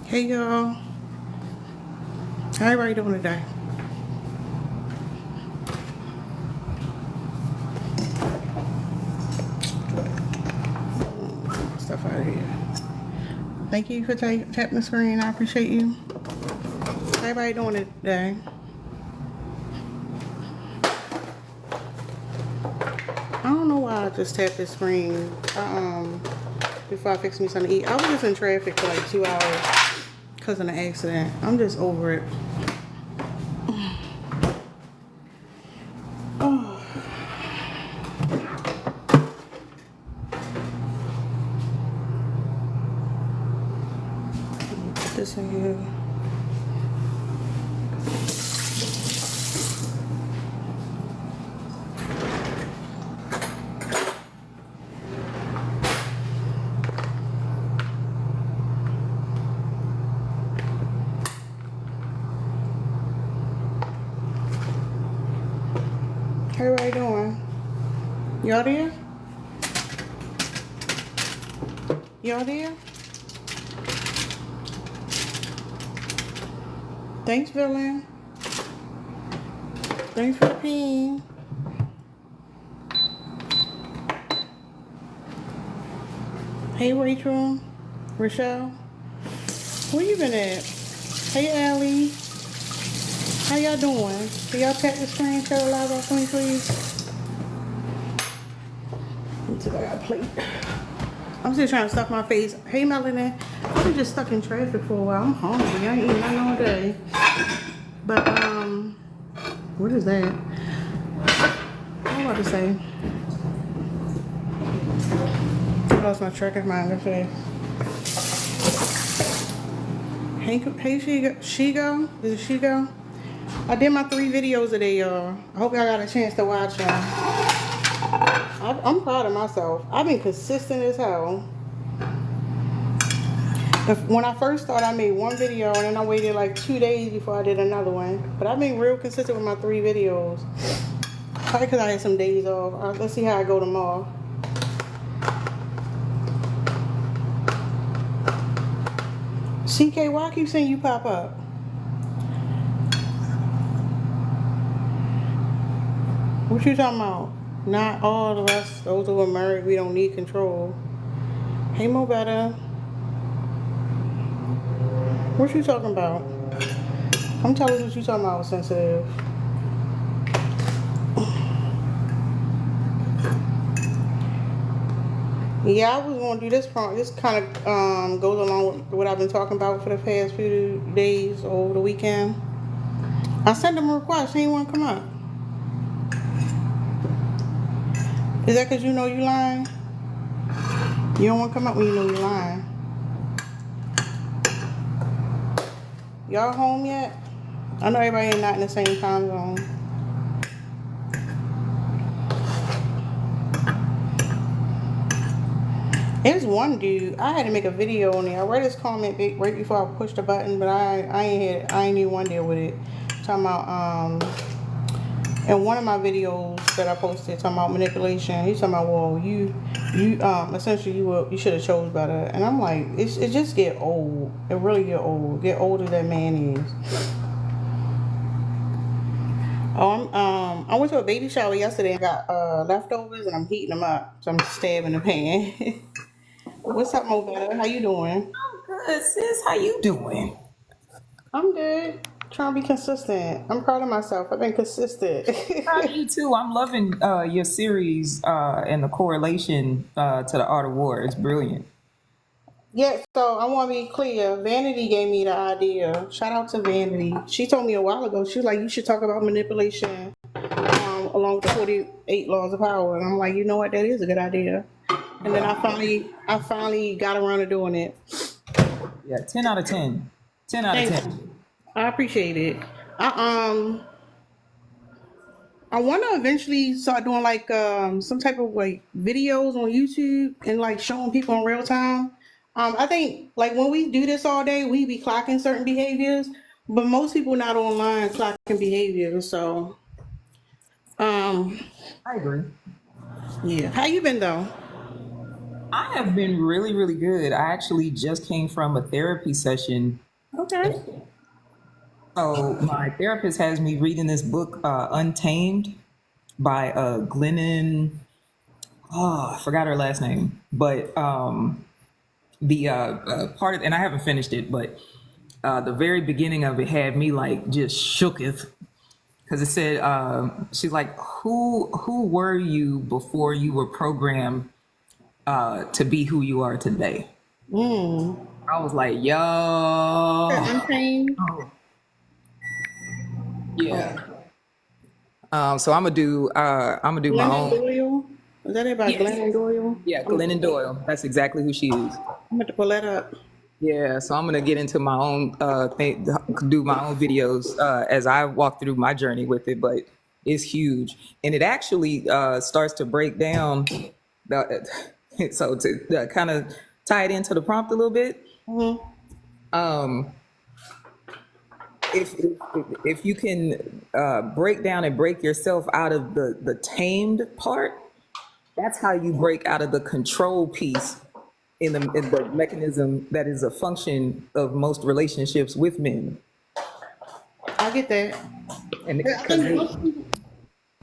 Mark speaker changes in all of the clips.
Speaker 1: Hey y'all, how everybody doing today? Stuff out of here. Thank you for tapping the screen. I appreciate you. How everybody doing today? I don't know why I just tapped the screen. Before I fix me something to eat. I was just in traffic for like 2 hours because of an accident. I'm just over it. Oh. Put this in here. How everybody doing? Y'all there? Y'all there? Thanks, villain. Thanks for the ping. Hey, Rachel. Rochelle. Where you been at? Hey, Allie. How y'all doing? Can y'all tap the screen, share the live off me, please? Let's see if I got a plate. I'm still trying to stuff my face. Hey, Melanie. I've been just stuck in traffic for a while. I'm hungry. I ain't eating nothing all day. But, what is that? What am I about to say? I lost my track of mind. That's it. Hey, Shigo? Is it Shigo? I did my 3 videos today, y'all. I hope y'all got a chance to watch them. I'm proud of myself. I've been consistent as hell. When I first started, I made 1 video and then I waited like 2 days before I did another one. But I've been real consistent with my 3 videos. Probably because I had some days off. Let's see how I go tomorrow. CK, why I keep seeing you pop up? What you talking about? Not all of us, those who are married, we don't need control. Hey, Mo Better. What you talking about? I'm telling you what you talking about, sensitive. Yeah, I was gonna do this part. This kind of goes along with what I've been talking about for the past few days over the weekend. I sent them a request. He ain't want to come up. Is that because you know you lying? You don't want to come up when you know you're lying. Y'all home yet? I know everybody ain't not in the same time zone. There's one dude, I had to make a video on there. I read his comment right before I pushed the button, but I ain't even one deal with it. Talking about in one of my videos that I posted talking about manipulation, he's talking about, well, you essentially you should have chose better. And I'm like, it just get old. It really get old. Get older than man is. I went to a baby shower yesterday and got leftovers and I'm heating them up. So I'm stabbing the pan. What's up, Mo Better? How you doing?
Speaker 2: I'm good, sis. How you doing?
Speaker 1: I'm good. Trying to be consistent. I'm proud of myself. I've been consistent.
Speaker 2: Proud of you too. I'm loving your series and the correlation to the art of war. It's brilliant.
Speaker 1: Yeah, so I want to be clear. Vanity gave me the idea. Shout out to Vanity. She told me a while ago, she was like, you should talk about manipulation along with the 48 laws of power. And I'm like, you know what? That is a good idea. And then I finally got around to doing it.
Speaker 2: Yeah, 10 out of 10. 10 out of
Speaker 1: Thanks.
Speaker 2: 10.
Speaker 1: I appreciate it. I want to eventually start doing like some type of like videos on YouTube and like showing people in real time. I think like when we do this all day, we be clocking certain behaviors, but most people not online clocking behaviors. So, um,
Speaker 2: I agree.
Speaker 1: yeah. How you been though?
Speaker 2: I have been really, really good. I actually just came from a therapy session.
Speaker 1: Okay.
Speaker 2: So my therapist has me reading this book, Untamed, by Glennon. Oh, I forgot her last name, but the part of, and I haven't finished it, but the very beginning of it had me like just shooketh because it said she's like, who were you before you were programmed to be who you are today?
Speaker 1: Mm.
Speaker 2: I was like, yo,
Speaker 1: Untamed.
Speaker 2: yeah. So I'm gonna do my
Speaker 1: Glennon
Speaker 2: own.
Speaker 1: Doyle. Is that it by
Speaker 2: Yes.
Speaker 1: Glennon Doyle?
Speaker 2: Yeah, Glennon Doyle. That's exactly who she is.
Speaker 1: I'm going to pull that up.
Speaker 2: Yeah, so I'm gonna get into my own thing, do my own videos as I walk through my journey with it. But it's huge, and it actually starts to break down. The, so to kind of tie it into the prompt a little bit,
Speaker 1: Mm-hmm.
Speaker 2: um, if you can break down and break yourself out of the tamed part, that's how you break out of the control piece in the mechanism that is a function of most relationships with men.
Speaker 1: I get that.
Speaker 2: And
Speaker 1: I think most people,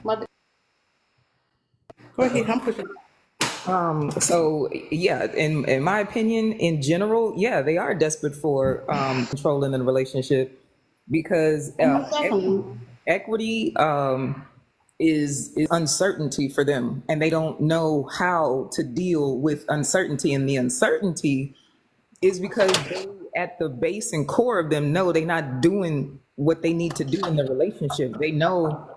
Speaker 1: my, go ahead, I'm pushing.
Speaker 2: so yeah, in my opinion, in general, yeah, they are desperate for control in a relationship because
Speaker 1: Most definitely.
Speaker 2: equity is uncertainty for them, and they don't know how to deal with uncertainty. And the uncertainty is because they, at the base and core of them, know they're not doing what they need to do in the relationship. They know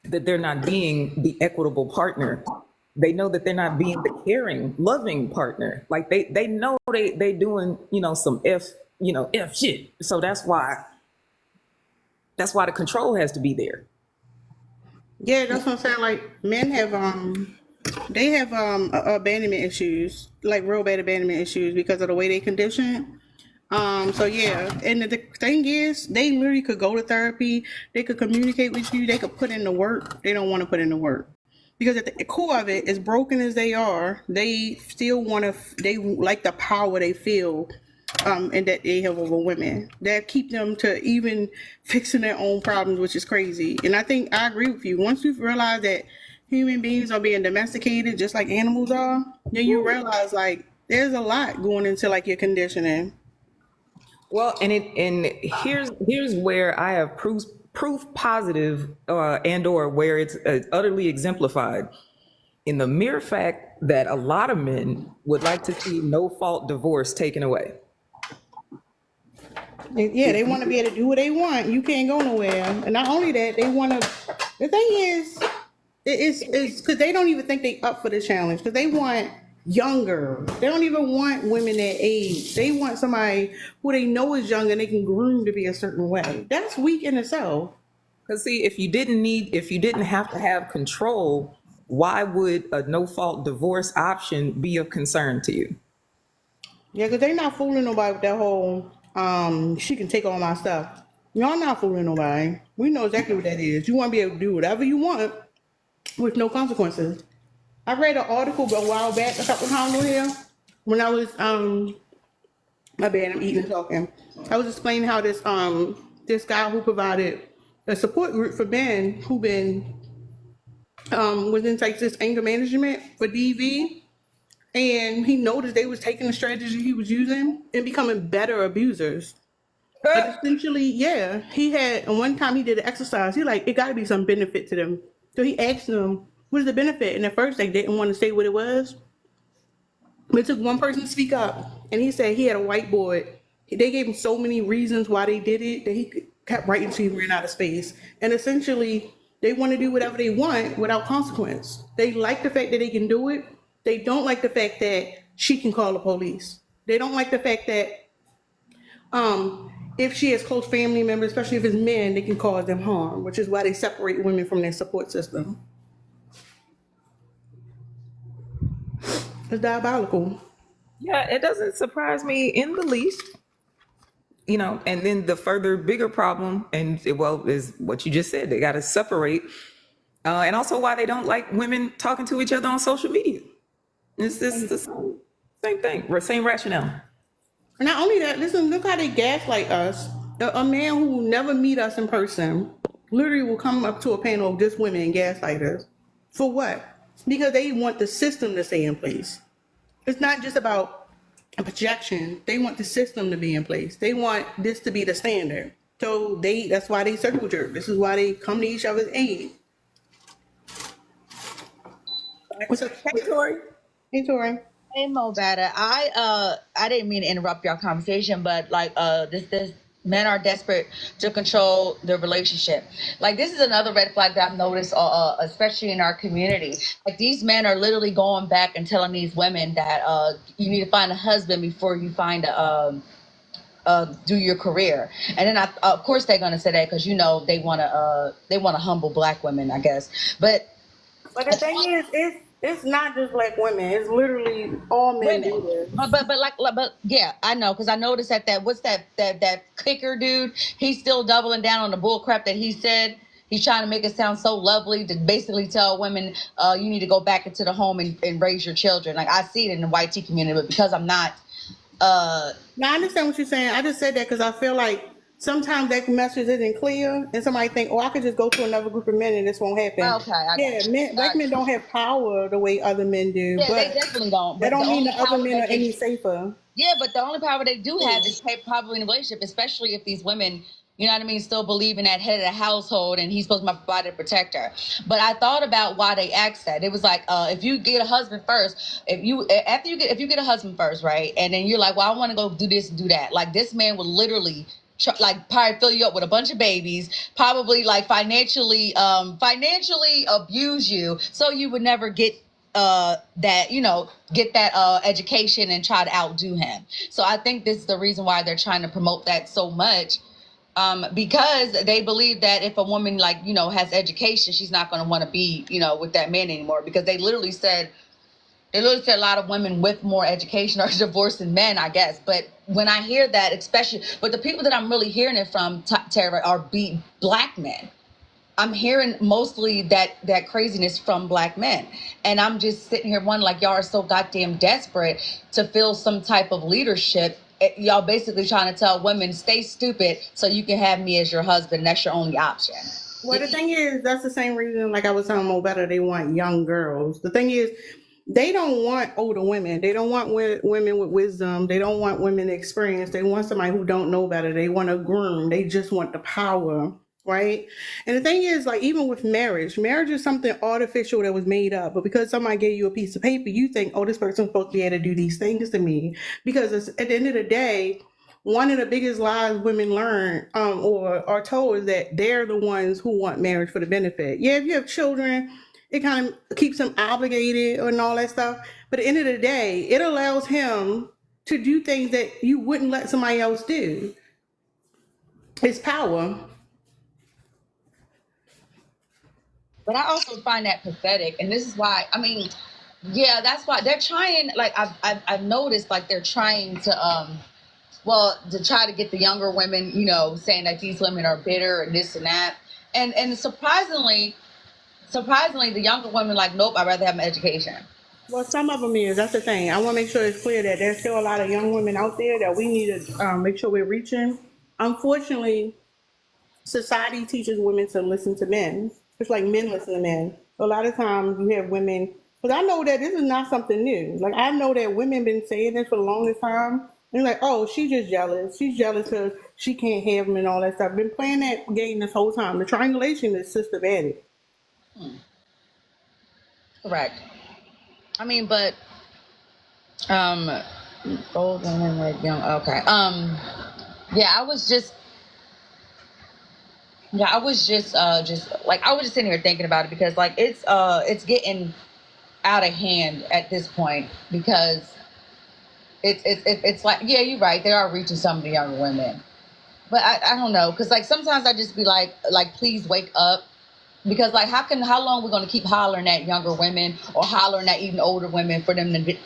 Speaker 2: that they're not being the equitable partner. They know that they're not being the caring, loving partner. Like they know they doing, some F shit. So that's why the control has to be there.
Speaker 1: Yeah, that's what I'm saying. Like men have they have abandonment issues, like real bad abandonment issues because of the way they condition. So yeah, and the thing is, they literally could go to therapy, they could communicate with you, they could put in the work. They don't want to put in the work because at the core of it, as broken as they are, they still want to. They like the power they feel, and that they have over women that keep them to even fixing their own problems, which is crazy. And I think I agree with you. Once you realize that human beings are being domesticated just like animals are, then you realize like there's a lot going into like your conditioning.
Speaker 2: Well, and here's where I have proof positive and or where it's utterly exemplified in the mere fact that a lot of men would like to see no fault divorce taken away.
Speaker 1: Yeah, they want to be able to do what they want. You can't go nowhere. And not only that, they want to. The thing is, it's because they don't even think they up for the challenge. Because they want younger. They don't even want women that age. They want somebody who they know is young and they can groom to be a certain way. That's weak in itself.
Speaker 2: Because see, if you didn't have to have control, why would a no fault divorce option be of concern to you?
Speaker 1: Yeah, because they not fooling nobody with that whole she can take all my stuff. Y'all not fooling nobody. We know exactly what that is. You want to be able to do whatever you want with no consequences. I read an article a while back, a couple times on here, when I was my bad, I'm eating and talking. I was explaining how this guy who provided a support group for men who been was in like this anger management for DV, and he noticed they was taking the strategy he was using and becoming better abusers. But essentially, yeah, he had, and one time he did an exercise. He like, it got to be some benefit to them. So he asked them, what is the benefit? And at first they didn't want to say what it was. But it took one person to speak up. And he said he had a whiteboard. They gave him so many reasons why they did it that he kept writing until he ran out of space. And essentially, they want to do whatever they want without consequence. They like the fact that they can do it. They don't like the fact that she can call the police. They don't like the fact that if she has close family members, especially if it's men, they can cause them harm, which is why they separate women from their support system. It's diabolical.
Speaker 2: Yeah, it doesn't surprise me in the least. And then the further bigger problem, and well, is what you just said. They got to separate, and also why they don't like women talking to each other on social media. It's this. Same thing. Same rationale.
Speaker 1: Not only that, listen, look how they gaslight us. A man who will never meet us in person literally will come up to a panel of just women and gaslight us. For what? Because they want the system to stay in place. It's not just about a projection. They want the system to be in place. They want this to be the standard. So that's why they circle jerk. This is why they come to each other's aid. What's up?
Speaker 2: Hey, Tori.
Speaker 1: Hey, Tori.
Speaker 3: Hey Mo Better. I didn't mean to interrupt your conversation, but like this men are desperate to control their relationship. Like this is another red flag that I've noticed, especially in our community. Like these men are literally going back and telling these women that you need to find a husband before you find a do your career. And then of course they're gonna say that because you know they wanna humble black women, I guess. But
Speaker 1: the thing is, it's not just black women. It's literally all men do this.
Speaker 3: But yeah, I know because I noticed that what's that kicker dude? He's still doubling down on the bull crap that he said. He's trying to make it sound so lovely to basically tell women, you need to go back into the home and raise your children. Like I see it in the white tea community, but because I'm not.
Speaker 1: Now I understand what you're saying. I just said that because I feel like sometimes that message isn't clear, and somebody think, "Oh, I could just go to another group of men and this won't happen."
Speaker 3: Okay,
Speaker 1: black men don't have power the way other men do.
Speaker 3: Yeah,
Speaker 1: but
Speaker 3: they definitely don't.
Speaker 1: That don't mean the other men are any safer.
Speaker 3: Yeah, but the only power they do have is probably in a relationship, especially if these women, you know what I mean, still believe in that head of the household and he's supposed to provide and protect her. But I thought about why they asked that. It was like, if you get a husband first, if you get a husband first, right, and then you're like, well, I want to go do this and do that. Like this man would literally like probably fill you up with a bunch of babies, probably like financially abuse you, so you would never get get that education and try to outdo him. So I think this is the reason why they're trying to promote that so much, because they believe that if a woman has education, she's not going to want to be with that man anymore, because they literally said a lot of women with more education are divorcing men, I guess. But when I hear that, but the people that I'm really hearing it from, Tara, are black men. I'm hearing mostly that craziness from black men. And I'm just sitting here wondering, like, y'all are so goddamn desperate to feel some type of leadership. Y'all basically trying to tell women, stay stupid so you can have me as your husband. That's your only option.
Speaker 1: Well, the thing is, that's the same reason, like I was telling Mo Better, they want young girls. The thing is, they don't want older women. They don't want women with wisdom. They don't want women experienced. They want somebody who don't know better. They want a groom. They just want the power, right? And the thing is, like, even with marriage is something artificial that was made up. But because somebody gave you a piece of paper, you think, oh, this person's supposed to be able to do these things to me. Because at the end of the day, one of the biggest lies women learn or are told is that they're the ones who want marriage for the benefit. Yeah, if you have children, it kind of keeps him obligated and all that stuff. But at the end of the day, it allows him to do things that you wouldn't let somebody else do. It's power.
Speaker 3: But I also find that pathetic. And this is why, I mean, yeah, that's why they're trying, like, I've noticed, like, they're trying to, to try to get the younger women, saying that these women are bitter and this and that. And surprisingly, the younger women like, nope, I'd rather have an education.
Speaker 1: Well, some of them is. That's the thing. I want to make sure it's clear that there's still a lot of young women out there that we need to make sure we're reaching. Unfortunately, society teaches women to listen to men. It's like men listen to men. A lot of times you have women, because I know that this is not something new. Like, I know that women been saying this for the longest time. And like, oh, she's just jealous. She's jealous because she can't have him and all that stuff. Been playing that game this whole time. The triangulation is systematic.
Speaker 3: Correct. I mean, but old women like young. Okay. I was just sitting here thinking about it, because like it's getting out of hand at this point, because it's like, yeah, you're right, they are reaching some of the younger women, but I don't know, because like sometimes I just be like please wake up. Because like, how long are we going to keep hollering at younger women or hollering at even older women for them to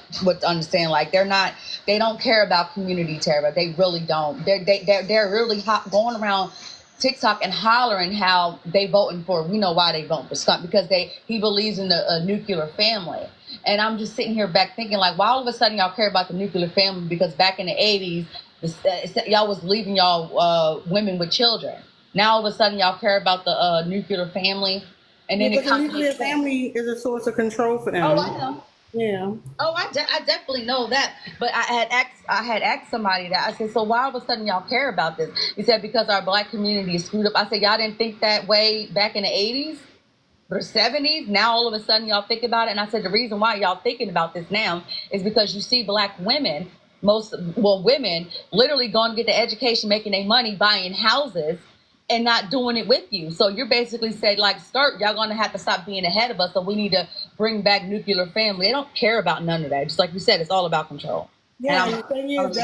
Speaker 3: understand? Like, they don't care about community, Tara. They really don't. They're really going around TikTok and hollering how they voting for. We know why they vote for Scott, because he believes in the nuclear family. And I'm just sitting here back thinking, like, why all of a sudden y'all care about the nuclear family? Because back in the 80s, y'all was leaving y'all women with children. Now all of a sudden y'all care about the nuclear family. And
Speaker 1: Yeah,
Speaker 3: then it
Speaker 1: because the
Speaker 3: kind of
Speaker 1: nuclear
Speaker 3: makes sense.
Speaker 1: family is a source of control for
Speaker 3: Oh,
Speaker 1: them.
Speaker 3: I know.
Speaker 1: Yeah.
Speaker 3: Oh, I definitely know that. But I had asked somebody that. I said, so why all of a sudden y'all care about this? He said, because our black community is screwed up. I said, y'all didn't think that way back in the 80s or 70s. Now all of a sudden y'all think about it. And I said, the reason why y'all thinking about this now is because you see black women, women literally going to get the education, making their money, buying houses, and not doing it with you. So you're basically saying, like, skirt, y'all gonna have to stop being ahead of us. So we need to bring back nuclear family. They don't care about none of that. Just like you said, it's all about control. And
Speaker 1: Yeah, and the thing is,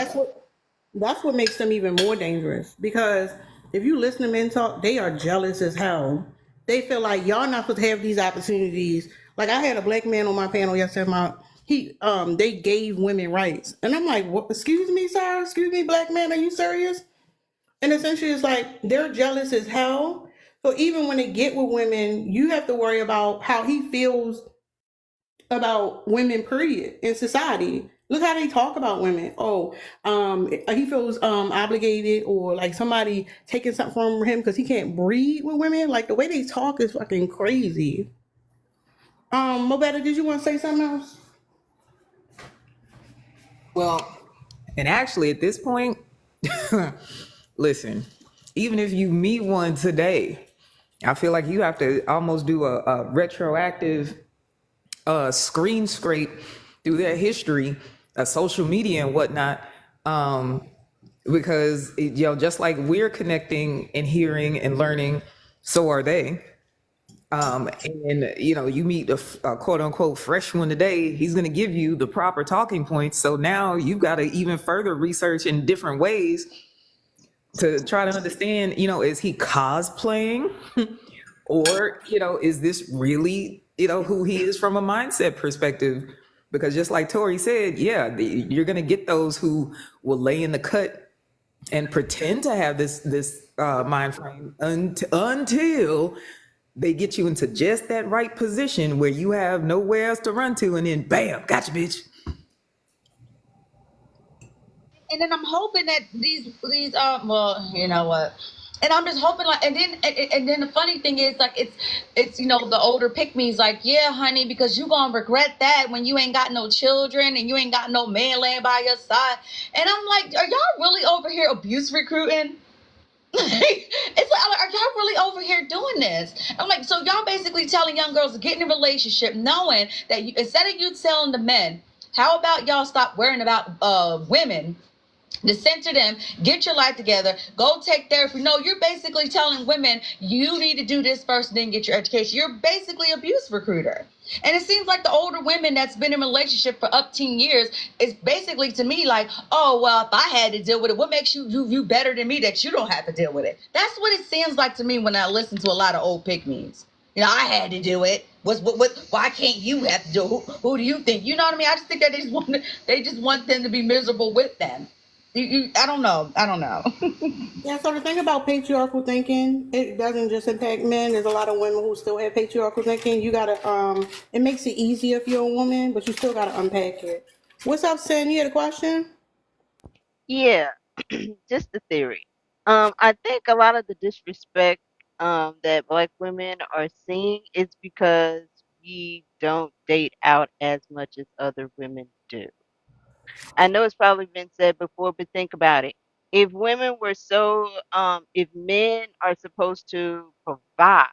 Speaker 1: that's what makes them even more dangerous. Because if you listen to men talk, they are jealous as hell. They feel like y'all not supposed to have these opportunities. Like I had a black man on my panel yesterday. They gave women rights, and I'm like, what? Excuse me, sir. Excuse me, black man. Are you serious? And essentially, it's like they're jealous as hell. So even when they get with women, you have to worry about how he feels about women, period, in society. Look how they talk about women. Oh, he feels obligated, or like somebody taking something from him because he can't breed with women. Like the way they talk is fucking crazy. Mobetta, did you want to say something else?
Speaker 2: Well, and actually, at this point, listen, even if you meet one today, I feel like you have to almost do a retroactive screen scrape through their history, social media and whatnot, um, because just like we're connecting and hearing and learning, so are they. And you meet a quote unquote fresh one today, he's going to give you the proper talking points. So now you've got to even further research in different ways to try to understand, is he cosplaying or, is this really, who he is from a mindset perspective? Because just like Tori said, yeah, you're going to get those who will lay in the cut and pretend to have this mind frame until they get you into just that right position where you have nowhere else to run to, and then bam, gotcha, bitch.
Speaker 3: And then I'm hoping that these well, you know what? And I'm just hoping, like, and then the funny thing is, like, it's the older pick me's like, yeah, honey, because you gonna regret that when you ain't got no children and you ain't got no man laying by your side. And I'm like, are y'all really over here abuse recruiting? It's like, are y'all really over here doing this? I'm like, so y'all basically telling young girls to get in a relationship, knowing that instead of you telling the men, how about y'all stop worrying about women? To send to them, get your life together, go take therapy. No, you're basically telling women you need to do this first and then get your education. You're basically an abuse recruiter. And it seems like the older women that's been in a relationship for up 10 years is basically to me like, oh, well, if I had to deal with it, what makes you better than me that you don't have to deal with it? That's what it seems like to me when I listen to a lot of old pick-me's. I had to do it. Why can't you have to do it? Who do you think? You know what I mean? I just think that they just want them to be miserable with them. I don't know. I don't know.
Speaker 1: Yeah, so the thing about patriarchal thinking, it doesn't just impact men. There's a lot of women who still have patriarchal thinking. You gotta, it makes it easier if you're a woman, but you still gotta unpack it. What's up, Sin? You had a question?
Speaker 4: Yeah, just the theory. I think a lot of the disrespect that black women are seeing is because we don't date out as much as other women do. I know it's probably been said before, but think about it. If women were if men are supposed to provide,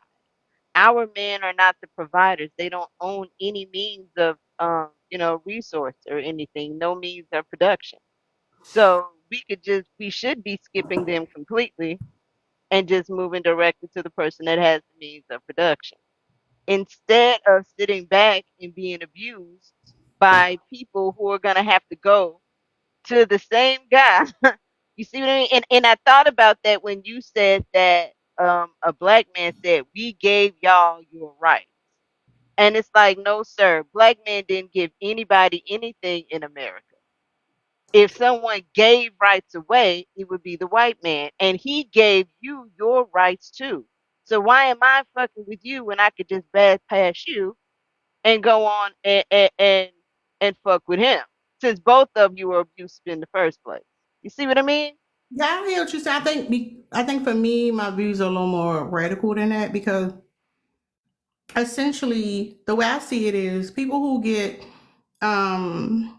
Speaker 4: our men are not the providers. They don't own any means of, resource or anything, no means of production. So we should be skipping them completely and just moving directly to the person that has the means of production. Instead of sitting back and being abused by people who are going to have to go to the same guy. You see what I mean? And I thought about that when you said that a black man said, we gave y'all your rights. And it's like, no, sir, black men didn't give anybody anything in America. If someone gave rights away, it would be the white man. And he gave you your rights too. So why am I fucking with you when I could just bypass you and go on and fuck with him, since both of you were abusive in the first place. You see what I mean?
Speaker 1: Yeah, I hear what you say. I think for me, my views are a little more radical than that because essentially the way I see it is people who get um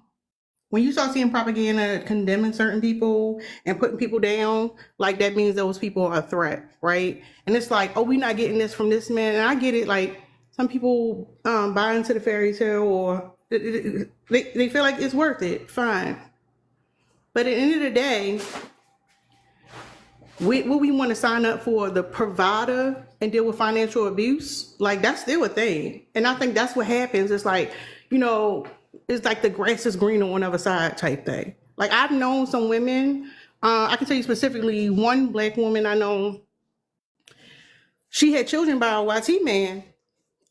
Speaker 1: when you start seeing propaganda condemning certain people and putting people down, like that means those people are a threat, right? And it's like, oh, we're not getting this from this man. And I get it, like some people buy into the fairy tale or they feel like it's worth it. Fine. But at the end of the day, we want to sign up for the provider and deal with financial abuse, like that's still a thing. And I think that's what happens. It's like, you know, it's like the grass is greener on the other side type thing. Like I've known some women, I can tell you specifically one black woman I know, she had children by a YT man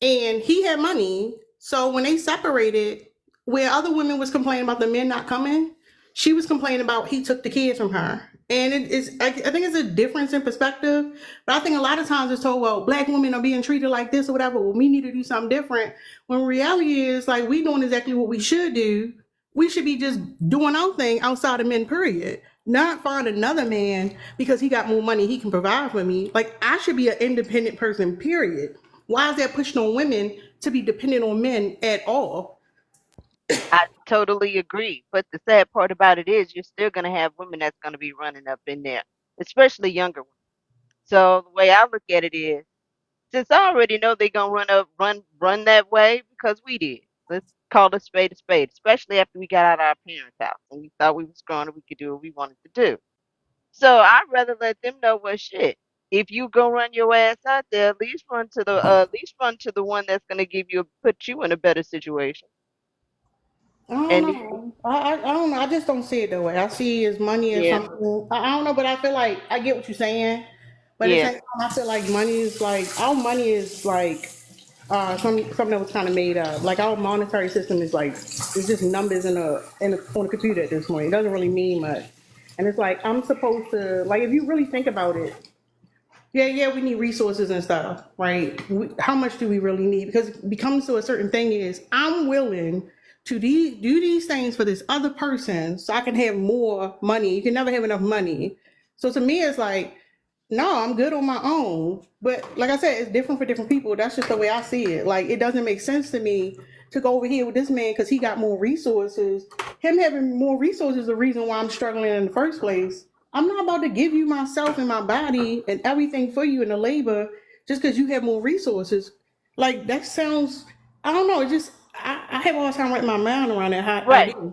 Speaker 1: and he had money. So when they separated, where other women was complaining about the men not coming, she was complaining about he took the kids from her. And it is, I think it's a difference in perspective. But I think a lot of times it's told, well, black women are being treated like this or whatever. Well, we need to do something different. When reality is like we doing exactly what we should do. We should be just doing our thing outside of men, period. Not find another man because he got more money he can provide for me. Like I should be an independent person, period. Why is that pushing on women to be dependent on men at all?
Speaker 4: I totally agree. But the sad part about it is you're still going to have women that's going to be running up in there, especially younger ones. So the way I look at it is, since I already know they're going to run that way because we did. Let's call a spade, especially after we got out of our parents' house and we thought we was grown and we could do what we wanted to do. So I'd rather let them know what shit. If you go run your ass out there, at least run to the one that's gonna put you in a better situation.
Speaker 1: I don't
Speaker 4: And if,
Speaker 1: know. I don't know. I just don't see it that way. I see his money as
Speaker 4: yeah,
Speaker 1: something. I don't know, but I feel like I get what you're saying. But at the
Speaker 4: yeah,
Speaker 1: same time, I feel like money is like our money is like something that was kind of made up. Like our monetary system is like it's just numbers on a computer at this point. It doesn't really mean much. And it's like I'm supposed to like if you really think about it, yeah, we need resources and stuff, right? How much do we really need? Because it becomes to a certain thing is I'm willing to do these things for this other person so I can have more money. You can never have enough money. So to me, it's like, no, I'm good on my own. But like I said, it's different for different people. That's just the way I see it. Like, it doesn't make sense to me to go over here with this man because he got more resources. Him having more resources is the reason why I'm struggling in the first place. I'm not about to give you myself and my body and everything for you in the labor just because you have more resources. Like, that sounds, I don't know, it just, I have all the time wrapping my mind around that
Speaker 4: right.
Speaker 1: idea.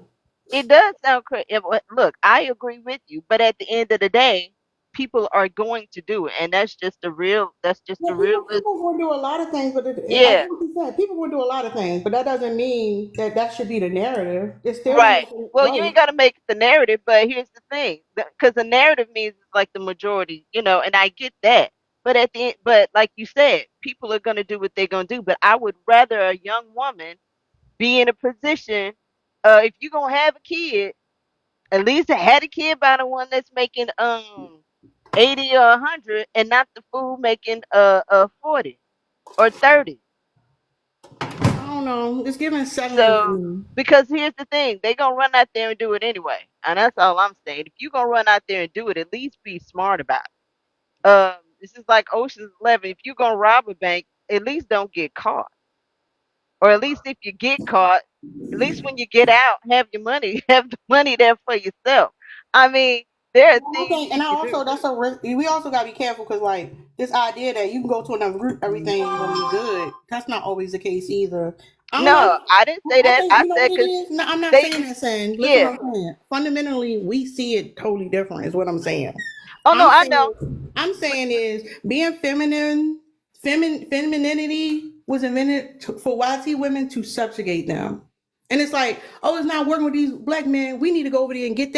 Speaker 4: It does sound crazy. Look, I agree with you, but at the end of the day, people are going to do it, and that's just
Speaker 1: Yeah,
Speaker 4: the real.
Speaker 1: people will do a lot of things, but I
Speaker 4: Yeah,
Speaker 1: get what you said. People will do a lot of things, but that doesn't mean that that should be the narrative. It still
Speaker 4: right.
Speaker 1: needs to
Speaker 4: Well, you
Speaker 1: right.
Speaker 4: ain't got to make it the narrative, but here's the thing, because the narrative means it's like the majority, and I get that. But at the end, but like you said, people are gonna do what they're gonna do. But I would rather a young woman be in a position, if you're gonna have a kid, at least had a kid by the one that's making 80 or 100, and not the fool making 40 or 30.
Speaker 1: I don't know. It's giving settling for
Speaker 4: So,
Speaker 1: me.
Speaker 4: because here's the thing, they gonna run out there and do it anyway, and that's all I'm saying. If you gonna run out there and do it, at least be smart about it. This is like Ocean's 11. If you gonna rob a bank, at least don't get caught, or at least if you get caught, at least when you get out, have your money, have the money there for yourself. I mean, there are
Speaker 1: I
Speaker 4: things
Speaker 1: think,
Speaker 4: you
Speaker 1: and I
Speaker 4: can do.
Speaker 1: also that's a risk. We also gotta be careful because like this idea that you can go to another group, everything gonna be good. That's not always the case either. I don't know.
Speaker 4: No, I didn't say
Speaker 1: I
Speaker 4: that.
Speaker 1: think
Speaker 4: I
Speaker 1: you know
Speaker 4: said
Speaker 1: what it
Speaker 4: because
Speaker 1: is. No, I'm not
Speaker 4: they,
Speaker 1: saying that. Saying, listen,
Speaker 4: yeah.
Speaker 1: what I'm saying. Fundamentally, we see it totally different. Is what I'm saying.
Speaker 4: Oh no,
Speaker 1: I'm
Speaker 4: I know.
Speaker 1: saying, I'm saying is being femininity was invented for YT women to subjugate them. And it's like, oh, it's not working with these black men. We need to go over there and get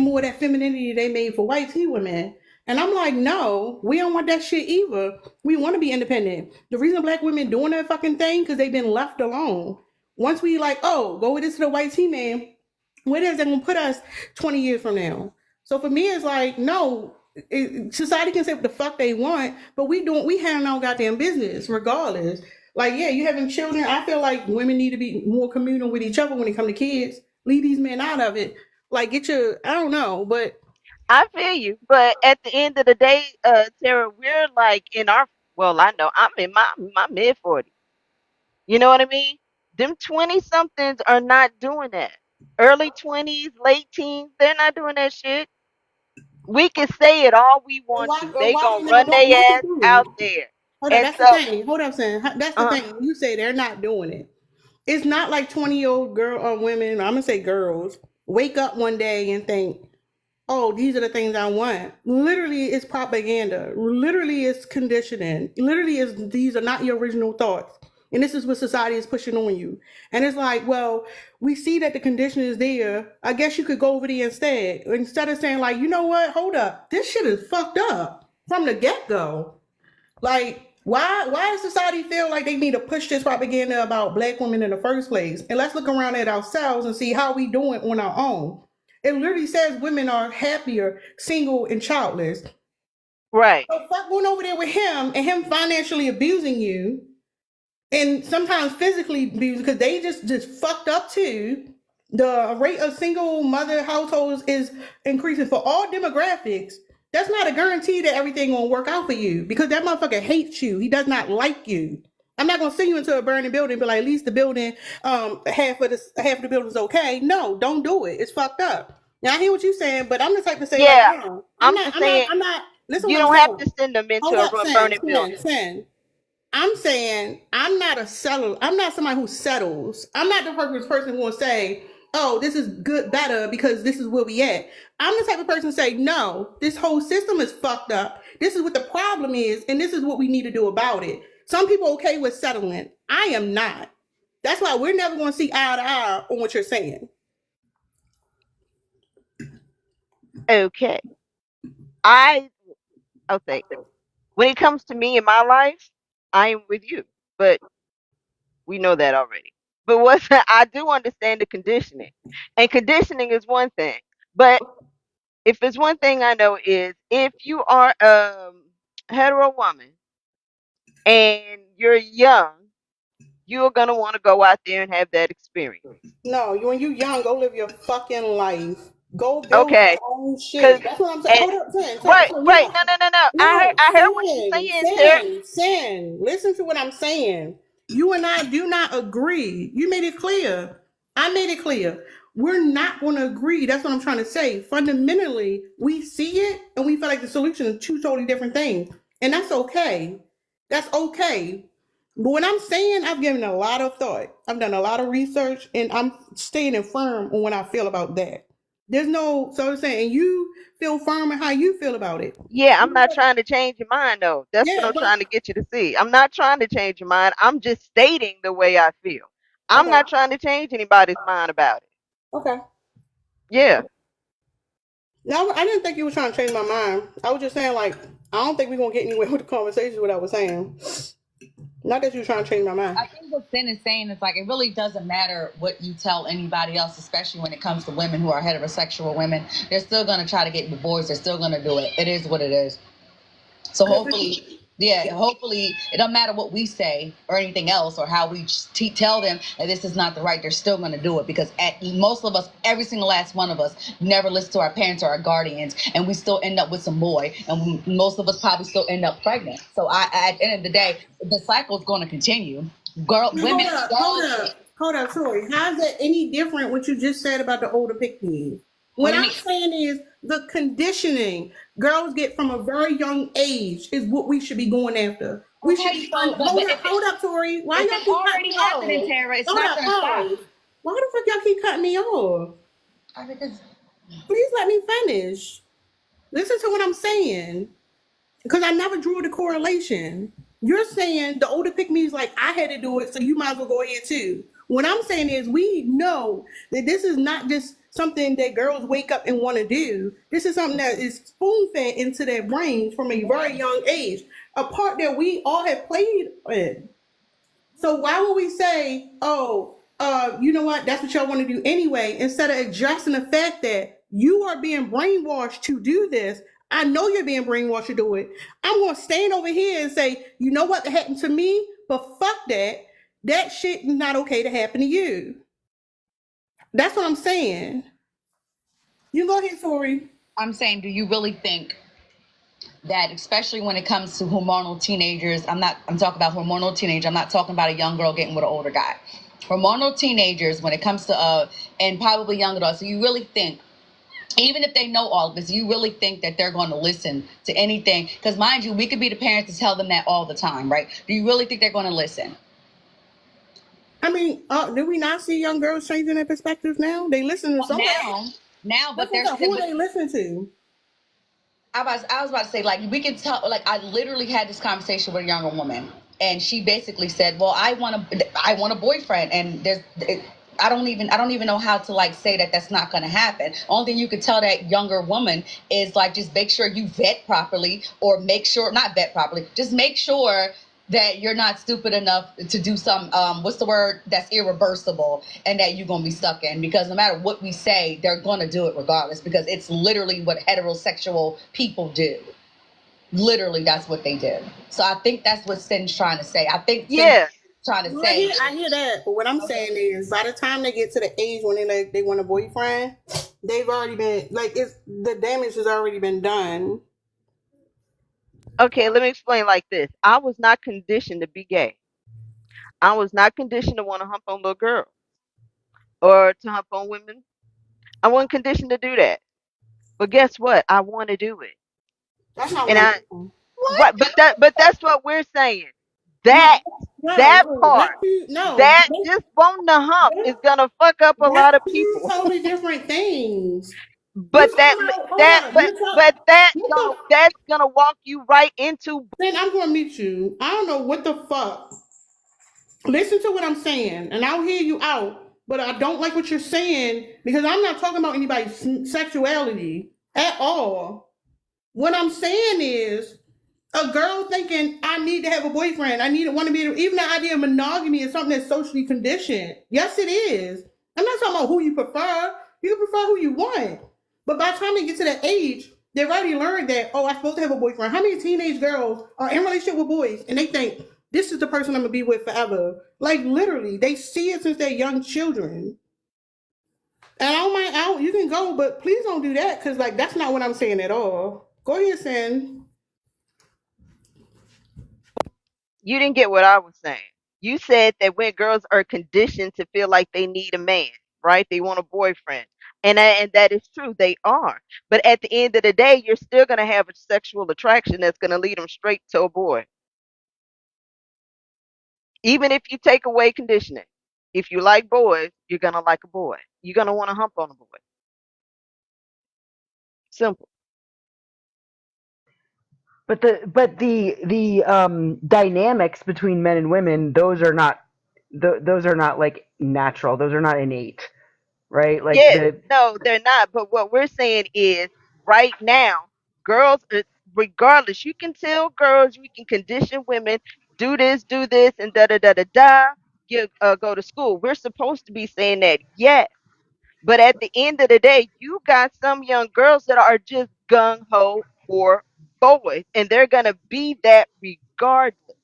Speaker 1: more of that femininity they made for white T women. And I'm like, no, we don't want that shit either. We want to be independent. The reason black women doing that fucking thing because they've been left alone. Once we like, oh, go with this to the white T man, where is that gonna put us 20 years from now? So for me, it's like, no, society can say what the fuck they want, but we handling our goddamn business regardless. Like, yeah, you having children. I feel like women need to be more communal with each other when it comes to kids. Leave these men out of it. Like, get your, I don't know, but
Speaker 4: I feel you, but at the end of the day, Tara, we're like in our, well, I know I'm in my mid 40s. You know what I mean? Them 20 somethings are not doing that. Early 20s, late teens, they're not doing that shit. We can say it all we want to. They
Speaker 1: why
Speaker 4: gonna
Speaker 1: they
Speaker 4: run
Speaker 1: not
Speaker 4: their
Speaker 1: doing
Speaker 4: ass out
Speaker 1: it?
Speaker 4: there.
Speaker 1: Hold on,
Speaker 4: And
Speaker 1: that's the
Speaker 4: so,
Speaker 1: thing. Hold on, saying that's the
Speaker 4: uh,
Speaker 1: thing. You say they're not doing it. It's not like 20-year-old girl or women. I'm gonna say girls wake up one day and think, oh, these are the things I want. Literally, it's propaganda. Literally, it's conditioning. Literally, is these are not your original thoughts. And this is what society is pushing on you. And it's like, well, we see that the condition is there. I guess you could go over there instead. Instead of saying, like, you know what? Hold up. This shit is fucked up from the get-go. Like, why does society feel like they need to push this propaganda about black women in the first place? And let's look around at ourselves and see how we doing on our own. It literally says women are happier, single, and childless.
Speaker 4: right.
Speaker 1: So fuck going over there with him and him financially abusing you and sometimes physically abusing because they just fucked up too. The rate of single mother households is increasing for all demographics. That's not a guarantee that everything gonna work out for you because that motherfucker hates you. He does not like you. I'm not gonna send you into a burning building and be like, at least the building, half of the building's okay. No, don't do it. It's fucked up. Now I hear what you're saying, but I'm the type to say like,
Speaker 4: Yeah,
Speaker 1: no, I'm
Speaker 4: I'm
Speaker 1: not,
Speaker 4: just
Speaker 1: I'm not,
Speaker 4: saying
Speaker 1: I'm not. Listen,
Speaker 4: you
Speaker 1: what I'm
Speaker 4: don't have
Speaker 1: saying.
Speaker 4: to send them into
Speaker 1: Hold
Speaker 4: a
Speaker 1: up, Sin,
Speaker 4: burning
Speaker 1: Sin,
Speaker 4: building.
Speaker 1: Sin. I'm saying I'm not a settler. I'm not somebody who settles. I'm not the person who will say, "Oh, this is good, better because this is where we at." I'm the type of person to say, "No, this whole system is fucked up. This is what the problem is, and this is what we need to do about it." Some people are okay with settling. I am not. That's why we're never going to see eye to eye on what you're saying.
Speaker 4: Okay. I okay. When it comes to me in my life, I am with you. But we know that already. But what I do understand the conditioning. And conditioning is one thing. But if it's one thing I know is if you are a hetero woman and you're young, you're gonna want to go out there and have that experience.
Speaker 1: No, when you young, go live your fucking life. Go build your
Speaker 4: Okay.
Speaker 1: own
Speaker 4: Cause
Speaker 1: shit. That's what I'm saying.
Speaker 4: and
Speaker 1: Hold up, Sin.
Speaker 4: right,
Speaker 1: So you're
Speaker 4: right.
Speaker 1: not.
Speaker 4: No, no, no, no.
Speaker 1: No,
Speaker 4: I heard what you're
Speaker 1: sin,
Speaker 4: saying, Tara.
Speaker 1: sin, sin. Listen to what I'm saying. You and I do not agree. You made it clear. I made it clear. We're not going to agree. That's what I'm trying to say. Fundamentally, we see it and we feel like the solution is two totally different things. And that's okay. That's okay. But when I'm saying I've given a lot of thought, I've done a lot of research, and I'm staying firm on what I feel about that. There's no, so I'm saying, you feel firm in how you feel about it.
Speaker 4: Yeah, I'm not trying to change your mind though. That's what
Speaker 1: Yeah,
Speaker 4: I'm
Speaker 1: but
Speaker 4: trying to get you to see. I'm not trying to change your mind. I'm just stating the way I feel. I'm
Speaker 1: okay,
Speaker 4: not trying to change anybody's mind about it.
Speaker 1: okay.
Speaker 4: Yeah.
Speaker 1: No, I didn't think you were trying to change my mind. I was just saying, like, I don't think we're gonna get anywhere with the conversation. What I was saying, not that you were trying to change my mind.
Speaker 3: I think what Sin is saying is like it really doesn't matter what you tell anybody else, especially when it comes to women who are heterosexual women. They're still gonna try to get divorced. They're still gonna do it. It is what it is. So hopefully, yeah, hopefully it doesn't matter what we say or anything else or how we tell them that this is not the right. They're still going to do it because most of us, every single last one of us, never listen to our parents or our guardians, and we still end up with some boy, and most of us probably still end up pregnant. So at the end of the day, the cycle is going to continue. Women,
Speaker 1: Hold up, sorry. How's that any different what you just said about the older pick me? What I'm saying is the conditioning girls get from a very young age is what we should be going after. We should be hold up, Tori. Why y'all keep cutting me
Speaker 3: happening,
Speaker 1: off?
Speaker 3: Tara, it's
Speaker 1: Hold
Speaker 3: not
Speaker 1: up,
Speaker 3: going to stop.
Speaker 1: pause. Why the fuck y'all keep cutting me off?
Speaker 3: Because
Speaker 1: Please let me finish. Listen to what I'm saying. Because I never drew the correlation. You're saying the older pick me is like, I had to do it, so you might as well go ahead too. What I'm saying is, we know that this is not just something that girls wake up and want to do. This is something that is spoon fed into their brains from a very young age, a part that we all have played in. So why would we say, oh, you know what, that's what y'all want to do anyway, instead of addressing the fact that you are being brainwashed to do this? I know you're being brainwashed to do it. I'm going to stand over here and say, you know what happened to me? but fuck that. That shit is not okay to happen to you. That's what I'm saying. You go ahead, Tori.
Speaker 3: I'm saying, do you really think that, especially when it comes to hormonal teenagers, I'm talking about hormonal teenagers, I'm not talking about a young girl getting with an older guy. Hormonal teenagers, when it comes to and probably young adults, so you really think, even if they know all of this, you really think that they're going to listen to anything? Because mind you, we could be the parents to tell them that all the time, right? Do you really think they're going to listen?
Speaker 1: I mean, do we not see young girls changing their perspectives now? They listen to somebody.
Speaker 3: Now, but
Speaker 1: there's who they listen to.
Speaker 3: I was about to say, like, we can tell, like, I literally had this conversation with a younger woman, and she basically said, well, I want a boyfriend, and I don't even know how to, like, say that that's not going to happen. Only thing you could tell that younger woman is, like, just make sure you vet properly, or not vet properly, just make sure that you're not stupid enough to do some, what's the word, that's irreversible, and that you're going to be stuck in. Because no matter what we say, they're going to do it regardless, because it's literally what heterosexual people do. Literally, that's what they do. So I think that's what Sin's trying to say. I think Sin's trying to say.
Speaker 1: I hear that, but what I'm saying is, by the time they get to the age when they want a boyfriend, they've already been, like, the damage has already been done.
Speaker 4: Okay, let me explain like this. I was not conditioned to be gay. I was not conditioned to want to hump on little girls or to hump on women. I wasn't conditioned to do that. But guess what? I want to do it.
Speaker 1: That's not
Speaker 4: And
Speaker 1: what I'm saying. What?
Speaker 4: but that's what we're saying. That part, that just wanting to hump is gonna fuck up a lot of people.
Speaker 1: Totally different things.
Speaker 4: But that's gonna walk you right into.
Speaker 1: Then I'm gonna meet you. I don't know what the fuck. Listen to what I'm saying, and I'll hear you out. But I don't like what you're saying, because I'm not talking about anybody's sexuality at all. What I'm saying is, a girl thinking I need to have a boyfriend, want to be, even the idea of monogamy is something that's socially conditioned. Yes, it is. I'm not talking about who you prefer. You can prefer who you want. But by the time they get to that age, they've already learned that, oh, I'm supposed to have a boyfriend. How many teenage girls are in relationship with boys and they think this is the person I'm gonna be with forever? Like, literally, they see it since they're young children. And I don't mind out, you can go, but please don't do that, because, like, that's not what I'm saying at all. Go ahead, Sin.
Speaker 4: You didn't get what I was saying. You said that when girls are conditioned to feel like they need a man, right? They want a boyfriend. And that is true, they are. But at the end of the day, you're still going to have a sexual attraction that's going to lead them straight to a boy. Even if you take away conditioning. If you like boys, you're going to like a boy. You're going to want to hump on a boy. Simple.
Speaker 5: But the dynamics between men and women, those are not like natural. Those are not innate, right? Like
Speaker 4: no, they're not. But what we're saying is, right now, girls, regardless, you can tell girls, you can condition women, do this, and da da da da da. You go to school. We're supposed to be saying that, yes. But at the end of the day, you got some young girls that are just gung ho for boys, and they're gonna be that regardless.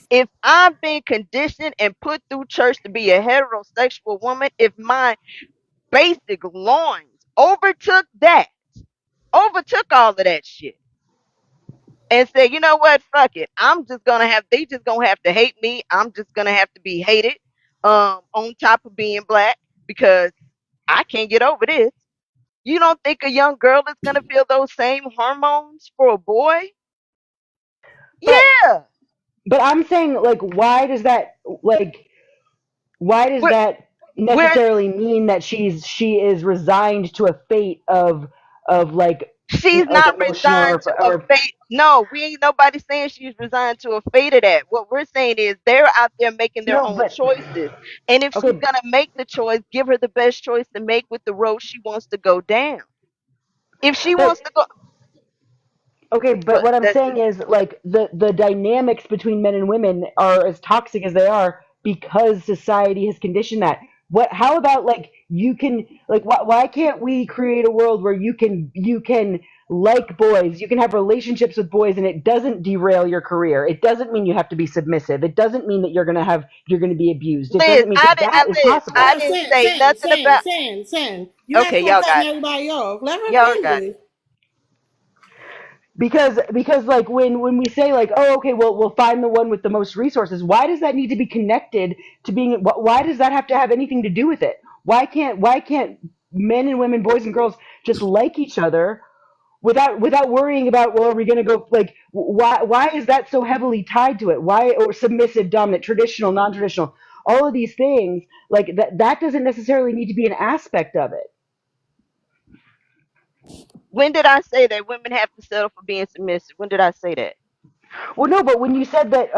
Speaker 4: If I've been conditioned and put through church to be a heterosexual woman, if my basic loins overtook all of that shit, and said, you know what, fuck it, they just gonna have to hate me. I'm just gonna have to be hated, on top of being black, because I can't get over this. You don't think a young girl is gonna feel those same hormones for a boy? Yeah.
Speaker 5: But I'm saying, like, why does that necessarily mean that she is resigned to a fate of like
Speaker 4: she's
Speaker 5: like
Speaker 4: not resigned to a fate. No, we ain't nobody saying she's resigned to a fate of that. What we're saying is they're out there making their own choices. And if she's gonna make the choice, give her the best choice to make with the road she wants to go down. If she wants to go.
Speaker 5: Okay, but what I'm saying is, like, the dynamics between men and women are as toxic as they are because society has conditioned that. How about, like, you can, like, why can't we create a world where you can like boys. You can have relationships with boys, and it doesn't derail your career. It doesn't mean you have to be submissive. It doesn't mean that you're gonna be abused. It
Speaker 4: Liz,
Speaker 5: doesn't mean
Speaker 4: I did
Speaker 5: that
Speaker 4: not
Speaker 5: is
Speaker 4: Liz.
Speaker 5: possible.
Speaker 4: I
Speaker 1: Oh,
Speaker 4: didn't
Speaker 1: Sin,
Speaker 4: say
Speaker 1: Sin,
Speaker 4: nothing
Speaker 1: Sin,
Speaker 4: about.
Speaker 1: Sin, Sin. You gotta
Speaker 4: Okay,
Speaker 1: stop
Speaker 4: y'all
Speaker 1: cutting
Speaker 4: got it.
Speaker 1: everybody off. Let her
Speaker 4: Y'all got it.
Speaker 1: finish.
Speaker 5: Because like when we say like, oh, okay, well, we'll find the one with the most resources. Why does that need to be connected to being? Why does that have to have anything to do with it? Why can't men and women, boys and girls, just like each other without worrying about, well, are we going to go, like, why is that so heavily tied to it? Why, or submissive, dominant, traditional, non-traditional, all of these things, like that doesn't necessarily need to be an aspect of it.
Speaker 4: When did I say that women have to settle for being submissive? When did I say that?
Speaker 5: Well, no, but when you said that,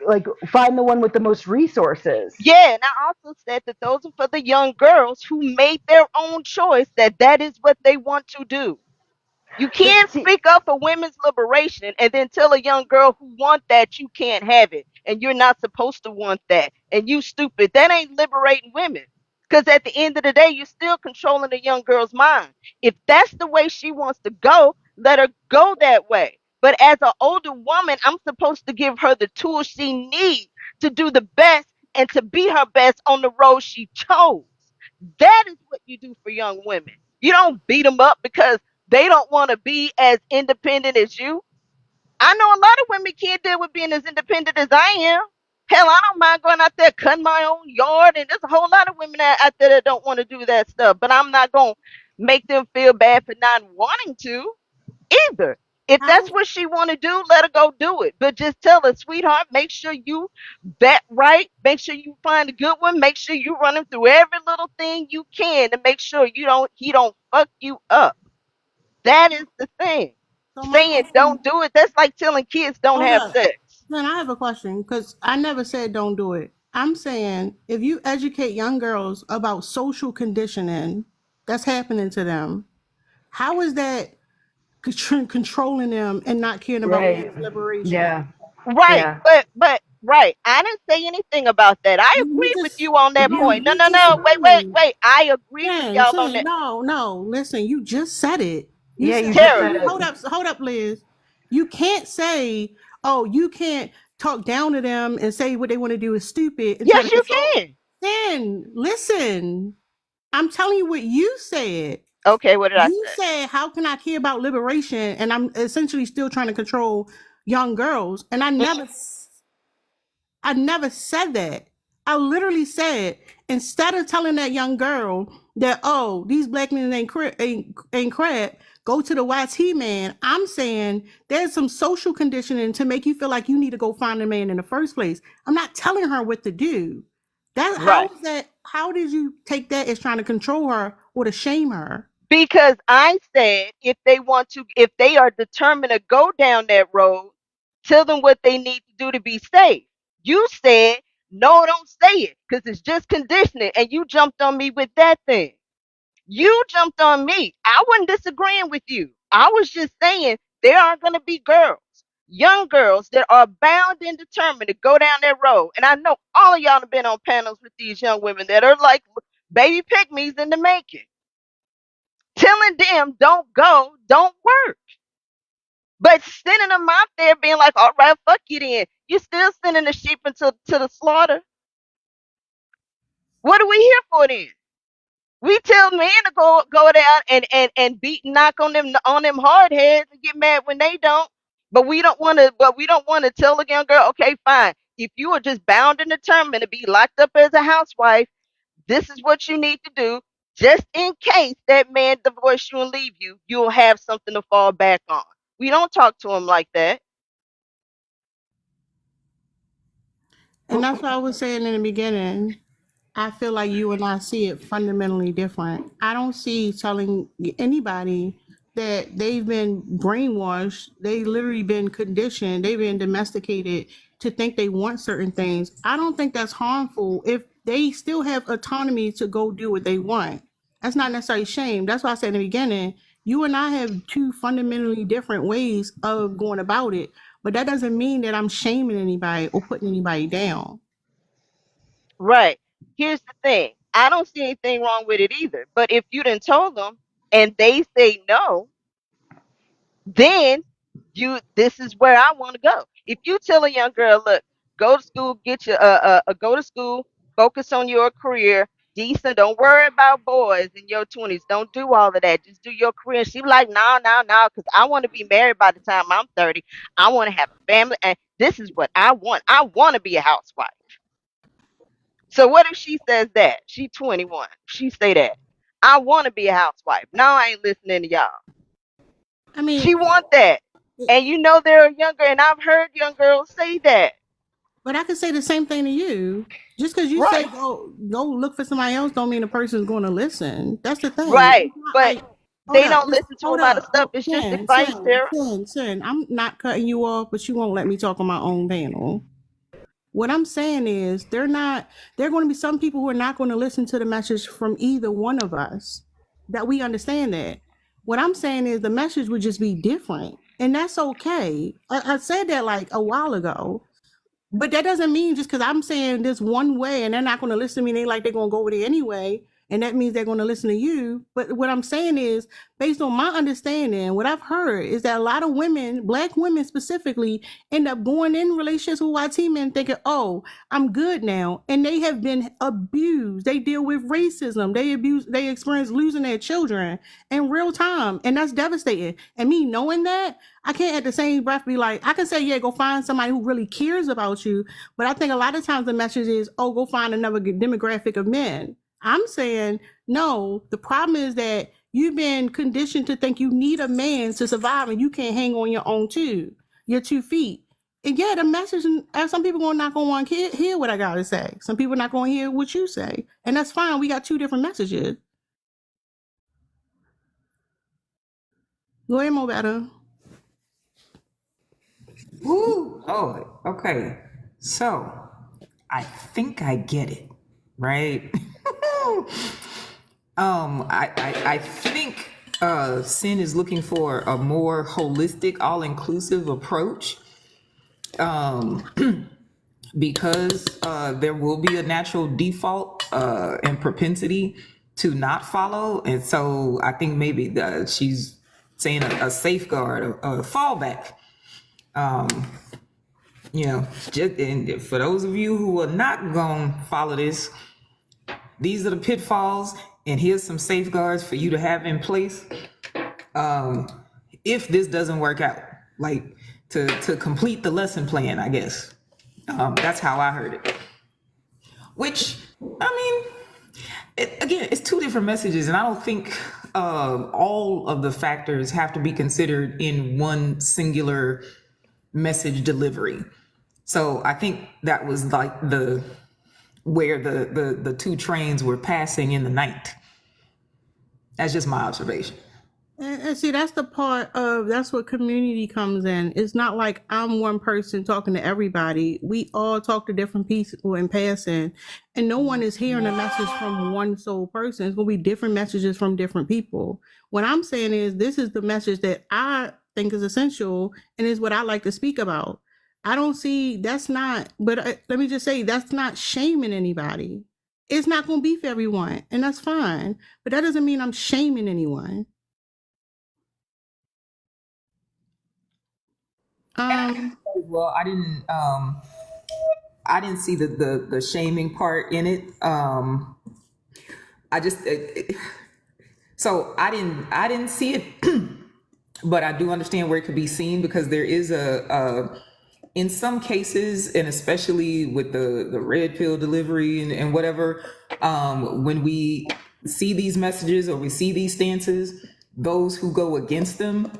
Speaker 5: like, find the one with the most resources.
Speaker 4: Yeah, and I also said that those are for the young girls who made their own choice, that that is what they want to do. You
Speaker 5: But
Speaker 4: can't
Speaker 5: see,
Speaker 4: speak up for women's liberation and then tell a young girl who want that you can't have it and you're not supposed to want that and you stupid. That ain't liberating women. Because at the end of the day, you're still controlling a young girl's mind. If that's the way she wants to go, let her go that way. But as an older woman, I'm supposed to give her the tools she needs to do the best and to be her best on the road she chose. That is what you do for young women. You don't beat them up because they don't want to be as independent as you. I know a lot of women can't deal with being as independent as I am. Hell, I don't mind going out there cutting my own yard, and there's a whole lot of women out there that don't want to do that stuff. But I'm not gonna make them feel bad for not wanting to either. If
Speaker 1: How?
Speaker 4: that's what she want to do, let her go do it. But just tell her, sweetheart, make sure you vet right. Make sure you find a good one. Make sure you run him through every little thing you can to make sure he don't fuck you up. That is the thing.
Speaker 1: So my
Speaker 4: Saying
Speaker 1: question.
Speaker 4: don't do it, that's like telling kids don't
Speaker 1: Hold
Speaker 4: have
Speaker 1: up.
Speaker 4: sex.
Speaker 1: Then I have a question because I never said don't do it. I'm saying if you educate young girls about social conditioning that's happening to them, how is that controlling them and not caring about
Speaker 5: right?
Speaker 1: men's liberation?
Speaker 5: Yeah,
Speaker 4: Right,
Speaker 5: yeah.
Speaker 4: but right. I didn't say anything about that. I
Speaker 1: You
Speaker 4: agree with
Speaker 1: just
Speaker 4: you on that point. No,
Speaker 1: you
Speaker 4: no,
Speaker 1: just
Speaker 4: no.
Speaker 1: saying.
Speaker 4: Wait. I agree with
Speaker 1: Saying,
Speaker 4: y'all on
Speaker 1: saying,
Speaker 4: that.
Speaker 1: no, no. Listen, you just said it. You
Speaker 5: Yeah,
Speaker 1: said
Speaker 5: you just
Speaker 4: Terry,
Speaker 5: said it.
Speaker 1: hold up, Liz. You can't say, oh, you can't talk down to them and say what they want to do is stupid and try to
Speaker 4: yes, you
Speaker 1: control.
Speaker 4: can.
Speaker 1: Then listen, I'm telling you what you said.
Speaker 4: Okay, what did I
Speaker 1: You
Speaker 4: say?
Speaker 1: said, how can I care about liberation? And I'm essentially still trying to control young girls. And I never said that. I literally said, instead of telling that young girl that, oh, these black men ain't crap, go to the YT man. I'm saying there's some social conditioning to make you feel like you need to go find a man in the first place. I'm not telling her what to do. That how
Speaker 4: Right.
Speaker 1: is that? How did you take that as trying to control her or to shame her?
Speaker 4: Because I said if they are determined to go down that road, tell them what they need to do to be safe. You said, no, don't say it because it's just conditioning. And you jumped on me with that thing. You jumped on me. I wasn't disagreeing with you. I was just saying there are going to be girls, young girls that are bound and determined to go down that road. And I know all of y'all have been on panels with these young women that are like baby pygmies in the making. Telling them don't go, don't work. But sending them out there being like, all right, fuck you then. You're still sending the sheep into to the slaughter. What are we here for then? We tell men to go down and beat knock on them hard heads and get mad when they don't. But we don't want to tell a young girl, okay, fine. If you are just bound and determined to be locked up as a housewife, this is what you need to do. Just in case that man divorce you and leave you, you'll have something to fall back on. We don't talk to him like that.
Speaker 1: And that's what I was saying in the beginning. I feel like you and I see it fundamentally different. I don't see telling anybody that they've been brainwashed, they literally been conditioned, they've been domesticated to think they want certain things. I don't think that's harmful if they still have autonomy to go do what they want. That's not necessarily shame. That's why I said in the beginning, you and I have two fundamentally different ways of going about it. But that doesn't mean that I'm shaming anybody or putting anybody down.
Speaker 4: Right. Here's the thing. I don't see anything wrong with it either. But if you didn't told them and they say no, then this is where I want to go. If you tell a young girl, look, go to school, get your go to school, focus on your career, decent, don't worry about boys in your 20s, don't do all of that, just do your career. And she be like, no, no, no, because I want to be married by the time I'm 30. I want to have a family, and this is what I want to be a housewife. So what if she says that? She 21. She say that. I want to be a housewife. No, I ain't listening to y'all.
Speaker 1: I mean,
Speaker 4: She want that. And you know they're younger, and I've heard young girls say that.
Speaker 1: but I could say the same thing to you. Just because you say
Speaker 4: Right.
Speaker 1: go look for somebody else, don't mean the person's going to listen. That's the thing.
Speaker 4: Right.
Speaker 1: It's not
Speaker 4: But
Speaker 1: like, hold
Speaker 4: they
Speaker 1: up,
Speaker 4: don't listen to a
Speaker 1: hold
Speaker 4: lot of
Speaker 1: up.
Speaker 4: stuff.
Speaker 1: Oh,
Speaker 4: It's just
Speaker 1: Sin,
Speaker 4: advice
Speaker 1: Sin,
Speaker 4: there.
Speaker 1: Sin, Sin. I'm not cutting you off, but you won't let me talk on my own panel. What I'm saying is there are going to be some people who are not going to listen to the message from either one of us. That we understand that. What I'm saying is the message would just be different. And that's okay. I said that like a while ago. But that doesn't mean just because I'm saying this one way and they're not going to listen to me, they like they're going to go over there anyway. And that means they're going to listen to you. But what I'm saying is, based on my understanding, what I've heard is that a lot of women, black women specifically, end up going in relationships with YT men thinking, oh, I'm good now. And they have been abused. They deal with racism. They experience losing their children in real time. And that's devastating. And me knowing that, I can't at the same breath be like, I can say, yeah, go find somebody who really cares about you. But I think a lot of times the message is, oh, go find another demographic of men. I'm saying, no, the problem is that you've been conditioned to think you need a man to survive and you can't hang on your own your 2 feet. And yeah, the message, some people are not going to want to hear what I got to say. Some people are not going to hear what you say. And that's fine. We got two different messages. Go ahead, Mo Better.
Speaker 2: Ooh, oh, okay. So I think I get it, right? I think Sin is looking for a more holistic, all-inclusive approach. Because there will be a natural default and propensity to not follow. And so I think maybe she's saying a safeguard, a fallback. Just and for those of you who are not going to follow this, these are the pitfalls, and here's some safeguards for you to have in place if this doesn't work out, like to complete the lesson plan, I guess. That's how I heard it. Which, I mean, again, it's two different messages, and I don't think all of the factors have to be considered in one singular message delivery. So I think that was like where the two trains were passing in the night. That's just my observation.
Speaker 1: And see, that's the part of that's what community comes in. It's not like I'm one person talking to everybody. We all talk to different people in passing, and no one is hearing a message from one sole person. It's going to be different messages from different people. What I'm saying is, this is the message that I think is essential and is what I like to speak about. I don't see that's not, but let me just say, that's not shaming anybody. It's not going to be for everyone, and that's fine. But that doesn't mean I'm shaming anyone.
Speaker 2: Well, I didn't see the shaming part in it. I just so I didn't see it, but I do understand where it could be seen, because there is in some cases, and especially with the red pill delivery and whatever, when we see these messages or we see these stances, those who go against them,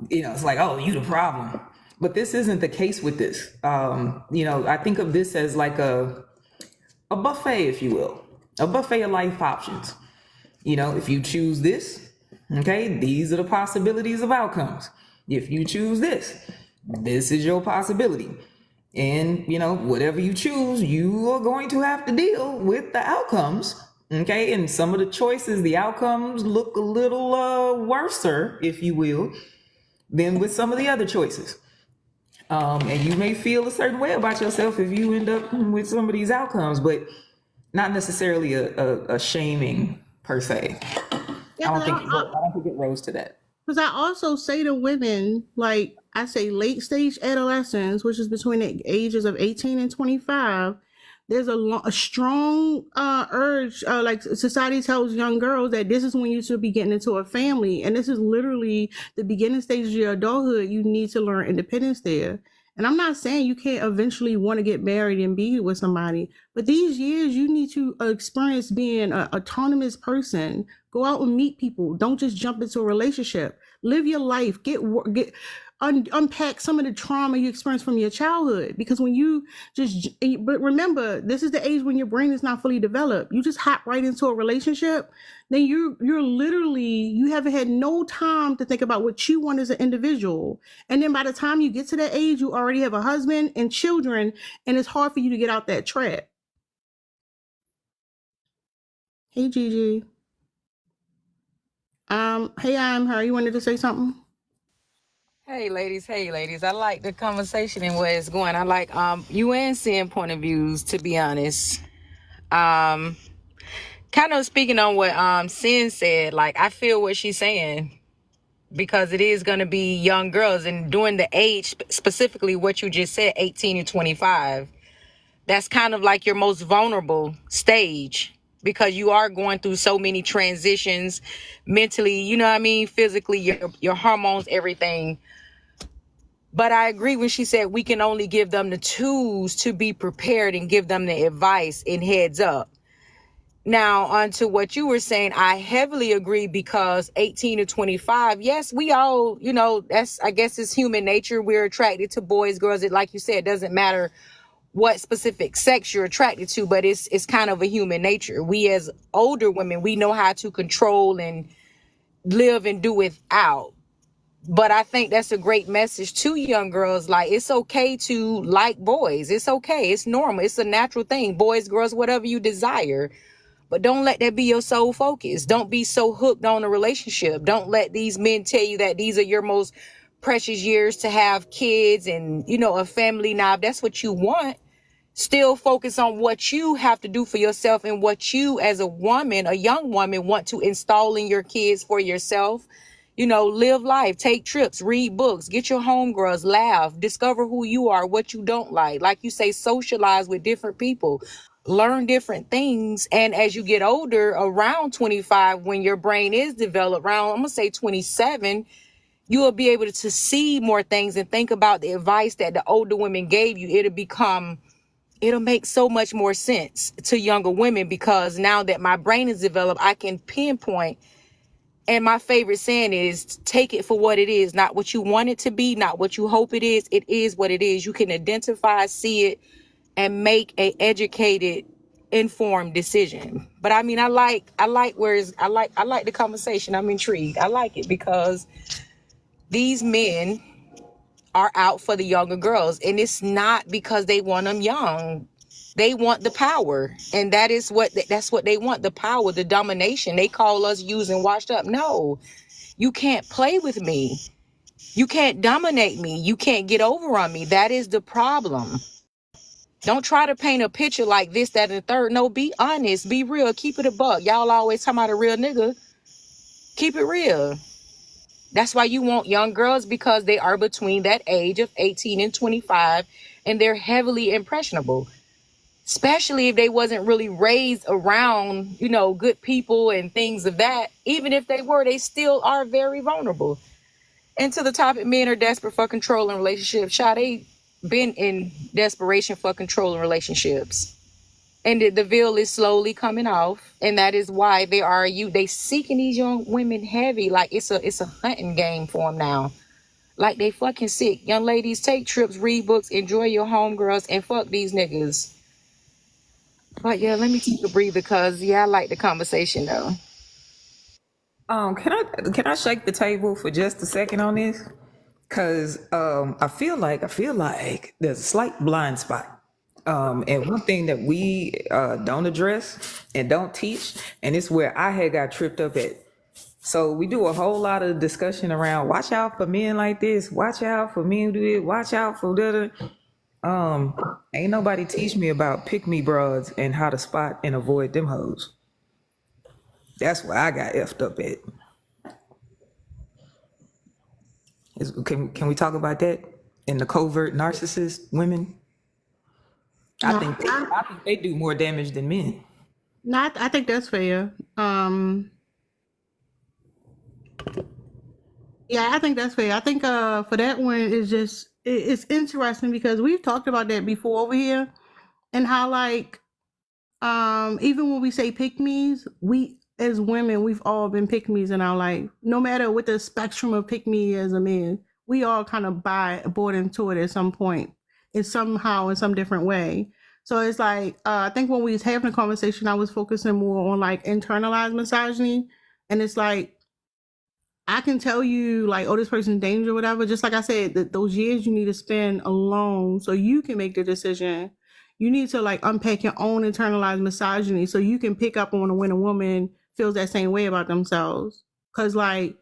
Speaker 2: it's like, oh, you the problem. But this isn't the case with this. I think of this as like a buffet, if you will, a buffet of life options. If you choose this, okay, these are the possibilities of outcomes. If you choose this is your possibility. And, whatever you choose, you are going to have to deal with the outcomes. Okay, and some of the choices, the outcomes look a little worser, if you will, than with some of the other choices. And you may feel a certain way about yourself if you end up with some of these outcomes, but not necessarily a shaming per se.
Speaker 1: Yeah,
Speaker 2: I don't think it rose to that.
Speaker 1: Because I also say to women, like I say, late stage adolescence, which is between the ages of 18 and 25, there's a strong urge, like society tells young girls that this is when you should be getting into a family. And this is literally the beginning stage of your adulthood. You need to learn independence there. And I'm not saying you can't eventually want to get married and be with somebody, but these years you need to experience being an autonomous person. Go out and meet people. Don't just jump into a relationship. Live your life. Unpack some of the trauma you experienced from your childhood. Because when you but remember, this is the age when your brain is not fully developed. You just hop right into a relationship, then you're literally, you haven't had no time to think about what you want as an individual. And then by the time you get to that age, you already have a husband and children, and it's hard for you to get out that trap. Hey, Gigi. Hey, I'm her. You wanted to say something?
Speaker 6: Hey ladies, I like the conversation and where it's going. I like you and seeing point of views, to be honest. Kind of speaking on what Sin said, like I feel what she's saying, because it is gonna be young girls, and during the age, specifically what you just said, 18 and 25, that's kind of like your most vulnerable stage, because you are going through so many transitions mentally, you know what I mean, physically, your hormones, everything. But I agree when she said we can only give them the tools to be prepared and give them the advice and heads up. Now, on to what you were saying, I heavily agree, because 18 to 25, yes, we all, you know, I guess it's human nature. We're attracted to boys, girls. It, like you said, it doesn't matter what specific sex you're attracted to, but it's kind of a human nature. We as older women, we know how to control and live and do without. But I think that's a great message to young girls. Like, it's okay to like boys. It's okay. It's normal. It's a natural thing. Boys, girls, whatever you desire. But don't let that be your sole focus. Don't be so hooked on a relationship. Don't let these men tell you that these are your most precious years to have kids and, you know, a family. Now, if that's what you want, still focus on what you have to do for yourself and what you as a woman, a young woman, want to install in your kids for yourself. You know, live life, take trips, read books, get your homegirls, laugh, discover who you are, what you don't like. Like you say, socialize with different people, learn different things. And as you get older, around 25, when your brain is developed, around, I'm going to say 27, you will be able to see more things and think about the advice that the older women gave you. It'll make so much more sense to younger women, because now that my brain is developed, I can pinpoint. And my favorite saying is, take it for what it is, not what you want it to be, not what you hope it is. It is what it is. You can identify, see it, and make a educated, informed decision. But I mean, I like the conversation. I'm intrigued. I like it because these men are out for the younger girls, and it's not because they want them young. They want the power, and that's what they want, the power, the domination. They call us used and washed up. No, you can't play with me. You can't dominate me. You can't get over on me. That is the problem. Don't try to paint a picture like this, that, and the third. No, be honest, be real, keep it a buck. Y'all always talking about a real nigga. Keep it real. That's why you want young girls, because they are between that age of 18 and 25, and they're heavily impressionable. Especially if they wasn't really raised around, you know, good people and things of that. Even if they were, they still are very vulnerable. And to the topic, men are desperate for control in relationships. They been in desperation for control in relationships. And the veil is slowly coming off. And that is why they seeking these young women heavy. Like it's a hunting game for them now. Like they fucking sick. Young ladies, take trips, read books, enjoy your homegirls, and fuck these niggas. But yeah, let me take a breather, because I like the conversation though.
Speaker 2: Can I shake the table for just a second on this? Cause I feel like there's a slight blind spot. And one thing that we don't address and don't teach, and it's where I had got tripped up at. So we do a whole lot of discussion around watch out for men like this, watch out for men who do it, watch out for the. Ain't nobody teach me about pick me broads and how to spot and avoid them hoes. That's where I got effed up at. Can we talk about that? And the covert narcissist women? I
Speaker 1: No,
Speaker 2: think they do more damage than men.
Speaker 1: I think that's fair. Yeah, I think that's fair. I think for that one it's just it's interesting because we've talked about that before over here, and how like even when we say pick me's, we as women we've all been pick me's in our life. No matter what the spectrum of pick me as a man, we all kind of bought into it at some point, in somehow in some different way. So it's like I think when we was having a conversation, I was focusing more on like internalized misogyny, and it's like I can tell you like, oh, this person's dangerous or whatever. Just like I said, that those years you need to spend alone so you can make the decision. You need to like unpack your own internalized misogyny so you can pick up on when a woman feels that same way about themselves. Cause like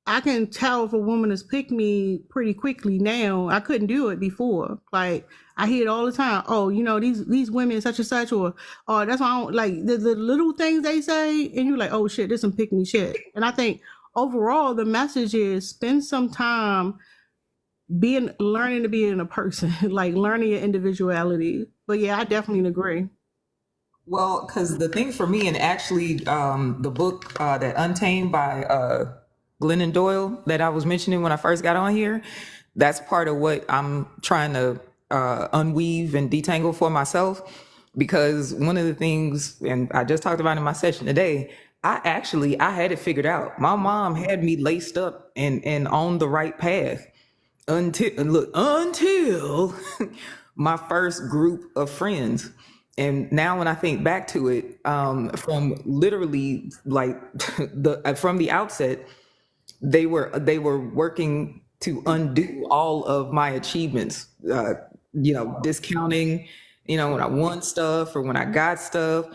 Speaker 1: I can tell if a woman is pick me pretty quickly now. I couldn't do it before. Like I hear it all the time. Oh, you know, these women such and such, or that's why I don't like the little things they say, and you're like, oh shit, this some pick me shit. And I think overall the message is spend some time learning to be in a person, like learning your individuality. But yeah, I definitely agree.
Speaker 2: Well, because the thing for me, and actually the book that Untamed by Glennon Doyle that I was mentioning when I first got on here, that's part of what I'm trying to unweave and detangle for myself. Because one of the things, and I just talked about in my session today, I had it figured out. My mom had me laced up and on the right path until my first group of friends. And now when I think back to it, from literally like from the outset, they were working to undo all of my achievements, discounting, when I won stuff or when I got stuff.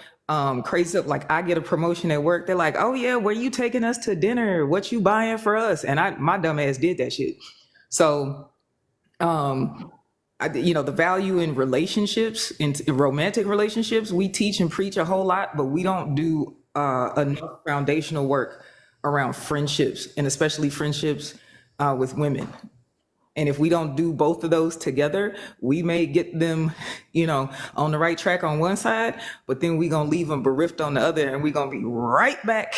Speaker 2: Crazy stuff, like I get a promotion at work, they're like, oh yeah, where you taking us to dinner, what you buying for us? And my dumb ass did that shit. So the value in relationships, in romantic relationships, we teach and preach a whole lot, but we don't do enough foundational work around friendships, and especially friendships with women. And if we don't do both of those together, we may get them, on the right track on one side, but then we gonna leave them bereft on the other, and we gonna be right back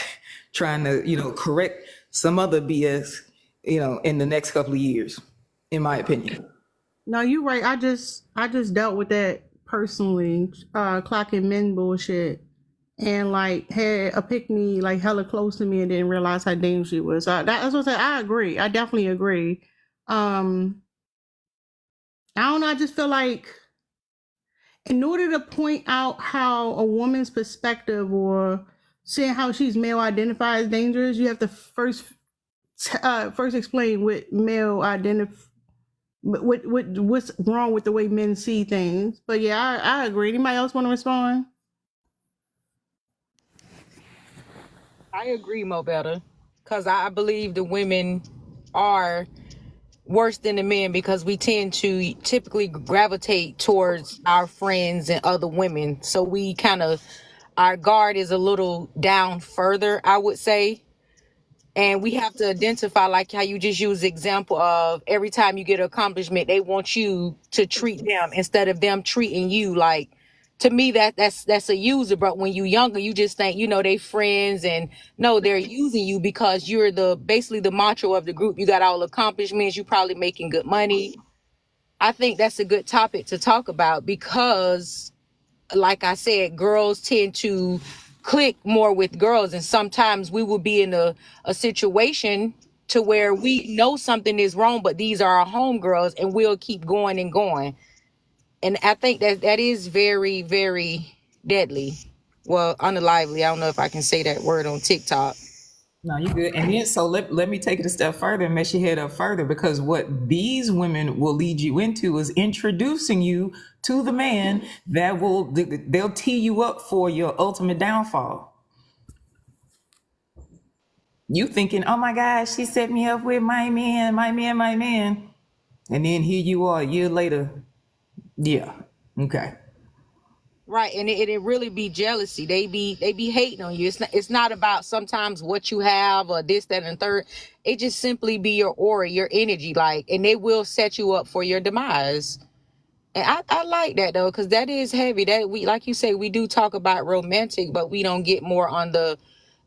Speaker 2: trying to, correct some other BS, in the next couple of years, in my opinion.
Speaker 1: No, you're right. I just dealt with that personally, clocking men bullshit, and like had a pick me like hella close to me and didn't realize how dangerous it was. That's what I said. I agree. I definitely agree. I don't know. I just feel like in order to point out how a woman's perspective or seeing how she's male identified as dangerous, you have to first explain what male what's wrong with the way men see things. But yeah, I agree. Anybody else want to respond?
Speaker 6: I agree, Mo Better, because I believe the women are worse than the men because we tend to typically gravitate towards our friends and other women. So we our guard is a little down further, I would say. And we have to identify, like how you just use the example of every time you get an accomplishment, they want you to treat them instead of them treating you. Like, to me, that's a user. But when you younger, you just think, they friends, and no, they're using you because you're basically the macho of the group. You got all the accomplishments. You probably making good money. I think that's a good topic to talk about because, like I said, girls tend to click more with girls, and sometimes we will be in a situation to where we know something is wrong, but these are our homegirls, and we'll keep going and going. And I think that is very, very deadly. Well, unalively. I don't know if I can say that word on TikTok.
Speaker 2: No, you good. And then so let me take it a step further and mess your head up further, because what these women will lead you into is introducing you to the man that they'll tee you up for your ultimate downfall. You thinking, oh my gosh, she set me up with my man, my man, my man. And then here you are a year later. Yeah. Okay.
Speaker 6: Right, and it really be jealousy. They be hating on you. It's not about sometimes what you have or this, that, and third. It just simply be your aura, your energy, like, and they will set you up for your demise. And I like that though, because that is heavy. That we, like you say, we do talk about romantic, but we don't get more on the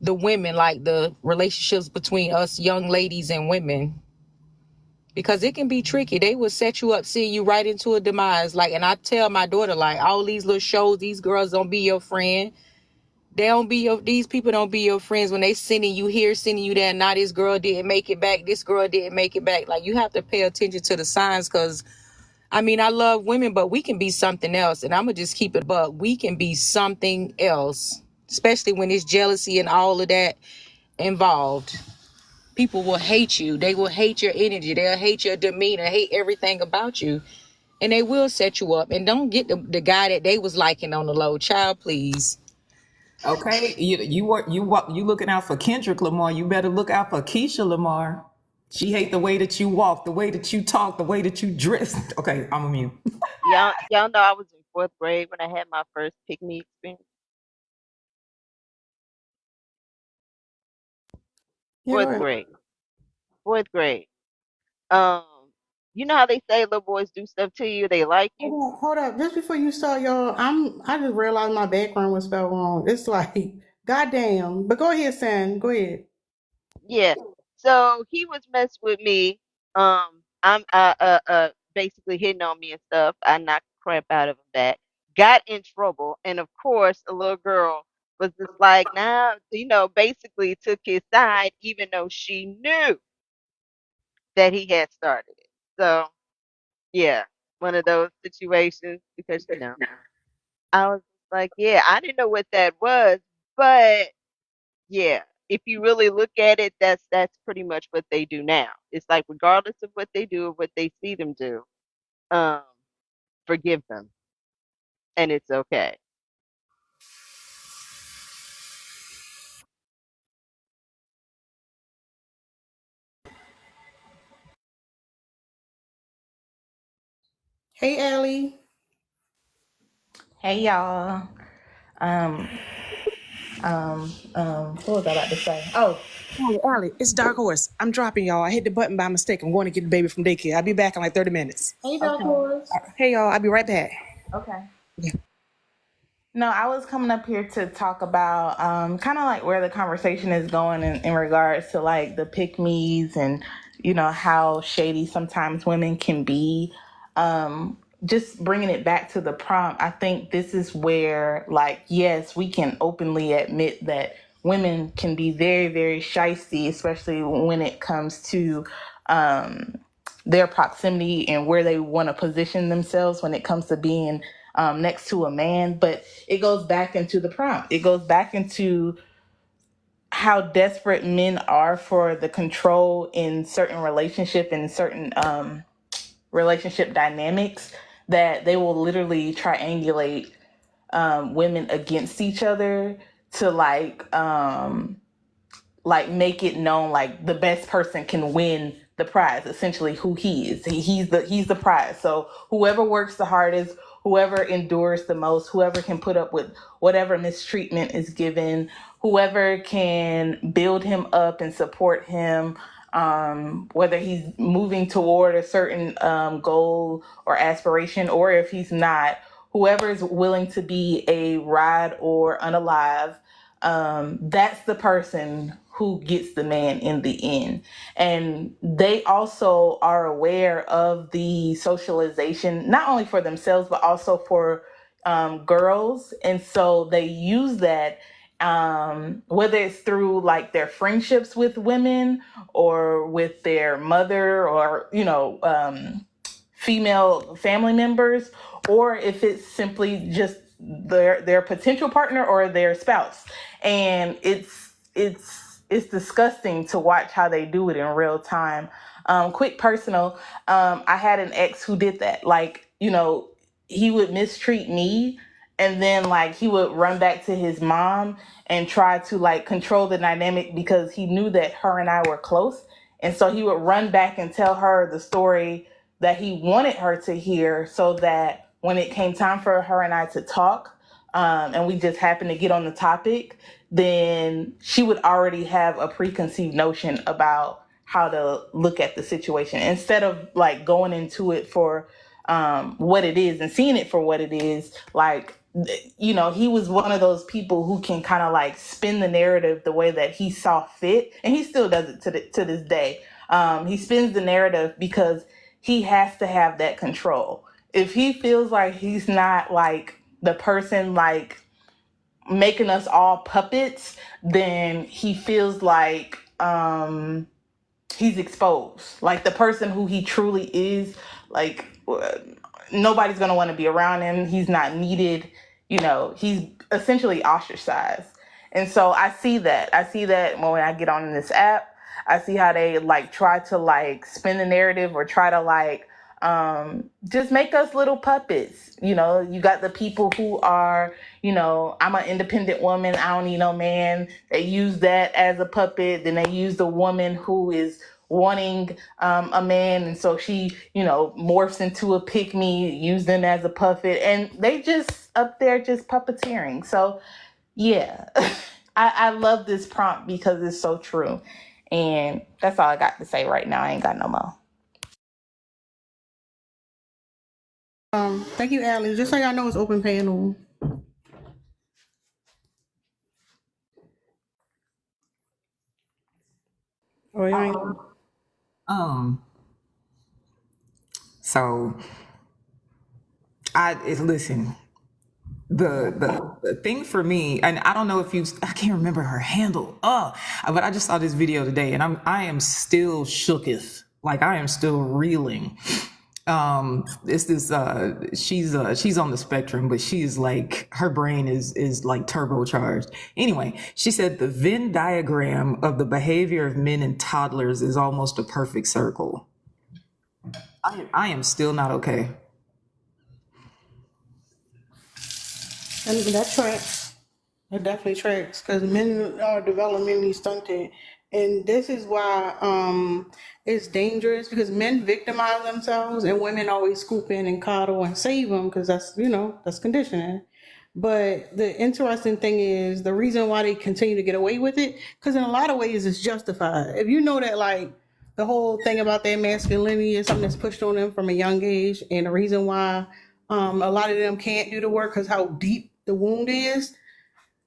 Speaker 6: women, like the relationships between us young ladies and women. Because it can be tricky. They will set you up, seeing you right into a demise. Like, and I tell my daughter, like, all these little shows, these girls don't be your friend. These people don't be your friends when they sending you here, sending you there. Now this girl didn't make it back. This girl didn't make it back. Like, you have to pay attention to the signs, because I mean, I love women, but we can be something else. And I'm going to just keep it buck. We can be something else, especially when it's jealousy and all of that involved. People will hate you. They will hate your energy. They'll hate your demeanor, hate everything about you. And they will set you up. And don't get the guy that they was liking on the low. Child, please.
Speaker 2: Okay, you looking out for Kendrick Lamar. You better look out for Keisha Lamar. She hate the way that you walk, the way that you talk, the way that you dress. Okay, I'm a mute.
Speaker 4: Y'all know I was in fourth grade when I had my first pick me experience.
Speaker 1: Yeah, go
Speaker 4: Fourth
Speaker 1: ahead.
Speaker 4: grade. Fourth grade. Um, you know how they say little boys do stuff to you, they like you?
Speaker 1: Hold up. Just before you start, y'all, I just realized my background was spelled wrong. It's like, goddamn. But go ahead, San. Go ahead.
Speaker 4: Yeah. So he was messing with me. I'm basically hitting on me and stuff. I knocked the crap out of him back. Got in trouble, and of course, a little girl was just like, now, basically took his side, even though she knew that he had started it. So yeah, one of those situations because I was like, yeah, I didn't know what that was, but yeah, if you really look at it, that's pretty much what they do now. It's like regardless of what they do or what they see them do, um, forgive them and it's okay.
Speaker 1: Hey, Allie.
Speaker 7: Hey y'all. Um, what was I about to say? Oh,
Speaker 8: Allie, it's Dark Horse. I'm dropping y'all. I hit the button by mistake. I'm going to get the baby from daycare. I'll be back in like 30 minutes.
Speaker 1: Hey, Dark
Speaker 7: okay,
Speaker 1: Horse.
Speaker 8: Hey, y'all. I'll be right back.
Speaker 7: okay.
Speaker 8: Yeah.
Speaker 7: No, I was coming up here to talk about kind of like where the conversation is going in regards to like the pick me's and how shady sometimes women can be. Just bringing it back to the prompt, I think this is where, like, yes, we can openly admit that women can be very, very shisty, especially when it comes to their proximity and where they want to position themselves when it comes to being next to a man. But it goes back into the prompt. It goes back into how desperate men are for the control in certain relationship and certain relationship dynamics, that they will literally triangulate women against each other to like make it known like the best person can win the prize, essentially who he is. He's the prize. So whoever works the hardest, whoever endures the most, whoever can put up with whatever mistreatment is given, whoever can build him up and support him, whether he's moving toward a certain goal or aspiration, or if he's not, whoever is willing to be a ride or unalive, that's the person who gets the man in the end. And they also are aware of the socialization, not only for themselves, but also for girls. And so they use that, whether it's through like their friendships with women or with their mother or, female family members, or if it's simply just their potential partner or their spouse. And it's disgusting to watch how they do it in real time. Quick personal, I had an ex who did that. Like, he would mistreat me, and then like he would run back to his mom and try to like control the dynamic because he knew that her and I were close. And so he would run back and tell her the story that he wanted her to hear, so that when it came time for her and I to talk, and we just happen to get on the topic, then she would already have a preconceived notion about how to look at the situation instead of like going into it for what it is and seeing it for what it is. Like, you know, he was one of those people who can kind of like spin the narrative the way that he saw fit, and he still does it to this day. He spins the narrative because he has to have that control. If he feels like he's not like the person like making us all puppets, then he feels like he's exposed. Like the person who he truly is, like nobody's gonna want to be around him. He's not needed. You know, he's essentially ostracized. And so I see that. I see that when I get on this app. I see how they like try to like spin the narrative or try to like just make us little puppets. You know, you got the people who are, you know, I'm an independent woman, I don't need no man. They use that as a puppet. Then they use the woman who is wanting a man, and so she, you know, morphs into a pick me, use them as a puppet, and they just up there just puppeteering. So yeah, I love this prompt because it's so true. And that's all I got to say right now. I ain't got no more.
Speaker 1: Thank you, Alex. Just so y'all know, it's open panel. Oh, you ain't.
Speaker 2: So listen, the thing for me, and I don't know if I can't remember her handle. But I just saw this video today, and I am still shooketh. Like I am still reeling. It's this she's on the spectrum, but she's like, her brain is like turbocharged. Anyway, she said the Venn diagram of the behavior of men and toddlers is almost a perfect circle. I am still not okay.
Speaker 1: And that tracks. It definitely tracks because men are developmentally stunted, and this is why it's dangerous because men victimize themselves and women always scoop in and coddle and save them because that's, you know, that's conditioning. But the interesting thing is the reason why they continue to get away with it, because in a lot of ways it's justified. If you know that like the whole thing about their masculinity is something that's pushed on them from a young age, and the reason why a lot of them can't do the work because how deep the wound is.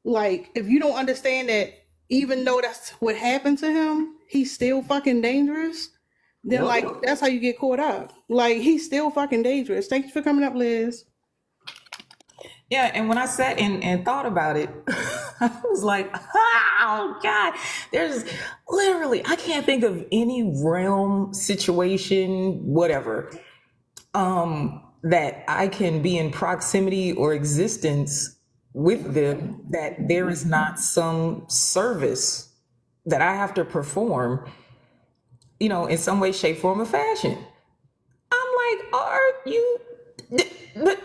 Speaker 1: Like, if you don't understand that even though that's what happened to him, he's still fucking dangerous, then like that's how you get caught up. Like, he's still fucking dangerous. Thank you for coming up, Liz.
Speaker 2: Yeah, and when I sat and thought about it, I was like, oh God, there's literally, I can't think of any realm, situation, whatever, that I can be in proximity or existence with them that there is not some service that I have to perform, you know, in some way, shape, form, or fashion. I'm like, are you, but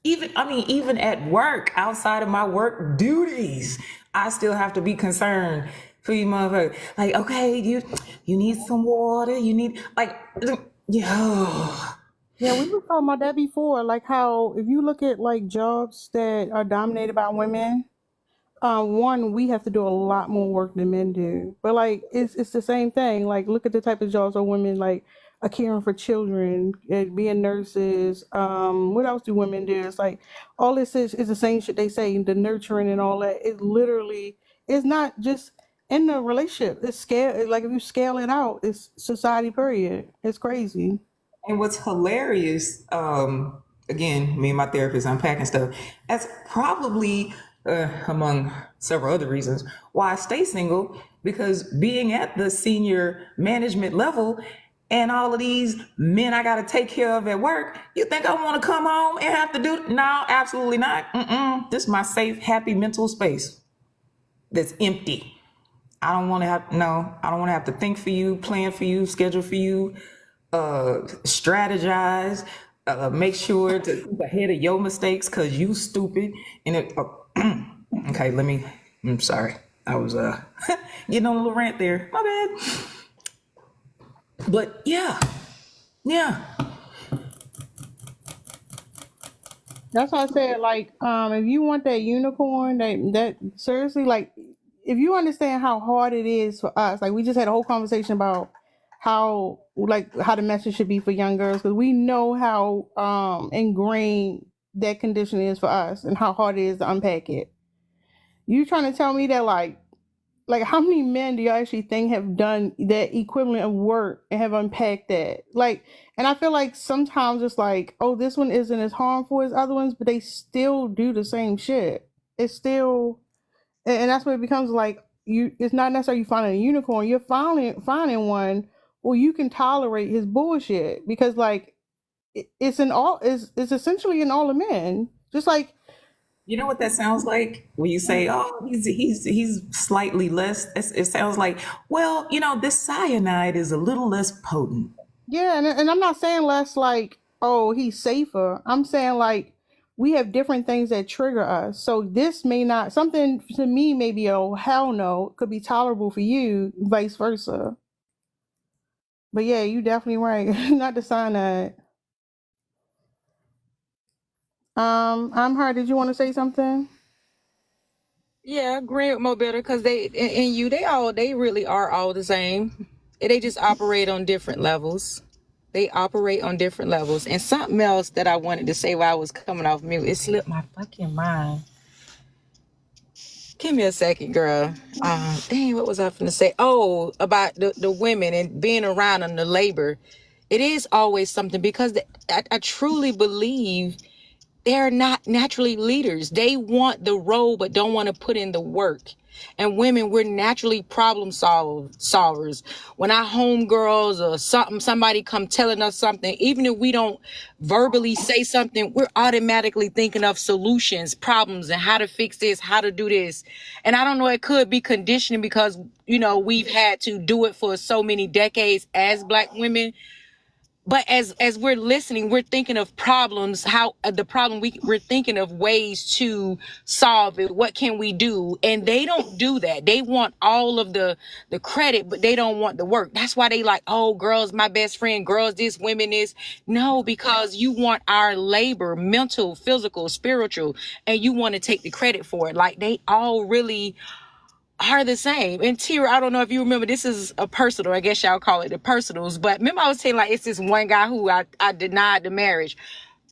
Speaker 2: even at work, outside of my work duties, I still have to be concerned for you motherfuckers. Like, okay, you need some water, you need, like, yeah.
Speaker 1: Yeah, we were talking about that before, like how if you look at like jobs that are dominated by women, one, we have to do a lot more work than men do. But like it's the same thing. Like look at the type of jobs where women like are caring for children, being nurses. What else do women do? It's like all this is the same shit they say, the nurturing and all that. It literally is not just in the relationship. It's scale, like if you scale it out, it's society period. It's crazy.
Speaker 2: And what's hilarious, again, me and my therapist unpacking stuff, that's probably, among several other reasons, why I stay single, because being at the senior management level and all of these men I got to take care of at work, you think I want to come home and have to do? No, absolutely not. This is my safe, happy mental space that's empty. I don't want to have to think for you, plan for you, schedule for you, strategize, make sure to keep ahead of your mistakes because you stupid. And okay, I'm sorry. I was getting on a little rant there. My bad. But yeah.
Speaker 1: That's why I said, like, if you want that unicorn, that seriously, like, if you understand how hard it is for us, like, we just had a whole conversation about how the message should be for young girls, because we know how ingrained that condition is for us and how hard it is to unpack it. You trying to tell me that, like how many men do you actually think have done that equivalent of work and have unpacked that? Like, and I feel like sometimes it's like, oh, this one isn't as harmful as other ones, but they still do the same shit. It's still, and that's what it becomes like. It's not necessarily you finding a unicorn. You're finding one where you can tolerate his bullshit, because like it's essentially in all the men. Just like,
Speaker 2: You know what that sounds like when you say, "Oh, he's slightly less." It sounds like, well, this cyanide is a little less potent.
Speaker 1: yeah, and I'm not saying less like, oh, he's safer. I'm saying like we have different things that trigger us. So this may not, something to me may be, oh hell no, could be tolerable for you, vice versa. But yeah, you definitely right. Not the cyanide. I'm hard. Did you want to say something?
Speaker 6: Yeah, I agree with Mo Better because they really are all the same. They just operate on different levels. They operate on different levels. And something else that I wanted to say while I was coming off mute, it slipped my fucking mind. Give me a second, girl. Dang, what was I finna say? Oh, about the women and being around them, the labor. It is always something because I truly believe they're not naturally leaders. They want the role, but don't want to put in the work. And women, we're naturally problem solvers. When our homegirls or somebody come telling us something, even if we don't verbally say something, we're automatically thinking of solutions, problems, and how to fix this, how to do this. And I don't know, it could be conditioning because, we've had to do it for so many decades as Black women. But as we're listening, we're thinking of problems, how the problem we're thinking of ways to solve it. What can we do? And they don't do that. They want all of the credit, but they don't want the work. That's why they like, oh, girls, my best friend, girls, this, women, this. No, because you want our labor, mental, physical, spiritual, and you want to take the credit for it. Like they all really are the same. And Tira, I don't know if you remember, this is a personal, I guess y'all call it the personals, but remember I was saying like it's this one guy who I denied the marriage.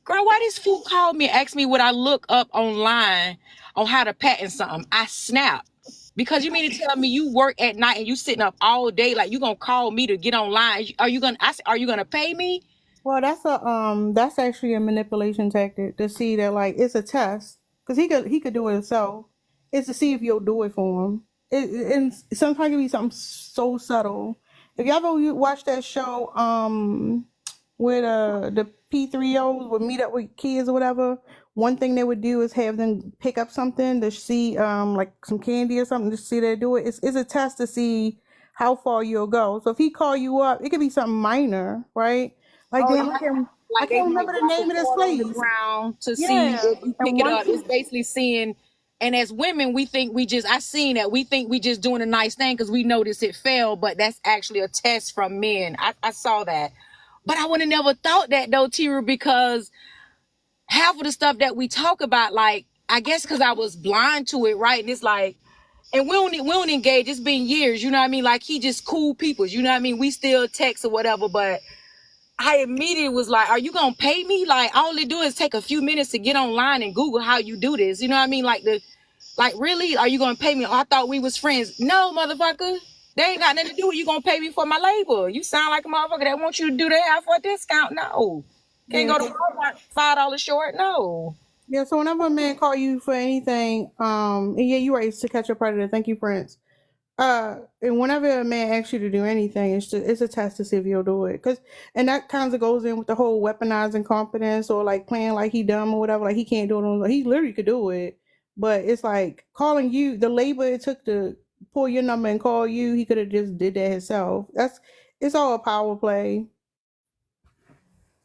Speaker 6: Girl, why this fool called me and asked me what I look up online on how to patent something? I snapped. Because you mean to tell me you work at night and you sitting up all day, like you gonna call me to get online? Are you gonna pay me?
Speaker 1: Well, that's actually a manipulation tactic to see that, like, it's a test, because he could do it himself. It's to see if you'll do it for him. And sometimes it can be something so subtle. If y'all ever watch that show, where the P3Os would meet up with kids or whatever, one thing they would do is have them pick up something to see, like some candy or something, to see they do it. It's a test to see how far you'll go. So if he call you up, it could be something minor, right? Like,
Speaker 6: Oh,
Speaker 1: damn,
Speaker 6: yeah.
Speaker 1: I
Speaker 6: Like they
Speaker 1: can't
Speaker 6: might
Speaker 1: remember the
Speaker 6: drop a
Speaker 1: name of this
Speaker 6: coin on the
Speaker 1: place.
Speaker 6: ground to see
Speaker 1: Yeah.
Speaker 6: if you pick
Speaker 1: And
Speaker 6: it up.
Speaker 1: once
Speaker 6: It's basically seeing, and as women, we think I seen that. We think we just doing a nice thing because we noticed it failed, but that's actually a test from men. I saw that. But I would have never thought that though, Tira, because half of the stuff that we talk about, like, I guess because I was blind to it, right? And it's like, and we don't engage. It's been years, you know what I mean? Like he just cool people, you know what I mean? We still text or whatever, but I immediately was like, are you gonna pay me? Like all they do is take a few minutes to get online and Google how you do this. You know what I mean? Like really, are you gonna pay me? Oh, I thought we was friends. No, motherfucker. They ain't got nothing to do with you gonna pay me for my labor. You sound like a motherfucker that wants you to do that for a discount. No. Can't go to Walmart $5 short. No.
Speaker 1: Yeah, so whenever a man call you for anything, and yeah, you're right, it's to catch a predator. Thank you, Prince. And whenever a man asks you to do anything, it's a test to see if you'll do it. And that kind of goes in with the whole weaponizing confidence, or like playing like he dumb or whatever, like he can't do it. He literally could do it, but it's like calling you, the labor it took to pull your number and call you, he could have just did that himself. It's all a power play.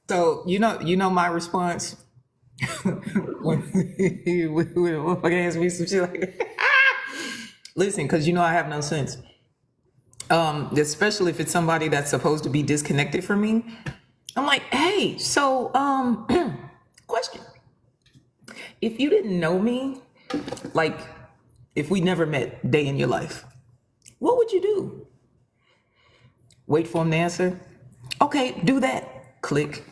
Speaker 2: So my response when motherfucker ask me some shit like listen, because I have no sense. Especially if it's somebody that's supposed to be disconnected from me. I'm like, hey, so question. if you didn't know me, like if we never met day in your life, what would you do? Wait for him to answer? Okay, do that. Click.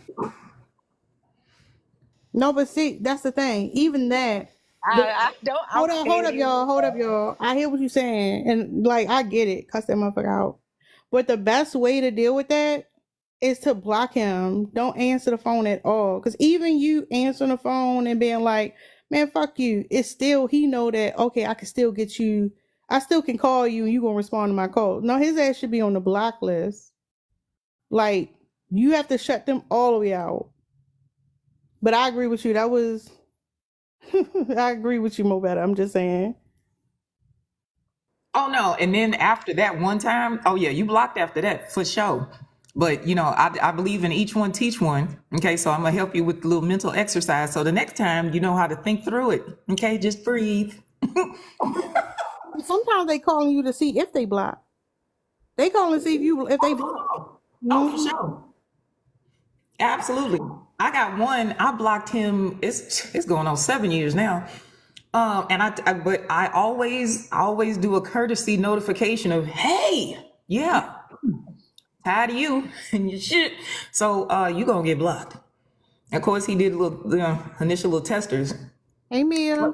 Speaker 1: No, but see, that's the thing. Even that.
Speaker 6: I don't.
Speaker 1: Hold up, y'all. Hold up, y'all. I hear what you're saying, and like I get it. Cuss that motherfucker out. But the best way to deal with that is to block him. Don't answer the phone at all. Because even you answering the phone and being like, "Man, fuck you," it's still he know that okay, I can still get you. I still can call you, and you gonna respond to my call. No, his ass should be on the block list. Like you have to shut them all the way out. But I agree with you. That was. I agree with you, Mo Better. I'm just saying.
Speaker 2: Oh no. And then after that one time, oh yeah, you blocked after that for sure. But you know, I believe in each one teach one. Okay, so I'm gonna help you with a little mental exercise. So the next time you know how to think through it. Okay, just breathe.
Speaker 1: Sometimes they calling you to see if they block. They calling to see if they block.
Speaker 2: Oh, for sure. Absolutely. I got one. I blocked him. It's going on 7 years now. But I always do a courtesy notification of, hey, yeah, tired of you and your shit. So you gonna get blocked. Of course, he did initial little testers.
Speaker 1: Hey, Mia.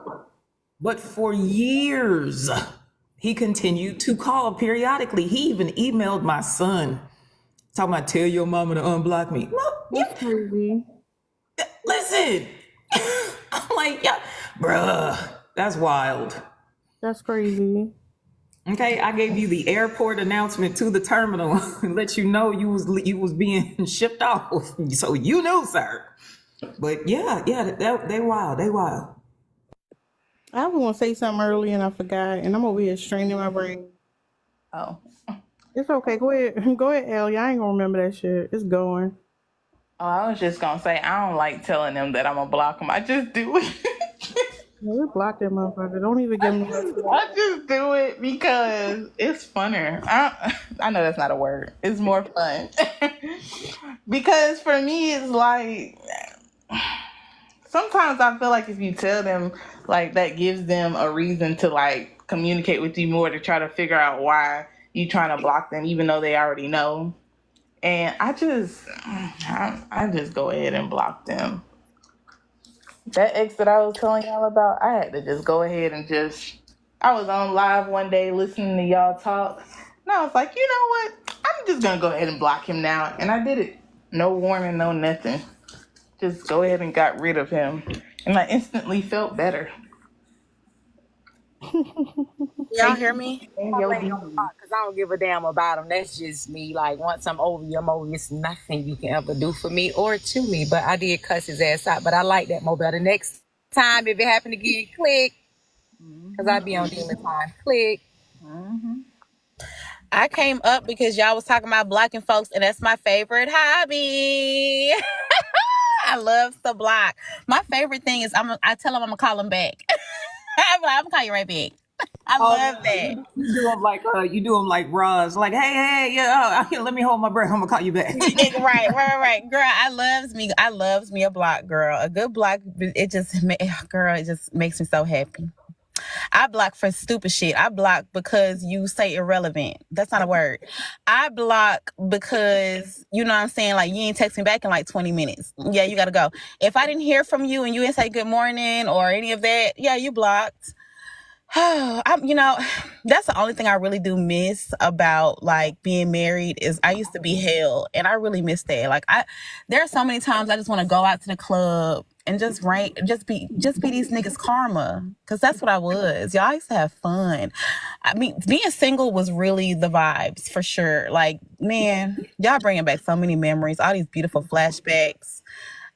Speaker 2: But for years, he continued to call periodically. He even emailed my son, talking about tell your mama to unblock me.
Speaker 1: That's crazy.
Speaker 2: Listen, I'm like, yeah, bruh, that's wild.
Speaker 1: That's crazy.
Speaker 2: Okay, I gave you the airport announcement to the terminal and let you know you was being shipped off, so you knew, sir. But yeah, they wild, they wild.
Speaker 1: I was gonna say something earlier and I forgot, and I'm over here straining my brain.
Speaker 7: Oh.
Speaker 1: It's okay. Go ahead, Ellie. I ain't gonna remember that shit. It's going.
Speaker 7: Oh, I was just gonna say I don't like telling them that I'm gonna block them. I just do it.
Speaker 1: We block that motherfucker. Don't even give me.
Speaker 7: I just do it because it's funner. I know that's not a word. It's more fun. Because for me, it's like sometimes I feel like if you tell them, like that gives them a reason to like communicate with you more to try to figure out why you trying to block them, even though they already know. And I just go ahead and block them. That ex that I was telling y'all about, I had to just go ahead and I was on live one day listening to y'all talk. And I was like, you know what? I'm just going to go ahead and block him now. And I did it. No warning, no nothing. Just go ahead and got rid of him. And I instantly felt better.
Speaker 8: Y'all hear me?
Speaker 7: Yo,
Speaker 6: Because I don't give a damn about them. That's just me. Like, once I'm over you, I'm over you. It's nothing you can ever do for me or to me. But I did cuss his ass out. But I like that more better. Next time, if it happen again, click. Because I be on demon time. Click.
Speaker 8: I came up because y'all was talking about blocking folks, and that's my favorite hobby. I love to block. My favorite thing is I tell them I'm gonna call them back. I'm gonna call you right back. I love that.
Speaker 2: You do them like Roz, like, hey, yeah, let me hold my breath. I'm gonna call you back.
Speaker 8: right. Girl, I loves me a block, girl. A good block, it just makes me so happy. I block for stupid shit. I block because you say irrelevant. That's not a word. I block because, you know what I'm saying, like you ain't texting back in like 20 minutes. Yeah, you gotta go. If I didn't hear from you and you didn't say good morning or any of that, yeah, you blocked. That's the only thing I really do miss about like being married is I used to be hell, and I really miss that. Like there are so many times I just want to go out to the club and just be these niggas karma, because that's what I was. Y'all used to have fun. I mean, being single was really the vibes for sure. Like, man, y'all bringing back so many memories, all these beautiful flashbacks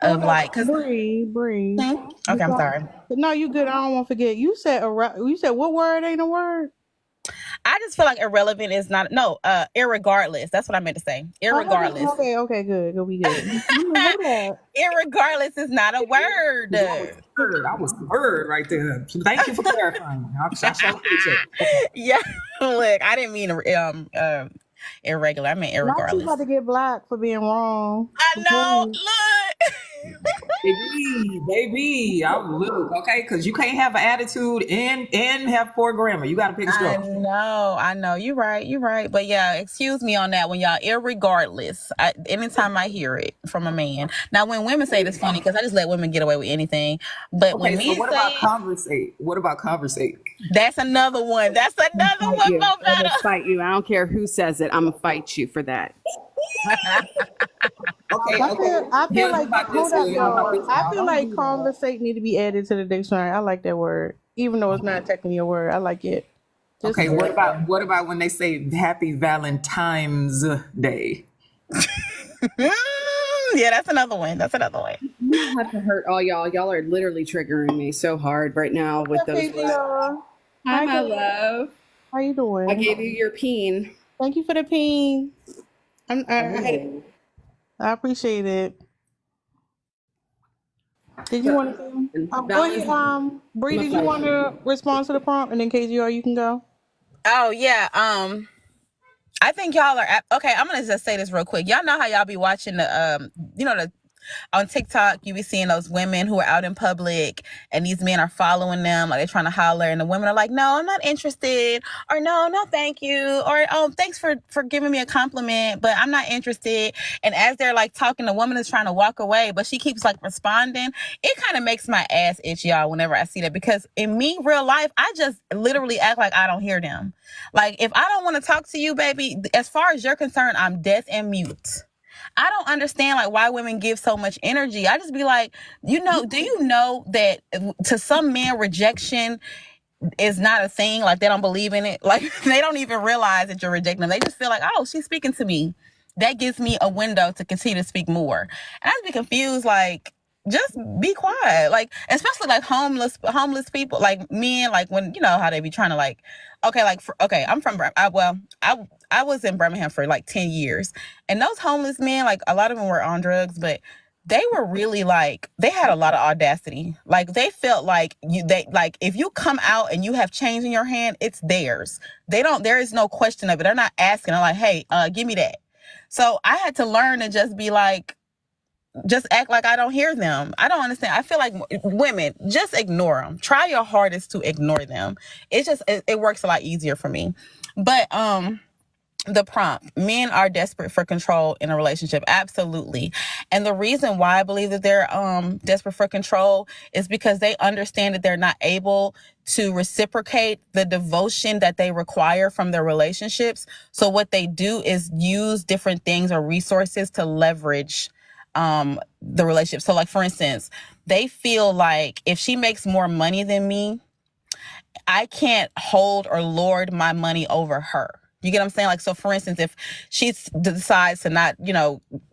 Speaker 8: of like, cause
Speaker 1: Bree.
Speaker 8: okay, I'm sorry.
Speaker 1: No, you good. I don't want to forget. You said what word ain't a word?
Speaker 8: I just feel like irrelevant is not irregardless. That's what I meant to say. Irregardless.
Speaker 1: Okay, good. We good.
Speaker 8: Irregardless is not a word.
Speaker 2: I was word right there. Thank you for clarifying. I shall appreciate it.
Speaker 8: Yeah, look, I didn't mean irregular. I meant irregardless.
Speaker 1: Not you about to get blocked for being wrong.
Speaker 8: I know. Look.
Speaker 2: Baby, I look okay because you can't have an attitude and have poor grammar. You got to pick a straw.
Speaker 8: I know. You're right. You're right. But yeah, excuse me on that one, y'all. Irregardless, anytime I hear it from a man. Now, when women say it, it's funny because I just let women get away with anything. But when
Speaker 2: Okay, so
Speaker 8: men
Speaker 2: what
Speaker 8: say
Speaker 2: about
Speaker 8: it,
Speaker 2: conversate? What about conversate?
Speaker 8: that's another one. That's another one,
Speaker 9: You.
Speaker 8: Mo
Speaker 9: I'm gonna
Speaker 8: Better.
Speaker 9: fight you. I don't care who says it. I'm gonna fight you for that.
Speaker 2: Okay, okay.
Speaker 1: I feel
Speaker 2: Here's
Speaker 1: like
Speaker 2: about this
Speaker 1: hold up,
Speaker 2: one. How about
Speaker 1: y'all.
Speaker 2: this one?
Speaker 1: I
Speaker 2: Now,
Speaker 1: feel
Speaker 2: don't
Speaker 1: like
Speaker 2: do that.
Speaker 1: conversate need to be added to the dictionary. I like that word, even though it's not technically a word. I like it. Just
Speaker 2: Okay, what about when they say Happy Valentine's Day?
Speaker 8: Yeah, that's another one. That's another one.
Speaker 9: You don't have to hurt all y'all. Y'all are literally triggering me so hard right now with those
Speaker 1: Hey,
Speaker 9: words.
Speaker 1: y'all.
Speaker 9: Hi,
Speaker 1: Hi,
Speaker 9: my
Speaker 1: girl.
Speaker 9: love.
Speaker 1: How you
Speaker 9: I
Speaker 1: doing?
Speaker 9: gave you your peen.
Speaker 1: Thank you for the ping. I appreciate it. Did you want to? Go ahead, Bree. Did you want to respond to the prompt, and then KGR, you can go.
Speaker 8: Oh yeah. I think y'all are okay. I'm gonna just say this real quick. Y'all know how y'all be watching the the on TikTok, you be seeing those women who are out in public and these men are following them, like they're trying to holler, and the women are like, no, I'm not interested, or no, thank you, or oh, thanks for giving me a compliment, but I'm not interested. And as they're like talking, the woman is trying to walk away, but she keeps like responding. It kind of makes my ass itch, y'all, whenever I see that, because in me, real life, I just literally act like I don't hear them. Like, if I don't want to talk to you, baby, as far as you're concerned, I'm deaf and mute. I don't understand like why women give so much energy. I just be like, do you know that to some men rejection is not a thing? Like, they don't believe in it. Like, they don't even realize that you're rejecting them. They just feel like, oh, she's speaking to me. That gives me a window to continue to speak more. And I just be confused, like, just be quiet. Like, especially like homeless people, like men, like when, you know how they be trying to like, okay, like, I'm from, I was in Birmingham for like 10 years, and those homeless men, like a lot of them were on drugs, but they were really like, they had a lot of audacity. Like, they felt like if you come out and you have change in your hand, it's theirs. There is no question of it. They're not asking. They're like, hey, give me that. So I had to learn to just be like, just act like I don't hear them. I don't understand. I feel like women, just ignore them. Try your hardest to ignore them. It works a lot easier for me. But the prompt, men are desperate for control in a relationship. Absolutely. And the reason why I believe that they're desperate for control is because they understand that they're not able to reciprocate the devotion that they require from their relationships. So what they do is use different things or resources to leverage the relationship. So like, for instance, they feel like if she makes more money than me, I can't hold or lord my money over her. You get what I'm saying? Like, so for instance, if she decides to not,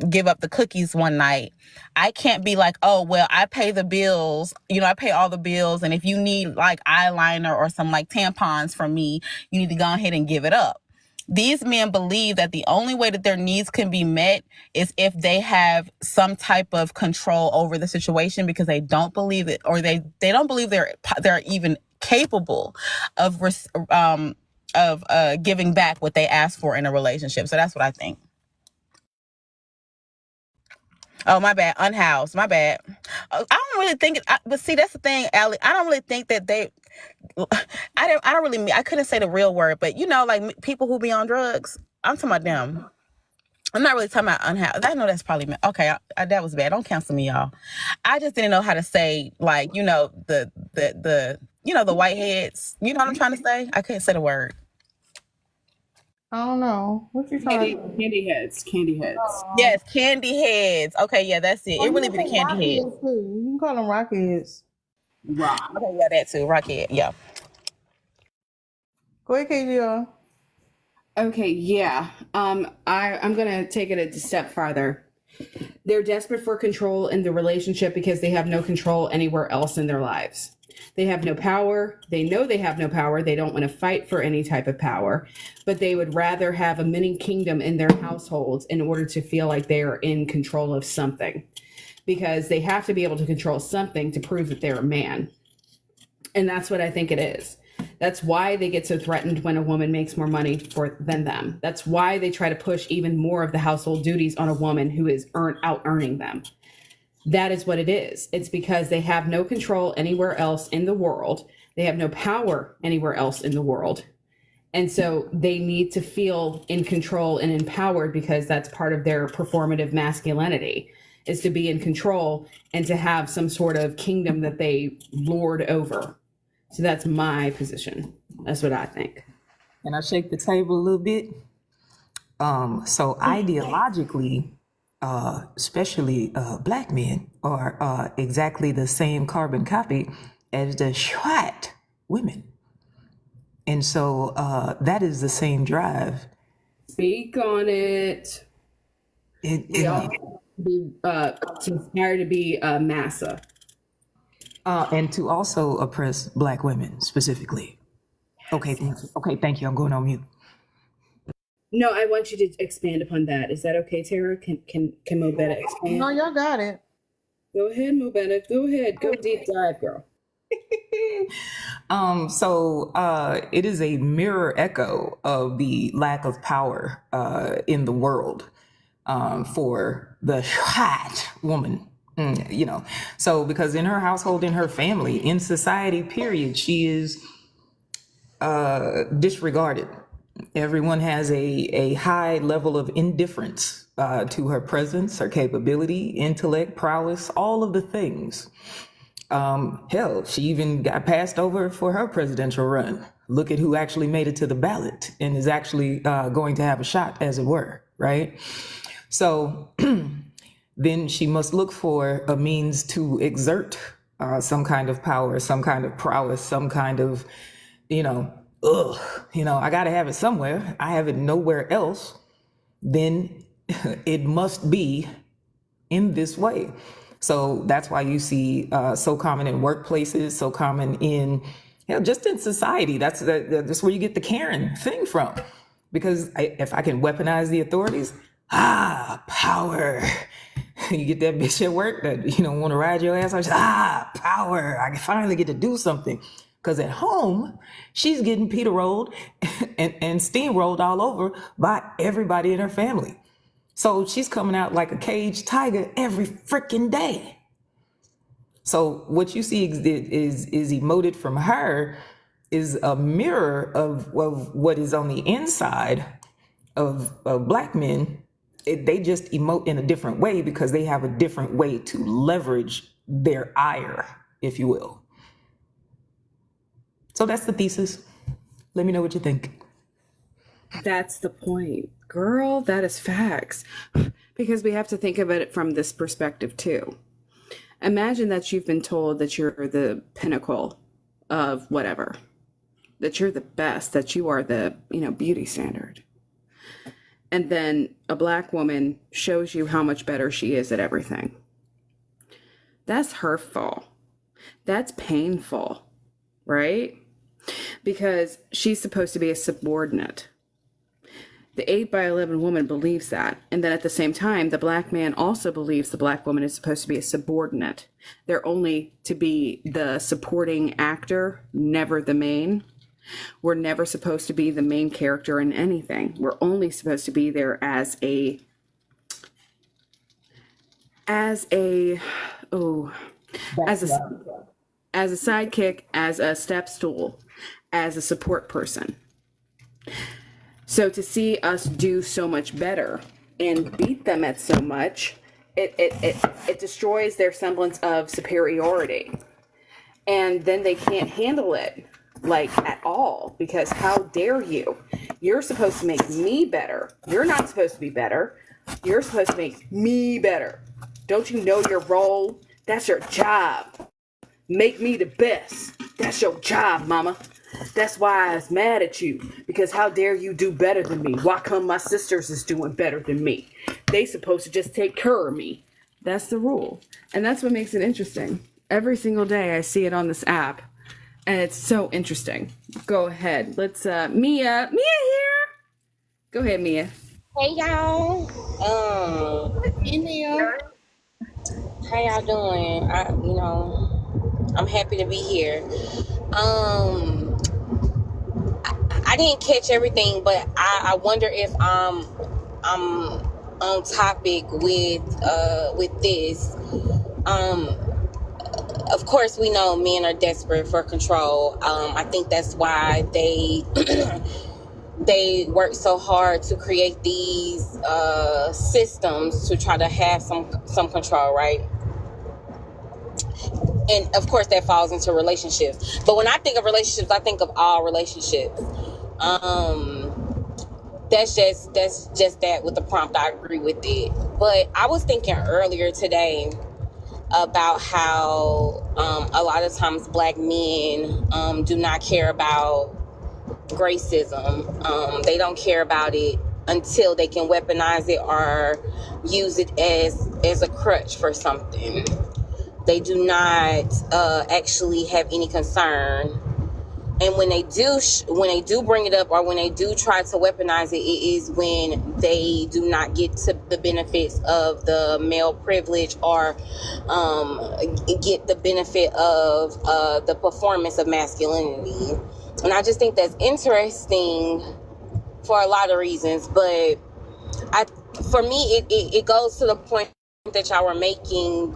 Speaker 8: give up the cookies one night, I can't be like, oh, well, I pay the bills, I pay all the bills. And if you need like eyeliner or some like tampons from me, you need to go ahead and give it up. These men believe that the only way that their needs can be met is if they have some type of control over the situation, because they don't believe it, or they don't believe they're even capable of giving back what they ask for in a relationship. So that's what I think. Oh, my bad. Unhoused. My bad. I don't really think but see, that's the thing, Allie. I don't really think that I couldn't say the real word, but like people who be on drugs, I'm talking about them. I'm not really talking about unhoused. I know that's probably, okay, that was bad. Don't cancel me, y'all. I just didn't know how to say, like, the whiteheads. You know what I'm trying to say? I couldn't say the word.
Speaker 1: I don't know. What you trying to
Speaker 9: Candy heads.
Speaker 8: Yes, candy heads. Okay, yeah, that's it. It really be the candy heads.
Speaker 1: You can call them rockheads.
Speaker 9: Rock.
Speaker 8: Okay, yeah, that too. Rockhead, yeah.
Speaker 1: Go ahead, KGR.
Speaker 9: Okay, yeah. I'm gonna take it a step farther. They're desperate for control in the relationship because they have no control anywhere else in their lives. They have no power. They know they have no power. They don't want to fight for any type of power, but they would rather have a mini kingdom in their households in order to feel like they are in control of something, because they have to be able to control something to prove that they're a man. And that's what I think it is. That's why they get so threatened when a woman makes more money than them. That's why they try to push even more of the household duties on a woman who is out earning them. That is what it is. It's because they have no control anywhere else in the world. They have no power anywhere else in the world. And so they need to feel in control and empowered, because that's part of their performative masculinity, is to be in control and to have some sort of kingdom that they lord over. So that's my position. That's what I think.
Speaker 2: And I shake the table a little bit. So ideologically, especially black men are exactly the same carbon copy as the white women. And so that is the same drive.
Speaker 9: Speak on it. We all be conspired to be massa.
Speaker 2: And to also oppress black women specifically. Okay, thank you. I'm going on mute.
Speaker 9: No, I want you to expand upon that. Is that okay, Tara? Can Mobetta expand?
Speaker 1: No, y'all got it.
Speaker 9: Go ahead, Mobetta. Go ahead. Go deep dive, girl.
Speaker 2: So it is a mirror echo of the lack of power in the world for the white woman. You know, so because in her household, in her family, in society, period, she is disregarded. Everyone has a high level of indifference to her presence, her capability, intellect, prowess, all of the things. Hell, she even got passed over for her presidential run. Look at who actually made it to the ballot and is actually going to have a shot, as it were, right? So then she must look for a means to exert some kind of power, some kind of prowess, some kind of, I got to have it somewhere. I have it nowhere else. Then it must be in this way. So that's why you see so common in workplaces, so common in, just in society. That's where you get the Karen thing from. Because if I can weaponize the authorities, power. You get that bitch at work that, want to ride your ass. Power. I can finally get to do something. Because at home, she's getting Peter rolled and steamrolled all over by everybody in her family. So she's coming out like a caged tiger every freaking day. So what you see is emoted from her is a mirror of what is on the inside of black men. They just emote in a different way because they have a different way to leverage their ire, if you will. So that's the thesis. Let me know what you think.
Speaker 9: That's the point. Girl, that is facts. Because we have to think of it from this perspective too. Imagine that you've been told that you're the pinnacle of whatever, that you're the best, that you are the, beauty standard. And then a black woman shows you how much better she is at everything. That's hurtful. That's painful, right? Because she's supposed to be a subordinate. The 8x11 woman believes that. And then at the same time, the black man also believes the black woman is supposed to be a subordinate. They're only to be the supporting actor, never the main. We're never supposed to be the main character in anything. We're only supposed to be there as a sidekick, as a step stool, as a support person. So to see us do so much better and beat them at so much, it destroys their semblance of superiority. And then they can't handle it, at all, because how dare you? You're supposed to make me better. You're not supposed to be better. You're supposed to make me better. Don't you know your role? That's your job. Make me the best. That's your job, mama. That's why I was mad at you, because how dare you do better than me? Why come my sisters is doing better than me? They supposed to just take care of me. That's the rule. And that's what makes it interesting. Every single day I see it on this app, and it's so interesting. Go ahead. Let's, Mia here. Go ahead, Mia.
Speaker 10: Hey y'all.
Speaker 1: Hey, Mia.
Speaker 10: How y'all doing? I'm happy to be here. I didn't catch everything, but I wonder if I'm on topic with this. Um, of course, we know men are desperate for control. I think that's why they they work so hard to create these systems to try to have some control, right? And of course, that falls into relationships. But when I think of relationships, I think of all relationships. That's just that with the prompt. I agree with it. But I was thinking earlier today about how a lot of times Black men do not care about racism. They don't care about it until they can weaponize it or use it as a crutch for something. They do not actually have any concern. And when they do bring it up, or when they do try to weaponize it, it is when they do not get to the benefits of the male privilege, or get the benefit of the performance of masculinity. And I just think that's interesting for a lot of reasons. But for me, it goes to the point that y'all were making,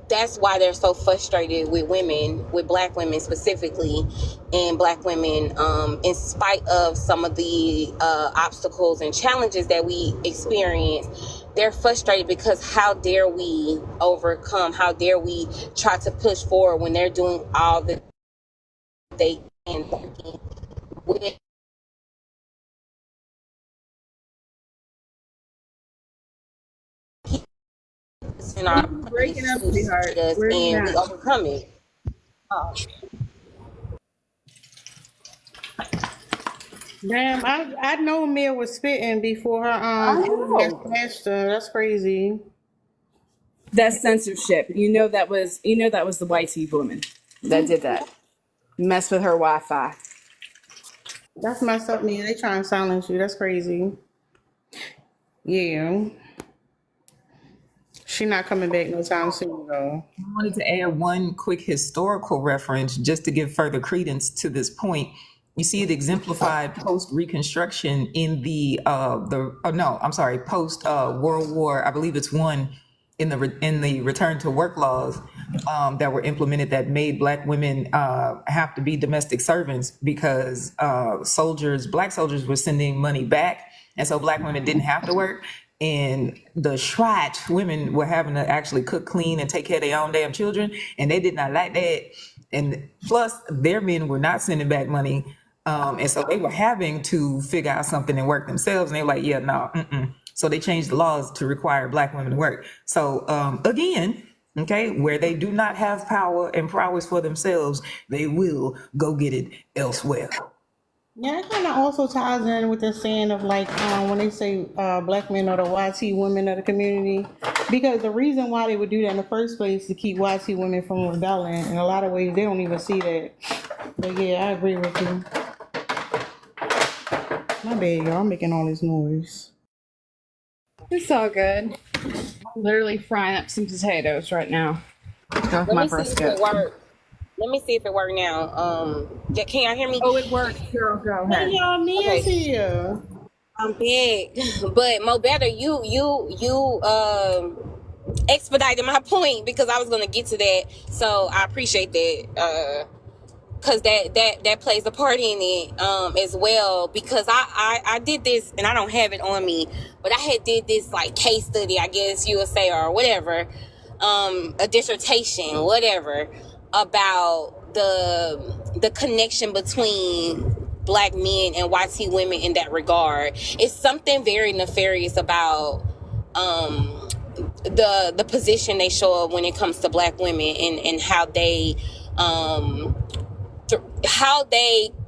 Speaker 10: that's why they're so frustrated with women, with Black women specifically, and Black women, in spite of some of the obstacles and challenges that we experience. They're frustrated because how dare we overcome? How dare we try to push forward when they're doing all that they can with in our
Speaker 9: Breaking up, sweetheart.
Speaker 10: us,
Speaker 9: Where you
Speaker 10: and we
Speaker 9: at?
Speaker 10: overcome it.
Speaker 1: Damn, I know Mia was spitting before her internet smashed her. That's crazy.
Speaker 9: That's censorship. You know that was the white tea woman that did that. Mess with her Wi-Fi.
Speaker 1: That's messed up, Mia. They trying to silence you. That's crazy. Yeah. She not coming back no time soon though.
Speaker 2: I wanted to add one quick historical reference just to give further credence to this point. You see it exemplified post Reconstruction in post World War. I believe it's one in the return to work laws that were implemented that made Black women have to be domestic servants because Black soldiers were sending money back, and so Black women didn't have to work. And the Shrite women were having to actually cook, clean, and take care of their own damn children, and they did not like that. And plus, their men were not sending back money, and so they were having to figure out something and work themselves. And they were like, "Yeah, no." So they changed the laws to require Black women to work. So again, okay, where they do not have power and prowess for themselves, they will go get it elsewhere.
Speaker 1: Yeah, it kind of also ties in with the saying of like when they say Black men are the YT women of the community, because the reason why they would do that in the first place is to keep YT women from rebelling. In a lot of ways, they don't even see that. But yeah, I agree with you. My bad, y'all. I'm making all this noise.
Speaker 9: It's all good. I'm literally frying up some potatoes right now. Go with
Speaker 10: Let
Speaker 9: my
Speaker 10: me see if it
Speaker 9: brisket.
Speaker 10: works. Let me see if it works now. Can y'all hear me?
Speaker 9: Oh, it works. Girl, go
Speaker 1: Hey,
Speaker 9: ahead.
Speaker 1: y'all, Mia's
Speaker 10: Okay.
Speaker 1: here.
Speaker 10: I'm big, but Mo Better, you expedited my point because I was gonna get to that. So I appreciate that. Because that plays a part in it as well, because I did this, and I don't have it on me, but I did this like case study, I guess you would say, or whatever, a dissertation, whatever, about the connection between Black men and YT women in that regard. It's something very nefarious about the position they show up when it comes to Black women, and how they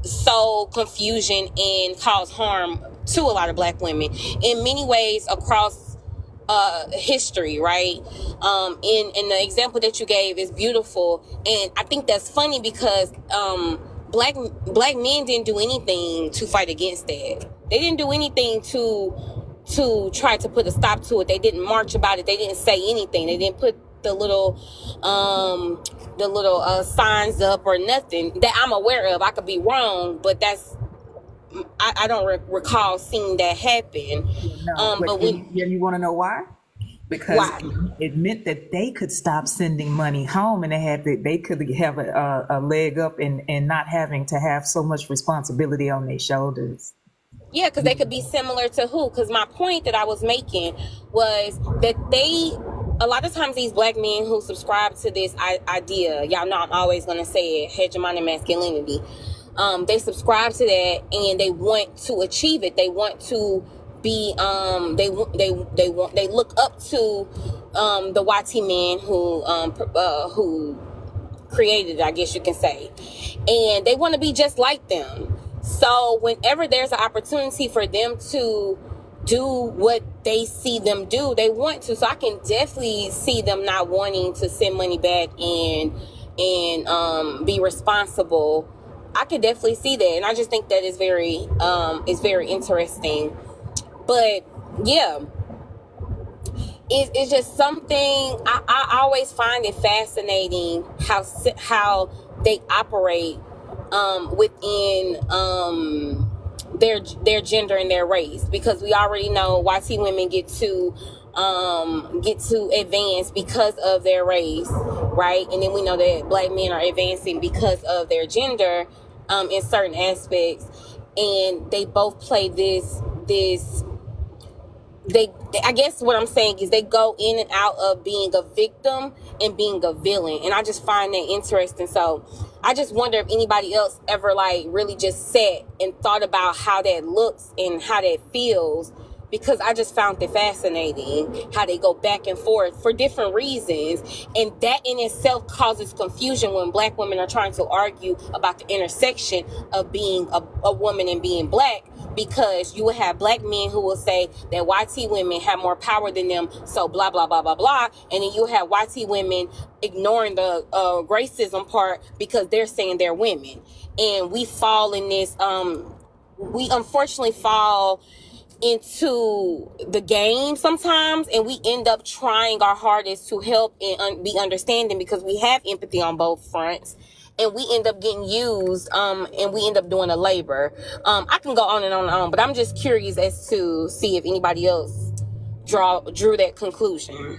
Speaker 10: sow confusion and cause harm to a lot of Black women in many ways across history, right? And the example that you gave is beautiful, and I think that's funny because black men didn't do anything to fight against that. They didn't do anything to try to put a stop to it. They didn't march about it. They didn't say anything. They didn't put the little signs up or nothing that I'm aware of. I could be wrong, but I don't recall seeing that happen.
Speaker 2: No,
Speaker 10: But when
Speaker 2: you want to know why? because
Speaker 10: Why?
Speaker 2: it meant that they could stop sending money home, and they could have a leg up and not having to have so much responsibility on their shoulders.
Speaker 10: Yeah, because they could be similar to who? Because my point that I was making was that a lot of times these black men who subscribe to this idea, y'all know I'm always going to say it, hegemonic masculinity, they subscribe to that and they want to achieve it. They want to be, they look up to the YT man who created it, I guess you can say. And they want to be just like them. So whenever there's an opportunity for them to do what they see them do, they want to. So I can definitely see them not wanting to send money back and be responsible. I could definitely see that, and I just think that is very interesting. But yeah, it's just something I always find it fascinating how they operate within their gender and their race, because we already know YT women get to advance because of their race, right? And then we know that black men are advancing because of their gender in certain aspects, and they both play this I guess what I'm saying is they go in and out of being a victim and being a villain. And I just find that interesting. So I just wonder if anybody else ever like really just sat and thought about how that looks and how that feels, because I just found it fascinating how they go back and forth for different reasons. And that in itself causes confusion when black women are trying to argue about the intersection of being a woman and being black, because you will have black men who will say that YT women have more power than them, so blah, blah, blah, blah, blah. And then you have YT women ignoring the racism part because they're saying they're women. And we fall in this, we unfortunately fall into the game sometimes, and we end up trying our hardest to help and be understanding because we have empathy on both fronts, and we end up getting used and we end up doing a labor. I can go on and on and on, but I'm just curious as to see if anybody else drew that conclusion.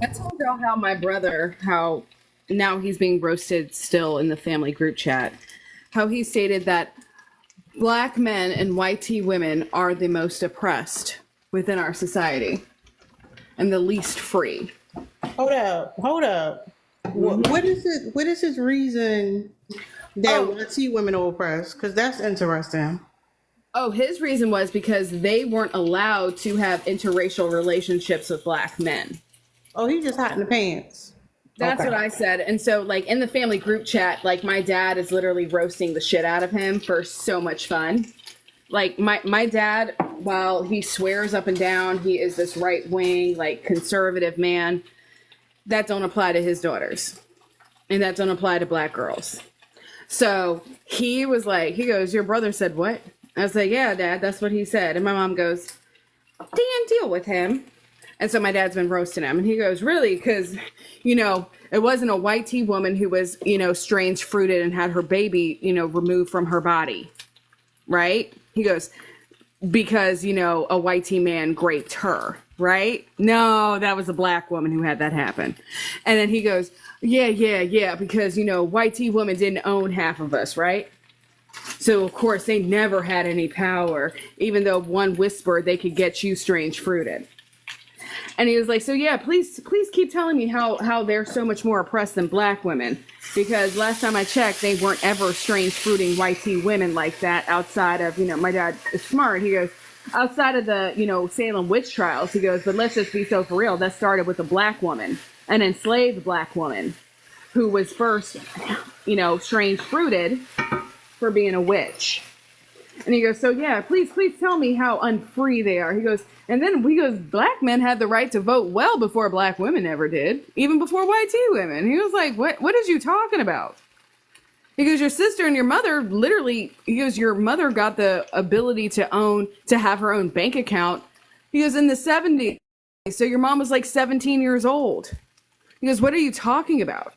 Speaker 9: I told y'all how my brother, how now he's being roasted still in the family group chat, how he stated that Black men and YT women are the most oppressed within our society and the least free.
Speaker 1: Hold up. What is his reason that YT women are oppressed? Because that's interesting.
Speaker 9: Oh, his reason was because they weren't allowed to have interracial relationships with Black men.
Speaker 1: Oh, he just hot in the pants.
Speaker 9: That's
Speaker 1: Okay.
Speaker 9: what I said. And so, like, in the family group chat, like, my dad is literally roasting the shit out of him for so much fun. Like, my dad, while he swears up and down he is this right-wing, like, conservative man, that don't apply to his daughters. And that don't apply to Black girls. So he was like, he goes, your brother said what? I was like, yeah, Dad, that's what he said. And my mom goes, Dan, deal with him. And so my dad's been roasting him. And he goes, really? Because, you know, it wasn't a YT woman who was, you know, strange fruited and had her baby, you know, removed from her body. Right? He goes, because, you know, a YT man raped her. Right? No, that was a Black woman who had that happen. And then he goes, yeah, because, you know, YT women didn't own half of us. Right? So, of course, they never had any power, even though one whispered they could get you strange fruited. And he was like, so yeah, please keep telling me how they're so much more oppressed than Black women. Because last time I checked, they weren't ever strange fruiting YT women like that outside of, you know, my dad is smart. He goes, outside of the, you know, Salem witch trials, he goes, but let's just be so for real. That started with a Black woman, an enslaved Black woman who was first, you know, strange fruited for being a witch. And he goes, so yeah, please tell me how unfree they are. He goes, and then he goes, Black men had the right to vote well before Black women ever did, even before YT women. He was like, what is you talking about? He goes, your sister and your mother literally, he goes, your mother got the ability to have her own bank account. He goes, in the 70s. So your mom was like 17 years old. He goes, what are you talking about?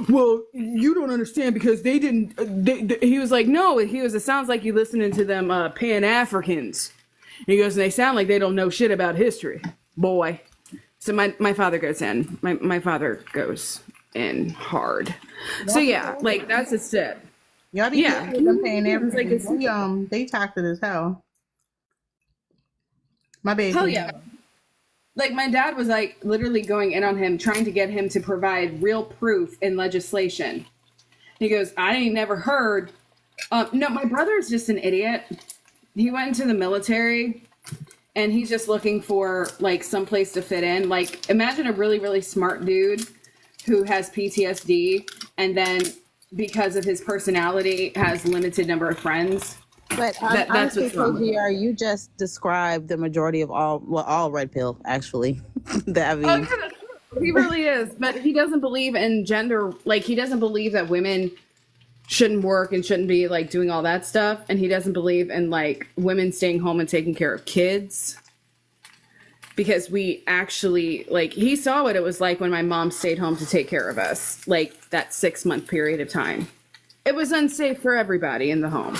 Speaker 9: Well, you don't understand because they didn't. He was like, no. He was. It sounds like you listening to them Pan Africans. He goes, and they sound like they don't know shit about history, boy. So my father goes in. My father goes in hard. So yeah, like that's a step.
Speaker 1: Y'all be
Speaker 9: Yeah.
Speaker 1: careful with them paying
Speaker 9: It's like
Speaker 1: everything. They toxic as hell. My baby.
Speaker 9: hell yeah. Like my dad was like literally going in on him, trying to get him to provide real proof in legislation. He goes, I ain't never heard. No, my brother's just an idiot. He went into the military and he's just looking for like some place to fit in. Like imagine a really, really smart dude who has PTSD and then because of his personality has limited number of friends.
Speaker 8: But
Speaker 9: That's
Speaker 8: honestly,
Speaker 9: what's wrong with it.
Speaker 8: KGR, you just described the majority of all red pill, actually. That I
Speaker 9: Oh,
Speaker 8: mean,
Speaker 9: yeah, that's true. He really is. But he doesn't believe in gender. Like, he doesn't believe that women shouldn't work and shouldn't be, like, doing all that stuff. And he doesn't believe in, like, women staying home and taking care of kids. Because we actually, like, he saw what it was like when my mom stayed home to take care of us. Like, that 6-month period of time. It was unsafe for everybody in the home.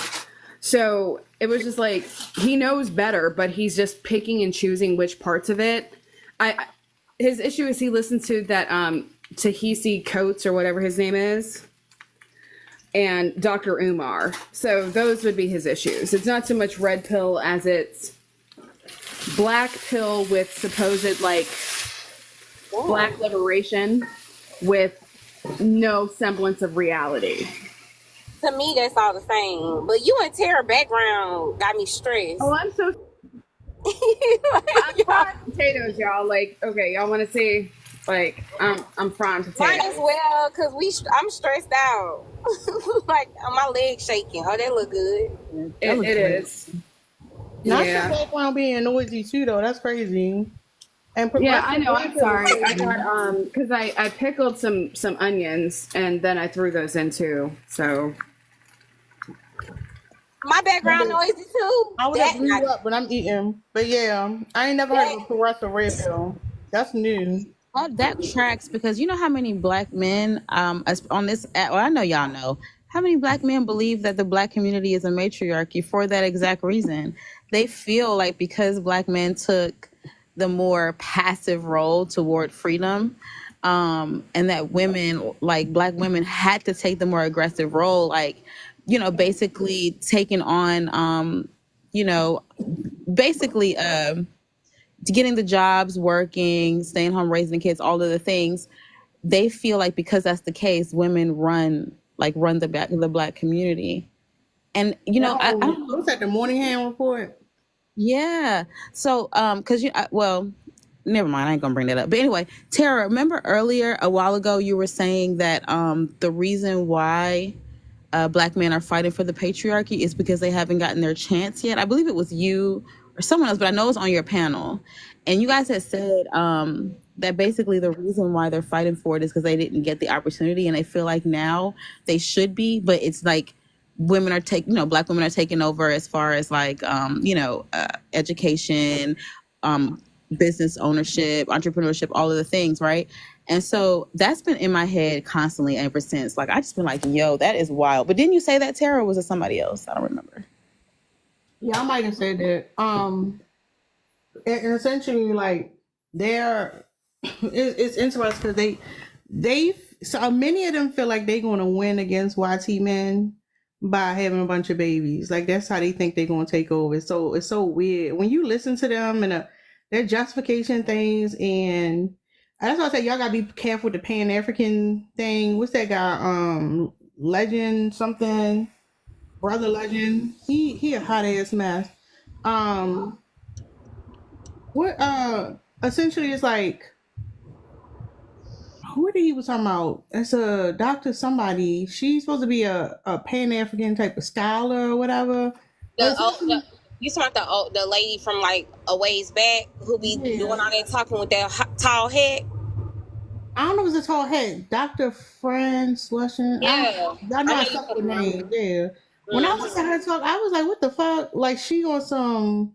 Speaker 9: So it was just like, he knows better, but he's just picking and choosing which parts of it. His issue is he listens to that Tahisi Coates or whatever his name is, and Dr. Umar. So those would be his issues. It's not so much red pill as it's black pill with supposed like black liberation with no semblance of reality.
Speaker 10: To me, that's all the same. But you and Tara background got me stressed.
Speaker 9: Oh, I'm so. I'm fried potatoes, y'all. Like, okay, y'all want to see? Like, I'm frying potatoes.
Speaker 10: Might as well, cause I'm stressed out. Like my legs shaking. Oh, that look good.
Speaker 9: It is.
Speaker 1: Not
Speaker 9: Yeah.
Speaker 1: the background being noisy too, though. That's crazy. And
Speaker 9: Yeah, I know. I'm sorry. I got because I pickled some onions and then I threw those in too. So
Speaker 10: My background noisy too.
Speaker 1: I would have grew up when I'm eating, but yeah, I ain't never heard of a progressive red pill. That's new.
Speaker 8: that tracks because you know how many black men on this app, well, I know y'all know how many black men believe that the black community is a matriarchy for that exact reason. They feel like because black men took the more passive role toward freedom, and that women, like black women, had to take the more aggressive role, like, you know, basically taking on, you know, basically getting the jobs, working, staying home, raising the kids, all of the things. They feel like because that's the case, women run the black community. And, you know, I don't know.
Speaker 1: What's that, the Morningham report?
Speaker 8: Yeah. So, cause well, never mind. I ain't gonna bring that up. But anyway, Tara, remember earlier a while ago, you were saying that, the reason why, black men are fighting for the patriarchy is because they haven't gotten their chance yet. I believe it was you or someone else, but I know it's on your panel. And you guys had said, that basically the reason why they're fighting for it is because they didn't get the opportunity and they feel like now they should be, but it's like, black women are taking over as far as like, education, business ownership, entrepreneurship, all of the things, right? And so that's been in my head constantly ever since. Like, I just been like, yo, that is wild. But didn't you say that, Tara, or was it somebody else? I don't remember.
Speaker 1: Yeah, I might have said that. And essentially, like, it's interesting because so many of them feel like they're going to win against YT men by having a bunch of babies. Like, that's how they think they're going to take over. So it's so weird when you listen to them and their justification things. And that's why I say y'all gotta be careful with the Pan-African thing. What's that guy? Legend something, Brother Legend. He a hot ass mess. Essentially it's like, who did he was talking about? It's a doctor somebody. She's supposed to be a Pan-African type of scholar or whatever.
Speaker 10: You talking about the lady from like a ways back who be doing all that talking with that tall head?
Speaker 1: I don't know if it's a tall head. Dr. Fran Slushin.
Speaker 10: Yeah.
Speaker 1: I know I suck with names. Yeah. When I listened to her talk, I was like, what the fuck? Like, she on some,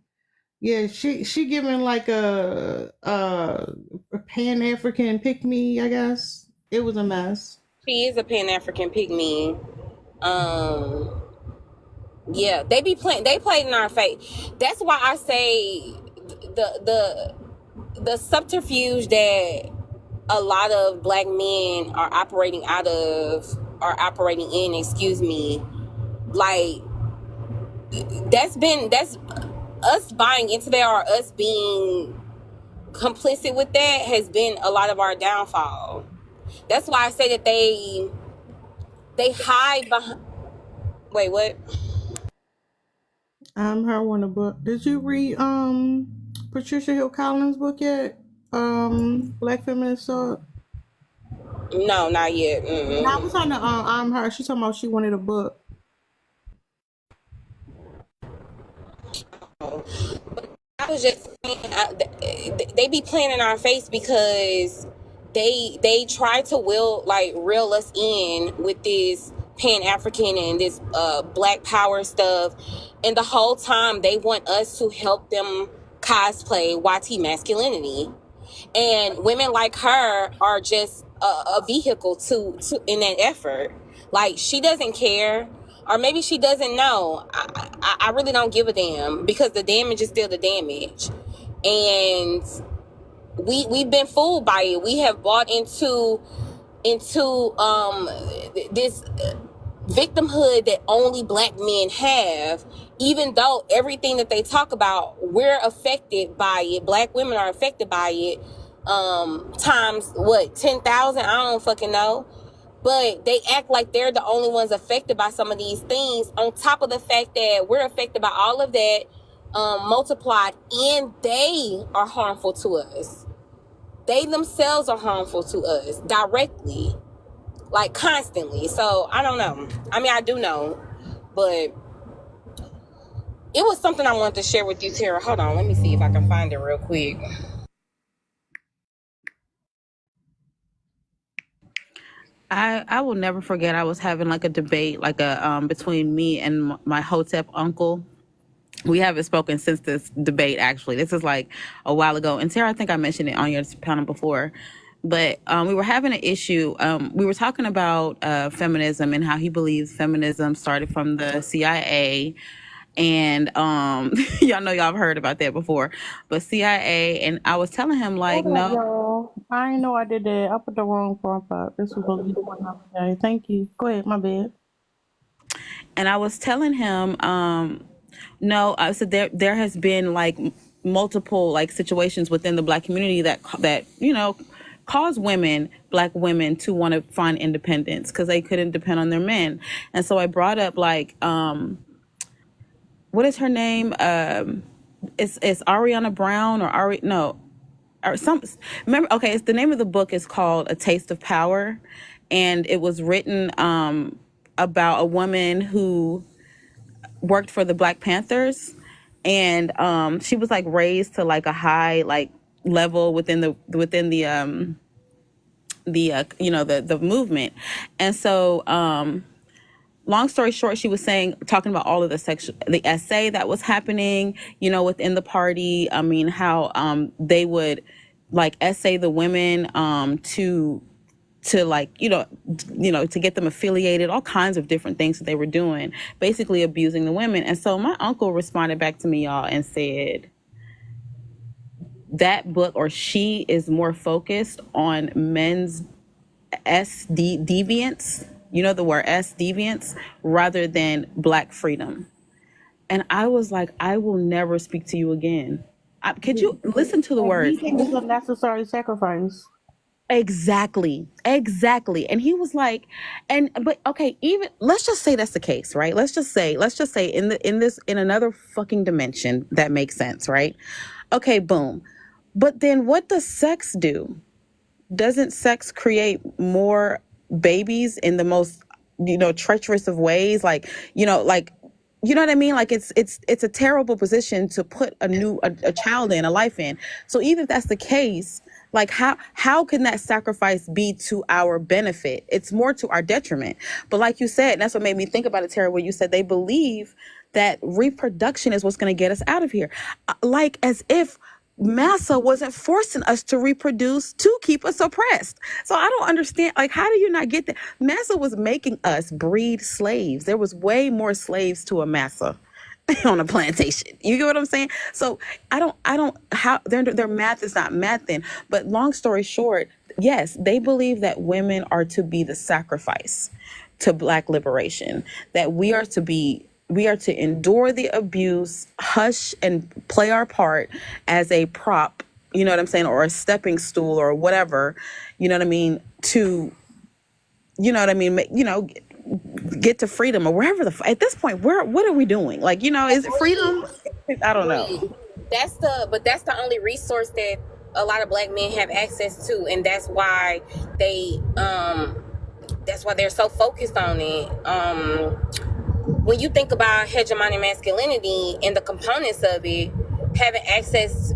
Speaker 1: yeah, she giving like a Pan-African pick-me, I guess. It was a mess.
Speaker 10: She is a Pan-African pygmy. Yeah, they played in our face. That's why I say the subterfuge that a lot of black men are operating in, excuse me, like that's us buying into that, or us being complicit with that, has been a lot of our downfall. That's why I say that they hide behind. Wait, what?
Speaker 1: Her one a book. Did you read Patricia Hill Collins' book yet? Black Feminist Thought.
Speaker 10: No, not yet.
Speaker 1: No, I was on the her. She talking about she wanted a book.
Speaker 10: But I was just saying, they be playing in our face because they try to reel us in with this Pan-African and this black power stuff, and the whole time they want us to help them cosplay YT masculinity, and women like her are just a vehicle to in that effort. Like, she doesn't care, or maybe she doesn't know. I really don't give a damn, because the damage is still the damage, and we've been fooled by it. We have bought into this victimhood that only black men have, even though everything that they talk about, we're affected by it. Black women are affected by it times what, 10,000? I don't fucking know. But they act like they're the only ones affected by some of these things, on top of the fact that we're affected by all of that multiplied, and they are harmful to us. They themselves are harmful to us directly, like constantly. So I don't know. I mean, I do know, but it was something I wanted to share with you, Tara. Hold on, let me see if I can find it real quick.
Speaker 8: I will never forget. I was having like a debate, like between me and my Hotep uncle. We haven't spoken since this debate, actually. This is like a while ago. And Tara, I think I mentioned it on your panel before. But we were having an issue. We were talking about feminism and how he believes feminism started from the CIA. And y'all know, y'all have heard about that before. But CIA, and I was telling him, like,
Speaker 1: Hold up,
Speaker 8: no.
Speaker 1: y'all. I ain't know I did that. I put the wrong prompt up. This was supposed to be one other day. Thank you. Go ahead, my bad.
Speaker 8: And I was telling him, no, I said there has been like multiple like situations within the black community that cause black women to want to find independence because they couldn't depend on their men. And so I brought up like, what is her name? It's Ariana Brown or some. Remember? Okay, it's the name of the book is called A Taste of Power, and it was written about a woman who worked for the Black Panthers, and she was like raised to like a high like level within the movement. And so long story short, she was talking about all of the essay that was happening, within the party. I mean, how they would like essay the women to like, to get them affiliated, all kinds of different things that they were doing, basically abusing the women. And so my uncle responded back to me, y'all, and said that book, or she is more focused on men's deviance, the word deviance, rather than black freedom. And I was like, I will never speak to you again. Could you listen to the words?
Speaker 1: You think it's a necessary sacrifice?
Speaker 8: Exactly. And he was like, but okay, even let's just say that's the case, right? Let's just say in another fucking dimension that makes sense, right? Okay, boom. But then what does sex do? Doesn't sex create more babies in the most, treacherous of ways? Like, you know what I mean? Like it's a terrible position to put a child in, a life in. So even if that's the case, like how can that sacrifice be to our benefit? It's more to our detriment. But like you said, and that's what made me think about it, Tara, where you said they believe that reproduction is what's going to get us out of here. Like as if massa wasn't forcing us to reproduce to keep us oppressed. So I don't understand, like, how do you not get that? Massa was making us breed slaves. There was way more slaves to a massa on a plantation. You get what I'm saying? So I don't how their math is not mathing. But long story short, yes, they believe that women are to be the sacrifice to Black liberation, that we are to endure the abuse, hush, and play our part as a prop, you know what I'm saying, or a stepping stool or whatever, you know what I mean, to, you know what I mean, get to freedom or wherever at this point, what are we doing? Like, is it freedom? I don't know.
Speaker 10: That's the only resource that a lot of Black men have access to, and that's why they're so focused on it. When you think about hegemonic masculinity and the components of it, having access,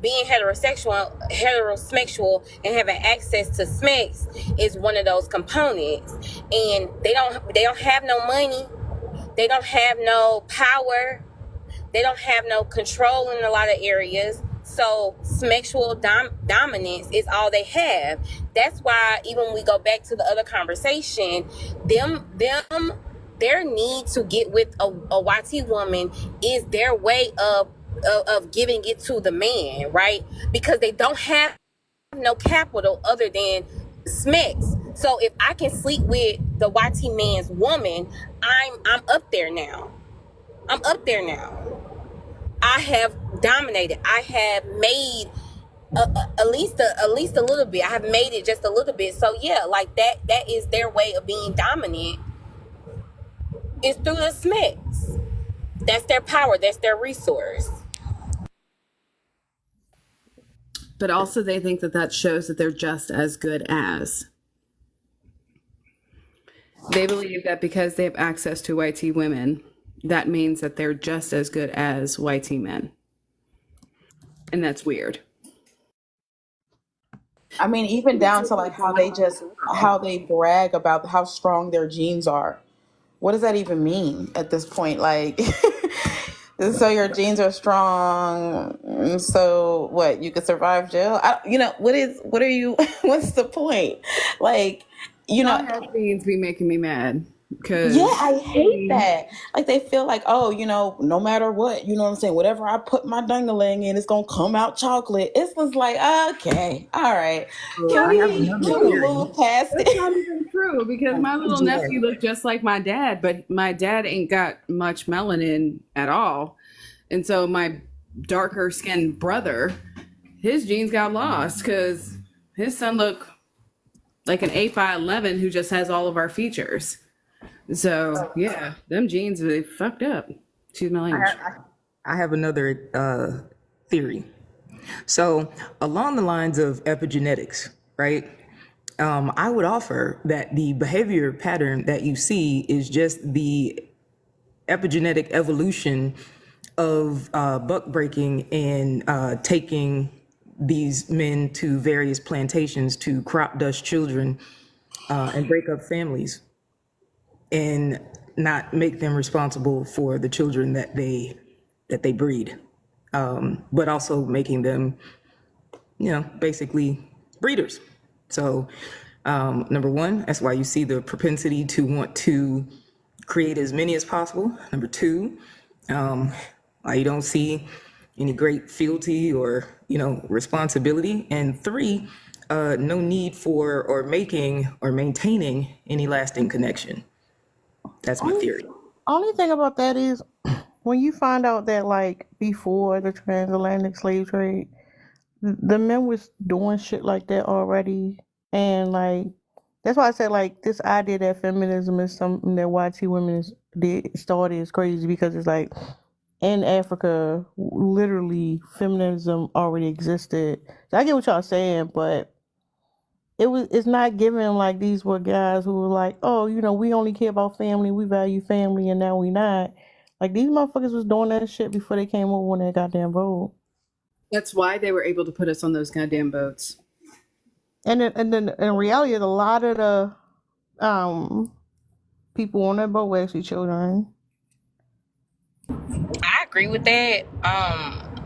Speaker 10: being heterosexual, and having access to SMEX is one of those components. And they don't have no money, they don't have no power, they don't have no control in a lot of areas. So sexual dominance is all they have. That's why even when we go back to the other conversation, their need to get with a YT woman is their way of giving it to the man, right? Because they don't have no capital other than SMEX. So if I can sleep with the YT man's woman, I'm up there now. I have dominated. I have made at least a little bit. I have made it just a little bit. So yeah, like that is their way of being dominant. It's through the SMEX. That's their power. That's their resource.
Speaker 9: But also they think that shows that they're just as good as. They believe that because they have access to YT women, that means that they're just as good as YT men. And that's weird.
Speaker 7: I mean, even down to like how they brag about how strong their genes are. What does that even mean at this point? Like, so your genes are strong. So what? You could survive jail? What's the point? Like,
Speaker 9: Genes be making me mad.
Speaker 7: Yeah, I hate that. Like, they feel like, no matter what, you know what I'm saying? Whatever I put my ding-a-ling in, it's going to come out chocolate. It's just like, okay, all right. Can we move past it?
Speaker 9: That's not even true, because my little nephew looked just like my dad, but my dad ain't got much melanin at all. And so my darker skinned brother, his genes got lost because his son looked like an 8x11 who just has all of our features. So yeah, them genes, they fucked up. Excuse my language.
Speaker 2: I have another theory. So along the lines of epigenetics, right? I would offer that the behavior pattern that you see is just the epigenetic evolution of buck breaking and taking these men to various plantations to crop dust children and break up families, and not make them responsible for the children that they breed, but also making them, basically breeders. So number one, that's why you see the propensity to want to create as many as possible. Number two, why you don't see any great fealty or responsibility. And three, no need for or making or maintaining any lasting connection. That's my theory.
Speaker 1: Only thing about that is when you find out that, like, before the transatlantic slave trade, the men was doing shit like that already. And, like, that's why I said, like, this idea that feminism is something that YT women started is crazy, because it's like in Africa, literally feminism already existed. So I get what y'all saying, but it's not given like these were guys who were like, oh, we only care about family, we value family, and now we not. Like, these motherfuckers was doing that shit before they came over on that goddamn boat.
Speaker 9: That's why they were able to put us on those goddamn boats.
Speaker 1: And then in reality, a lot of the people on that boat were actually children.
Speaker 10: I agree with that.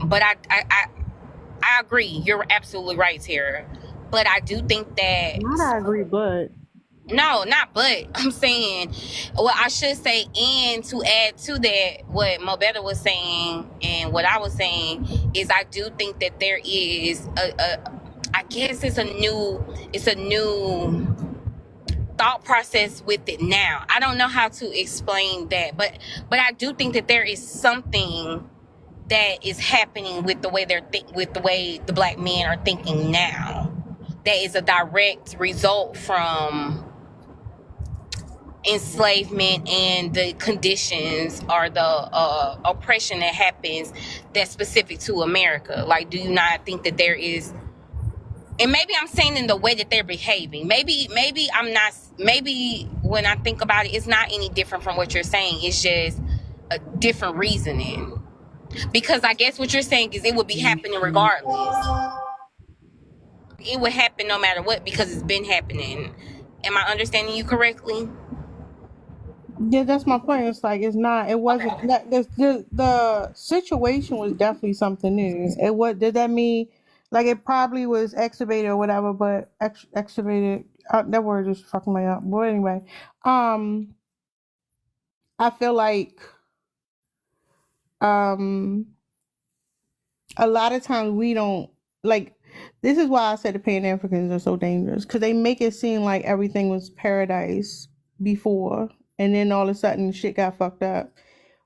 Speaker 10: But I agree. You're absolutely right, Tara. But I do think that
Speaker 1: Not I agree, but
Speaker 10: no, not but. I'm saying, well, I should say, and to add to that, what Mobetta was saying and what I was saying is, I do think that there is I guess it's a new thought process with it now. I don't know how to explain that, but I do think that there is something that is happening with the way with the way the black men are thinking now. That is a direct result from enslavement and the conditions or the oppression that happens that's specific to America. Like, do you not think that there is, and maybe I'm saying in the way that they're behaving, maybe I'm not, maybe when I think about it, it's not any different from what you're saying. It's just a different reasoning. Because I guess what you're saying is it would be happening regardless. It would happen no matter what because it's been happening. Am I understanding you correctly?
Speaker 1: yeah, that's my point. It's like it's not. It wasn't.
Speaker 10: Okay.
Speaker 1: The situation was definitely something new. It what did that mean? Like it probably was excavated or whatever, but excavated. That word just fucking me up. But anyway, I feel like a lot of times we don't like. This is why I said the Pan Africans are so dangerous because they make it seem like everything was paradise before, and then all of a sudden shit got fucked up.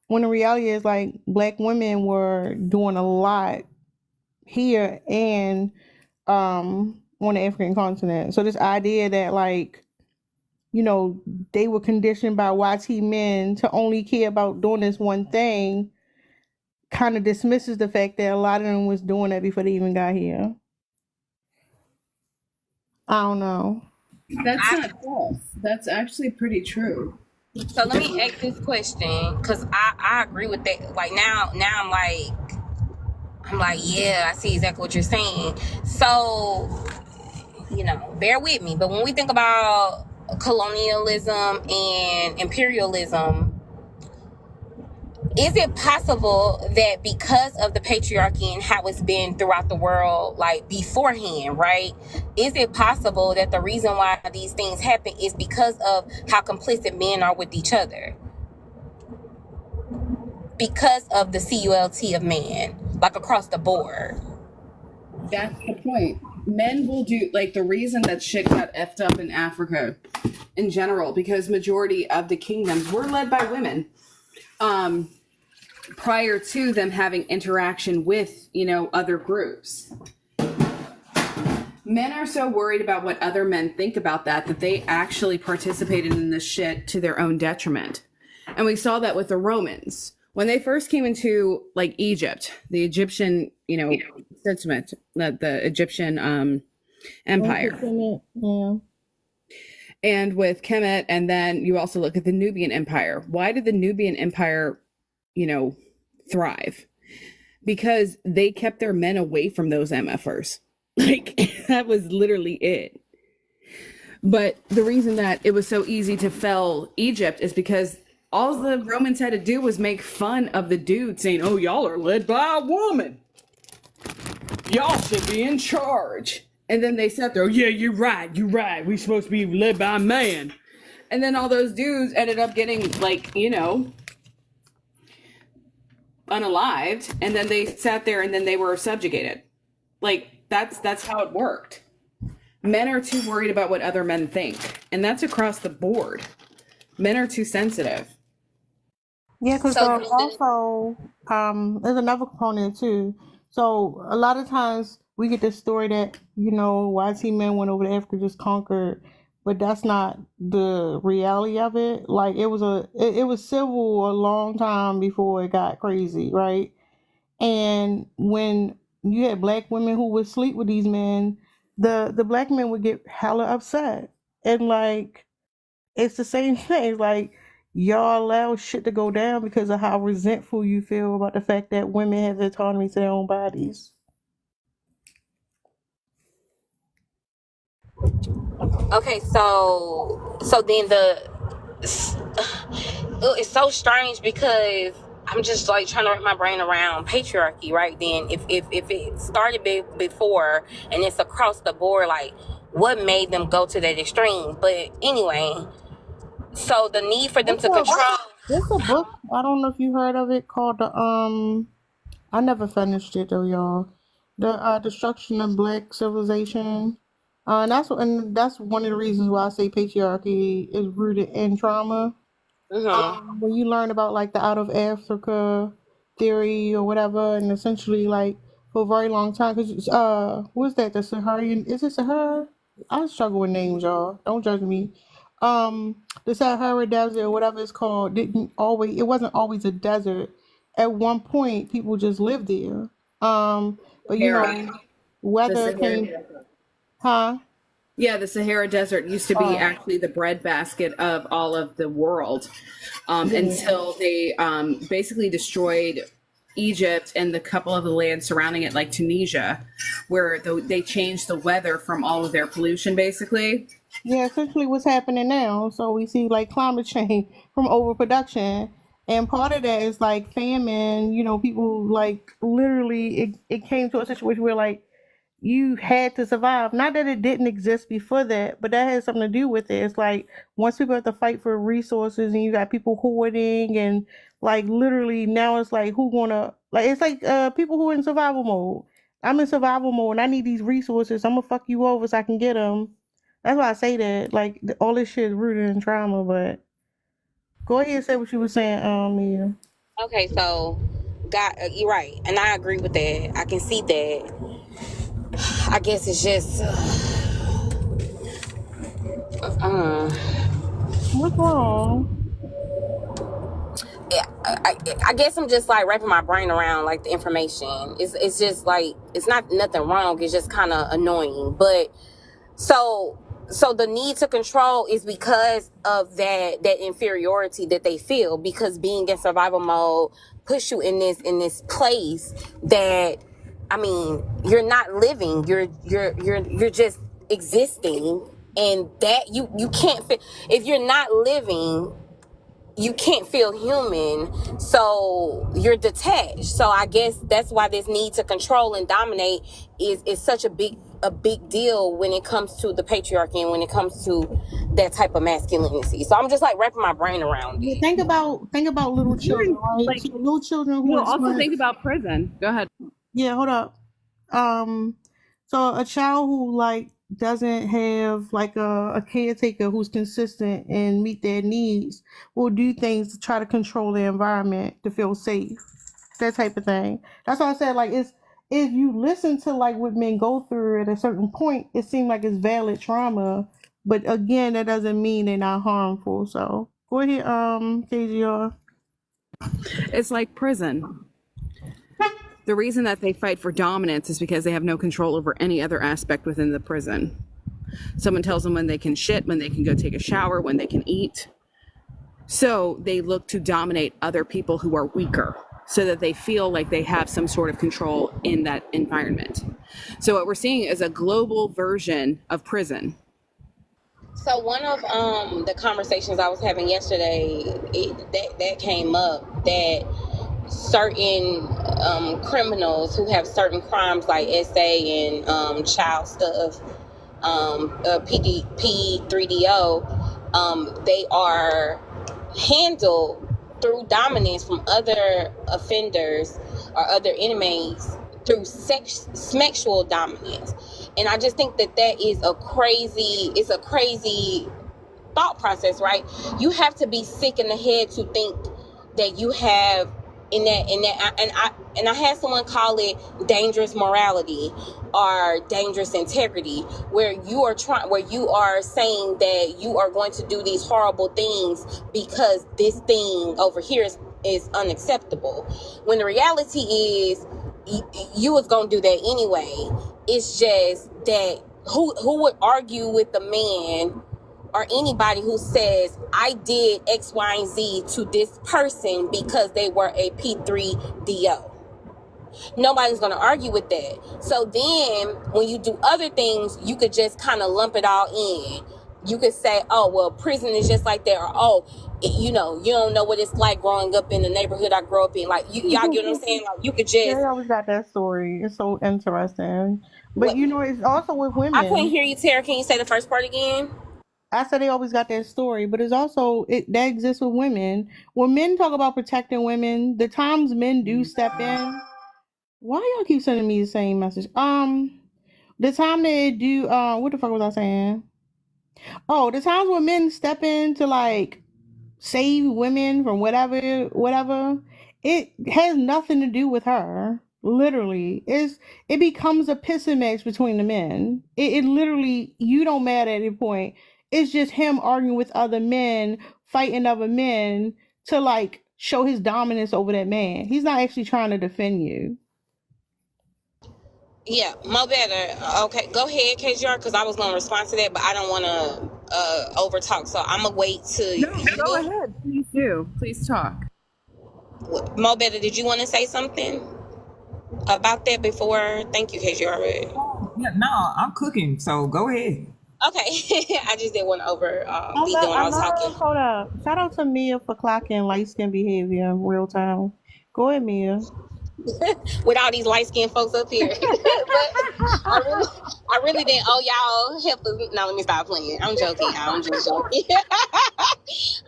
Speaker 1: When the reality is like black women were doing a lot here and on the African continent. So this idea that like, you know, they were conditioned by YT men to only care about doing this one thing kind of dismisses the fact that a lot of them was doing that before they even got here. I don't know.
Speaker 9: That's not false. That's actually pretty true.
Speaker 10: So let me ask this question because I agree with that. Like now I'm like, yeah, I see exactly what you're saying. So, you know, bear with me. But when we think about colonialism and imperialism, is it possible that because of the patriarchy and how it's been throughout the world, like beforehand, right? Is it possible that the reason why these things happen is because of how complicit men are with each other? Because of the CULT of man, like across the board.
Speaker 9: That's the point. Men will do, like, the reason that shit got effed up in Africa in general, because majority of the kingdoms were led by women. Prior to them having interaction with, you know, other groups. Men are so worried about what other men think about that they actually participated in this shit to their own detriment. And we saw that with the Romans. When they first came into, like, Egypt, the Egyptian, you know, sentiment, the Egyptian empire.
Speaker 1: Yeah.
Speaker 9: And with Kemet, and then you also look at the Nubian Empire. Why did the Nubian Empire, you know, thrive? Because they kept their men away from those MFers. Like, that was literally it. But the reason that it was so easy to fell Egypt is because all the Romans had to do was make fun of the dude saying, oh, y'all are led by a woman. Y'all should be in charge. And then they sat there, oh, yeah, you're right. We're supposed to be led by a man. And then all those dudes ended up getting, like, you know, unalived. And then they sat there and then they were subjugated. Like, that's how it worked. Men are too worried about what other men think. And that's across the board. Men are too sensitive.
Speaker 1: Yeah, because
Speaker 10: So
Speaker 1: also there's another component too. So a lot of times we get this story that, you know, YT men went over to Africa, just conquered, but that's not the reality of it. Like it was civil a long time before it got crazy, right? And when you had black women who would sleep with these men, the black men would get hella upset. And like it's the same thing. Like y'all allow shit to go down because of how resentful you feel about the fact that women have autonomy to their own bodies.
Speaker 10: okay, so then it's so strange because I'm just like trying to wrap my brain around patriarchy, right? Then if it started before and it's across the board, like what made them go to that extreme? But anyway, so the need for them to control.
Speaker 1: There's a book, I don't know if you heard of it, called I never finished it though, y'all. The Destruction of Black Civilization. And that's one of the reasons why I say patriarchy is rooted in trauma. When you learn about like the out of Africa theory or whatever, and essentially like for a very long time, because what's that? The Saharian? Is it Sahara? I struggle with names, y'all. Don't judge me. The Sahara Desert or whatever it's called it wasn't always a desert. At one point, people just lived there. But you know, weather came, huh?
Speaker 9: Yeah, the Sahara Desert used to be actually the breadbasket of all of the world until they basically destroyed Egypt and the couple of the lands surrounding it, like Tunisia, where they changed the weather from all of their pollution, basically.
Speaker 1: Yeah, essentially what's happening now. So we see like climate change from overproduction. And part of that is like famine, you know, people like literally it came to a situation where like you had to survive. Not that it didn't exist before that, but that has something to do with it. It's like once people have to fight for resources and you got people hoarding and like literally now it's like who gonna like it's like people who are in survival mode. I'm in survival mode and I need these resources. I'm gonna fuck you over so I can get them. That's why I say that. Like all this shit is rooted in trauma. But go ahead and say what you were saying, Mia.
Speaker 10: Okay, so you're right, and I agree with that. I can see that. I guess it's just
Speaker 1: What's wrong?
Speaker 10: I guess I'm just like wrapping my brain around like the information. It's just like it's not nothing wrong. It's just kind of annoying. But so the need to control is because of that inferiority that they feel, because being in survival mode puts you in this place that, I mean, you're not living. You're just existing, and that you can't feel. If you're not living, you can't feel human, so you're detached. So I guess that's why this need to control and dominate is such a big deal when it comes to the patriarchy and when it comes to that type of masculinity. So I'm just like wrapping my brain around it.
Speaker 1: Think about little children, right?
Speaker 9: Like,
Speaker 1: so little children who
Speaker 9: Well,
Speaker 1: are
Speaker 9: also
Speaker 1: smart.
Speaker 9: think about prison. Go ahead.
Speaker 1: Yeah, hold up. So a child who like doesn't have like a caretaker who's consistent and meet their needs will do things to try to control their environment to feel safe. That type of thing. That's why I said like it's if you listen to like what men go through at a certain point, it seems like it's valid trauma. But again, that doesn't mean they're not harmful. So go ahead, KGR.
Speaker 9: It's like prison. The reason that they fight for dominance is because they have no control over any other aspect within the prison. Someone tells them when they can shit, when they can go take a shower, when they can eat. So they look to dominate other people who are weaker so that they feel like they have some sort of control in that environment. So what we're seeing is a global version of prison.
Speaker 10: So one of the conversations I was having yesterday, that came up that certain criminals who have certain crimes like SA and child stuff, P3DO, they are handled through dominance from other offenders or other inmates through sexual dominance. And I just think that is a crazy thought process, right? You have to be sick in the head to think that you have in that and I had someone call it dangerous morality or dangerous integrity, where you are saying that you are going to do these horrible things because this thing over here is unacceptable, when the reality is you was gonna do that anyway. It's just that who would argue with the man or anybody who says I did X, Y, and Z to this person because they were a P3DO? Nobody's going to argue with that. So then when you do other things, you could just kind of lump it all in. you could say, oh, well, prison is just like that, or oh, you know, you don't know what it's like growing up in the neighborhood I grew up in. Like, y'all get what I'm saying? Like, you could
Speaker 1: They
Speaker 10: just
Speaker 1: always got that story. It's so interesting. But
Speaker 10: what?
Speaker 1: you know, it's also with
Speaker 10: I couldn't
Speaker 1: women.
Speaker 10: hear you, Tara. Can you say the first part again?
Speaker 1: I said they always got that story, but it's also that exists with women. When men talk about protecting women, the times men do step in. Why y'all keep sending me the same message? The time they do, what the fuck was I saying? Oh, the times when men step in to like save women from whatever, it has nothing to do with her. Literally, it becomes a pissing match between the men. It literally, you don't matter at any point. It's just him arguing with other men, fighting other men to like show his dominance over that man. He's not actually trying to defend you.
Speaker 10: Yeah, Mo Better. Okay, go ahead, KJR, because I was going to respond to that, but I don't want to over talk, so I'm going to wait to
Speaker 9: No, go ahead. Please do. Please talk.
Speaker 10: Mo Better, did you want to say something about that before? Thank you, KJR.
Speaker 2: Yeah, no, I'm cooking, so go ahead.
Speaker 10: Okay, I just didn't want to over be doing I was talking.
Speaker 1: Hold up. Shout out to Mia for clocking light skin behavior in real time. Go ahead, Mia.
Speaker 10: With all these light-skinned folks up here. But I really didn't owe y'all help us. No, let me stop playing. I'm joking, y'all. I'm just joking.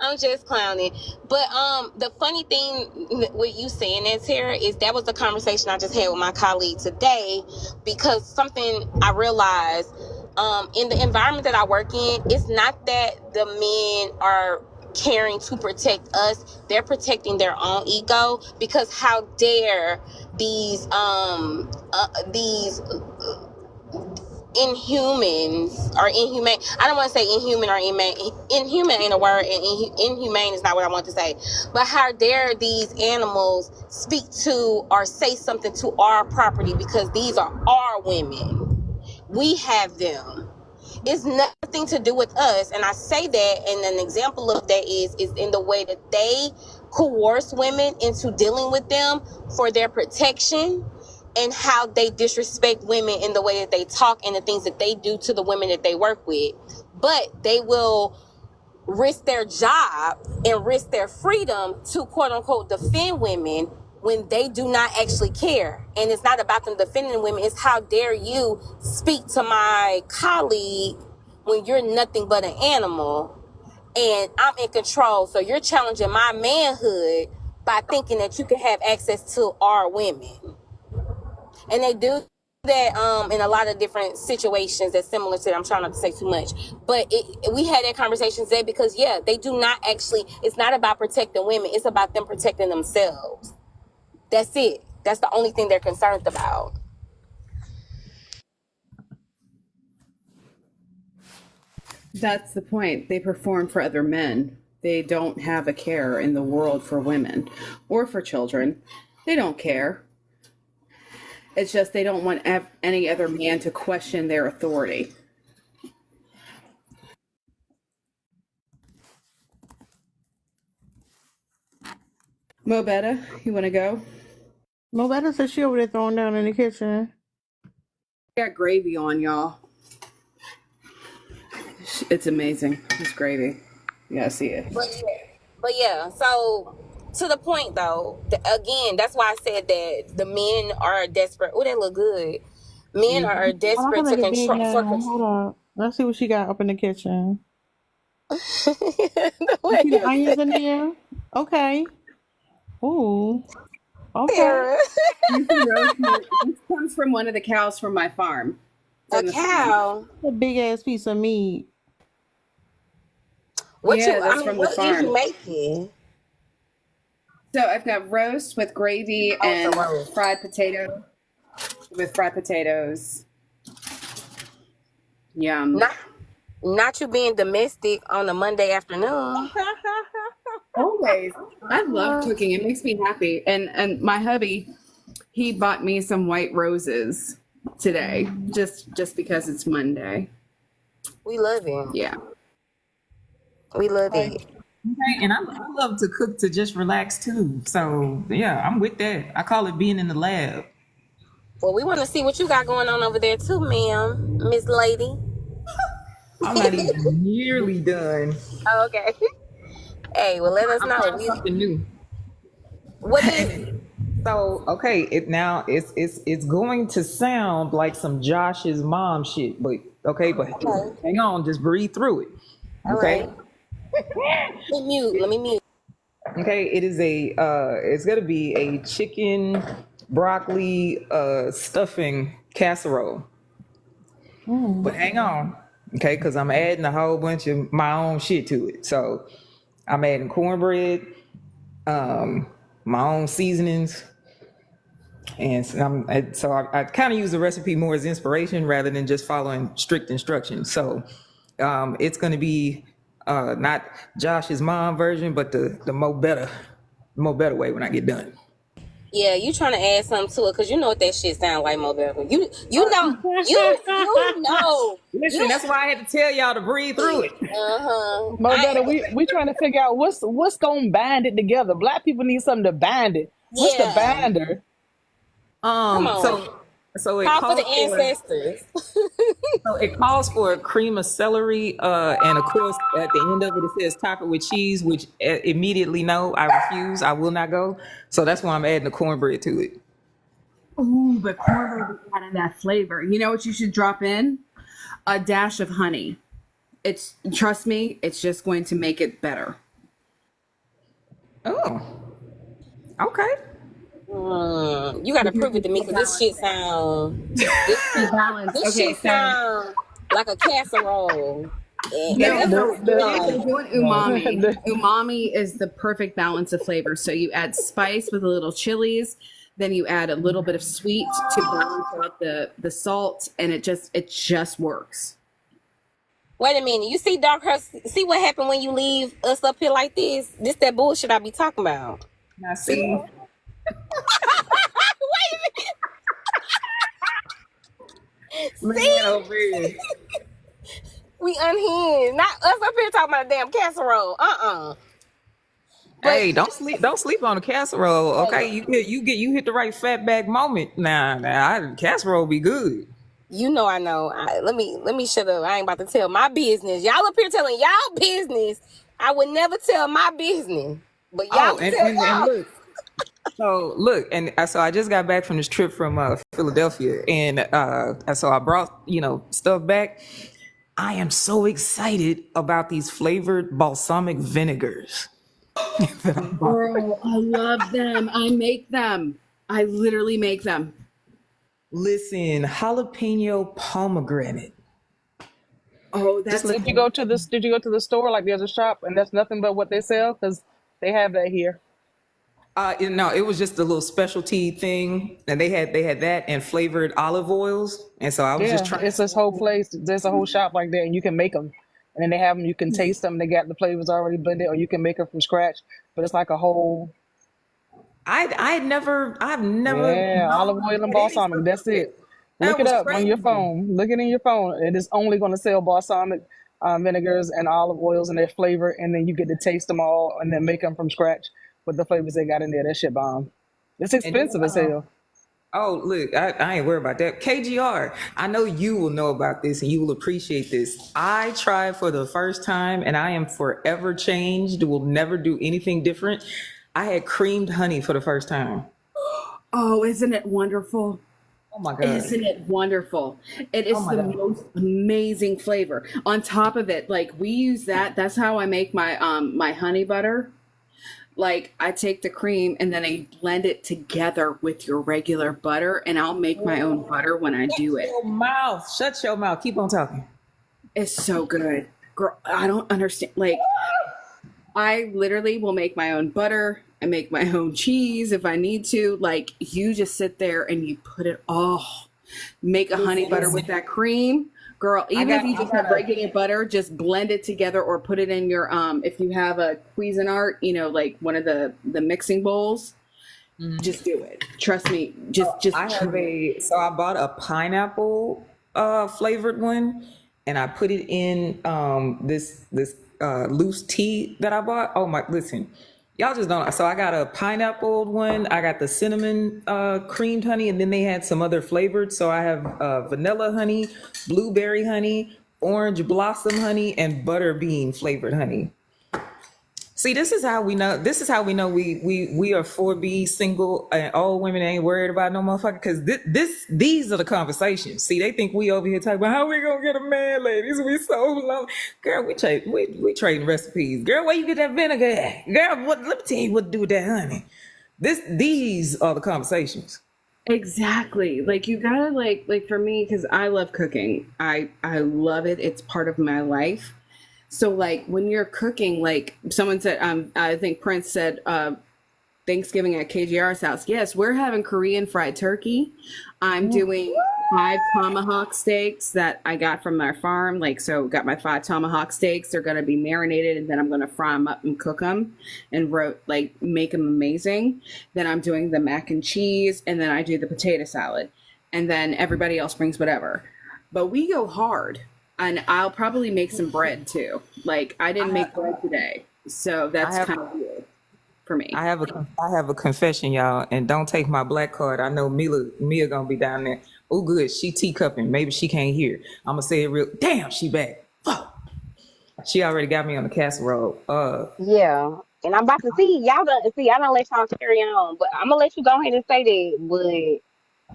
Speaker 10: I'm just clowning. But the funny thing with you saying that, Tara, is that was the conversation I just had with my colleague today, because something I realized in the environment that I work in, it's not that the men are caring to protect us, they're protecting their own ego, because how dare these inhumans or inhumane, I don't want to say inhuman or inhuman ain't a word, and inhumane is not what I want to say, but how dare these animals speak to or say something to our property, because these are our women, we have them. It's nothing to do with us. And I say that, and an example of that is in the way that they coerce women into dealing with them for their protection, and how they disrespect women in the way that they talk and the things that they do to the women that they work with. But they will risk their job and risk their freedom to quote unquote defend women when they do not actually care. And it's not about them defending women, it's how dare you speak to my colleague when you're nothing but an animal and I'm in control. So you're challenging my manhood by thinking that you can have access to our women. And they do that in a lot of different situations that's similar to that. I'm trying not to say too much, but we had that conversation today because they do not actually, it's not about protecting women, it's about them protecting themselves. That's it. That's the only thing they're concerned about.
Speaker 9: That's the point. They perform for other men. They don't have a care in the world for women or for children. They don't care. It's just they don't want any other man to question their authority. Mo Betta, you want to go?
Speaker 1: Mo Betta said she over there throwing down in the kitchen.
Speaker 9: Got gravy on, y'all. It's amazing. It's gravy. You gotta see it.
Speaker 10: But yeah, so to the point though, again, that's why I said that the men are desperate. Oh, they look good. Men are desperate to control.
Speaker 1: Hold on. Let's see what she got up in the kitchen.
Speaker 10: You
Speaker 1: see the onions in there? Okay. Ooh. Okay.
Speaker 9: This comes from one of the cows from my farm.
Speaker 10: A cow?
Speaker 1: A big ass piece of meat.
Speaker 10: What
Speaker 9: you
Speaker 10: making?
Speaker 9: So I've got roast with gravy and fried potato with fried potatoes. Yum.
Speaker 10: Not you being domestic on a Monday afternoon.
Speaker 9: Always. I love cooking. It makes me happy. And my hubby, he bought me some white roses today, just because it's Monday.
Speaker 10: We love it.
Speaker 9: Yeah.
Speaker 10: We love it.
Speaker 2: Okay, and I love to cook to just relax too. So yeah, I'm with that. I call it being in the lab.
Speaker 10: Well, we want to see what you got going on over there too, ma'am, Miss Lady.
Speaker 2: I'm not even nearly done.
Speaker 10: Oh, okay. Hey, well, let us
Speaker 2: I'm
Speaker 10: know.
Speaker 2: trying something new.
Speaker 10: What is?
Speaker 2: So okay, it's going to sound like some Josh's mom shit, but okay, but
Speaker 10: Okay.
Speaker 2: hang on, just breathe through it.
Speaker 10: All
Speaker 2: Okay.
Speaker 10: right. Let me mute. Let me mute.
Speaker 2: Okay, it is it's gonna be a chicken broccoli stuffing casserole. But hang on, okay, because I'm adding a whole bunch of my own shit to it. So I'm adding cornbread, my own seasonings, and so I kind of use the recipe more as inspiration rather than just following strict instructions. So it's going to be not Josh's mom version, but the more better way when I get done.
Speaker 10: Yeah, you trying to add something to it because you know what that shit sound like, Mo Better. You know you know.
Speaker 2: Listen, that's why I had to tell y'all to breathe through it.
Speaker 11: Mo Better, we trying to figure out what's gonna bind it together. Black people need something to bind it. What's the binder?
Speaker 10: Come on.
Speaker 2: So it
Speaker 10: Call for
Speaker 2: calls
Speaker 10: the ancestors.
Speaker 2: So it calls for a cream of celery, and of course, at the end of it, it says top it with cheese, which immediately no, I refuse. I will not go. So that's why I'm adding the cornbread to it.
Speaker 9: Ooh, but cornbread is adding that flavor. You know what you should drop in? A dash of honey. Trust me, it's just going to make it better.
Speaker 2: Oh, okay.
Speaker 10: You got to prove it to me because this shit sound. This shit sound like a casserole.
Speaker 9: They're doing umami. Umami is the perfect balance of flavor. So you add spice with a little chilies, then you add a little bit of sweet to balance out the salt, and it just works.
Speaker 10: Wait a minute. You see, Dark Horse, see what happened when you leave us up here like this? This that bullshit I be talking about.
Speaker 2: Now see.
Speaker 10: Wait a minute. See?
Speaker 2: Over here.
Speaker 10: We unhinged. Not us up here talking about a damn casserole.
Speaker 2: Hey, don't sleep on the casserole. Okay, you hit the right fatback moment. Nah, casserole be good.
Speaker 10: You know I know. Let me shut up. I ain't about to tell my business. Y'all up here telling y'all business. I would never tell my business. But y'all can tell y'all.
Speaker 2: So I just got back from this trip from Philadelphia, and so I brought stuff back. I am so excited about these flavored balsamic vinegars.
Speaker 9: Girl, I love them. I make them. I literally make them.
Speaker 2: Listen, jalapeno pomegranate.
Speaker 9: Oh, that's
Speaker 11: Did you go to the store? Like there's a shop and that's nothing but what they sell? Because they have that here.
Speaker 2: No, it was just a little specialty thing, and they had that and flavored olive oils, and so I was just trying.
Speaker 11: It's this whole place. There's a whole shop like that, and you can make them, and then they have them. You can taste them. They got the flavors already blended, or you can make them from scratch. But it's like a whole.
Speaker 2: I've never.
Speaker 11: Yeah, olive oil and balsamic. That's it. Look it up on your phone. Look it in your phone. It is only going to sell balsamic vinegars and olive oils and their flavor, and then you get to taste them all, and then make them from scratch with the flavors they got in there. That shit bomb. It's expensive as hell.
Speaker 2: Oh, look, I ain't worried about that. KGR, I know you will know about this and you will appreciate this. I tried for the first time and I am forever changed. Will never do anything different. I had creamed honey for the first time.
Speaker 9: Oh, isn't it wonderful?
Speaker 2: Oh my God.
Speaker 9: Isn't it wonderful? It is the most amazing flavor. On top of it, like we use that. That's how I make my my honey butter. Like I take the cream and then I blend it together with your regular butter, and I'll make my own butter when I do it.
Speaker 2: Shut your mouth. Keep on talking.
Speaker 9: It's so good. Girl, I don't understand. Like I literally will make my own butter. I make my own cheese if I need to. Like you just sit there and you put it make a honey butter with that cream. Girl, even if you just have regular butter, just blend it together or put it in your if you have a Cuisinart, like one of the mixing bowls, just do it. Trust me. Just
Speaker 2: so I bought a pineapple flavored one and I put it in this loose tea that I bought. Oh my, listen. Y'all just don't. So I got a pineapple one. I got the cinnamon creamed honey, and then they had some other flavored. So I have vanilla honey, blueberry honey, orange blossom honey, and butterbean flavored honey. See, this is how we know. This is how we know we are 4B single and all women ain't worried about no motherfucker. Because these are the conversations. See, they think we over here talking about how we gonna get a man, ladies. We so low, girl. We trading recipes, girl. Where you get that vinegar at? Girl? What? Let me tell you what to do with that honey. These are the conversations.
Speaker 9: Exactly. Like you gotta like for me, because I love cooking. I love it. It's part of my life. So like when you're cooking, like someone said, I think Prince said, Thanksgiving at KGR's house. Yes, we're having Korean fried turkey. I'm doing 5 tomahawk steaks that I got from our farm. Like, so got my 5 tomahawk steaks. They're going to be marinated and then I'm going to fry them up and cook them and make them amazing. Then I'm doing the mac and cheese and then I do the potato salad and then everybody else brings whatever. But we go hard. And I'll probably make some bread too. Like I didn't make bread today, so that's kind of weird for me.
Speaker 2: I have a confession, y'all, and don't take my black card. I know Mia gonna be down there. Oh, good, she teacupping. Maybe she can't hear. I'm gonna say it real. Damn, she back. Fuck. She already got me on the casserole.
Speaker 10: Yeah. And I'm about to see y'all gonna see. I don't let y'all carry on, but I'm gonna let you go ahead and say that.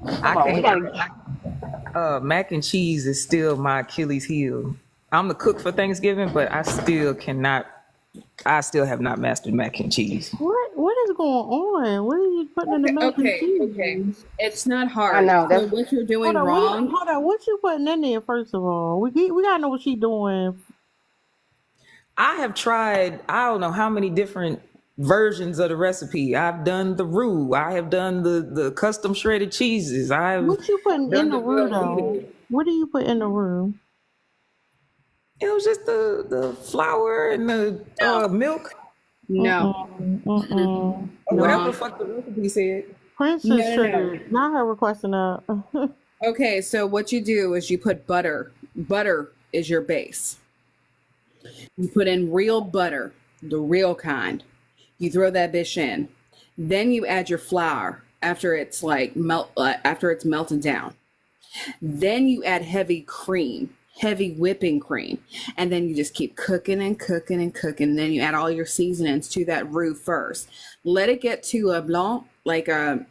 Speaker 10: But come on, we gotta.
Speaker 2: Mac and cheese is still my Achilles heel. I'm the cook for Thanksgiving, but I still have not mastered mac and cheese.
Speaker 1: What is going on? What are you putting in the mac and cheese?
Speaker 9: Okay. It's not hard.
Speaker 10: I know.
Speaker 9: So what you're doing wrong.
Speaker 1: Hold on. What you putting in there? First of all, we gotta know what she doing.
Speaker 2: I have tried. I don't know how many different versions of the recipe. I've done the roux. I have done the custom shredded cheeses.
Speaker 1: What you putting in the roux though? What do you put in the roux?
Speaker 2: It was just the flour and the milk.
Speaker 9: No.
Speaker 2: Whatever the fuck the recipe said.
Speaker 1: Princess Sugar. Not her requesting that.
Speaker 9: Okay, so what you do is you put butter. Butter is your base. You put in real butter, the real kind. You throw that bitch in. Then you add your flour after it's after it's melted down. Then you add heavy whipping cream, and then you just keep cooking and cooking and cooking. And then you add all your seasonings to that roux first. Let it get to a blanc, like a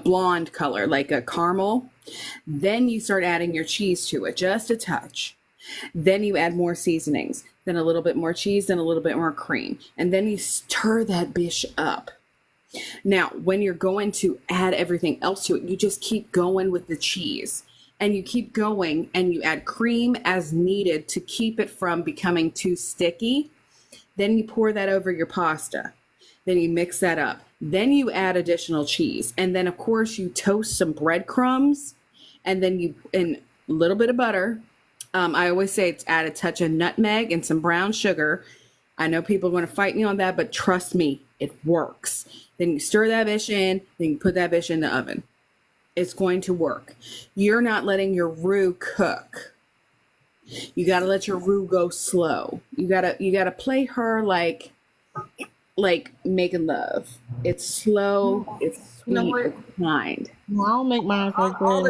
Speaker 9: blonde color, like a caramel. Then you start adding your cheese to it, just a touch. Then you add more seasonings, then a little bit more cheese, then a little bit more cream. And then you stir that bitch up. Now, when you're going to add everything else to it, you just keep going with the cheese. And you keep going and you add cream as needed to keep it from becoming too sticky. Then you pour that over your pasta. Then you mix that up. Then you add additional cheese. And then, of course, you toast some breadcrumbs. And then and a little bit of butter. I always say it's add a touch of nutmeg and some brown sugar. I know people are going to fight me on that, but trust me, it works. Then you stir that bitch in, then you put that bitch in the oven. It's going to work. You're not letting your roux cook. You got to let your roux go slow. You got to play her like making love. It's slow, it's sweet, it's kind.
Speaker 1: No, I don't make mine like that.
Speaker 2: All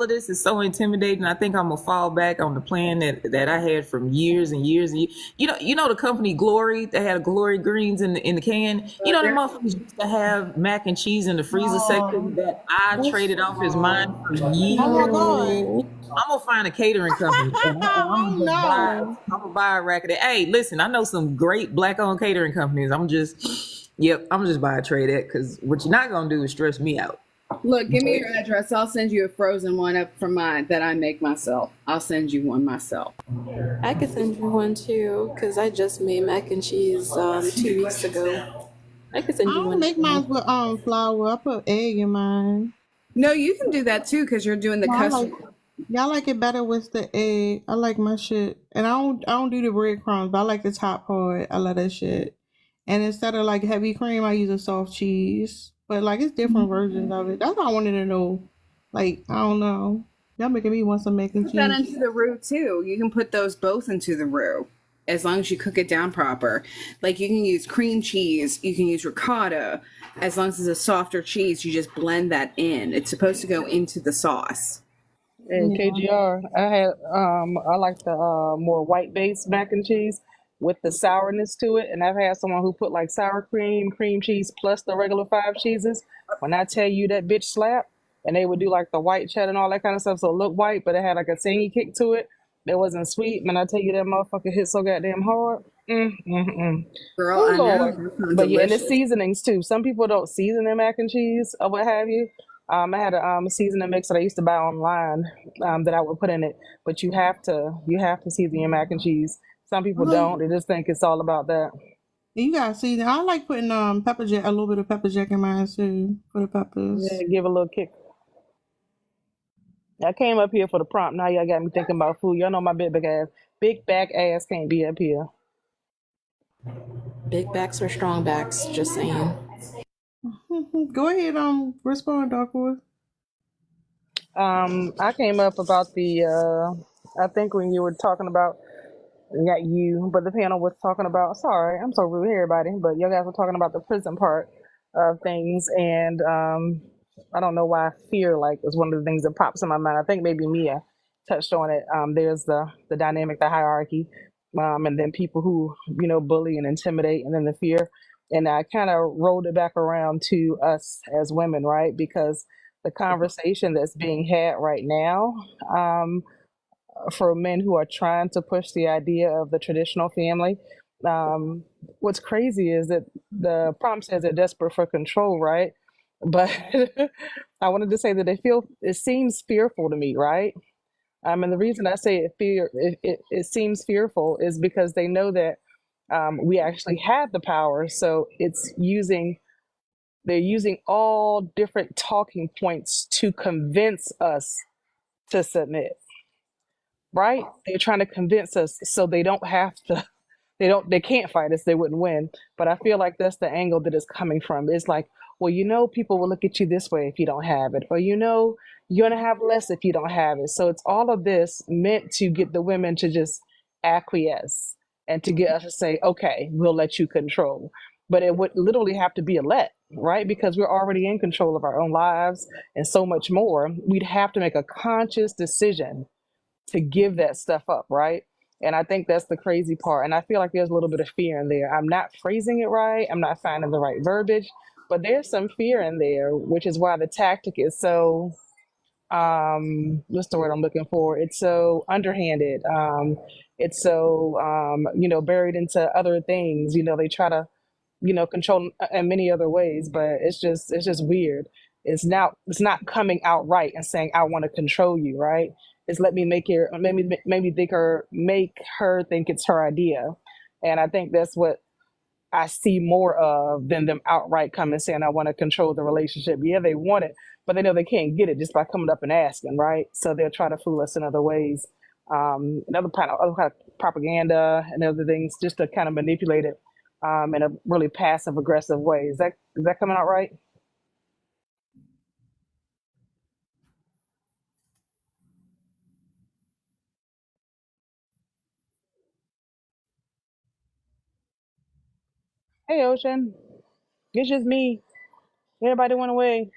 Speaker 2: of this is so intimidating. I think I'm gonna fall back on the plan that I had from years and years and years. You know the company Glory. They had Glory greens in the can. You know the motherfuckers used to have mac and cheese in the freezer section that I traded off as mine for years.
Speaker 1: Oh my God.
Speaker 2: I'm gonna find a catering company. And I'm gonna buy a rack of that. Hey, listen, I know some great black-owned catering companies. I'm just buy a tray of that because what you're not gonna do is stress me out.
Speaker 9: Look, give me your address. I'll send you a frozen one up from mine that I make myself. I'll send you one myself.
Speaker 12: I could send you one too, because I just made mac and cheese 2 weeks ago. I could send you one.
Speaker 1: I don't make mine with flour. I put egg in mine.
Speaker 9: No, you can do that too, because you're doing the custard.
Speaker 1: Y'all like it better with the egg. I like my shit. And I don't do the breadcrumbs, but I like the top part. I love that shit. And instead of like heavy cream, I use a soft cheese. But like it's different versions of it. That's what I wanted to know. Like, I don't know. Y'all making me want some mac and cheese.
Speaker 9: Put that into the roux too. You can put those both into the roux as long as you cook it down proper. Like you can use cream cheese, you can use ricotta. As long as it's a softer cheese, you just blend that in. It's supposed to go into the sauce.
Speaker 11: And
Speaker 1: Yeah.
Speaker 11: KGR, I like the more white based mac and cheese with the sourness to it. And I've had someone who put like sour cream, cream cheese plus the regular five cheeses. When I tell you that bitch slap, and they would do like the white cheddar and all that kind of stuff, so it looked white, but it had like a tangy kick to it. It wasn't sweet. Man, I tell you that motherfucker hit so goddamn hard.
Speaker 9: Girl,
Speaker 11: Oh
Speaker 9: I know.
Speaker 11: Lord.
Speaker 9: That sounds
Speaker 11: But yeah, and the
Speaker 9: delicious.
Speaker 11: seasonings too. Some people don't season their mac and cheese or what have you. I had a seasoning mix that I used to buy online that I would put in it. But you have to season your mac and cheese. Some people
Speaker 1: Oh,
Speaker 11: don't. They just think it's all about that.
Speaker 1: you gotta see. I like putting pepper jack, a little bit of pepper jack in mine too for the
Speaker 11: Yeah,
Speaker 1: peppers.
Speaker 11: give a little kick. I came up here for the prompt. Now y'all got me thinking about food. Y'all know my big back ass can't be up here.
Speaker 12: Big backs or strong backs, just saying.
Speaker 1: Go ahead, respond, Dark Horse.
Speaker 11: I came up about I think when you were talking about, not you, but the panel was talking about, sorry, I'm so rude, everybody, but you guys were talking about the prison part of things. And I don't know why fear like is one of the things that pops in my mind. I think maybe Mia touched on it. There's the dynamic, the hierarchy, and then people who, bully and intimidate, and then the fear. And I kind of rolled it back around to us as women, right? Because the conversation that's being had right now, for men who are trying to push the idea of the traditional family. What's crazy is that the prompt says they're desperate for control, right? But I wanted to say that it seems fearful to me, right? And the reason I say it seems fearful is because they know that we actually have the power. So they're using all different talking points to convince us to submit, right? They're trying to convince us so they don't have to, they can't fight us, they wouldn't win. But I feel like that's the angle that it's coming from. It's like, well, people will look at you this way if you don't have it, or you're gonna have less if you don't have it. So it's all of this meant to get the women to just acquiesce and to get us to say, okay, we'll let you control. But it would literally have to be a let, right? Because we're already in control of our own lives and so much more. We'd have to make a conscious decision to give that stuff up, right? And I think that's the crazy part. And I feel like there's a little bit of fear in there. I'm not phrasing it right. I'm not finding the right verbiage, but there's some fear in there, which is why the tactic is so, what's the word I'm looking for? It's so underhanded. It's so, buried into other things. They try to, control in many other ways, but it's just weird. It's not coming out right and saying, I want to control you, right? It's let me make her think it's her idea. And I think that's what I see more of than them outright coming and saying, I want to control the relationship. Yeah, they want it, but they know they can't get it just by coming up and asking, right? So they'll try to fool us in other ways, other kind of propaganda and other things, just to kind of manipulate it in a really passive aggressive way. Is that coming out right? Hey, Ocean, it's just me. Everybody went away.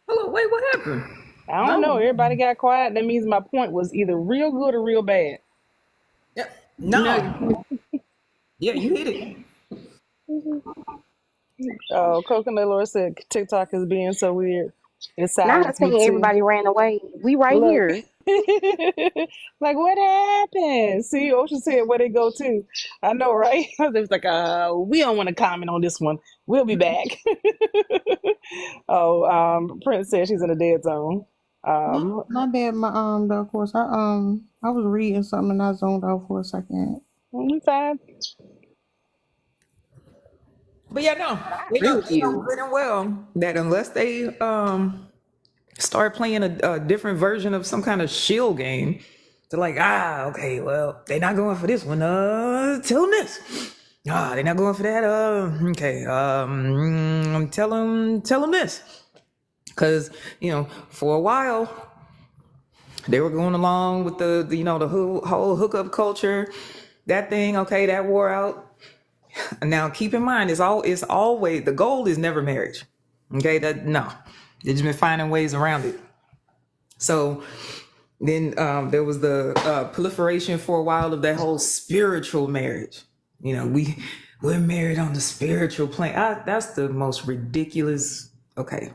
Speaker 2: Hello, wait, what happened?
Speaker 11: I don't know.
Speaker 2: No.
Speaker 11: Everybody got quiet. That means my point was either real good or real bad.
Speaker 2: Yeah.
Speaker 9: No,
Speaker 2: No. Yeah, you hit it.
Speaker 11: Oh, Coconut Lord said TikTok is being so weird. It
Speaker 10: Not
Speaker 11: silenced me
Speaker 10: saying
Speaker 11: too.
Speaker 10: everybody ran away. We right
Speaker 11: Look.
Speaker 10: here.
Speaker 11: Like, what happened? See, Ocean said where they go to. I know, right? They was like, we don't want to comment on this one. We'll be back. Oh, Prince said she's in a dead zone.
Speaker 1: My bad, my Dark Horse. I was reading something and I zoned out for a second.
Speaker 11: We fine.
Speaker 2: But yeah, no,
Speaker 10: Agree with
Speaker 2: they know
Speaker 10: you.
Speaker 2: good and well that unless they start playing a different version of some kind of shield game, they're like, okay, well, they're not going for this one. Tell them this. They're not going for that. Okay. Tell them this. Because for a while they were going along with the whole hookup culture. That thing, okay, that wore out. Now, keep in mind, it's always, the goal is never marriage. Okay, no, they've just been finding ways around it. So then there was the proliferation for a while of that whole spiritual marriage. You know, we're married on the spiritual plane. That's the most ridiculous. Okay.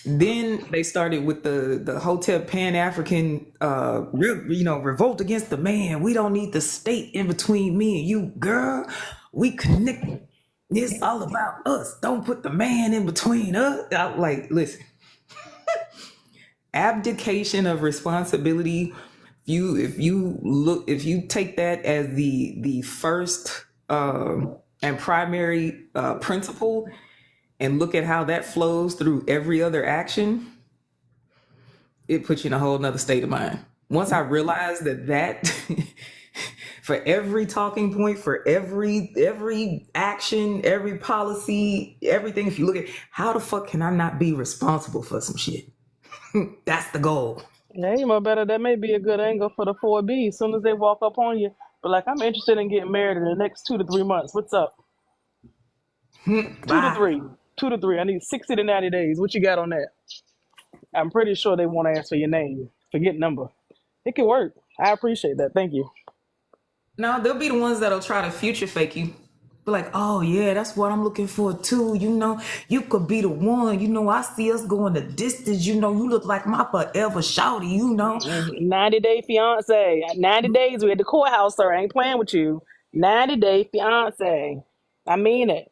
Speaker 2: Then they started with the Hotep Pan-African, revolt against the man. We don't need the state in between me and you, girl. We connect. It's all about us. Don't put the man in between us. Like, listen, abdication of responsibility. If you take that as the first and primary principle, and look at how that flows through every other action, it puts you in a whole nother state of mind. Once I realized that for every talking point, for every action, every policy, everything, if you look at how the fuck can I not be responsible for some shit? That's the goal.
Speaker 11: Yeah, you know better. That may be a good angle for the 4B. As soon as they walk up on you, but like, I'm interested in getting married in the next 2 to 3 months. What's up? 2 to 3. 2 to 3. I need 60 to 90 days. What you got on that? I'm pretty sure they won't ask for your name. Forget number. It can work. I appreciate that. Thank you.
Speaker 2: No, they'll be the ones that'll try to future fake you. Be like, oh yeah, that's what I'm looking for too. You know, you could be the one. You know, I see us going the distance. You know, you look like my forever shawty. You know,
Speaker 11: 90-day fiance. 90 days. We at the courthouse, sir. I ain't playing with you. 90-day fiance. I mean it.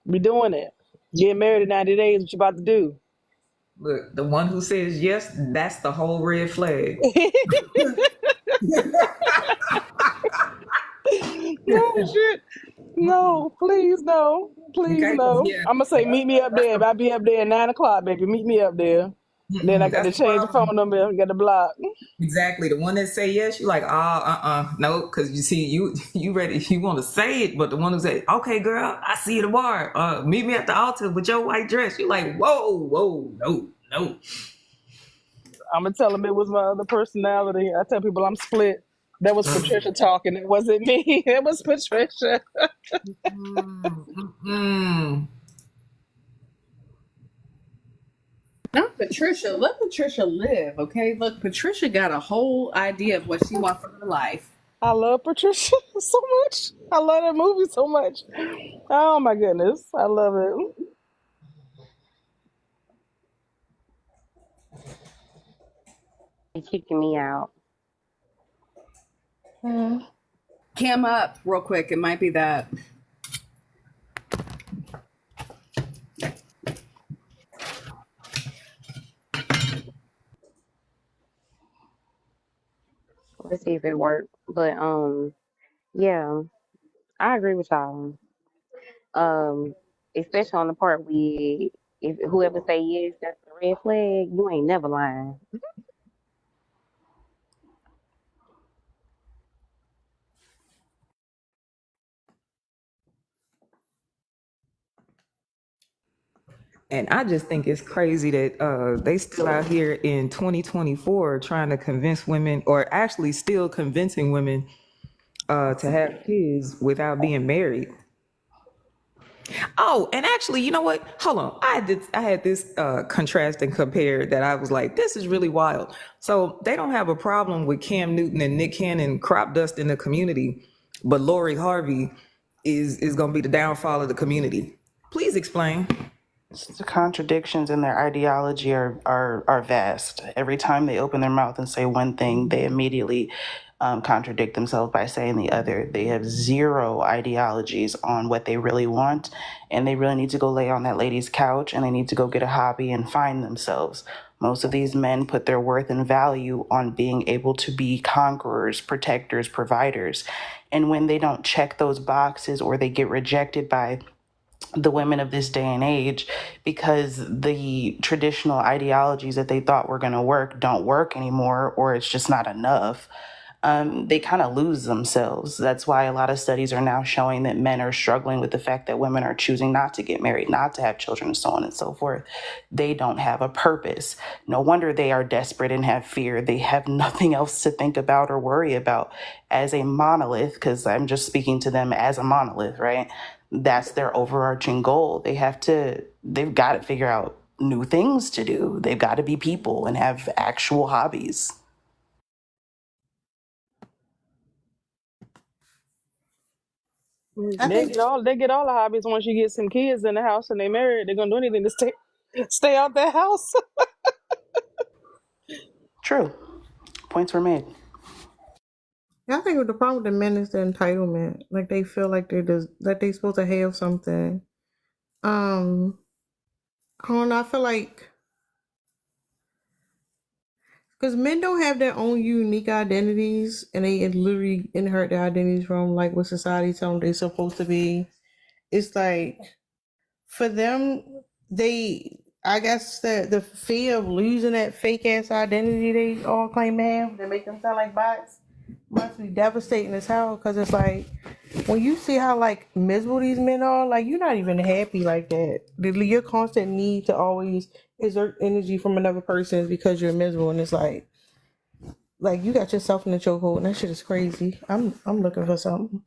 Speaker 11: We doing it. Get married in 90 days. What you about to do?
Speaker 2: Look, the one who says yes, that's the whole red flag.
Speaker 11: No shit. No, please no. Please
Speaker 2: Okay,
Speaker 11: no.
Speaker 2: yeah.
Speaker 11: I'm gonna say meet me up there. If I be up there at 9 o'clock, baby, meet me up there. Then I got to
Speaker 2: That's
Speaker 11: change the phone number. I got to block.
Speaker 2: Exactly. The one that say yes, you like, no, because you see, you ready, you want to say it, but the one who say, okay, girl, I see you tomorrow. Meet me at the altar with your white dress. You're like, whoa, no.
Speaker 11: I'm gonna tell them it was my other personality. I tell people I'm split. That was Patricia talking. It wasn't me. It was Patricia.
Speaker 9: Not Patricia. Let Patricia live, okay? Look, Patricia got a whole idea of what she wants for her life.
Speaker 11: I love Patricia so much. I love that movie so much. Oh my goodness. I love it.
Speaker 4: They kicking me out.
Speaker 9: Cam up real quick. It might be that.
Speaker 4: Let's see if it worked. But yeah, I agree with y'all. Especially on the part if whoever say yes, that's the red flag. You ain't never lying.
Speaker 2: And I just think it's crazy that they still out here in 2024 trying to convince women, or actually still convincing women to have kids without being married. Oh, and actually, you know what? Hold on. I had this contrast and compare that I was like, this is really wild. So they don't have a problem with Cam Newton and Nick Cannon crop dust in the community, but Lori Harvey is going to be the downfall of the community. Please explain.
Speaker 13: The contradictions in their ideology are vast. Every time they open their mouth and say one thing, they immediately contradict themselves by saying the other. They have zero ideologies on what they really want, and they really need to go lay on that lady's couch, and they need to go get a hobby and find themselves. Most of these men put their worth and value on being able to be conquerors, protectors, providers. And when they don't check those boxes, or they get rejected by the women of this day and age because the traditional ideologies that they thought were going to work don't work anymore, or it's just not enough, they kind of lose themselves. That's why a lot of studies are now showing that men are struggling with the fact that women are choosing not to get married, not to have children, and so on and so forth. They don't have a purpose. No wonder they are desperate and have fear. They have nothing else to think about or worry about as a monolith, because I'm just speaking to them as a monolith, right? That's their overarching goal. They've got to figure out new things to do. They've got to be people and have actual hobbies.
Speaker 1: I
Speaker 11: They
Speaker 1: think
Speaker 11: get all the hobbies once you get some kids in the house and they married. They're gonna do anything to stay out that house.
Speaker 13: True. Points were made.
Speaker 1: I think the problem with the men is the entitlement. Like they feel like they're supposed to have something. I don't know. I feel like because men don't have their own unique identities, and they literally inherit their identities from like what society tells them they're supposed to be. It's like for them, I guess the fear of losing that fake ass identity they all claim to have that make them sound like bots must be devastating as hell. Because it's like when you see how like miserable these men are, like you're not even happy like that. Your constant need to always exert energy from another person is because you're miserable, and it's like you got yourself in the chokehold, and that shit is crazy. I'm looking for something.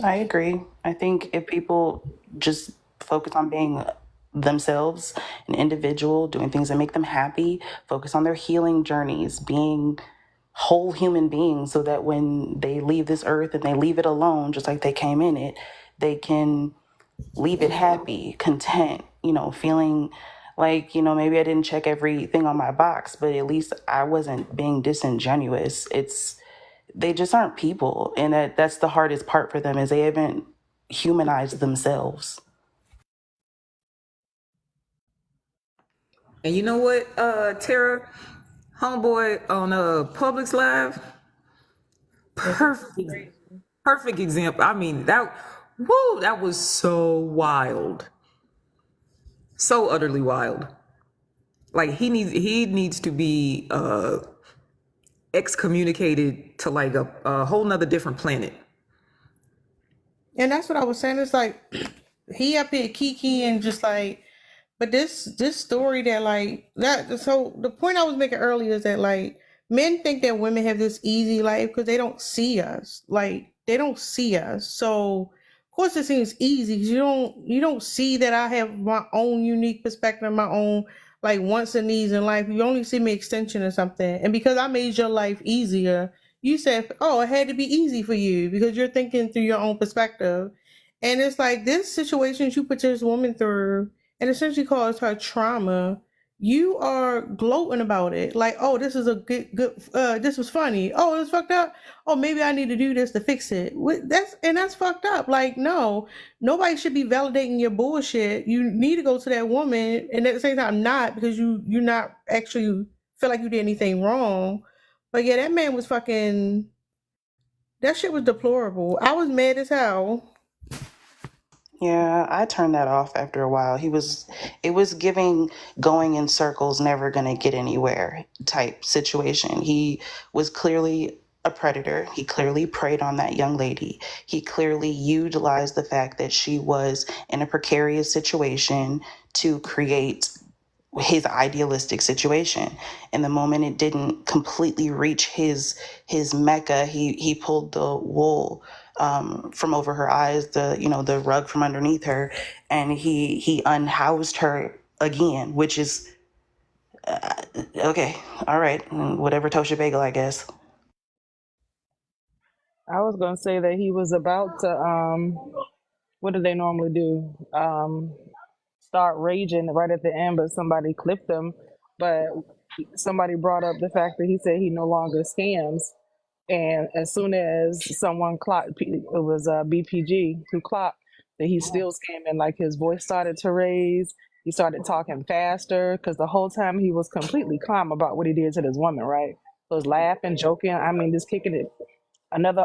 Speaker 13: I agree. I think if people just focus on being themselves, an individual, doing things that make them happy, focus on their healing journeys, being whole human beings, so that when they leave this earth and they leave it alone, just like they came in it, they can leave it happy, content, feeling like, maybe I didn't check everything on my box, but at least I wasn't being disingenuous. They just aren't people. And that's the hardest part for them, is they haven't humanized themselves.
Speaker 2: And you know what, Tara, homeboy on Publix Live, perfect example. I mean, that was so wild, so utterly wild. Like he needs to be excommunicated to like a whole nother different planet.
Speaker 1: And that's what I was saying. It's like he up here kiki and just like, but this story that like that. So the point I was making earlier is that like men think that women have this easy life because they don't see us. Like they don't see us. So of course it seems easy because you don't see that I have my own unique perspective, my own like wants and needs in life. You only see me extension or something. And because I made your life easier, you said, oh, it had to be easy for you because you're thinking through your own perspective. And it's like this situation you put this woman through and essentially caused her trauma. You are gloating about it. Like, oh, this is a good, this was funny. Oh, it's fucked up. Oh, maybe I need to do this to fix it. That's fucked up. Like, no, nobody should be validating your bullshit. You need to go to that woman, and at the same time, not because you're not actually feel like you did anything wrong. But yeah, that man was fucking. That shit was deplorable. I was mad as hell.
Speaker 13: Yeah, I turned that off after a while. It was giving going in circles, never gonna get anywhere type situation. He was clearly a predator. He clearly preyed on that young lady. He clearly utilized the fact that she was in a precarious situation to create his idealistic situation. And the moment it didn't completely reach his mecca, he pulled the wool from over her eyes, the rug from underneath her, and he unhoused her again, which is okay, all right, whatever, Tosha Bagel, I guess.
Speaker 11: I was gonna say that he was about to what do they normally do? Start raging right at the end, but somebody clipped him. But somebody brought up the fact that he said he no longer scams. And as soon as someone clocked, it was BPG who clocked that he's still scamming. Like his voice started to raise, he started talking faster because the whole time he was completely calm about what he did to this woman, right? So was laughing, joking. I mean, just kicking it another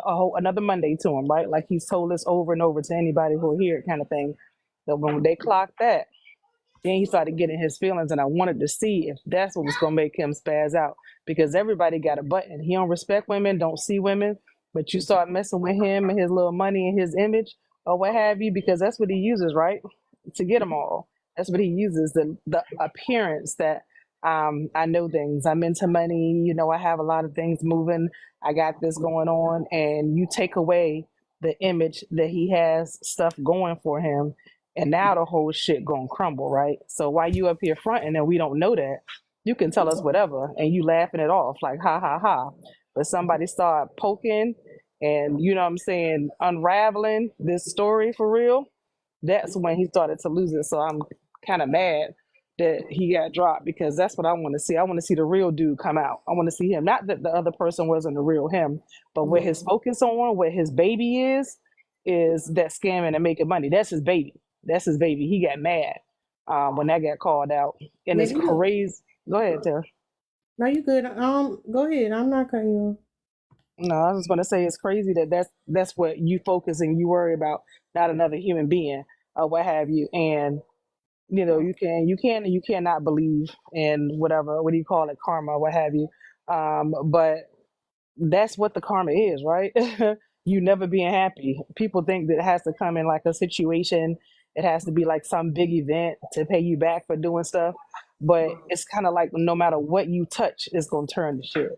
Speaker 11: Monday to him, right? Like he's told this over and over to anybody who'll hear it, kind of thing. So when they clocked that, Then he started getting his feelings, and I wanted to see if that's what was gonna make him spaz out, because everybody got a button. He don't respect women, don't see women, but you start messing with him and his little money and his image or what have you, because that's what he uses, right? To get them all. That's what he uses, the appearance that I know things. I'm into money, you know, I have a lot of things moving, I got this going on, and you take away the image that he has stuff going for him, and now the whole shit gonna crumble, right? So while you up here fronting and we don't know that, you can tell us whatever and you laughing it off like ha ha ha. But somebody start poking and, you know what I'm saying, unraveling this story for real, that's when he started to lose it. So I'm kind of mad that he got dropped, because that's what I want to see. I want to see the real dude come out. I want to see him. Not that the other person wasn't the real him, but what his focus on, what his baby is that scamming and making money. That's his baby. That's his baby. He got mad when that got called out. And it's
Speaker 1: Maybe.
Speaker 11: crazy. Go ahead, Tara.
Speaker 1: No, you good. Go ahead. I'm not cutting you off.
Speaker 11: No, I was just gonna say it's crazy that that's what you focus and you worry about, not another human being or what have you. And you know, you can and you cannot believe in whatever, what do you call it, karma or what have you. But that's what the karma is, right? You never being happy. People think that it has to come in like a situation, it has to be like some big event to pay you back for doing stuff. But it's kind of like no matter what you touch, it's gonna turn to shit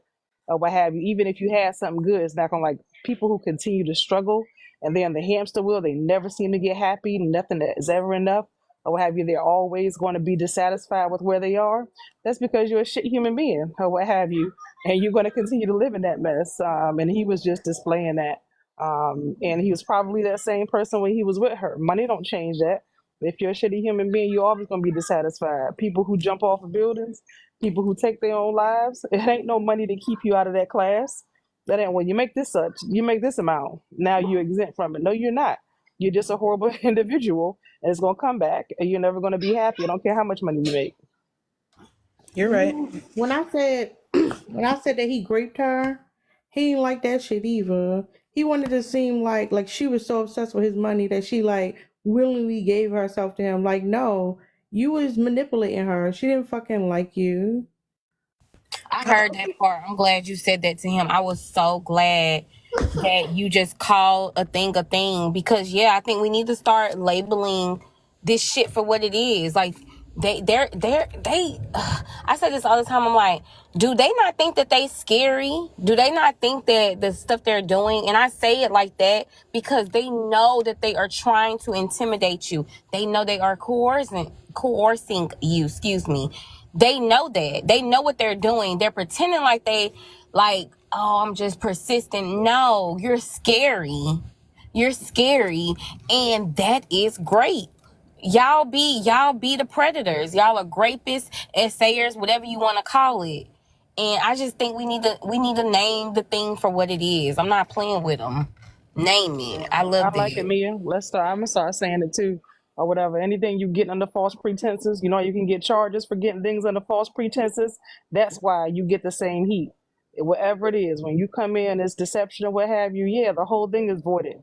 Speaker 11: or what have you. Even if you had something good, it's not gonna, like, people who continue to struggle and they're on the hamster wheel, they never seem to get happy, nothing that is ever enough or what have you, they're always going to be dissatisfied with where they are. That's because you're a shit human being or what have you, and you're going to continue to live in that mess. And he was just displaying that. And he was probably that same person when he was with her. Money don't change that. If you're a shitty human being, you're always going to be dissatisfied. People who jump off of buildings, people who take their own lives, it ain't no money to keep you out of that class. That ain't, when you make this such, you make this amount, now you're exempt from it. No, you're not. You're just a horrible individual, and it's gonna come back, and you're never gonna be happy. I don't care how much money you make.
Speaker 13: You're right.
Speaker 1: When I said that he raped her, he didn't like that shit either. He wanted to seem like she was so obsessed with his money that she like willingly gave herself to him. Like, no, you was manipulating her. She didn't fucking like you.
Speaker 10: I heard that part. I'm glad you said that to him. I was so glad that you just called a thing, because yeah, I think we need to start labeling this shit for what it is. Like they I say this all the time. I'm like, do they not think that they scary? Do they not think that the stuff they're doing, and I say it like that because they know that they are trying to intimidate you. They know they are coercing you, excuse me. They know that. They know what they're doing. They're pretending like oh, I'm just persistent. No, you're scary. You're scary. And that is great. Y'all be the predators. Y'all are grapists, essayers, whatever you want to call it. And I just think we need to name the thing for what it is. I'm not playing with them. Name it. I love
Speaker 11: I like it, Mia. Let's start. I'm gonna start saying it too, or whatever. Anything you get under false pretenses, you know, you can get charges for getting things under false pretenses. That's why you get the same heat. Whatever it is, when you come in, it's deception or what have you. Yeah, the whole thing is voided.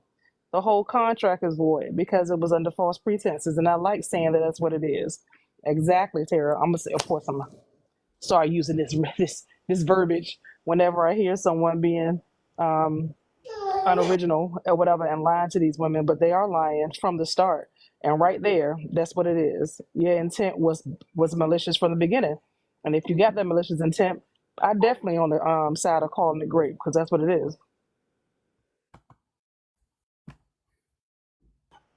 Speaker 11: The whole contract is void because it was under false pretenses, and I like saying that that's what it is. Exactly, Tara. I'm gonna say, of course, I'm gonna start using this verbiage whenever I hear someone being unoriginal or whatever and lying to these women, but they are lying from the start. And right there, that's what it is. Your intent was malicious from the beginning. And if you got that malicious intent, I definitely on the side of calling it grape, because that's what it is.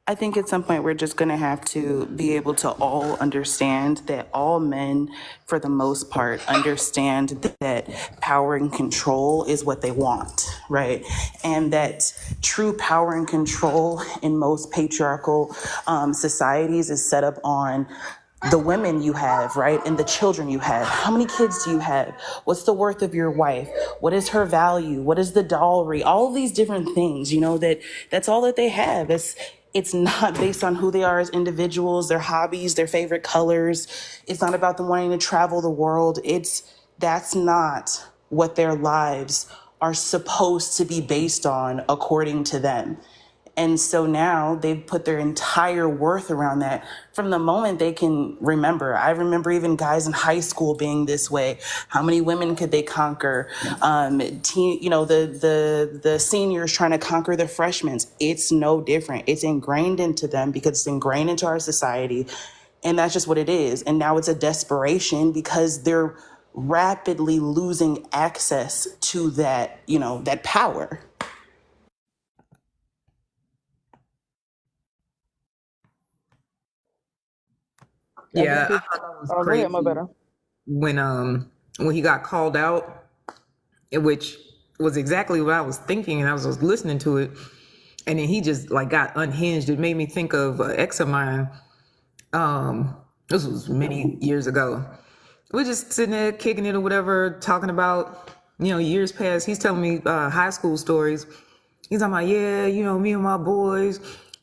Speaker 13: I think at some point we're just going to have to be able to all understand that all men, for the most part, understand that power and control is what they want, right? And that true power and control in most patriarchal societies is set up on the women you have, right? And the children you have. How many kids do you have? What's the worth of your wife? What is her value? What is the dowry? All of these different things, you know, that's all that they have. It's not based on who they are as individuals, their hobbies, their favorite colors. It's not about them wanting to travel the world. That's not what their lives are supposed to be based on according to them. And so now they've put their entire worth around that from the moment they can remember. I remember even guys in high school being this way. How many women could they conquer? The seniors trying to conquer the freshmen. It's no different. It's ingrained into them because it's ingrained into our society. And that's just what it is. And now it's a desperation because they're rapidly losing access to that, that power.
Speaker 2: Yeah, I thought that was
Speaker 11: Oh, go ahead, my
Speaker 2: crazy
Speaker 11: better.
Speaker 2: when he got called out, which was exactly what I was thinking, and I was listening to it, and then he just like got unhinged. It made me think of an ex of mine. This was many years ago. We're just sitting there kicking it or whatever, talking about years past. He's telling me high school stories. He's talking about, yeah, me and my boys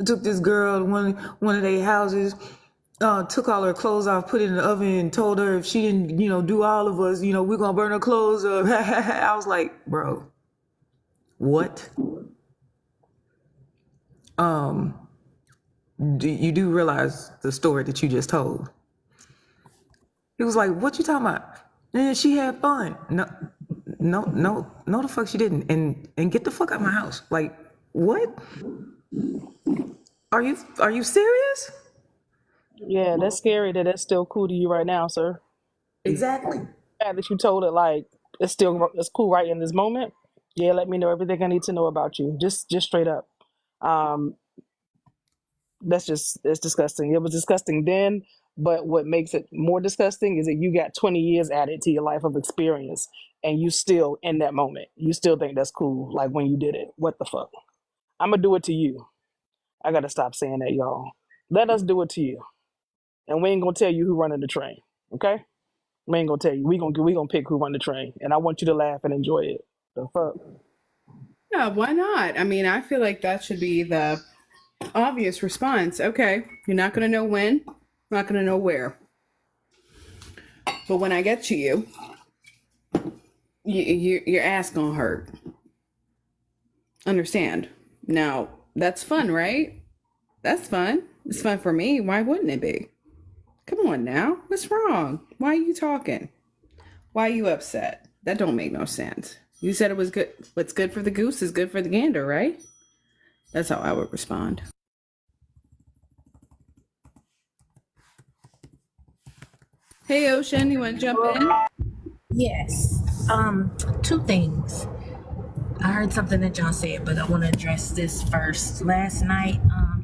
Speaker 2: took this girl to one of their houses. Took all her clothes off, put it in the oven, and told her if she didn't, do all of us, we're gonna burn her clothes up. I was like, bro, what? You do realize the story that you just told? He was like, what you talking about? And she had fun. No, the fuck she didn't. And get the fuck out of my house. Like, what? Are you serious?
Speaker 11: Yeah, that's scary that that's still cool to you right now, sir.
Speaker 2: Exactly.
Speaker 11: Glad that you told it like it's cool right in this moment. Yeah, let me know everything I need to know about you. Just straight up. It's disgusting. It was disgusting then, but what makes it more disgusting is that you got 20 years added to your life of experience, and you still in that moment. You still think that's cool, like when you did it. What the fuck? I'm gonna do it to you. I gotta stop saying that, y'all. Let us do it to you. And we ain't gonna tell you who running the train, okay? We ain't gonna tell you. We gonna pick who run the train, and I want you to laugh and enjoy it. The fuck?
Speaker 9: Yeah, why not? I mean, I feel like that should be the obvious response. Okay, you're not going to know when, not going to know where. But when I get to you, your ass gonna hurt. Understand? Now, that's fun, right? That's fun. It's fun for me. Why wouldn't it be? Come on now. What's wrong? Why are you talking? Why are you upset? That don't make no sense. You said it was good. What's good for the goose is good for the gander, right? That's how I would respond. Hey, Ocean, you want to jump in?
Speaker 14: Yes. Two things. I heard something that y'all said, but I want to address this first. Last night,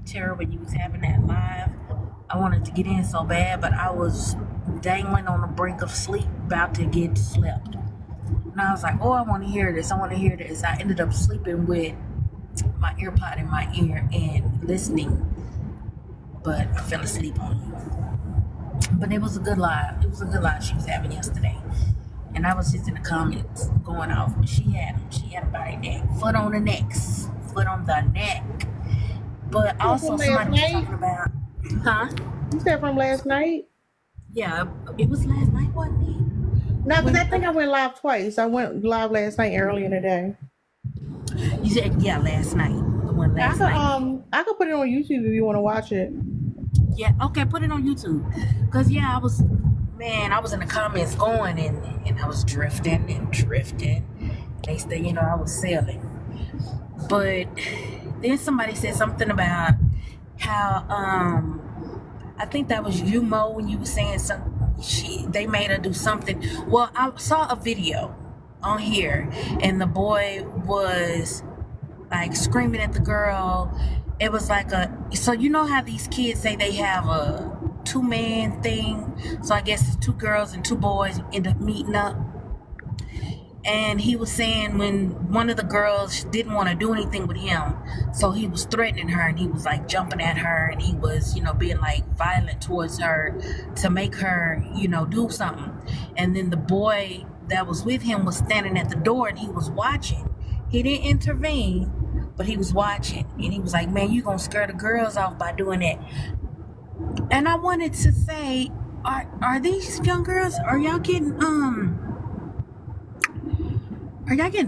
Speaker 14: Tara, when you was having that live, I wanted to get in so bad, but I was dangling on the brink of sleep, about to get slept. And I was like, oh, I want to hear this. I want to hear this. I ended up sleeping with my earpod in my ear and listening, but I fell asleep on you. But it was a good live. It was a good live she was having yesterday. And I was just in the comments going off. But she had about a neck. Foot on the neck. Foot on the neck. But also somebody was talking about, huh?
Speaker 1: You said from last night?
Speaker 14: Yeah, it was last night, wasn't it?
Speaker 1: No, because I think I went live twice. I went live last night early in the day.
Speaker 14: You said, yeah, last night. The one last night.
Speaker 1: I could put it on YouTube if you want to watch it.
Speaker 14: Yeah, okay, put it on YouTube. Because, yeah, I was in the comments going and I was drifting and drifting. Next thing you know, I was sailing. But then somebody said something about how, I think that was you, Mo, when you were saying something. They made her do something. Well, I saw a video on here and the boy was like screaming at the girl. It was like so you know how these kids say they have a 2-man thing? So I guess it's 2 girls and 2 boys end up meeting up. And he was saying when one of the girls didn't want to do anything with him, so he was threatening her and he was like jumping at her and he was, being like violent towards her to make her, do something. And then the boy that was with him was standing at the door and he was watching. He didn't intervene, but he was watching. And he was like, man, you gonna scare the girls off by doing that. And I wanted to say, are these young girls, are y'all getting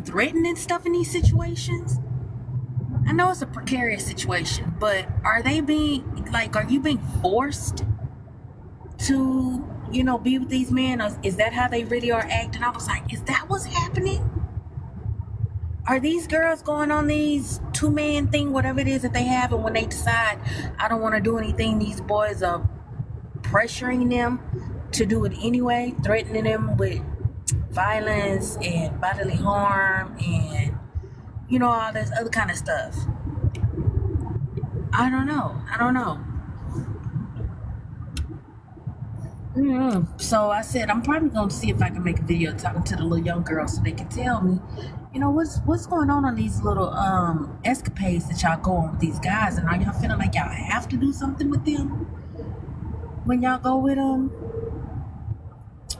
Speaker 14: threatened and stuff in these situations? I know it's a precarious situation, but are you being forced to, be with these men? Or is that how they really are acting? I was like, is that what's happening? Are these girls going on these 2-man thing, whatever it is that they have, and when they decide, I don't want to do anything, these boys are pressuring them to do it anyway, threatening them with violence and bodily harm and, all this other kind of stuff? I don't know. So I said, I'm probably going to see if I can make a video talking to the little young girls so they can tell me, what's going on these little escapades that y'all go on with these guys, and are y'all feeling like y'all have to do something with them when y'all go with them?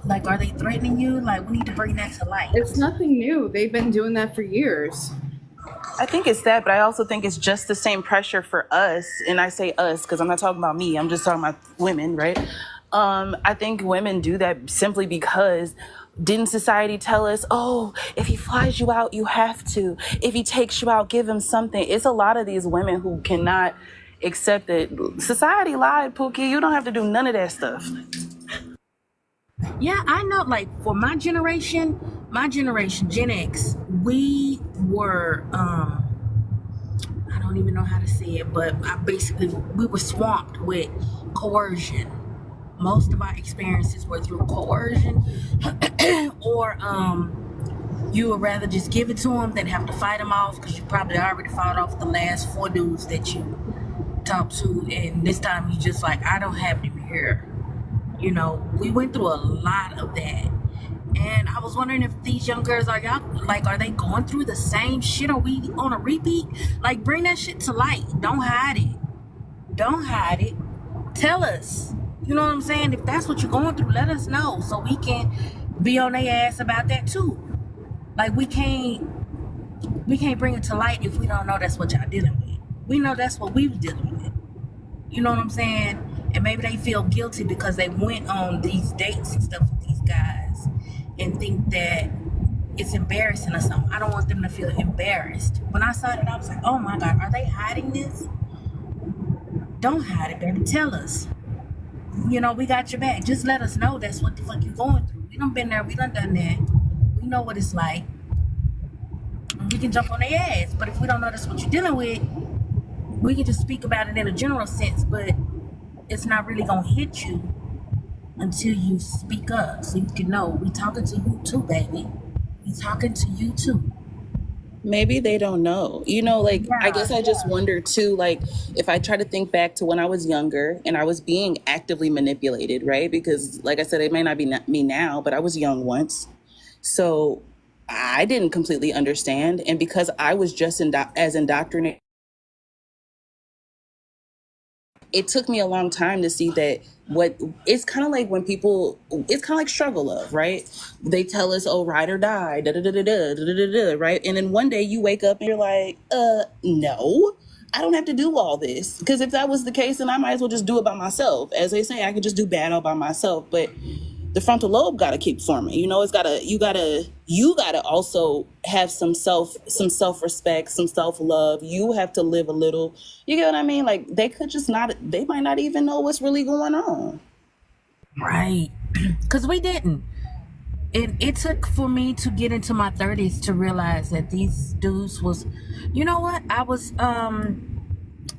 Speaker 14: Like, are they threatening you? Like, we need to bring that to light.
Speaker 9: It's nothing new. They've been doing that for years.
Speaker 13: I think it's that, but I also think it's just the same pressure for us. And I say us because I'm not talking about me. I'm just talking about women, right? I think women do that simply because didn't society tell us, oh, if he flies you out, you have to. If he takes you out, give him something. It's a lot of these women who cannot accept it. Society lied, Pookie. You don't have to do none of that stuff.
Speaker 14: Yeah, I know, like, for my generation, Gen X, we were, I don't even know how to say it, but we were swamped with coercion. Most of our experiences were through coercion, or you would rather just give it to them than have to fight them off, because you probably already fought off the last 4 dudes that you talked to, and this time you just like, I don't have them here. We went through a lot of that. And I was wondering if these young girls, are they going through the same shit? Are we on a repeat? Like, bring that shit to light. Don't hide it. Tell us. You know what I'm saying? If that's what you're going through, let us know so we can be on their ass about that too. Like, we can't bring it to light if we don't know that's what y'all dealing with. We know that's what we was dealing with. You know what I'm saying? And maybe they feel guilty because they went on these dates and stuff with these guys and think that it's embarrassing or something. I don't want them to feel embarrassed. When I saw that, I was like, oh my God, are they hiding this? Don't hide it, baby. Tell us. We got your back. Just let us know that's what the fuck you going through. We done been there. We done that. We know what it's like. We can jump on their ass. But if we don't know that's what you're dealing with, we can just speak about it in a general sense, but it's not really gonna hit you until you speak up, so you can know we talking to you too, baby. We talking to you too.
Speaker 13: Maybe they don't know. I guess I just wonder too, like, if I try to think back to when I was younger and I was being actively manipulated, right? Because, like I said, it may not be me now, but I was young once. So I didn't completely understand. And because I was just as indoctrinated, it took me a long time to see that it's kind of like when people, it's kind of like struggle love, right? They tell us, oh, ride or die, da da da da da da da da, right? And then one day you wake up and you're like, no, I don't have to do all this. Because if that was the case, then I might as well just do it by myself. As they say, I could just do bad all by myself. But the frontal lobe got to keep forming. You gotta also have some self-respect, some self-love. You have to live a little. You get what I mean? Like, they might not even know what's really going on.
Speaker 14: Right. Because we didn't. It took for me to get into my 30s to realize that these dudes was, you know what? I was on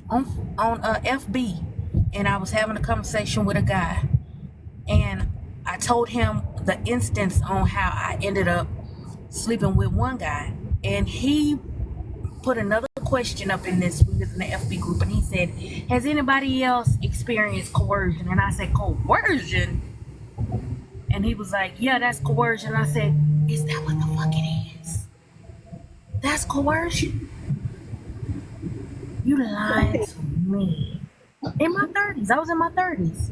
Speaker 14: FB, and I was having a conversation with a guy, and I told him the instance on how I ended up sleeping with one guy, and he put another question up in this. We was in the FB group, and he said, "Has anybody else experienced coercion?" And I said, "Coercion?" And he was like, "Yeah, that's coercion." I said, "Is that what the fuck it is? That's coercion? You lied to me." In my 30s, I was in my 30s.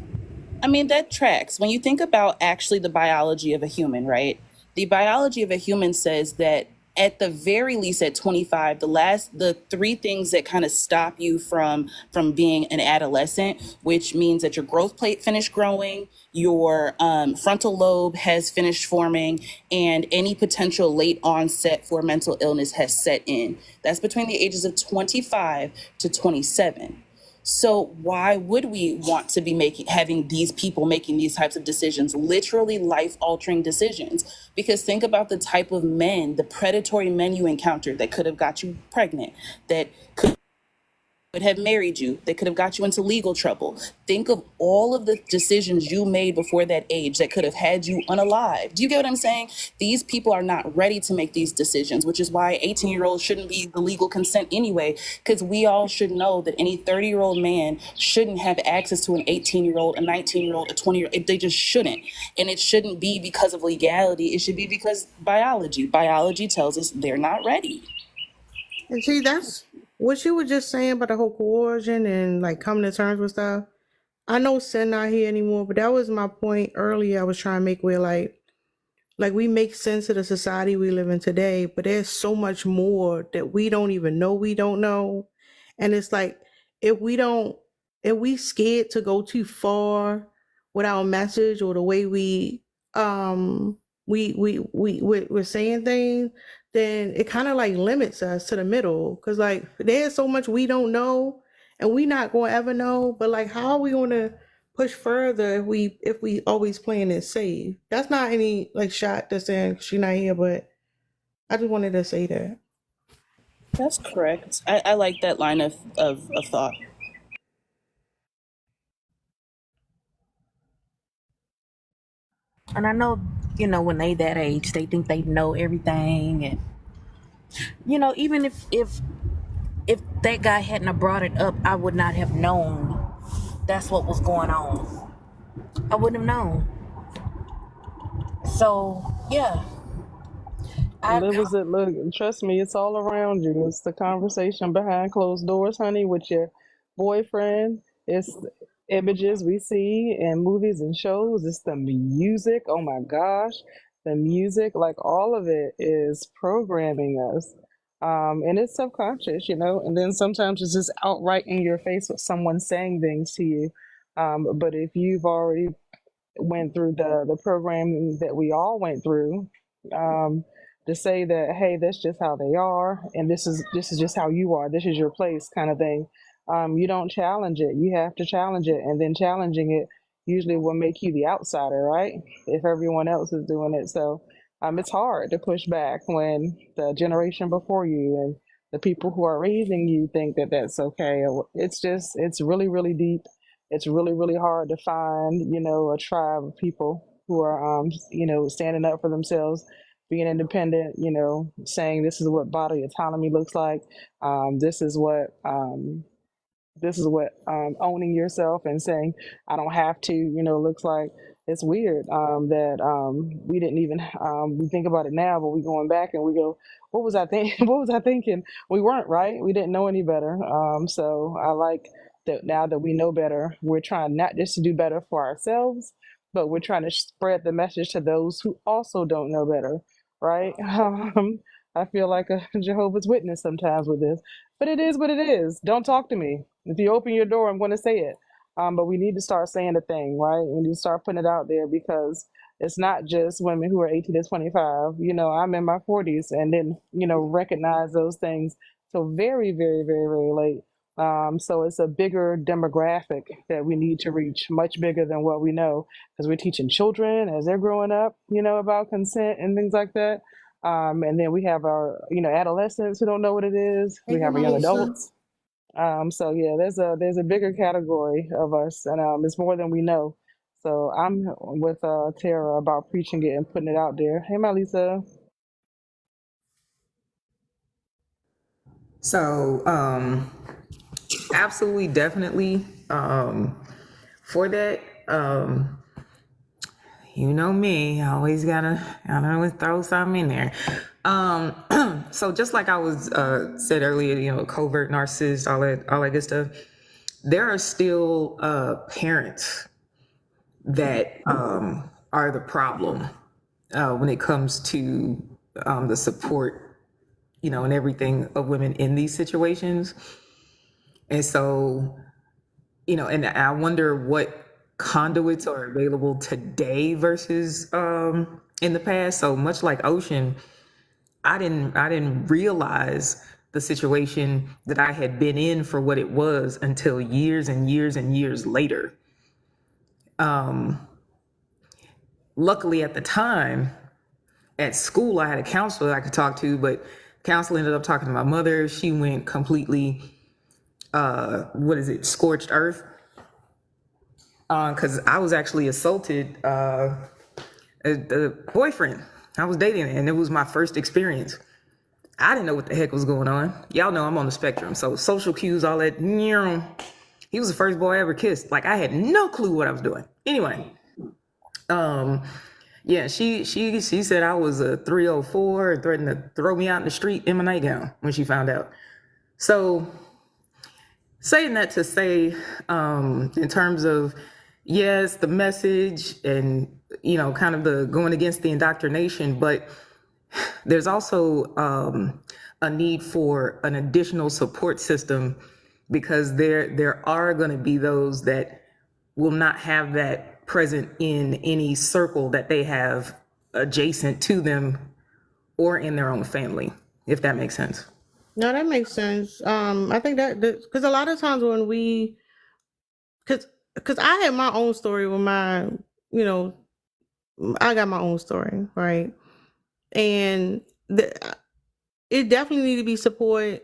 Speaker 13: I mean, that tracks. When you think about actually the biology of a human, right? The biology of a human says that
Speaker 15: at the very least at 25, the three things that kind of stop you from being an adolescent, which means that your growth plate finished growing, your frontal lobe has finished forming, and any potential late onset for mental illness has set in. That's between the ages of 25 to 27. So why would we want to be having these people making these types of decisions, literally life-altering decisions? Because think about the type of men, the predatory men you encountered that could have got you pregnant, that could have married you, that could have got you into legal trouble. Think of all of the decisions you made before that age that could have had you unalive. Do you get what I'm saying? These people are not ready to make these decisions, which is why 18-year-olds shouldn't be the legal consent anyway, because we all should know that any 30-year-old man shouldn't have access to an 18-year-old, a 19-year-old, a 20-year-old. They just shouldn't. And it shouldn't be because of legality. It should be because biology tells us they're not ready.
Speaker 1: And see, that's what you were just saying about the whole coercion and like coming to terms with stuff. I know Sin not here anymore, but that was my point earlier I was trying to make, where like we make sense of the society we live in today, but there's so much more that we don't even know we don't know. And it's like, if we scared to go too far with our message or the way we're saying things, then it kind of like limits us to the middle. Cause like there's so much we don't know and we not gonna ever know. But like, how are we gonna push further if we always playing it safe? That's not any like shot to saying she not here, but I just wanted to say that.
Speaker 15: That's correct. I like that line of thought.
Speaker 14: And I know, when they that age, they think they know everything, and even if that guy hadn't have brought it up, I would not have known that's what was going on. I wouldn't have known. So yeah.
Speaker 11: Look, trust me, it's all around you. It's the conversation behind closed doors, honey, with your boyfriend. It's images we see in movies and shows. It's the music. Oh my gosh. The music, like all of it is programming us. And it's subconscious, and then sometimes it's just outright in your face with someone saying things to you. But if you've already went through the program that we all went through, to say that, hey, that's just how they are, and this is just how you are, this is your place, kind of thing. You don't challenge it. You have to challenge it, and then challenging it usually will make you the outsider, right? If everyone else is doing it. So it's hard to push back when the generation before you and the people who are raising you think that that's okay. It's really, really deep. It's really, really hard to find, a tribe of people who are, standing up for themselves, being independent, saying this is what bodily autonomy looks like. This is what owning yourself and saying I don't have to, looks like. It's weird that we didn't even we think about it now, but we going back and we go, what was I thinking? We weren't, right? We didn't know any better. So I like that now that we know better, we're trying not just to do better for ourselves, but we're trying to spread the message to those who also don't know better, right? I feel like a Jehovah's Witness sometimes with this, but it is what it is. Don't talk to me. If you open your door, I'm going to say it. But we need to start saying the thing, right? We need to start putting it out there, because it's not just women who are 18 to 25. I'm in my 40s and didn't, recognize those things till very, very, very, very late. So it's a bigger demographic that we need to reach, much bigger than what we know, because we're teaching children as they're growing up, about consent and things like that. And then we have our, adolescents who don't know what it is. We have our young adults. So yeah, there's a bigger category of us, and it's more than we know. So I'm with Tara about preaching it and putting it out there. Hey, Malisa.
Speaker 2: So, absolutely, definitely, for that, you know me, I always gotta throw something in there. So just like I was said earlier, covert narcissists, all that good stuff. There are still parents that are the problem when it comes to the support and everything of women in these situations. And so, and I wonder what conduits are available today versus in the past. So much like Ocean, I didn't realize the situation that I had been in for what it was until years and years and years later. Luckily at the time at school, I had a counselor I could talk to, but counselor ended up talking to my mother. She went completely, scorched earth. Cause I was actually assaulted, the boyfriend I was dating, and it was my first experience. I didn't know what the heck was going on. Y'all know I'm on the spectrum, so social cues, all that. He was the first boy I ever kissed. Like, I had no clue what I was doing. Anyway, yeah, she said I was a 304 and threatened to throw me out in the street in my nightgown when she found out. So saying that to say, in terms of, yes, the message and, kind of the going against the indoctrination, but there's also a need for an additional support system, because there are going to be those that will not have that present in any circle that they have adjacent to them or in their own family, if that makes sense.
Speaker 1: No, that makes sense. I think that because a lot of times when because I had my own story with I got my own story, right? And it definitely need to be support.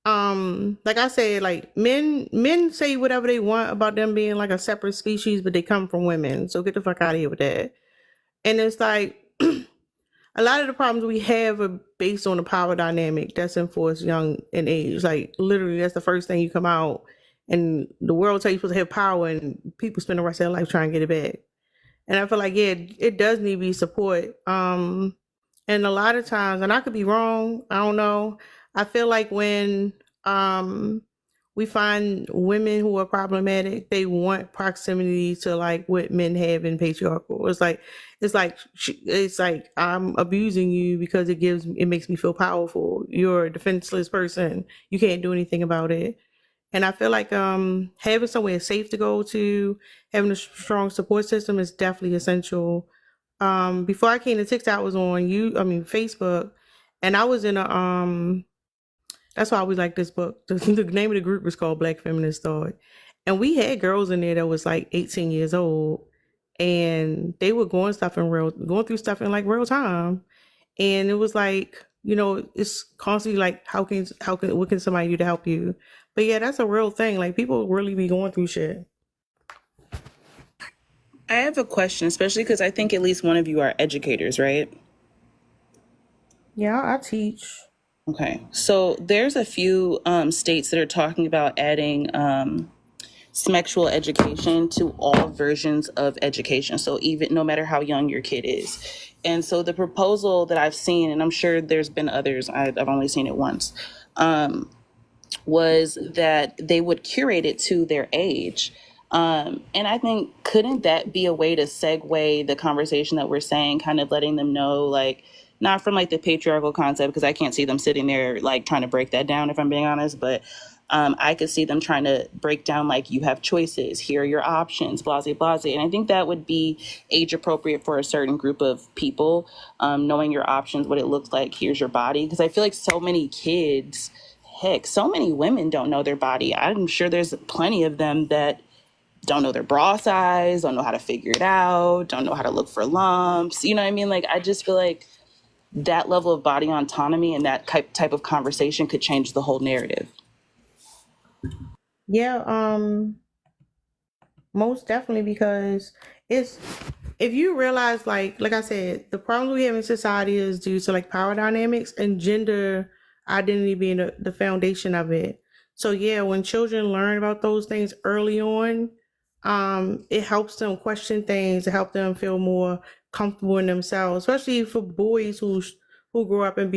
Speaker 1: Like I said, like men say whatever they want about them being like a separate species, but they come from women. So get the fuck out of here with that. And it's like a lot of the problems we have are based on the power dynamic that's enforced young in age. Like literally, that's the first thing you come out, and the world tells you supposed to have power, and people spend the rest of their life trying to get it back. And I feel like, yeah, it does need to be support. And a lot of times, and I could be wrong, I don't know. I feel like when we find women who are problematic, they want proximity to like what men have in patriarchal. It's like I'm abusing you because it makes me feel powerful. You're a defenseless person. You can't do anything about it. And I feel like having somewhere safe to go to, having a strong support system is definitely essential. Before I came to TikTok, I was on Facebook, and I was in a that's why I always like this book. The name of the group is called Black Feminist Thought. And we had girls in there that was like 18 years old, and they were going through stuff in like real time. And it was like, it's constantly like, what can somebody do to help you? But yeah, that's a real thing. Like, people really be going through shit.
Speaker 15: I have a question, especially because I think at least one of you are educators, right?
Speaker 1: Yeah, I teach.
Speaker 15: Okay. So there's a few states that are talking about adding sexual education to all versions of education. So even no matter how young your kid is. And so the proposal that I've seen, and I'm sure there's been others, I've only seen it once, was that they would curate it to their age. And I think, couldn't that be a way to segue the conversation that we're saying, kind of letting them know, like, not from like the patriarchal concept, because I can't see them sitting there like trying to break that down, if I'm being honest, but I could see them trying to break down, like, you have choices, here are your options, blase, blase. And I think that would be age appropriate for a certain group of people, knowing your options, what it looks like, here's your body. Because I feel like so many kids, heck, so many women don't know their body. I'm sure there's plenty of them that don't know their bra size, don't know how to figure it out, don't know how to look for lumps. You know what I mean? Like, I just feel like that level of body autonomy and that type of conversation could change the whole narrative.
Speaker 1: Yeah, most definitely, because if you realize, like I said, the problems we have in society is due to like power dynamics and gender identity being the foundation of it. So yeah, when children learn about those things early on, it helps them question things, it helps them feel more comfortable in themselves, especially for boys who grow up and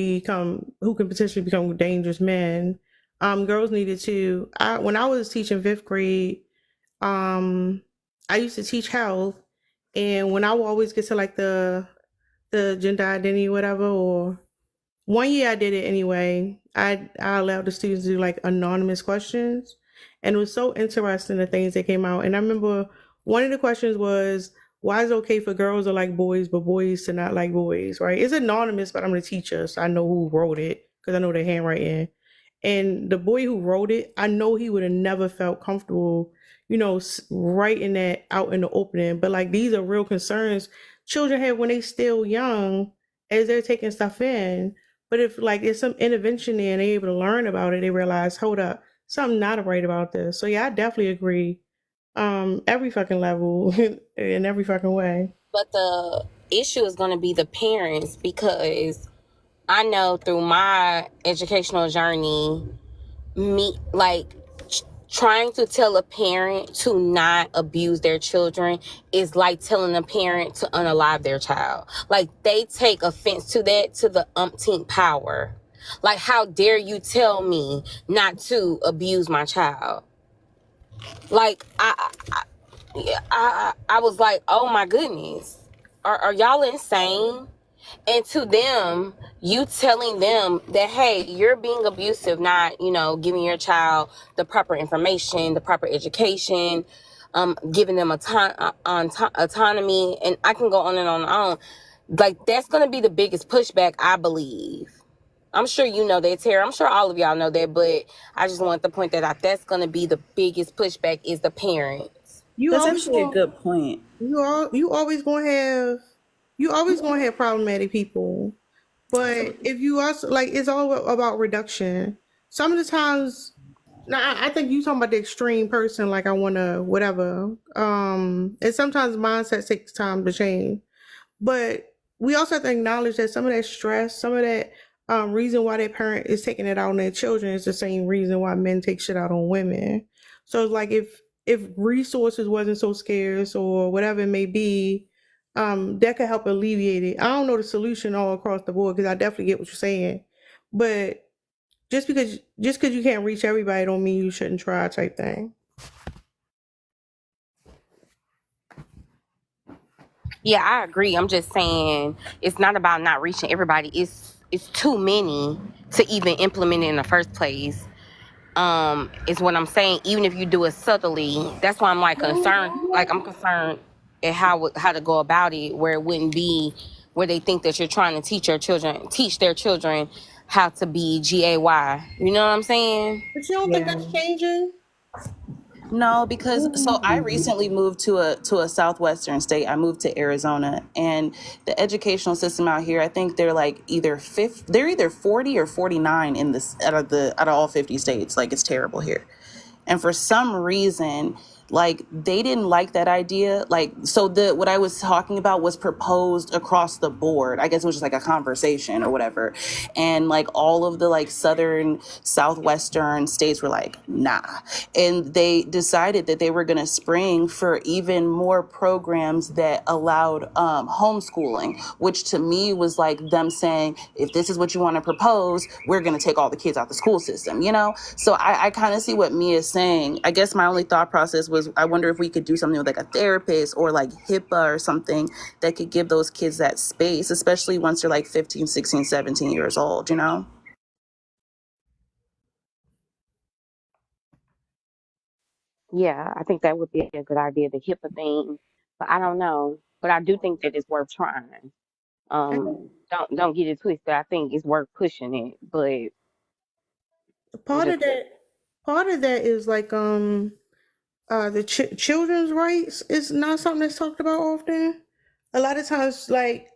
Speaker 1: who can potentially become dangerous men. Girls needed to. When I was teaching 5th grade, I used to teach health, and when I would always get to like the gender identity, whatever, or one year I did it anyway. I allowed the students to do like anonymous questions, and it was so interesting the things that came out. And I remember one of the questions was, why is it okay for girls to like boys but boys to not like boys, right? It's anonymous, but I'm the teacher, so I know who wrote it because I know their handwriting. And the boy who wrote it, I know he would have never felt comfortable, writing that out in the opening. But like, these are real concerns children have when they still young as they're taking stuff in. But if like there's some intervention there and they're able to learn about it, they realize, hold up, something not right about this. So yeah, I definitely agree. Every fucking level in every fucking way.
Speaker 10: But the issue is going to be the parents, because I know through my educational journey, trying to tell a parent to not abuse their children is like telling a parent to unalive their child. Like, they take offense to that to the umpteenth power. Like, how dare you tell me not to abuse my child? Like, I was like, oh my goodness, are y'all insane? And to them, you telling them that, hey, you're being abusive, not, giving your child the proper information, the proper education, giving them autonomy, and I can go on and on and on. Like, that's going to be the biggest pushback, I believe. I'm sure you know that, Tara. I'm sure all of y'all know that, but I just want to point that out. That's going to be the biggest pushback, is the parents.
Speaker 15: That's actually a good point.
Speaker 1: You always gonna have problematic people, but if you also like, it's all about reduction. Some of the times, now I think you talking about the extreme person, like I want to whatever. And sometimes mindset takes time to change, but we also have to acknowledge that some of that stress, some of that reason why their parent is taking it out on their children is the same reason why men take shit out on women. So it's like, if resources wasn't so scarce or whatever it may be, that could help alleviate it. I don't know the solution all across the board, because I definitely get what you're saying, but just because you can't reach everybody don't mean you shouldn't try, type thing.
Speaker 10: Yeah, I agree. I'm just saying it's not about not reaching everybody. It's too many to even implement it in the first place. Is what I'm saying. Even if you do it subtly, that's why I'm like concerned. Like, I'm concerned at how to go about it, where it wouldn't be where they think that you're trying to teach their children how to be GAY. You know what I'm saying?
Speaker 1: But you don't think that's changing?
Speaker 15: No, because so I recently moved to a southwestern state. I moved to Arizona, and the educational system out here, I think they're like either 40 or 49 in this out of all 50 states. Like, it's terrible here. And for some reason, like, they didn't like that idea. Like, so what I was talking about was proposed across the board. I guess it was just like a conversation or whatever. And like all of the like southern, southwestern states were like, nah. And they decided that they were going to spring for even more programs that allowed homeschooling, which to me was like them saying, if this is what you want to propose, we're going to take all the kids out the school system, So I kind of see what Mia's saying. I guess my only thought process was, I wonder if we could do something with like a therapist or like HIPAA or something that could give those kids that space, especially once they're like 15, 16, 17 years old,
Speaker 10: Yeah, I think that would be a good idea, the HIPAA thing. But I don't know. But I do think that it's worth trying. Don't get it twisted. I think it's worth pushing it, but
Speaker 1: Part of that is like the children's rights is not something that's talked about often. A lot of times, like,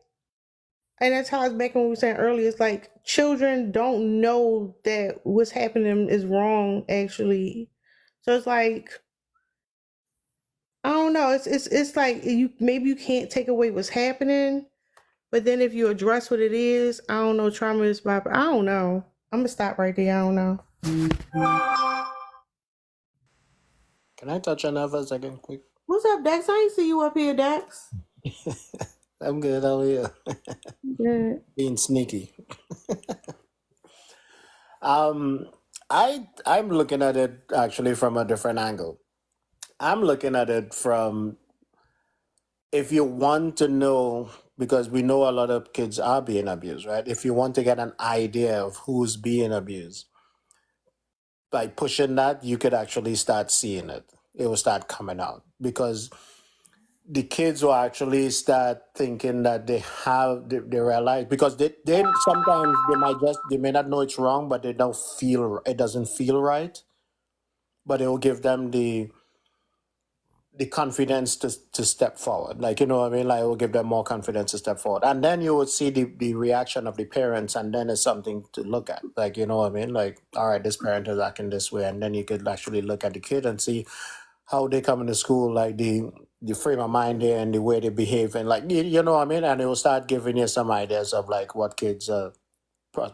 Speaker 1: and that ties back when we were saying earlier, it's like children don't know that what's happening is wrong, actually. So it's like, I don't know. It's like maybe you can't take away what's happening, but then if you address what it is, I don't know. Trauma is by. I don't know. I'm gonna stop right there. I don't know.
Speaker 16: Can I touch on that for a second, quick?
Speaker 1: What's up, Dex? I ain't see you up here, Dex.
Speaker 16: I'm good. How are you?
Speaker 1: Good.
Speaker 16: Being sneaky. I'm looking at it actually from a different angle. I'm looking at it from, if you want to know because we know a lot of kids are being abused, right? If you want to get an idea of who's being abused, by pushing that, you could actually start seeing it. It will start coming out because the kids will actually start thinking that they realize, because they sometimes they may not know it's wrong, but they don't feel, it doesn't feel right, but it will give them the confidence to step forward. Like, you know what I mean? Like, it will give them more confidence to step forward. And then you would see the reaction of the parents, and then it's something to look at. Like, you know what I mean? Like, all right, this parent is acting this way. And then you could actually look at the kid and see how they come into school, like the frame of mind there and the way they behave. And like, you know what I mean? And it will start giving you some ideas of like what kids are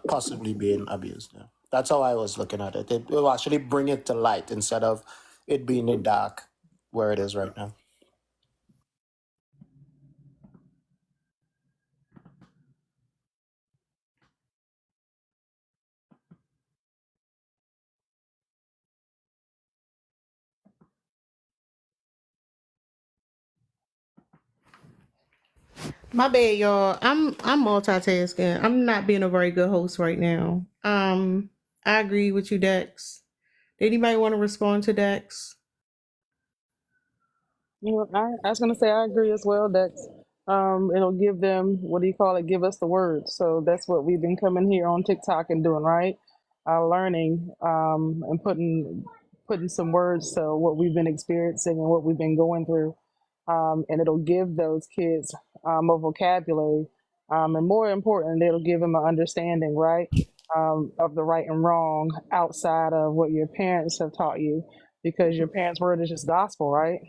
Speaker 16: possibly being abused. Yeah. That's how I was looking at it. It will actually bring it to light instead of it being in dark where it is right now.
Speaker 1: My bad, y'all. I'm multitasking. I'm not being a very good host right now. I agree with you, Dex. Anybody want to respond to Dex?
Speaker 11: You know, I was gonna say I agree as well that it'll give them, what do you call it? Give us the words. So that's what we've been coming here on TikTok and doing, right? Learning and putting some words to what we've been experiencing and what we've been going through. And it'll give those kids a vocabulary, and more important, it'll give them an understanding, right, of the right and wrong outside of what your parents have taught you, because your parents' word is just gospel, right?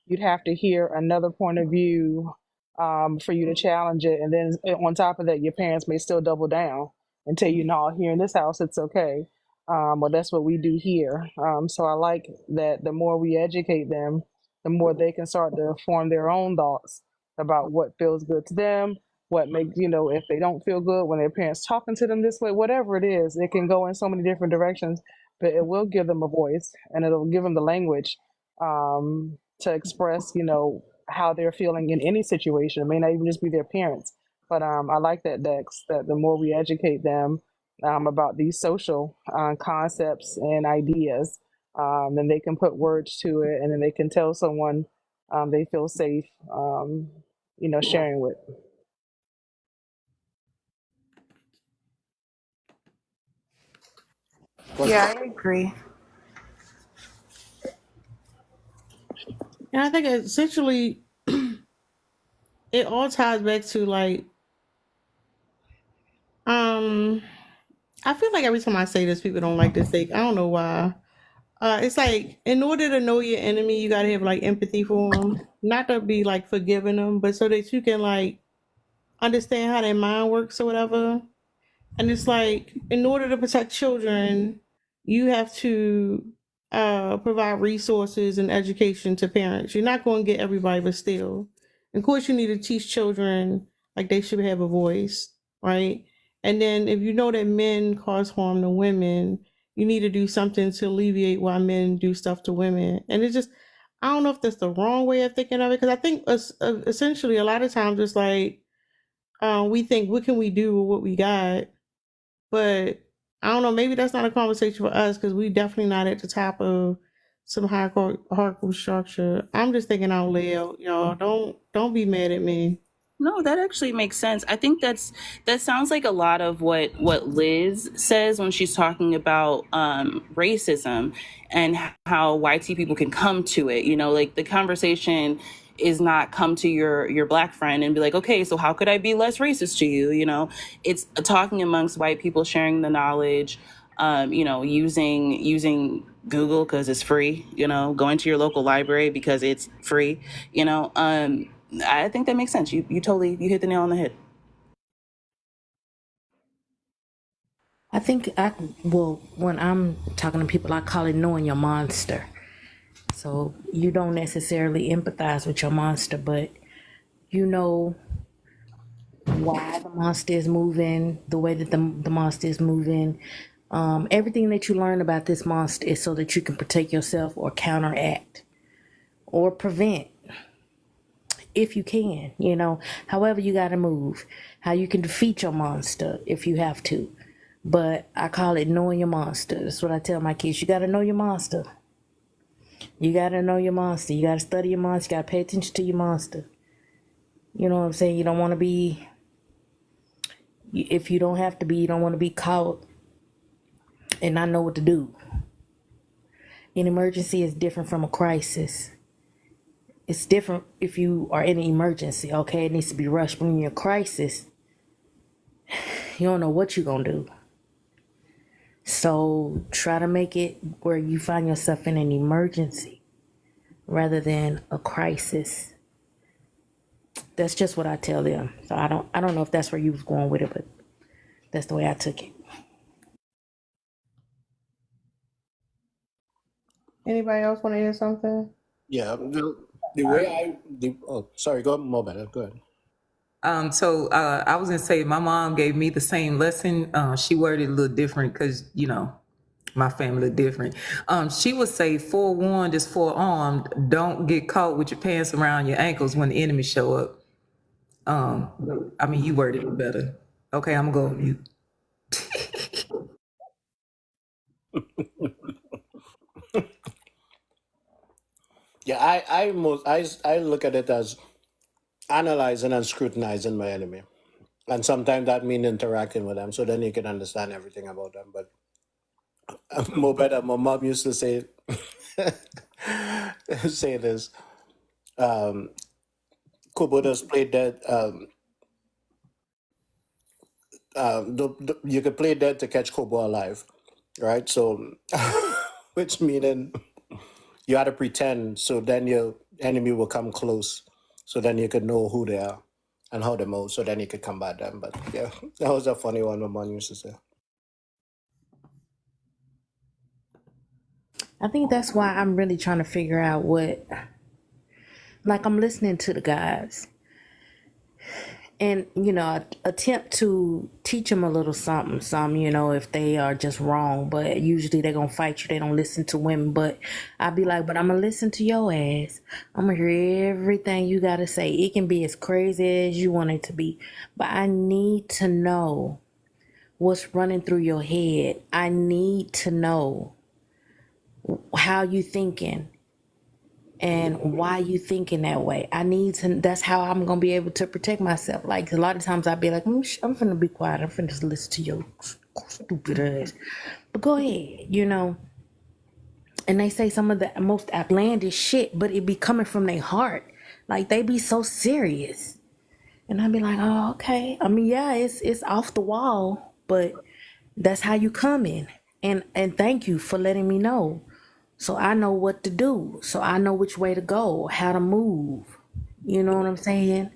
Speaker 11: You'd have to hear another point of view for you to challenge it, and then on top of that, your parents may still double down and tell you, no, here in this house, it's okay. Well, that's what we do here. So I like that the more we educate them, the more they can start to form their own thoughts about what feels good to them, what makes, if they don't feel good when their parents talking to them this way, whatever it is, it can go in so many different directions, but it will give them a voice and it'll give them the language to express, how they're feeling in any situation. It may not even just be their parents, but I like that, Dex, that the more we educate them about these social concepts and ideas, then they can put words to it, and then they can tell someone they feel safe, sharing with.
Speaker 8: Yeah, I agree.
Speaker 1: And I think essentially it all ties back to like, I feel like every time I say this, people don't like this take. I don't know why. It's like, in order to know your enemy, you gotta have like empathy for them, not to be like forgiving them, but so that you can like understand how their mind works or whatever. And it's like, in order to protect children, you have to provide resources and education to parents. You're not going to get everybody, but still, of course, you need to teach children like they should have a voice, right? And then if you know that men cause harm to women, you need to do something to alleviate why men do stuff to women. And it's just, I don't know if that's the wrong way of thinking of it, because I think essentially a lot of times it's like, we think, what can we do with what we got? But I don't know, maybe that's not a conversation for us, because we definitely not at the top of some hardcore structure. I'm just thinking out loud, y'all. Don't be mad at me.
Speaker 15: No, that actually makes sense. I think that sounds like a lot of what Liz says when she's talking about racism and how white people can come to it. Like the conversation is not come to your black friend and be like, okay, so how could I be less racist to you? It's talking amongst white people, sharing the knowledge, using Google because it's free, going to your local library because it's free, I think that makes sense. You hit the nail on the head.
Speaker 14: I think when I'm talking to people, I call it knowing your monster. So you don't necessarily empathize with your monster, but you know why the monster is moving, the way that the monster is moving. Everything that you learn about this monster is so that you can protect yourself or counteract or prevent if you can, you know, however you got to move, how you can defeat your monster if you have to. But I call it knowing your monster. That's what I tell my kids. You got to know your monster. You got to know your monster. You got to study your monster. You got to pay attention to your monster. You know what I'm saying? You don't want to be, if you don't have to be, you don't want to be caught and not know what to do. An emergency is different from a crisis. It's different if you are in an emergency, okay? It needs to be rushed. But when you're in a crisis, you don't know what you're going to do. So try to make it where you find yourself in an emergency rather than a crisis. That's just what I tell them. So I don't know if that's where you was going with it, but that's the way I took it.
Speaker 1: Anybody else want to hear something?
Speaker 16: Yeah, the way sorry, go more better. Go ahead.
Speaker 2: So I was gonna say my mom gave me the same lesson. She worded it a little different because, you know, my family different. She would say, forewarned is forearmed. Don't get caught with your pants around your ankles when the enemy show up. I mean, you worded it better. Okay, I'm gonna go on mute.
Speaker 16: Yeah, I look at it as analyzing and scrutinizing my enemy, and sometimes that means interacting with them, so then you can understand everything about them. But more better, my mom used to say say this. Kubota's play dead. You could play dead to catch Kobo alive, right? So, which meaning you had to pretend, so then your enemy will come close, so then you could know who they are and how they move, so then you could combat them. But yeah, that was a funny one my mom used to say.
Speaker 14: I think that's why I'm really trying to figure out what, like, I'm listening to the guys and, you know, attempt to teach them a little something, you know, if they are just wrong, but usually they're going to fight you. They don't listen to women, but I'd be like, but I'm going to listen to your ass. I'm going to hear everything you got to say. It can be as crazy as you want it to be, but I need to know what's running through your head. I need to know how you thinking and why you thinking that way. I need to, that's how I'm going to be able to protect myself. Like, a lot of times I'll be like, I'm finna be quiet. I'm finna just listen to your stupid ass. But go ahead, you know. And they say some of the most outlandish shit, but it be coming from their heart. Like, they be so serious. And I'd be like, oh, okay. I mean, yeah, it's off the wall, but that's how you come in. And thank you for letting me know. So I know what to do. So I know which way to go, how to move. You know what I'm saying?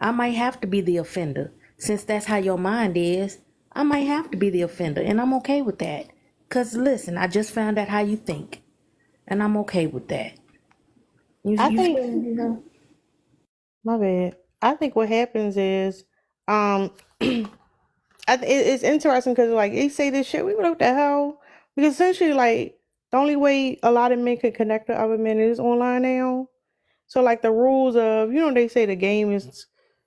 Speaker 14: I might have to be the offender. Since that's how your mind is, I might have to be the offender. And I'm okay with that. Because listen, I just found out how you think. And I'm okay with that.
Speaker 1: I think, my bad. I think what happens is, it's interesting because, like, they say this shit, we what the hell? Because essentially, like, the only way a lot of men can connect with other men is online now. So, like, the rules of, you know, they say the game is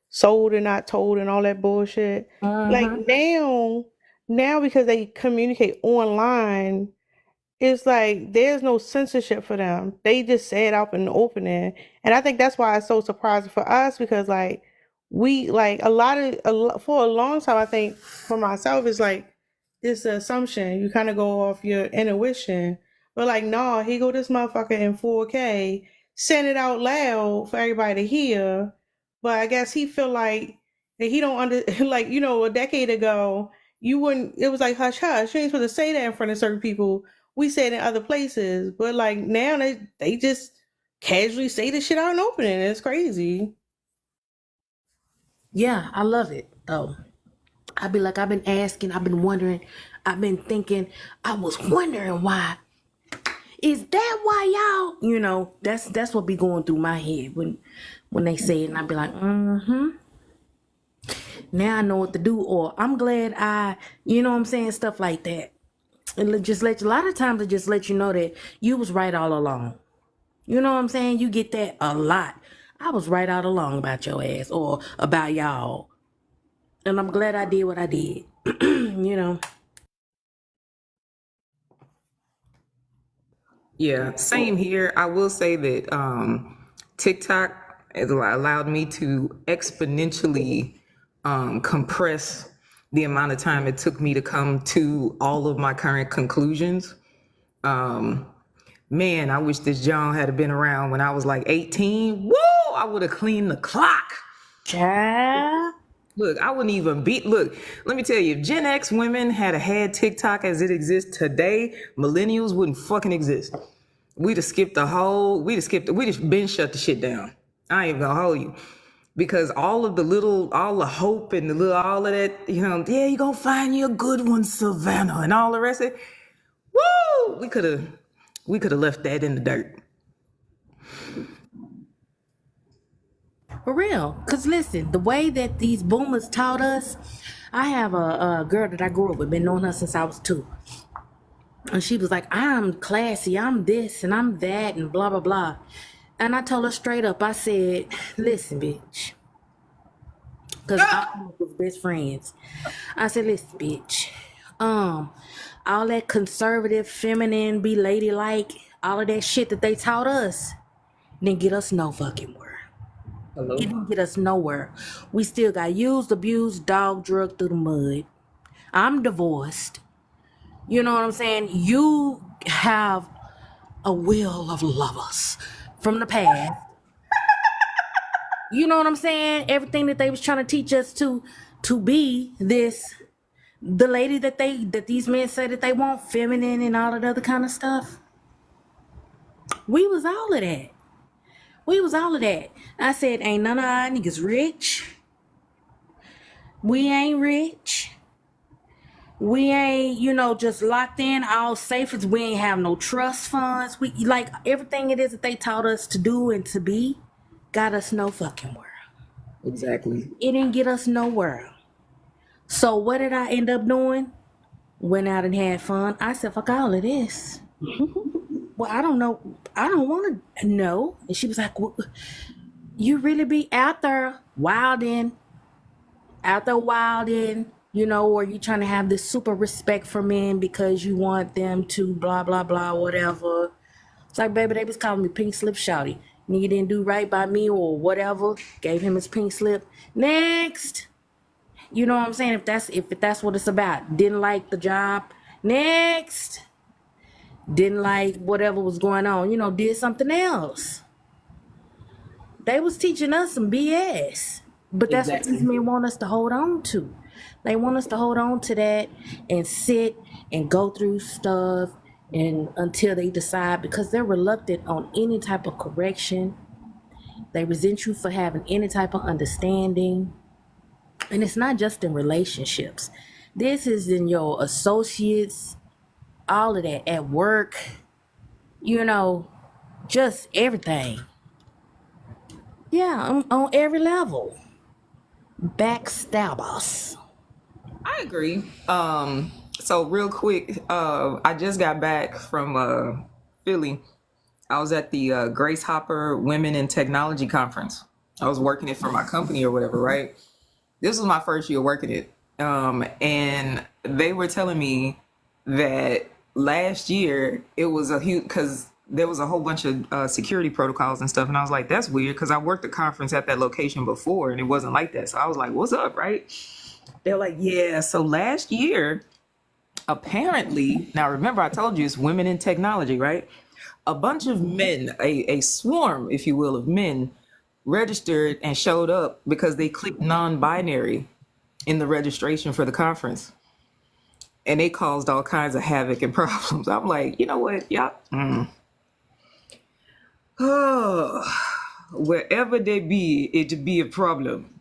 Speaker 1: sold and not told and all that bullshit. Like, now because they communicate online, it's like there's no censorship for them. They just say it out in the opening. And I think that's why it's so surprising for us, because, like, we, like, for a long time, I think for myself, it's like this assumption. You kind of go off your intuition. But, like, no, he go this motherfucker in 4K, send it out loud for everybody to hear. But I guess he feel like that he don't like, you know, a decade ago, you wouldn't, it was like hush hush. You ain't supposed to say that in front of certain people. We say it in other places. But, like, now they just casually say this shit out in opening. It's crazy.
Speaker 14: Yeah, I love it though. I'd be like, I've been asking, I've been wondering, I've been thinking, I was wondering why. Is that why y'all, you know, that's what be going through my head when they say it, and I'd be like, now I know what to do, or I'm glad you know what I'm saying, stuff like that. And just let you, a lot of times it just let you know that you was right all along. You know what I'm saying? You get that a lot. I was right out along about your ass or about y'all. And I'm glad I did what I did. You know.
Speaker 2: Yeah, same here. I will say that TikTok has allowed me to exponentially compress the amount of time it took me to come to all of my current conclusions. Man, I wish this John had been around when I was like 18. Whoa, I would have cleaned the clock.
Speaker 14: Child.
Speaker 2: Look, I wouldn't even look, let me tell you, if Gen X women had TikTok as it exists today, millennials wouldn't fucking exist. We'd have been shut the shit down. I ain't even gonna hold you. Because all the hope and all of that, yeah, you gonna find you a good one, Savannah, and all the rest of it. Woo! We could have left that in the dirt.
Speaker 14: For real. Because listen, the way that these boomers taught us, I have a girl that I grew up with, been knowing her since I was 2. And she was like, I'm classy, I'm this and I'm that and blah, blah, blah. And I told her straight up, I said, listen, bitch. Because I was best friends. I said, listen, bitch. All that conservative, feminine, be ladylike, all of that shit that they taught us didn't get us no fucking where.
Speaker 2: Hello?
Speaker 14: It didn't get us nowhere. We still got used, abused, dog, drugged through the mud. I'm divorced. You know what I'm saying? You have a will of lovers from the past. You know what I'm saying? Everything that they was trying to teach us to be the lady that these men say that they want, feminine and all that other kind of stuff. We was all of that. I said, ain't none of our niggas rich. We ain't rich. We ain't, just locked in, all safe. We ain't have no trust funds. We like everything it is that they taught us to do and to be, got us no fucking where.
Speaker 2: Exactly.
Speaker 14: It didn't get us nowhere. So what did I end up doing? Went out and had fun. I said, fuck all of this. Well, I don't know. I don't want to know. And she was like, well, you really be out there wilding, or you trying to have this super respect for men because you want them to blah, blah, blah, whatever. It's like, baby, they was calling me pink slip shouty. Nigga didn't do right by me or whatever. Gave him his pink slip. Next. You know what I'm saying? If that's what it's about. Didn't like the job. Next. Didn't like whatever was going on. Did something else. They was teaching us some BS. But that's what these men want us to hold on to. They want us to hold on to that and sit and go through stuff and until they decide, because they're reluctant on any type of correction. They resent you for having any type of understanding. And it's not just in relationships. This is in your associates, all of that, at work, just everything. Yeah, on every level. Backstabbers.
Speaker 2: I agree. So real quick, I just got back from Philly. I was at the Grace Hopper Women in Technology Conference. I was working it for my company or whatever, right? This was my first year working it. And they were telling me that last year it was a huge, because there was a whole bunch of security protocols and stuff. And I was like, that's weird, because I worked the conference at that location before and it wasn't like that. So I was like, what's up, right? They're like, yeah, so last year, apparently, now remember I told you it's women in technology, right? A bunch of men, a swarm, if you will, of men registered and showed up because they clicked non-binary in the registration for the conference. And they caused all kinds of havoc and problems. I'm like, you know what, y'all? Oh, wherever they be, it be a problem.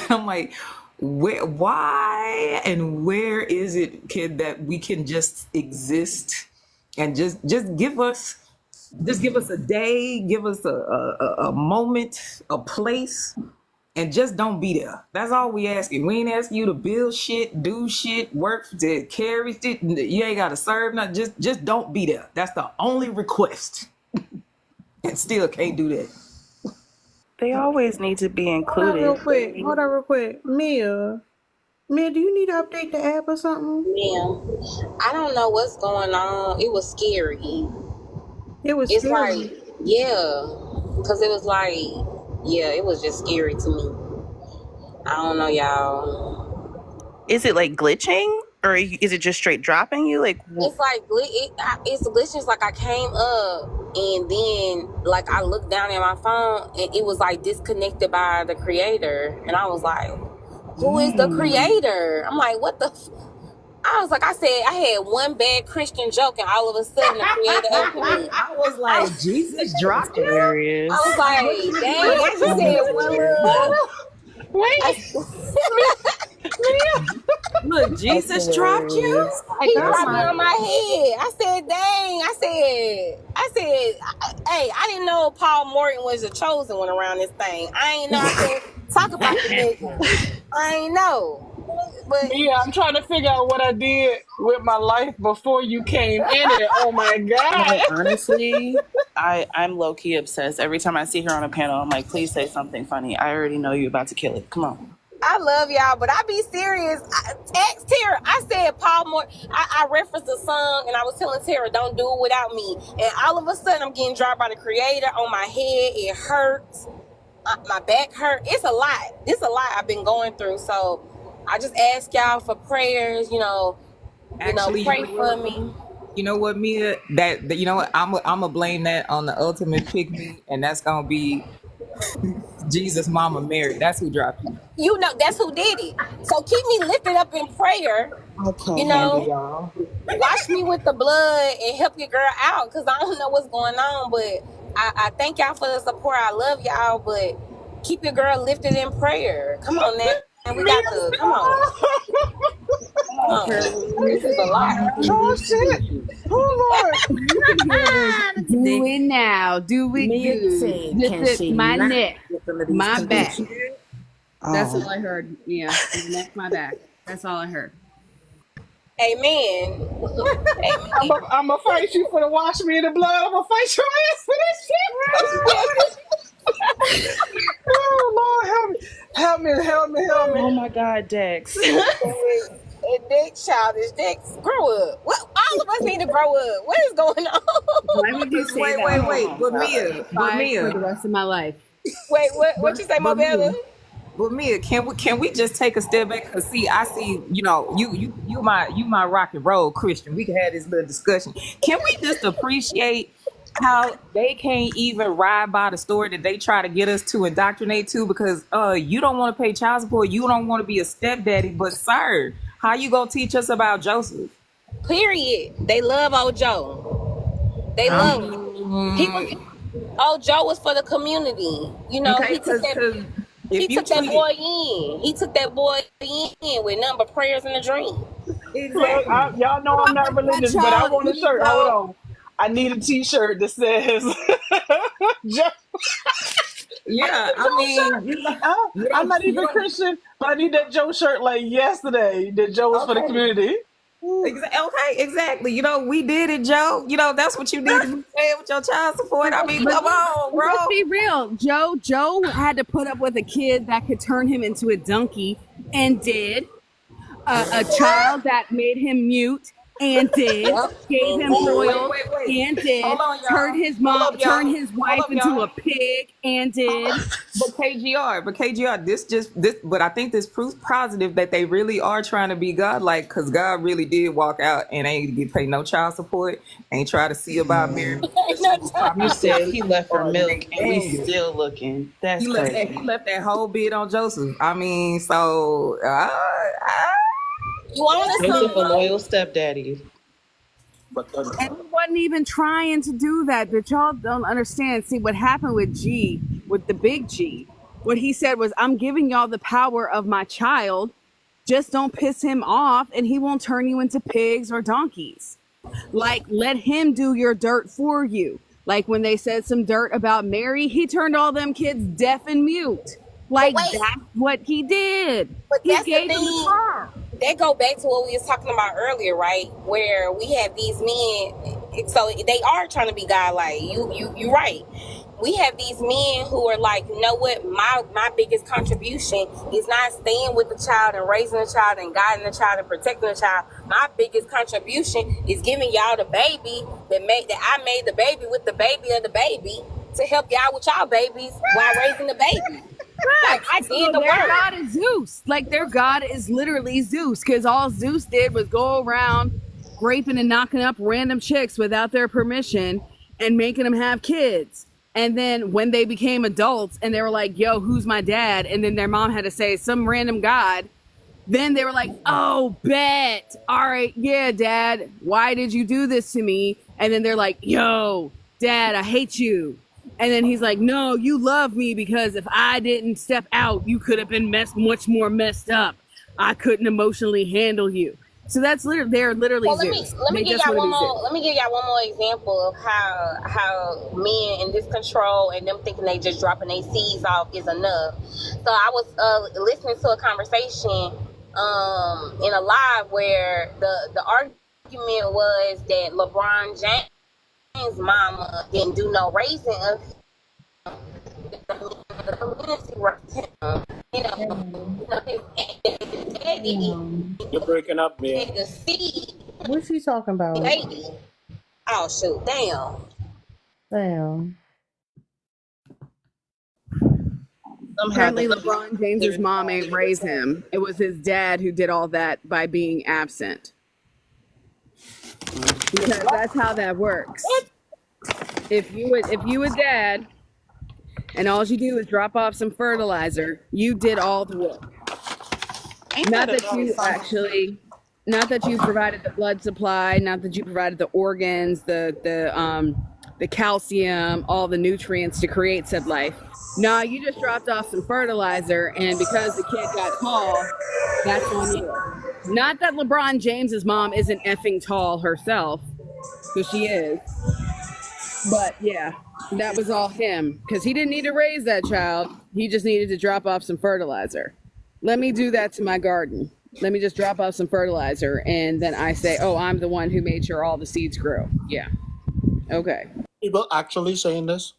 Speaker 2: I'm like, why and where is it, kid, that we can just exist and just give us a day, give us a moment, a place, and just don't be there. That's all we asking. We ain't asking you to build shit, do shit, work, to carry shit. You ain't got to serve nothing. Just don't be there. That's the only request. still can't do that.
Speaker 13: They always need to be
Speaker 1: Hold on real
Speaker 13: included.
Speaker 1: quick. Hold on real quick. Mia, do you need to update the app or something?
Speaker 10: Yeah. I don't know what's going on. It was scary.
Speaker 1: It was
Speaker 10: It's
Speaker 1: scary.
Speaker 10: like, yeah. Because it was like, yeah, it was just scary to me. I don't know, y'all.
Speaker 13: Is it like glitching, or is it just straight dropping you? Like,
Speaker 10: It's like, it's glitches. Like I came up and then like I looked down at my phone and it was like disconnected by the creator. And I was like, who is the creator? I'm like, what the... I was like, I said, I had one bad Christian joke, and all of a sudden, the creator opened me.
Speaker 2: I was like, Jesus dropped it.
Speaker 13: hilarious.
Speaker 10: I was like, dang, I just said one little.
Speaker 2: Look, Jesus dropped you.
Speaker 10: He dropped me on my head. I said, dang. I said, hey, I didn't know Paul Morton was the chosen one around this thing. I ain't know I could talk about this nigga. I ain't know. But
Speaker 11: Yeah, I'm trying to figure out what I did with my life before you came in it. Oh my God.
Speaker 13: Like, honestly, I'm low key obsessed. Every time I see her on a panel, I'm like, please say something funny. I already know you're about to kill it. Come on.
Speaker 10: I love y'all, but I be serious. Ask Tara. I said Paul Moore. I referenced a song, and I was telling Tara, don't do it without me. And all of a sudden, I'm getting dropped by the creator on my head. It hurts. My back hurt. It's a lot. I've been going through. So I just ask y'all for prayers.
Speaker 2: Actually,
Speaker 10: pray for me.
Speaker 2: You know what, Mia? That you know what? I'm gonna blame that on the ultimate pick me, and that's gonna be Jesus' mama Mary. That's who dropped you.
Speaker 10: That's who did it. So keep me lifted up in prayer. Wash me with the blood and help your girl out, because I don't know what's going on. But I thank y'all for the support. I love y'all, but keep your girl lifted in prayer. Come on now. And we got to come on. This is a lot.
Speaker 11: Oh shit. Oh Lord.
Speaker 9: Do it now. Do it
Speaker 14: Mia
Speaker 9: good.
Speaker 14: said,
Speaker 9: This
Speaker 14: can
Speaker 9: is
Speaker 14: she
Speaker 9: my
Speaker 14: not
Speaker 9: neck,
Speaker 14: get some of these
Speaker 9: my back.
Speaker 14: conditions?
Speaker 9: That's all I heard. Yeah, my neck, my back. That's all I heard.
Speaker 10: Amen.
Speaker 11: I'm gonna fight you for the wash me in the blood. I'm gonna fight your ass for this shit. Oh Lord, help me.
Speaker 13: Oh my God, Dex.
Speaker 10: And Dex, childish Dex, grow up. All of us need to grow up. What is going on?
Speaker 9: Why would you say that?
Speaker 2: Wait. But Mia,
Speaker 9: For the rest of my life.
Speaker 10: Wait, what you say, Mobella?
Speaker 2: But Mia, can we just take a step back? Cause I see, you my rock and roll Christian. We can have this little discussion. Can we just appreciate how they can't even ride by the story that they try to get us to indoctrinate to? Because you don't want to pay child support, you don't want to be a stepdaddy, but sir, how you gonna teach us about Joseph?
Speaker 10: Period. They love old Joe. They love him. Old Joe was for the community. He took that. He took that boy in. He took that boy in with nothing but prayers and a dream.
Speaker 11: Exactly. Y'all know I'm not religious, but I want a shirt. Hold on. I need a T-shirt that says Joe.
Speaker 2: Yeah, I mean,
Speaker 11: I'm not even Christian, but I need that Joe shirt like yesterday. That Joe was for the community.
Speaker 2: Okay, exactly. We did it, Joe. That's what you need to be saying with your child support. I mean, come on, bro.
Speaker 9: Let's be real. Joe had to put up with a kid that could turn him into a donkey, and did. A child that made him mute, and did. Gave him oil, and did. Turned his wife into a pig, and did.
Speaker 2: But KGR, but I think this proves positive that they really are trying to be God-like, because God really did walk out and ain't get paid no child support, ain't try to see about Mary.
Speaker 13: You said he left for milk, and we still looking. That's crazy.
Speaker 2: He left that whole bid on Joseph. I mean, so
Speaker 10: you want
Speaker 13: Joseph a loyal stepdaddy.
Speaker 9: And he wasn't even trying to do that, but y'all don't understand. See, what happened with the big G, what he said was, I'm giving y'all the power of my child. Just don't piss him off, and he won't turn you into pigs or donkeys. Like, let him do your dirt for you. Like when they said some dirt about Mary, he turned all them kids deaf and mute. Like, that's what he did.
Speaker 10: But
Speaker 9: He
Speaker 10: that's
Speaker 9: gave
Speaker 10: the
Speaker 9: them
Speaker 10: thing.
Speaker 9: the power.
Speaker 10: that go back to what we was talking about earlier, right? Where we have these men, so they are trying to be godlike. You right. We have these men who are like, you know what? My biggest contribution is not staying with the child and raising the child and guiding the child and protecting the child. My biggest contribution is giving y'all the baby that I made the baby with the baby of the baby to help y'all with y'all babies while raising the baby. Like, I did the
Speaker 9: their
Speaker 10: work.
Speaker 9: god is Zeus. Like, their god is literally Zeus, because all Zeus did was go around raping and knocking up random chicks without their permission and making them have kids. And then when they became adults and they were like, yo, who's my dad? And then their mom had to say some random god. Then they were like, oh, bet. All right, yeah, dad. Why did you do this to me? And then they're like, yo, dad, I hate you. And then he's like, no, you love me, because if I didn't step out, you could have been much more messed up. I couldn't emotionally handle you. So that's literally, they're literally
Speaker 10: Well,
Speaker 9: Zeus.
Speaker 10: let me
Speaker 9: They
Speaker 10: give
Speaker 9: just
Speaker 10: y'all
Speaker 9: wanna
Speaker 10: one
Speaker 9: be
Speaker 10: more.
Speaker 9: Zeus.
Speaker 10: Let me give y'all one more example of how men in this control and them thinking they just dropping their seeds off is enough. So I was listening to a conversation in a live where the argument was that LeBron James' mama didn't do no raising of the community raised him. His daddy
Speaker 16: You're breaking up, man.
Speaker 10: the seed.
Speaker 1: What's she talking about?
Speaker 10: Baby. Oh shoot, damn.
Speaker 1: Damn.
Speaker 9: Apparently LeBron James's mom ain't raised him. It was his dad who did all that by being absent. Because that's how that works. If you a dad and all you do is drop off some fertilizer, you did all the work. Not that you provided the blood supply, not that you provided the organs, the calcium, all the nutrients to create said life. No, you just dropped off some fertilizer, and because the kid got tall, that's on you. Not that LeBron James's mom isn't effing tall herself, because she is. But yeah, that was all him, because he didn't need to raise that child. He just needed to drop off some fertilizer. Let me do that to my garden. Let me just drop off some fertilizer, and then I say, oh, I'm the one who made sure all the seeds grow. Yeah. Okay.
Speaker 16: People actually saying this?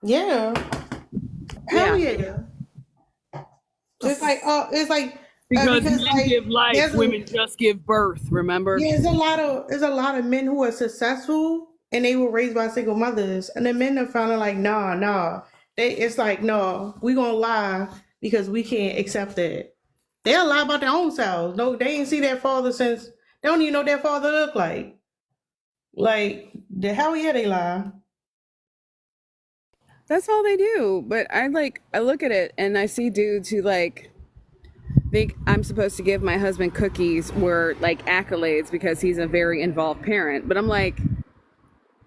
Speaker 1: Yeah. Hell yeah. It's like, it's like
Speaker 9: Because men
Speaker 1: like,
Speaker 9: give life, women just give birth, remember?
Speaker 1: Yeah, there's a lot of men who are successful and they were raised by single mothers, and the men are finally like, nah. It's like, no, we gonna lie because we can't accept that. They'll lie about their own selves. No, they ain't see their father since they don't even know what their father look like. Like, the hell yeah, they lie.
Speaker 9: That's all they do. But I look at it and I see dudes who like think I'm supposed to give my husband cookies were like accolades because he's a very involved parent. But I'm like,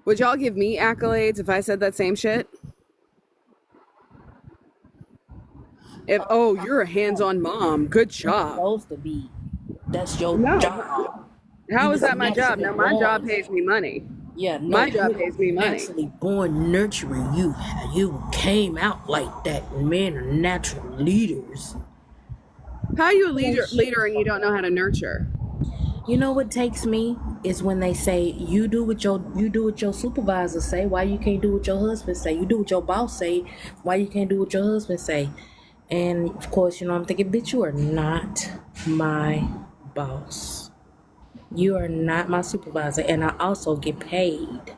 Speaker 9: would y'all give me accolades if I said that same shit? If, oh, you're a hands-on mom, good job.
Speaker 14: Supposed to be. That's your job.
Speaker 9: How is that my job? Now my job pays me money.
Speaker 14: Yeah, no,
Speaker 9: my job pays me money.
Speaker 14: Actually born nurturing. You came out like that. Men are natural leaders.
Speaker 9: How are you a leader and you don't know how to nurture?
Speaker 14: You know what takes me is when they say you do what your supervisor say. Why you can't do what your husband say? You do what your boss say. Why you can't do what your husband say? And of course, I'm thinking, bitch, you are not my boss. You are not my supervisor, and I also get paid.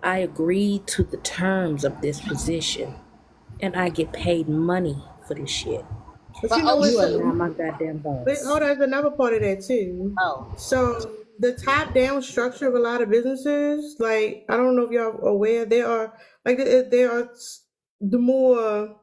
Speaker 14: I agreed to the terms of this position, and I get paid money for this shit.
Speaker 1: But you know
Speaker 14: you
Speaker 1: what?
Speaker 14: are not my goddamn boss.
Speaker 1: But hold on, there's another part of that too.
Speaker 10: Oh.
Speaker 1: So the top-down structure of a lot of businesses, like, I don't know if y'all are aware, there are the more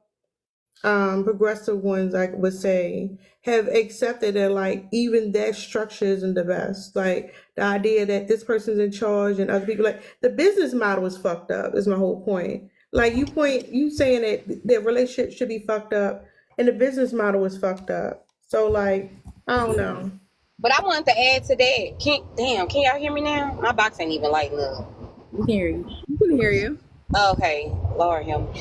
Speaker 1: progressive ones, I would say, have accepted that like even that structure isn't the best. Like the idea that this person's in charge and other people, like the business model is fucked up is my whole point. Like you saying that their relationship should be fucked up and the business model is fucked up. So like, I don't know.
Speaker 10: But I wanted to add to that. Can y'all hear me now? My box ain't even lighting up.
Speaker 14: We can hear you.
Speaker 9: We can hear you.
Speaker 10: Okay, Lord help me.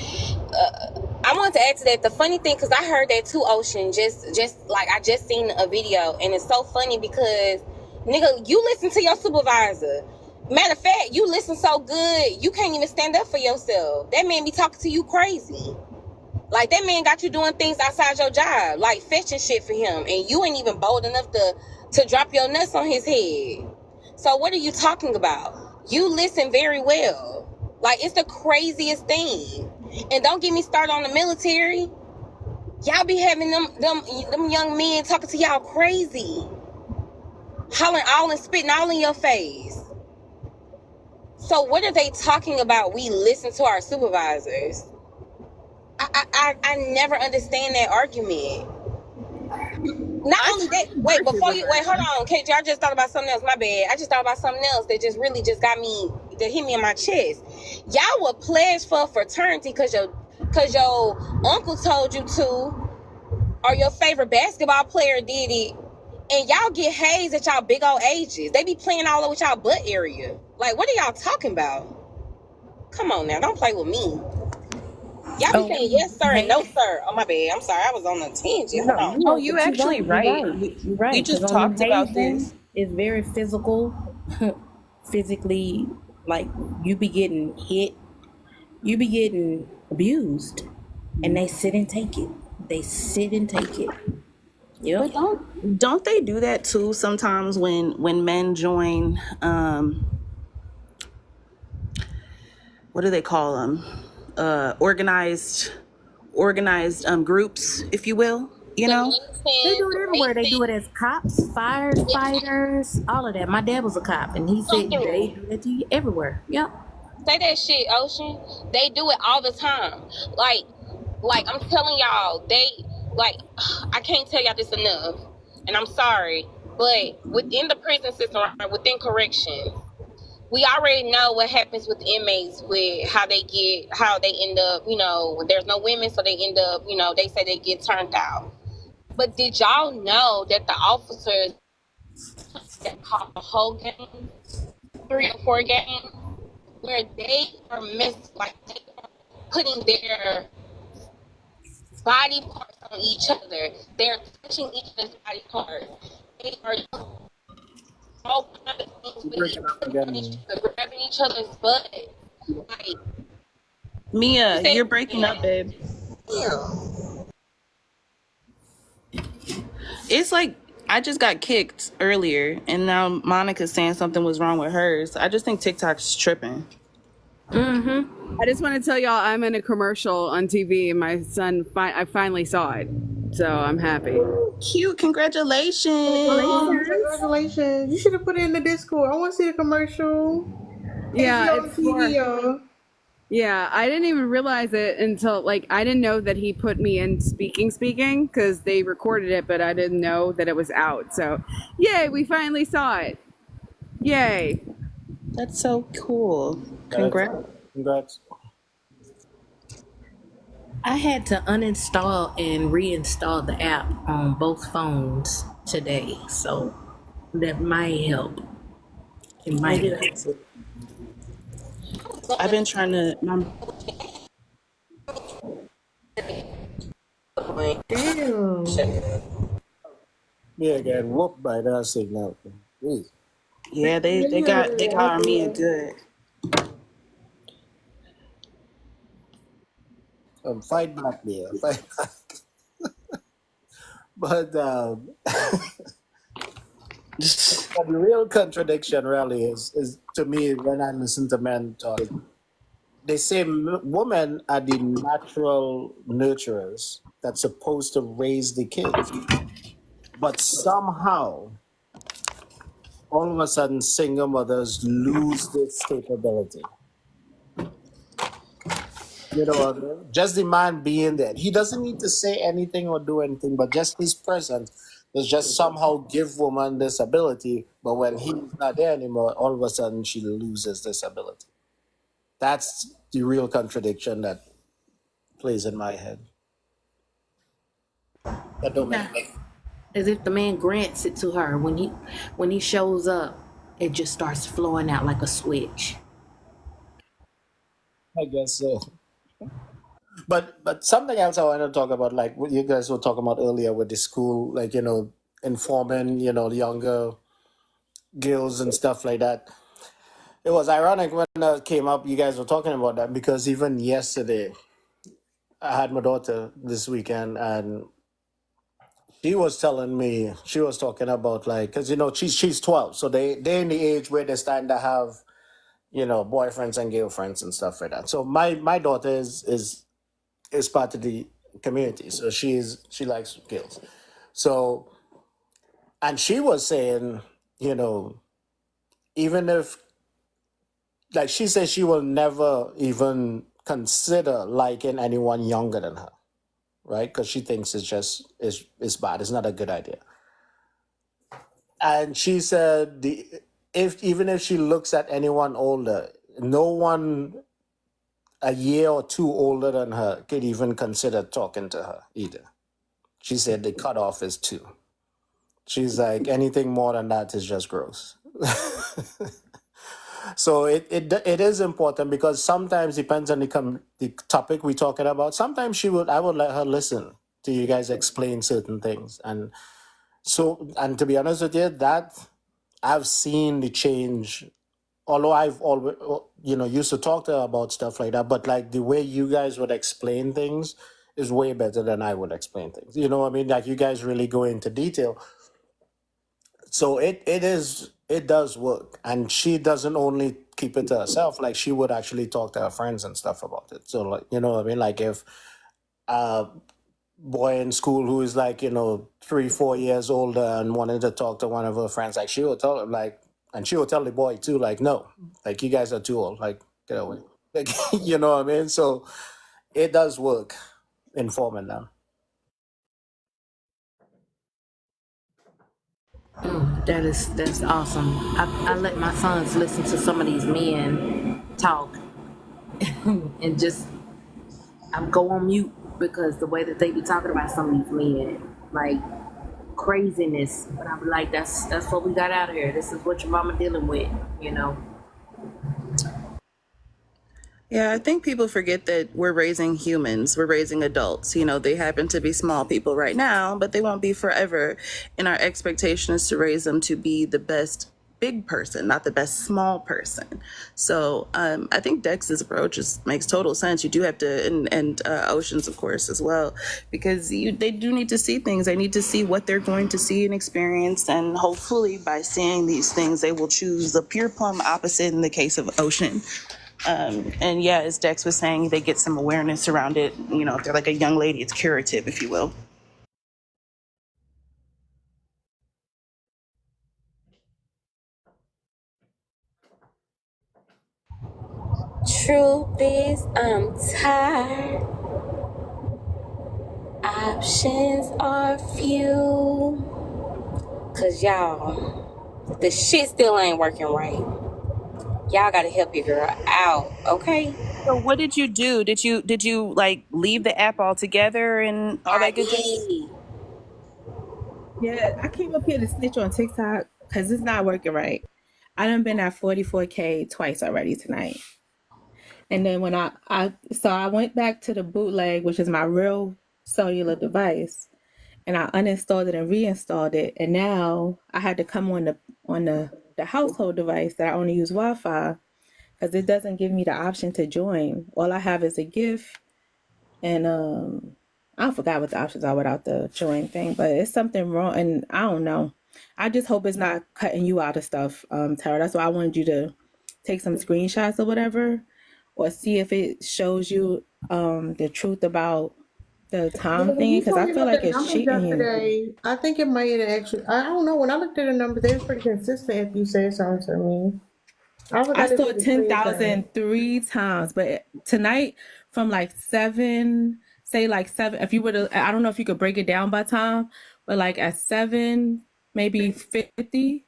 Speaker 10: I I want to add to that. The funny thing, because I heard that too, Ocean. Just like I just seen a video, and it's so funny because, nigga, you listen to your supervisor. Matter of fact, you listen so good, you can't even stand up for yourself. That man be talking to you crazy. Like, that man got you doing things outside your job, like fetching shit for him, and you ain't even bold enough to drop your nuts on his head. So what are you talking about? You listen very well. Like, it's the craziest thing. And don't get me started on the military. Y'all be having them young men talking to y'all crazy, hollering all and spitting all in your face. So what are they talking about? We listen to our supervisors. I never understand that argument. Not only that, wait, hold on, KJ, I just thought about something else. My bad. I just thought about something else that just really just got me, that hit me in my chest. Y'all would pledge for a fraternity because your uncle told you to, or your favorite basketball player did it, and y'all get hazed at y'all big old ages. They be playing all over y'all butt area. Like, what are y'all talking about? Come on now, don't play with me. Y'all be saying yes sir and no sir. Oh my bad. I'm sorry. I was on a tangent. Hold on.
Speaker 15: Oh, you actually right.
Speaker 14: You're right.
Speaker 15: We just
Speaker 14: 'Cause on
Speaker 15: talked about
Speaker 14: hazing,
Speaker 15: this.
Speaker 14: it's very physical, physically, like you be getting hit, you be getting abused, and they sit and take it. They sit and take it. Yep.
Speaker 15: But don't they do that too sometimes when men join what do they call them? Organized groups, if you will, you know?
Speaker 14: They do it everywhere. They do it as cops, firefighters, all of that. My dad was a cop, and he said they do that to you everywhere. Yep.
Speaker 10: Say that shit, Ocean. They do it all the time. Like I'm telling y'all, I can't tell y'all this enough, and I'm sorry, but within the prison system, right, within corrections, we already know what happens with inmates, with how they end up, when there's no women, so they end up, they say they get turned out. But did y'all know that the officers that caught the whole game, 3 or 4 games, where they are they are putting their body parts on each other, they're touching each other's body parts, they are all kind of things with grabbing each other's butt. Like,
Speaker 15: Mia, you're breaking up, babe.
Speaker 10: Yeah.
Speaker 15: It's like I just got kicked earlier, and now Monica's saying something was wrong with hers. I just think TikTok's tripping.
Speaker 9: I just want to tell y'all I'm in a commercial on TV, and my son, I finally saw it. So I'm happy.
Speaker 15: Cute. Congratulations.
Speaker 1: Congratulations. You should have put it in the Discord. I want to see the commercial.
Speaker 9: Yeah,
Speaker 1: it's on TV.
Speaker 9: Yeah, I didn't even realize it until, I didn't know that he put me in speaking because they recorded it, but I didn't know that it was out. So, yay, we finally saw it. Yay.
Speaker 15: That's so cool.
Speaker 16: Congrats.
Speaker 14: I had to uninstall and reinstall the app on both phones today, so that might help. It might help.
Speaker 15: I've been trying to.
Speaker 1: Damn.
Speaker 16: Yeah, get whooped by that signal. Jeez.
Speaker 15: Yeah, they got Armenia good.
Speaker 16: Fight back, Mia. Fight back. But the real contradiction really is to me when I listen to men talk. They say women are the natural nurturers that's supposed to raise the kids, but somehow all of a sudden single mothers lose this capability. You know what I mean? Just the man being there. He doesn't need to say anything or do anything, but just his presence does just somehow give woman this ability. But when he's not there anymore, all of a sudden she loses this ability. That's the real contradiction that plays in my head. That don't make sense.
Speaker 14: As if the man grants it to her. When he shows up, it just starts flowing out like a switch.
Speaker 16: I guess so. But something else I want to talk about, like what you guys were talking about earlier with the school, like informing younger girls and stuff like that. It was ironic when that came up. You guys were talking about that because even yesterday, I had my daughter this weekend, and she was telling me she was talking about like because she's 12, so they're in the age where they're starting to have boyfriends and girlfriends and stuff like that. So my daughter is part of the community, so she likes girls. So and she was saying, even if like she says she will never even consider liking anyone younger than her, right? Because she thinks it's bad. It's not a good idea. And she said even if she looks at anyone older, no one a year or two older than her could even consider talking to her either. She said the cutoff is 2. She's like, anything more than that is just gross. So it is important because sometimes depends on the topic we're talking about. Sometimes I would let her listen to you guys explain certain things, and to be honest with you, that I've seen the change. Although I've always used to talk to her about stuff like that, but like the way you guys would explain things is way better than I would explain things. You know what I mean? Like you guys really go into detail. So it does work, and she doesn't only keep it to herself. Like she would actually talk to her friends and stuff about it. So like you know what I mean. Like if a boy in school who is like 3-4 years older and wanted to talk to one of her friends, like she would tell him and she would tell the boy too, like no, like you guys are too old, like get away, like you know what I mean. So it does work, informing them.
Speaker 14: That's awesome. I let my sons listen to some of these men talk and just I go on mute because the way that they be talking about some of these men, like craziness. But I'm like, that's what we got out of here. This is what your mama dealing with, you know.
Speaker 15: Yeah, I think people forget that we're raising humans, we're raising adults. They happen to be small people right now, but they won't be forever. And our expectation is to raise them to be the best big person, not the best small person. So I think Dex's approach makes total sense. You do have to, and Ocean's, of course, as well, because they do need to see things. They need to see what they're going to see and experience. And hopefully by seeing these things, they will choose the pure plumb opposite in the case of Ocean. And yeah, as Dex was saying, they get some awareness around it. If they're like a young lady, it's curative, if you will.
Speaker 10: Truth is, I'm tired. Options are few. Cause y'all, the shit still ain't working right. Y'all gotta help your girl out, okay?
Speaker 15: So what did you do? Did you like leave the app altogether and all that good jazz?
Speaker 17: Yeah, I came up here to snitch on TikTok because it's not working right. I done been at 44K twice already tonight. And then when I went back to the bootleg, which is my real cellular device, and I uninstalled it and reinstalled it. And now I had to come on the household device that I only use Wi-Fi because it doesn't give me the option to join. All I have is a GIF, and I forgot what the options are without the join thing, but it's something wrong, and I don't know. I just hope it's not cutting you out of stuff, Tara. That's why I wanted you to take some screenshots or whatever, or see if it shows you the truth about the time thing, because I feel like it's cheating you.
Speaker 1: I think it might actually. I don't know. When I looked at the numbers, they were pretty consistent. If you say something to me,
Speaker 17: I saw 10,000 3 times, but tonight from like 7. If you were to, I don't know if you could break it down by time, but like at 7, maybe 50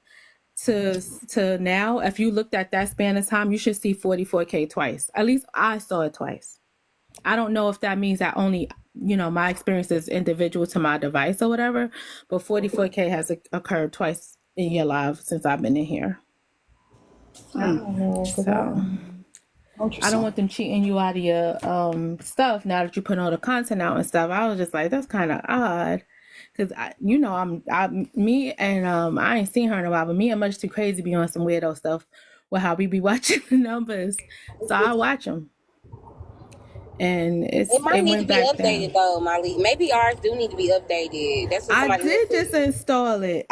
Speaker 17: to now, if you looked at that span of time, you should see 44K twice. At least I saw it twice. I don't know if that means that only, my experience is individual to my device or whatever, but 44K has occurred twice in your life since I've been in here. So I don't want them cheating you out of your stuff now that you put all the content out and stuff. I was just like, that's kind of odd. Cause me and I ain't seen her in a while, but me and Much Too Crazy be on some weirdo stuff with how we be watching the numbers. So I watch them, and
Speaker 10: It might
Speaker 17: it
Speaker 10: need to
Speaker 17: went
Speaker 10: be
Speaker 17: back
Speaker 10: updated
Speaker 17: down.
Speaker 10: though, Molly. Maybe ours do need to be updated. That's what
Speaker 17: I
Speaker 10: somebody
Speaker 17: did
Speaker 10: listened
Speaker 17: just install it.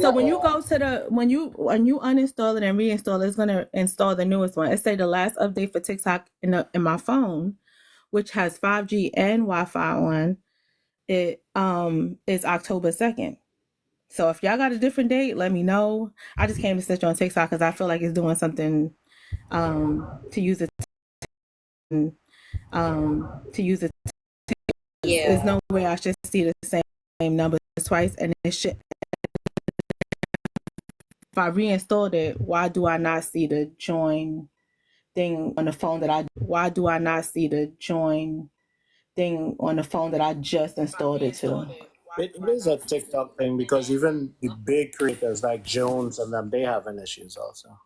Speaker 17: So when you go to the when you uninstall it and reinstall it, it's gonna install the newest one. It say the last update for TikTok in my phone, which has 5G and Wi-Fi on it, is October 2nd. So if y'all got a different date, let me know. I just came to search on TikTok because I feel like it's doing something to use it to use it.
Speaker 10: Yeah.
Speaker 17: There's no way I should see the same number twice, and it should. If I reinstalled it, why do I not see the join thing on the phone that I? Why do I not see the join thing on the phone that I just installed it to?
Speaker 16: It is a TikTok thing because even the big creators like Jones and them, they having issues also.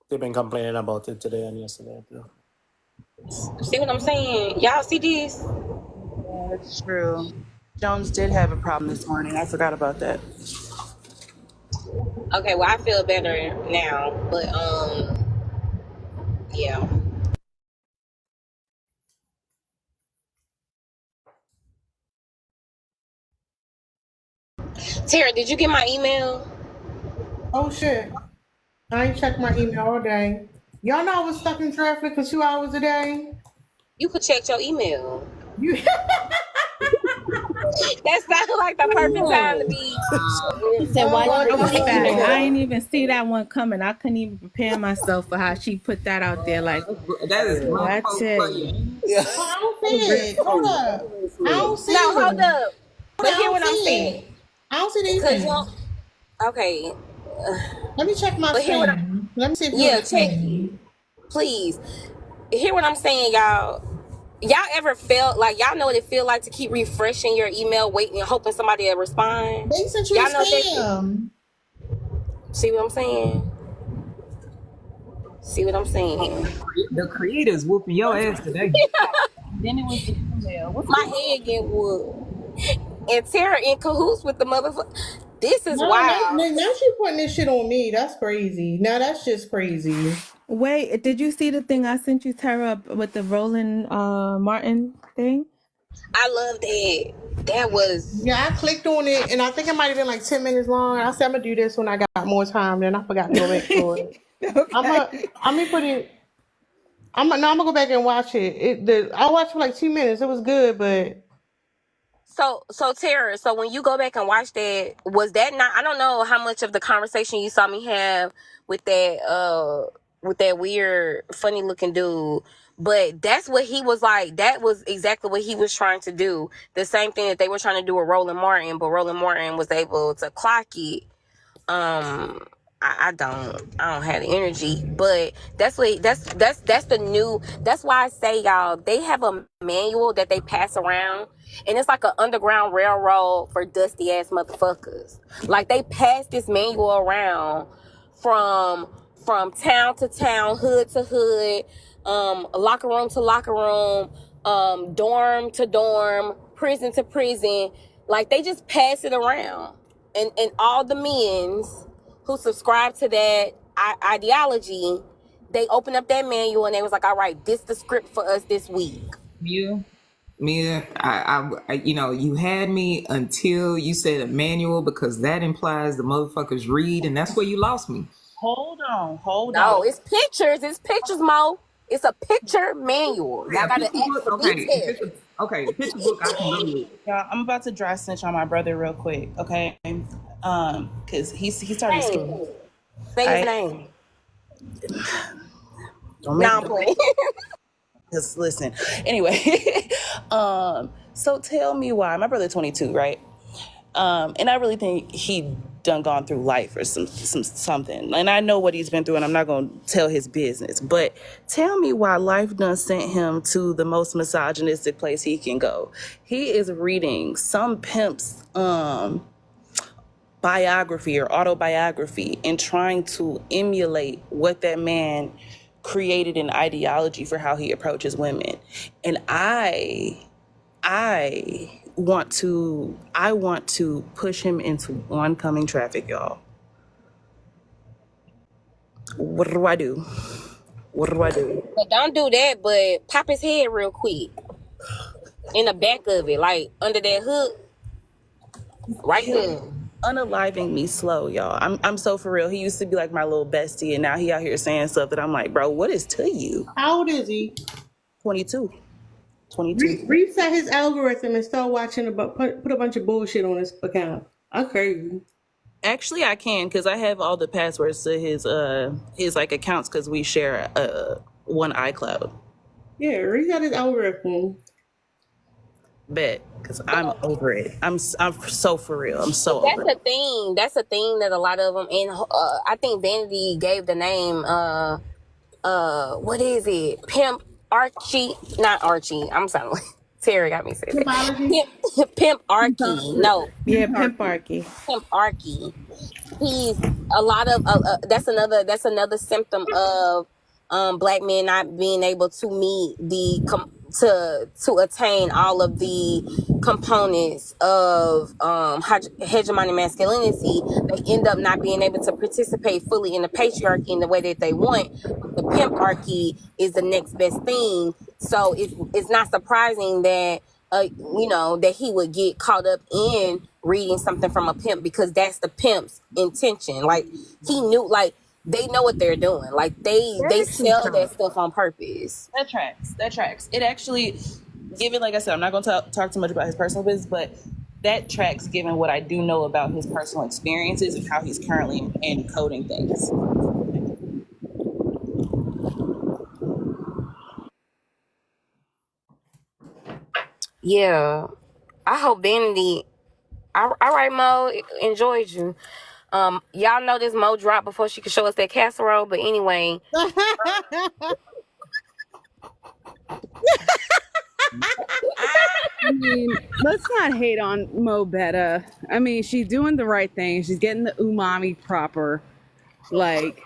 Speaker 16: They've been complaining about it today and yesterday too.
Speaker 10: See what I'm saying? Y'all see this?
Speaker 13: Yeah, that's true. Jones did have a problem this morning. I forgot about that.
Speaker 10: Okay, well I feel better now, but yeah. Tara, did you get my email?
Speaker 1: Oh shit. I ain't checked my email all day. Y'all know I was stuck in traffic for 2 hours a day.
Speaker 10: You could check your email.
Speaker 1: You
Speaker 10: That sounds like the perfect time to be.
Speaker 17: So why
Speaker 10: going
Speaker 17: I was
Speaker 10: through
Speaker 17: back.
Speaker 10: email.
Speaker 17: I didn't even see that one coming. I couldn't even prepare myself for how she put that out there. Like
Speaker 2: That is
Speaker 17: that's it.
Speaker 1: I don't see it. Hold up. I don't see
Speaker 10: No,
Speaker 1: it.
Speaker 10: hold up. But
Speaker 1: I
Speaker 10: hear
Speaker 1: don't
Speaker 10: what I'm
Speaker 1: see
Speaker 10: saying.
Speaker 1: it. I don't see the
Speaker 10: Because
Speaker 1: email.
Speaker 10: okay.
Speaker 1: Let me check my
Speaker 10: But hear what
Speaker 1: spam. Let me see if
Speaker 10: Yeah,
Speaker 1: it's
Speaker 10: check.
Speaker 1: spam.
Speaker 10: Please. Hear what I'm saying, y'all. Y'all ever felt like y'all know what it feel like to keep refreshing your email, waiting and hoping somebody will respond?
Speaker 1: They sent you
Speaker 10: Y'all
Speaker 1: a
Speaker 10: know that.
Speaker 1: spam.
Speaker 10: See what I'm saying? See what I'm saying?
Speaker 2: The creators whooping your ass today.
Speaker 13: Then it was the email. What's
Speaker 10: My head getting whooped. And Tara in cahoots with the motherfucker. This is
Speaker 1: No,
Speaker 10: wild.
Speaker 1: now she putting this shit on me. That's crazy. Now that's just crazy.
Speaker 17: Wait, did you see the thing I sent you, Tara, with the Roland Martin thing?
Speaker 10: I love that. That was
Speaker 1: Yeah, I clicked on it, and I think it might have been like 10 minutes long. I said I'm gonna do this when I got more time. Then I forgot to go back to it.
Speaker 17: Okay.
Speaker 1: I'm gonna put it. I'm gonna go back and watch it. I watched for like 2 minutes. It was good, but
Speaker 10: so Tara, so when you go back and watch that, was that not, I don't know how much of the conversation you saw me have with that weird funny looking dude, but that's what he was like. That was exactly what he was trying to do. The same thing that they were trying to do with Roland Martin, but Roland Martin was able to clock it. I don't have the energy, but that's the new, that's why I say, y'all, they have a manual that they pass around, and it's like an underground railroad for dusty ass motherfuckers. Like, they pass this manual around from town to town, hood to hood, locker room to locker room, dorm to dorm, prison to prison. Like, they just pass it around, and all the men's who subscribe to that ideology, they opened up that manual and they was like, all right, this the script for us this week.
Speaker 2: Mia, I you had me until you said a manual, because that implies the motherfuckers read, and that's where you lost me.
Speaker 13: Hold on.
Speaker 10: No, it's pictures, Mo. It's a picture manual. Y'all gotta ask for details.
Speaker 2: Okay, picture book I can go with.
Speaker 13: Y'all, I'm about to dry snitch on my brother real quick, okay? Because he started
Speaker 10: Hey, say his name.
Speaker 13: Don't make
Speaker 10: Nah, I'm playing.
Speaker 13: Because listen, anyway, so tell me why. My brother 22, right? And I really think he done gone through life or something. And I know what he's been through, and I'm not going to tell his business. But tell me why life done sent him to the most misogynistic place he can go. He is reading some pimp's biography or autobiography and trying to emulate what that man
Speaker 15: created an ideology for how he approaches women. And I want to push him into oncoming traffic, y'all. What do I do? What do I do?
Speaker 10: But don't do that, but pop his head real quick. In the back of it, like under that hook. Right there.
Speaker 15: Unaliving me slow, y'all. I'm so for real. He used to be like my little bestie, and now he out here saying stuff that I'm like, bro, what is to you?
Speaker 1: How old is he?
Speaker 15: 22. 22.
Speaker 1: Reset his algorithm and start watching put a bunch of bullshit on his account. Okay.
Speaker 15: Actually, I can, because I have all the passwords to his like accounts, because we share one iCloud.
Speaker 1: Yeah, reset his algorithm.
Speaker 15: Bet, because I'm over it. I'm so for real. I'm so over it.
Speaker 10: That's the thing. That's the thing that a lot of them, and I think Vanity gave the name. What is it? Pimp Archie, not Archie. I'm sorry. Terry got me saying it. Pimp Archie. No.
Speaker 17: Yeah, Pimp Archie.
Speaker 10: Pimp Archie. He's a lot of. That's another symptom of black men not being able to meet to attain all of the components of hegemonic masculinity. They end up not being able to participate fully in the patriarchy in the way that they want. The pimparchy is the next best thing. So it's not surprising that that he would get caught up in reading something from a pimp, because that's the pimp's intention. Like, he knew, like, they know what they're doing. Like, they sell that stuff on purpose.
Speaker 15: That tracks. It actually, given, like I said, I'm not going to talk too much about his personal business, but that tracks given what I do know about his personal experiences and how he's currently encoding things.
Speaker 10: Yeah. I hope Vanity, all right, Mo, enjoyed you. Y'all know this Mo dropped before she could show us that casserole, but anyway.
Speaker 9: I mean, let's not hate on Mo Betta. I mean, she's doing the right thing. She's getting the umami proper. Like,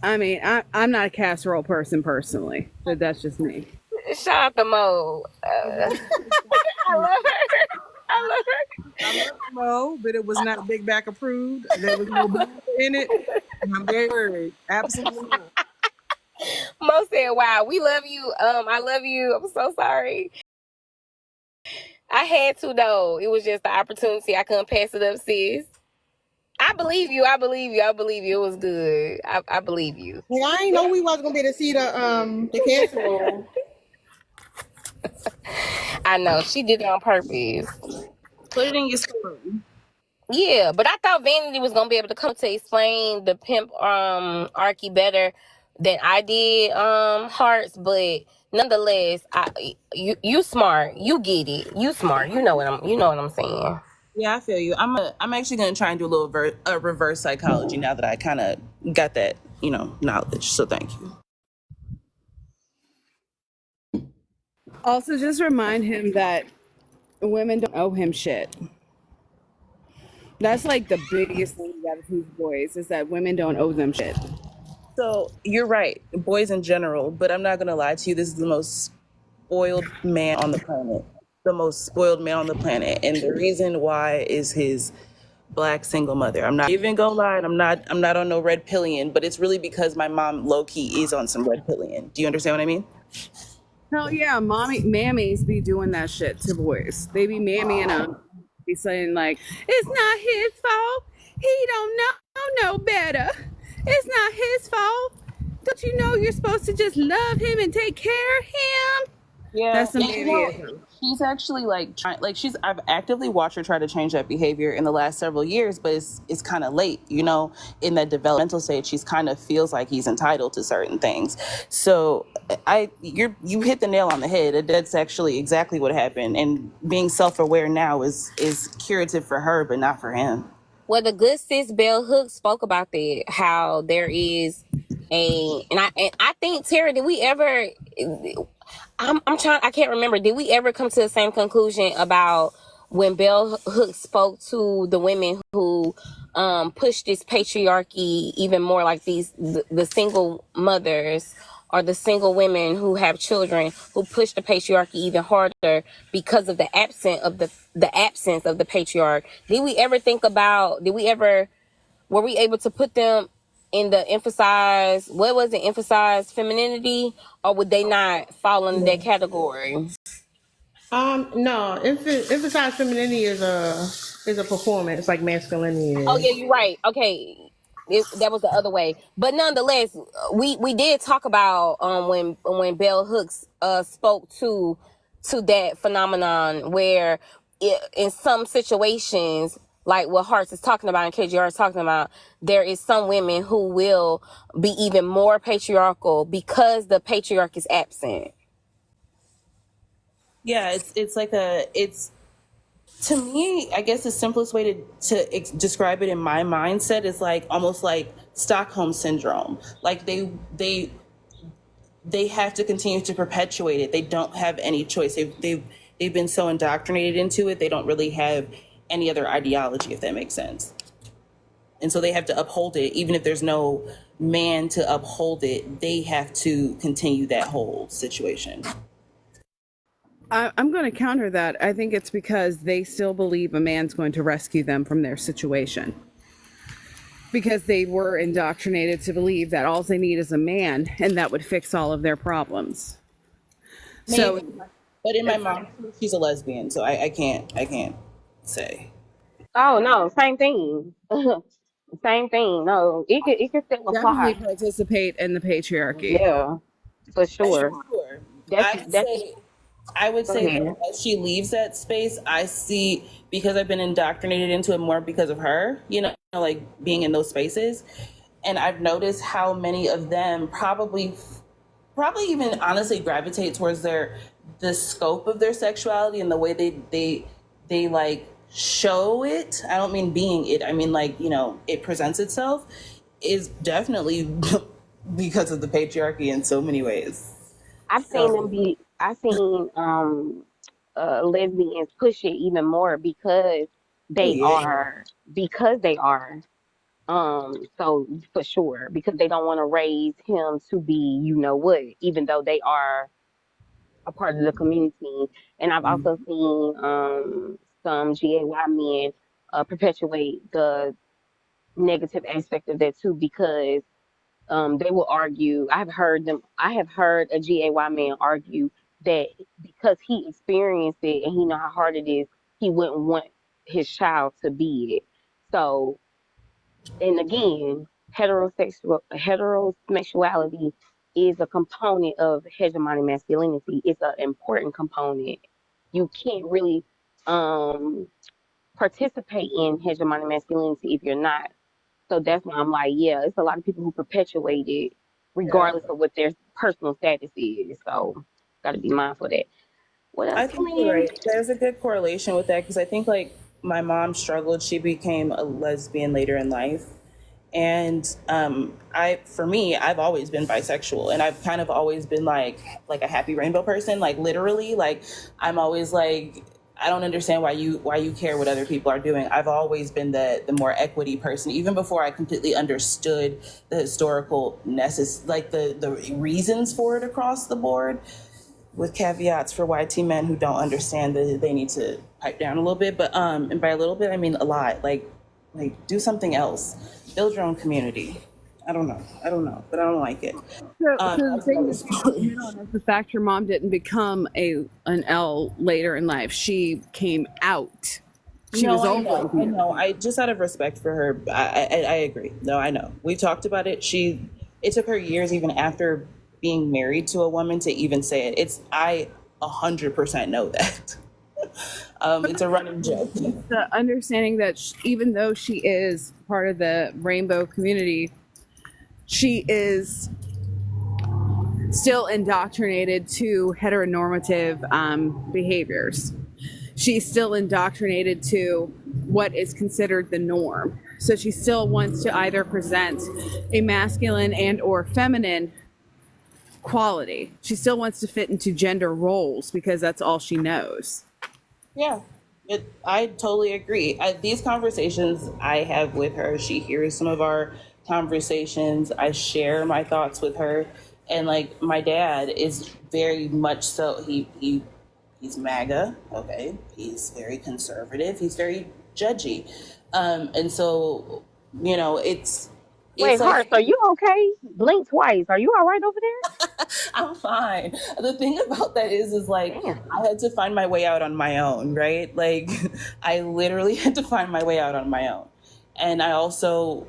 Speaker 9: I mean, I'm not a casserole person personally, but that's just me.
Speaker 10: Shout out to Mo. I love her.
Speaker 11: I love Mo, but it was not Big Back approved. There was no back in it. And I'm very worried. Absolutely not.
Speaker 10: Mo said, wow, we love you. I love you. I'm so sorry. I had to, though. It was just the opportunity. I couldn't pass it up, sis. I believe you. It was good. I believe you.
Speaker 1: Well, I ain't know we wasn't gonna be able to see the casserole.
Speaker 10: I know. She did it on purpose.
Speaker 15: Put it in your story.
Speaker 10: Yeah, but I thought Vanity was gonna be able to come to explain the pimp Archie better than I did Hearts, but nonetheless, you smart. You get it. You smart. You know what I'm saying.
Speaker 15: Yeah, I feel you. I'm actually gonna try and do a little reverse psychology now that I kind of got that knowledge. So thank you.
Speaker 9: Also, just remind him that women don't owe him shit. That's like the biggest thing you gotta teach boys, is that women don't owe them shit.
Speaker 15: So you're right, boys in general, but I'm not gonna lie to you. This is the most spoiled man on the planet. The most spoiled man on the planet, and the reason why is his Black single mother. I'm not even gonna lie. I'm not on no red pillion, but it's really because my mom low key is on some red pillion. Do you understand what I mean?
Speaker 9: Hell yeah, mammies be doing that shit to boys. They be mammying them. Be saying like, it's not his fault. He don't know no better. It's not his fault. Don't you know you're supposed to just love him and take care of him?
Speaker 15: Yeah,
Speaker 9: That's some
Speaker 15: she's actually I've actively watched her try to change that behavior in the last several years, but it's kind of late, in that developmental stage. She's kind of feels like he's entitled to certain things. So you hit the nail on the head. That's actually exactly what happened. And being self-aware now is curative for her, but not for him.
Speaker 10: Well, the good sis Bell Hooks spoke about that, how there is and I think, Terry, did we ever? I can't remember. Did we ever come to the same conclusion about when Bell Hooks spoke to the women who push this patriarchy even more, like the single mothers or the single women who have children, who push the patriarchy even harder because of the absence of the patriarch. Were we able to put them in the emphasize femininity, or would they not fall into that category?
Speaker 1: No, emphasize femininity is a performance like masculinity
Speaker 10: Oh
Speaker 1: is.
Speaker 10: yeah, you're right. Okay, that was the other way. But nonetheless, we did talk about when Bell Hooks spoke to that phenomenon where in some situations, like what Hearts is talking about and KGR is talking about, there is some women who will be even more patriarchal because the patriarch is absent.
Speaker 15: Yeah, it's to me, I guess the simplest way to describe it in my mindset is like almost like Stockholm syndrome. Like they have to continue to perpetuate it. They don't have any choice. They've been so indoctrinated into it. They don't really have any other ideology, if that makes sense. And so they have to uphold it, even if there's no man to uphold it. They have to continue that whole situation.
Speaker 9: I'm going to counter that. I think it's because they still believe a man's going to rescue them from their situation. Because they were indoctrinated to believe that all they need is a man and that would fix all of their problems.
Speaker 15: Maybe.
Speaker 9: So,
Speaker 15: But in my mind, she's a lesbian, so I can't say.
Speaker 10: Oh no, same thing. Same thing. No, it could still
Speaker 9: definitely
Speaker 10: apply.
Speaker 9: participate in the patriarchy.
Speaker 10: Yeah, for sure.
Speaker 15: Sure.
Speaker 10: That's
Speaker 15: I would
Speaker 10: Go
Speaker 15: say
Speaker 10: ahead.
Speaker 15: that as she leaves that space, I see, because I've been indoctrinated into it more because of her, like being in those spaces. And I've noticed how many of them probably even honestly gravitate towards the scope of their sexuality and the way they like show it. I don't mean being it. I mean like, it presents itself is definitely because of the patriarchy in so many ways.
Speaker 10: I've seen lesbians push it even more because they are so for sure, because they don't want to raise him to be what, even though they are a part of the community. And I've also seen some GAY men perpetuate the negative aspect of that too, because they will argue. I have heard a GAY man argue that because he experienced it and he know how hard it is, he wouldn't want his child to be it. So, and again, heterosexuality is a component of hegemonic masculinity. It's an important component. You can't really participate in hegemonic masculinity if you're not. So that's why I'm like, yeah, it's a lot of people who perpetuate it regardless of what their personal status is. So gotta be mindful of that. What else?
Speaker 15: I think you're right. There's a good correlation with that because I think like my mom struggled. She became a lesbian later in life. And for me, I've always been bisexual, and I've kind of always been like a happy rainbow person, like literally, like I'm always like, I don't understand why you care what other people are doing. I've always been the more equity person, even before I completely understood the historical like the reasons for it across the board, with caveats for YT men who don't understand that they need to pipe down a little bit. But and by a little bit, I mean a lot. Like do something else. Build your own community. I don't know, but I don't like it.
Speaker 9: So the thing that's is the fact your mom didn't become an L later in life. She came out. She was over.
Speaker 15: I know. I just out of respect for her, I agree. No, I know. We talked about it. It took her years, even after being married to a woman, to even say it. I 100% know that. It's a running joke.
Speaker 9: The understanding that even though she is part of the rainbow community, she is still indoctrinated to heteronormative behaviors. She's still indoctrinated to what is considered the norm. So she still wants to either present a masculine and or feminine quality. She still wants to fit into gender roles because that's all she knows.
Speaker 15: Yeah. I totally agree. These conversations I have with her, she hears some of our conversations. I share my thoughts with her, and like my dad is very much so. He's MAGA. Okay, he's very conservative. He's very judgy, and so it's
Speaker 4: Wait,
Speaker 15: like
Speaker 4: Hearts, are you okay? Blink twice. Are you all right over
Speaker 15: I'm fine. The thing about that is like
Speaker 4: there? Damn.
Speaker 15: I had to find my way out on my own, right? Like I literally had to find my way out on my own. And I also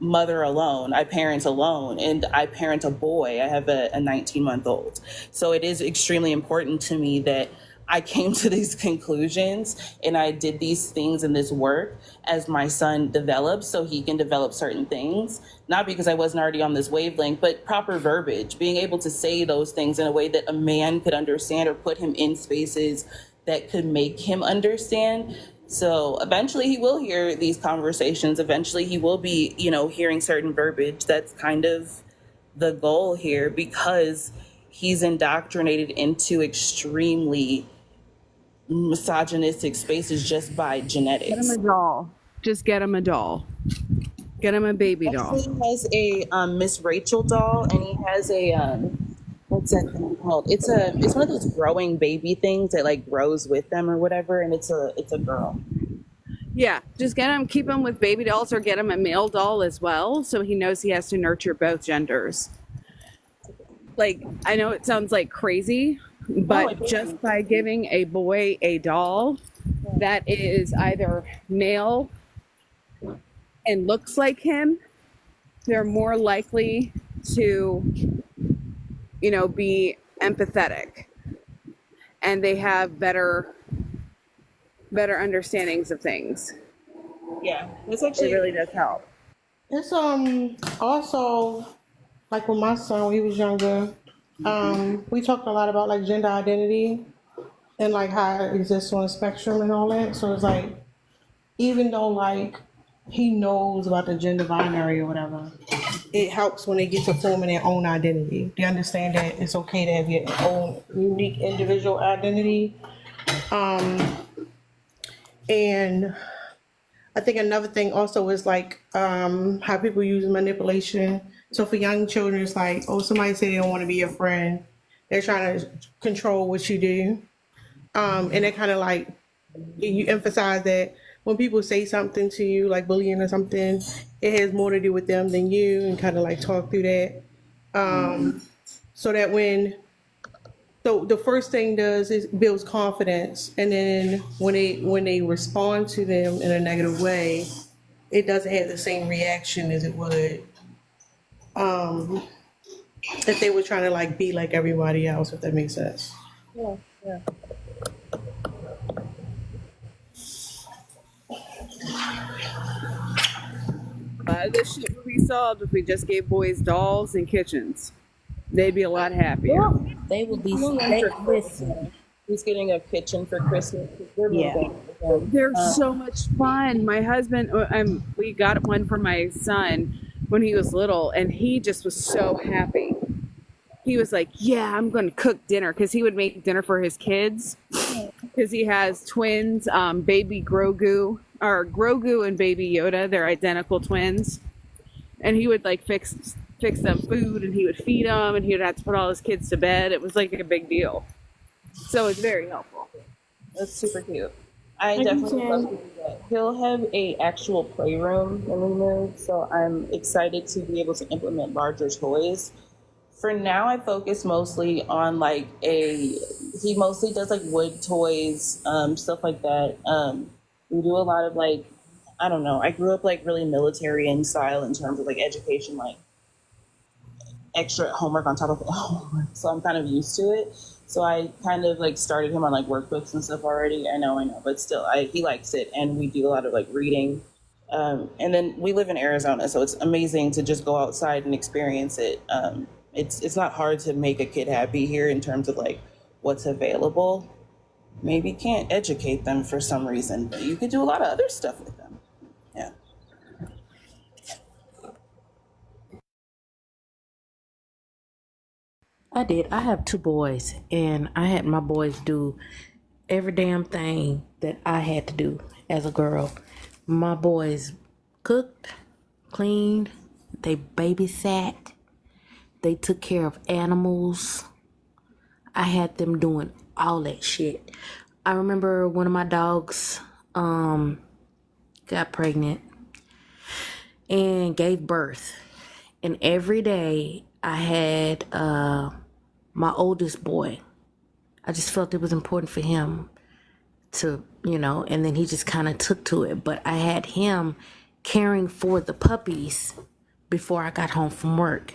Speaker 15: mother alone. I parent alone, and I parent a boy. I have a 19-month-old. So it is extremely important to me that I came to these conclusions and I did these things in this work as my son develops so he can develop certain things. Not because I wasn't already on this wavelength, but proper verbiage, being able to say those things in a way that a man could understand or put him in spaces that could make him understand. So eventually he will hear these conversations. Eventually he will be, hearing certain verbiage. That's kind of the goal here because he's indoctrinated into extremely misogynistic spaces just by
Speaker 9: Get him
Speaker 15: genetics.
Speaker 9: a doll. Just get him a doll. Get him a baby doll.
Speaker 15: Actually, he has a Miss Rachel doll, and he has a what's that thing called? It's one of those growing baby things that like grows with them or whatever, and it's a girl.
Speaker 9: Yeah, just keep him with baby dolls or get him a male doll as well so he knows he has to nurture both genders. Like, I know it sounds like crazy, but just by giving a boy a doll that is either male and looks like him, they're more likely to, be empathetic, and they have better understandings of things.
Speaker 15: Yeah, it's
Speaker 9: It
Speaker 15: actually
Speaker 9: really does help.
Speaker 1: It's also like with my son when he was younger, we talked a lot about like gender identity and like how it exists on a spectrum and all that. So it's like even though like he knows about the gender binary or whatever, it helps when they get to forming their own identity. They understand that it's okay to have your own unique individual identity. And I think another thing also is like how people use manipulation. So for young children, it's like, oh, somebody say they don't want to be your friend. They're trying to control what you do. And they kind of like, you emphasize that when people say something to you, like bullying or something, it has more to do with them than you, and kind of like talk through that. So that so the first thing does is builds confidence, and then when they respond to them in a negative way, it doesn't have the same reaction as it would if they were trying to like be like everybody else, if that makes sense.
Speaker 15: yeah.
Speaker 9: This shit would be solved if we just gave boys dolls and kitchens. They'd be a lot happier.
Speaker 15: They will be. Listen. He's getting a kitchen for Christmas.
Speaker 9: Yeah. They're so much fun. My husband, we got one for my son when he was little, and he just was so happy. He was like, yeah, I'm going to cook dinner, because he would make dinner for his kids, because he has twins, baby Grogu and baby Yoda. They're identical twins. And he would like fix them food, and he would feed them, and he would have to put all his kids to bed. It was like a big deal. So it's very helpful.
Speaker 15: That's super cute. I definitely love to do that. He'll have a actual playroom when we move, so I'm excited to be able to implement larger toys. For now, I focus mostly on he mostly does like wood toys, stuff like that. We do a lot of like, I don't know, I grew up like really military in style in terms of like education, like extra homework on top of homework. So I'm kind of used to it. So I kind of like started him on like workbooks and stuff already. I know, but still, he likes it, and we do a lot of like reading. And then we live in Arizona, so it's amazing to just go outside and experience it. It's not hard to make a kid happy here in terms of like what's available. Maybe can't educate them for some reason, but you could do a lot of other stuff with them. Yeah.
Speaker 14: I did. I have two boys, and I had my boys do every damn thing that I had to do as a girl. My boys cooked, cleaned, they babysat, they took care of animals. I had them doing all that shit. I remember one of my dogs got pregnant and gave birth. And every day I had my oldest boy. I just felt it was important for him to, and then he just kind of took to it. But I had him caring for the puppies before I got home from work.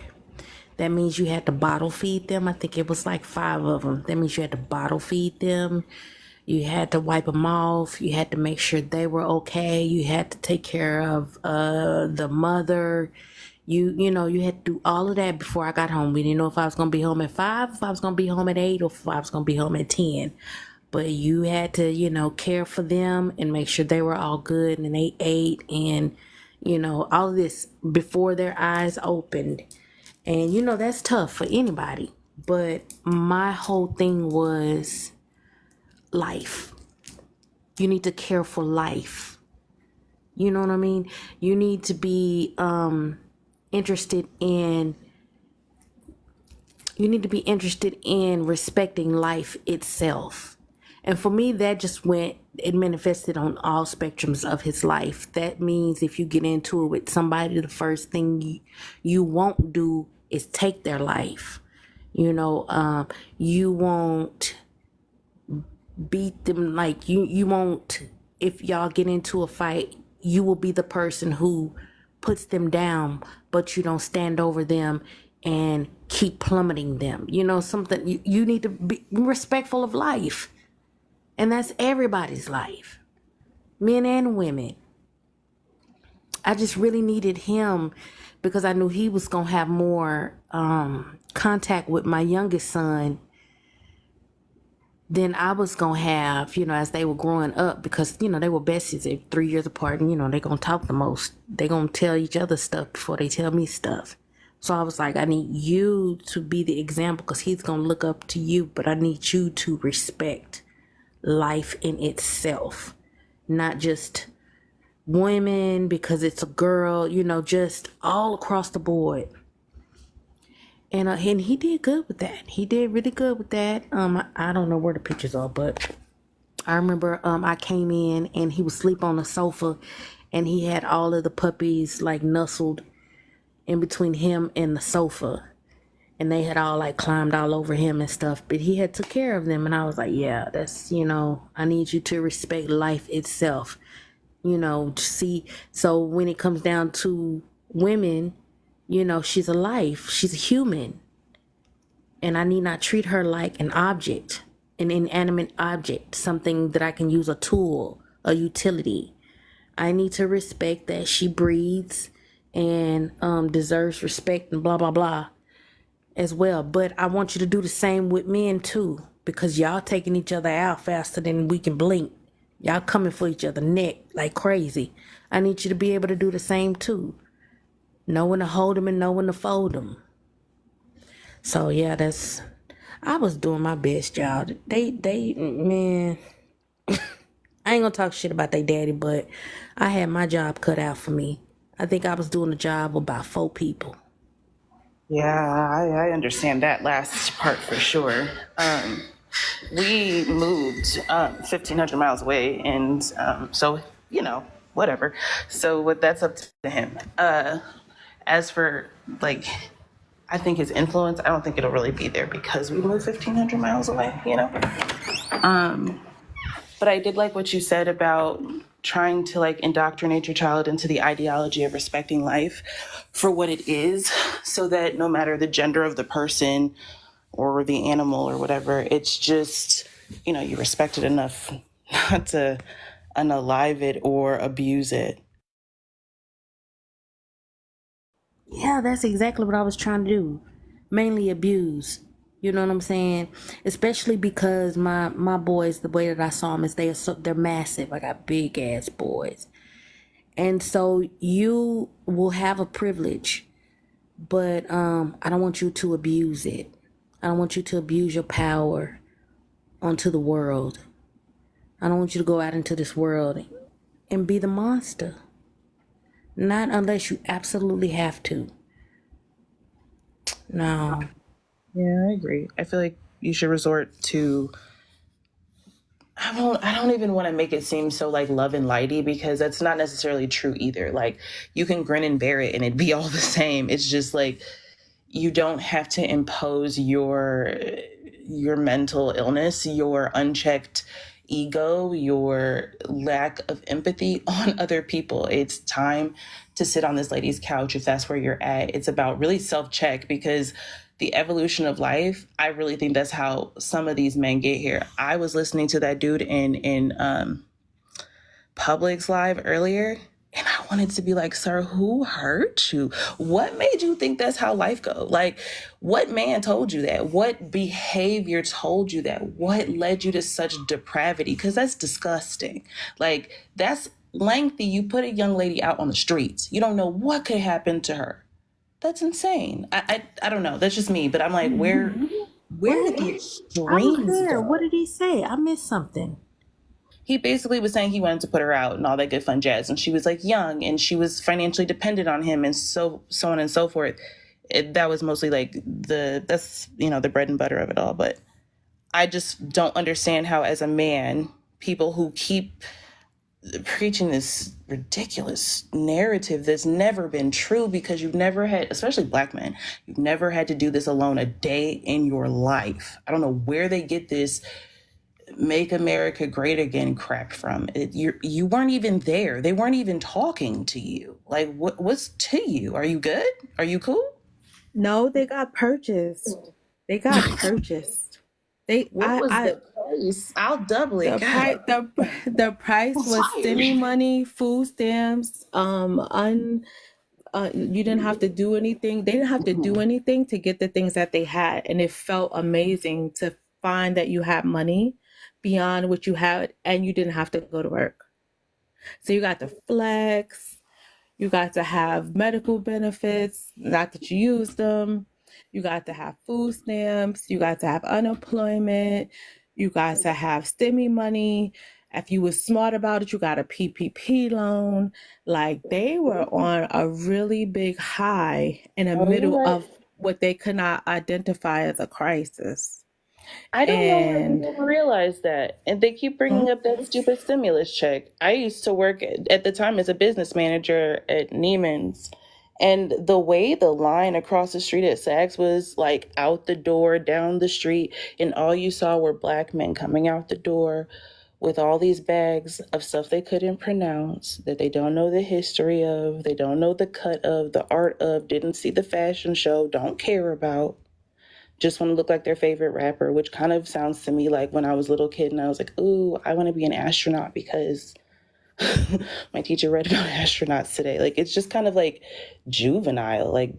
Speaker 14: That means you had to bottle feed them. I think it was like 5 of them. That means you had to bottle feed them. You had to wipe them off. You had to make sure they were okay. You had to take care of the mother. You had to do all of that before I got home. We didn't know if I was going to be home at 5, if I was going to be home at 8, or if I was going to be home at 10. But you had to, care for them and make sure they were all good and they ate and, all of this before their eyes opened. And, that's tough for anybody. But my whole thing was life. You need to care for life. You know what I mean? You need to be interested in respecting life itself. And for me, that just it manifested on all spectrums of his life. That means if you get into it with somebody, the first thing you won't do is take their life. You won't beat them, like you won't, if y'all get into a fight, you will be the person who puts them down, but you don't stand over them and keep plummeting them. Something you need to be respectful of life. And that's everybody's life, men and women. I just really needed him because I knew he was going to have more contact with my youngest son than I was going to have, as they were growing up, because, they were besties. They're 3 years apart and, they're going to talk the most. They're going to tell each other stuff before they tell me stuff. So I was like, I need you to be the example because he's going to look up to you, but I need you to respect life in itself, not just women because it's a girl, just all across the board. And he did good with that. He did really good with that. I don't know where the pictures are, but I remember I came in and he was asleep on the sofa and he had all of the puppies like nestled in between him and the sofa. And they had all like climbed all over him and stuff, but he had took care of them. And I was like, yeah, that's, I need you to respect life itself, see. So when it comes down to women, she's a life, she's a human. And I need not treat her like an object, an inanimate object, something that I can use, a tool, a utility. I need to respect that she breathes and deserves respect and blah, blah, blah. As well. But I want you to do the same with men too, because y'all taking each other out faster than we can blink. Y'all coming for each other neck like crazy. I need you to be able to do the same too. Know when to hold them and know when to fold them. So yeah, I was doing my best, y'all. Man, I ain't gonna talk shit about their daddy, but I had my job cut out for me. I think I was doing a job of about 4 people.
Speaker 13: Yeah, I understand that last part for sure. We moved 1,500 miles away, and so, whatever. So that's up to him. As for, I think his influence, I don't think it'll really be there because we moved 1,500 miles away, But I did like what you said about trying to indoctrinate your child into the ideology of respecting life for what it is, so that no matter the gender of the person or the animal or whatever, it's just, you respect it enough not to unalive it or abuse it.
Speaker 14: Yeah, that's exactly what I was trying to do. Mainly abuse. You know what I'm saying? Especially because my boys, the way that I saw them is they're massive. I got big ass boys. And so you will have a privilege, but I don't want you to abuse it. I don't want you to abuse your power onto the world. I don't want you to go out into this world and be the monster. Not unless you absolutely have to. No.
Speaker 15: Yeah, I agree. I feel like you should resort to I don't even want to make it seem so like love and lighty, because that's not necessarily true either. Like, you can grin and bear it and it'd be all the same. It's just like you don't have to impose your mental illness, your unchecked ego, your lack of empathy on other people. It's time to sit on this lady's couch if that's where you're at. It's about really self-check, because the evolution of life, I really think that's how some of these men get here. I was listening to that dude in Publix Live earlier, and I wanted to be like, sir, who hurt you? What made you think that's how life goes? Like, what man told you that? What behavior told you that? What led you to such depravity? Because that's disgusting. Like, that's lengthy. You put a young lady out on the streets. You don't know what could happen to her. That's insane. I don't know. That's just me. But I'm like, where did the
Speaker 14: I was
Speaker 15: extremes
Speaker 14: there.
Speaker 15: go?
Speaker 14: What did he say? I missed something.
Speaker 15: He basically was saying he wanted to put her out and all that good fun jazz. And she was like young and she was financially dependent on him and so on and so forth. That was mostly like that's the bread and butter of it all. But I just don't understand how, as a man, people who keep preaching this ridiculous narrative that's never been true, because you've never had, especially Black men, you've never had to do this alone a day in your life. I don't know where they get this "Make America Great Again" crap from. You weren't even there. They weren't even talking to you. Like, what's to you? Are you good? Are you cool?
Speaker 17: No, they got purchased. They got purchased.
Speaker 15: What was the price? I'll double it.
Speaker 17: The price was stimmy money, food stamps. You didn't have to do anything. They didn't have to do anything to get the things that they had, and it felt amazing to find that you had money beyond what you had, and you didn't have to go to work. So you got to flex. You got to have medical benefits, not that you used them. You got to have food stamps. You got to have unemployment. You got to have stimmy money. If you were smart about it, you got a PPP loan. Like, they were on a really big high in the middle of what they could not identify as a crisis.
Speaker 15: I don't know why people realize that. And they keep bringing up that stupid stimulus check. I used to work at the time as a business manager at Neiman's. And the way the line across the street at Saks was, like, out the door, down the street, and all you saw were Black men coming out the door with all these bags of stuff they couldn't pronounce, that they don't know the history of, they don't know the cut of, the art of, didn't see the fashion show, don't care about. Just want to look like their favorite rapper, which kind of sounds to me like when I was a little kid and I was like, ooh, I want to be an astronaut because my teacher read about astronauts today. Like, it's just kind of like juvenile. Like,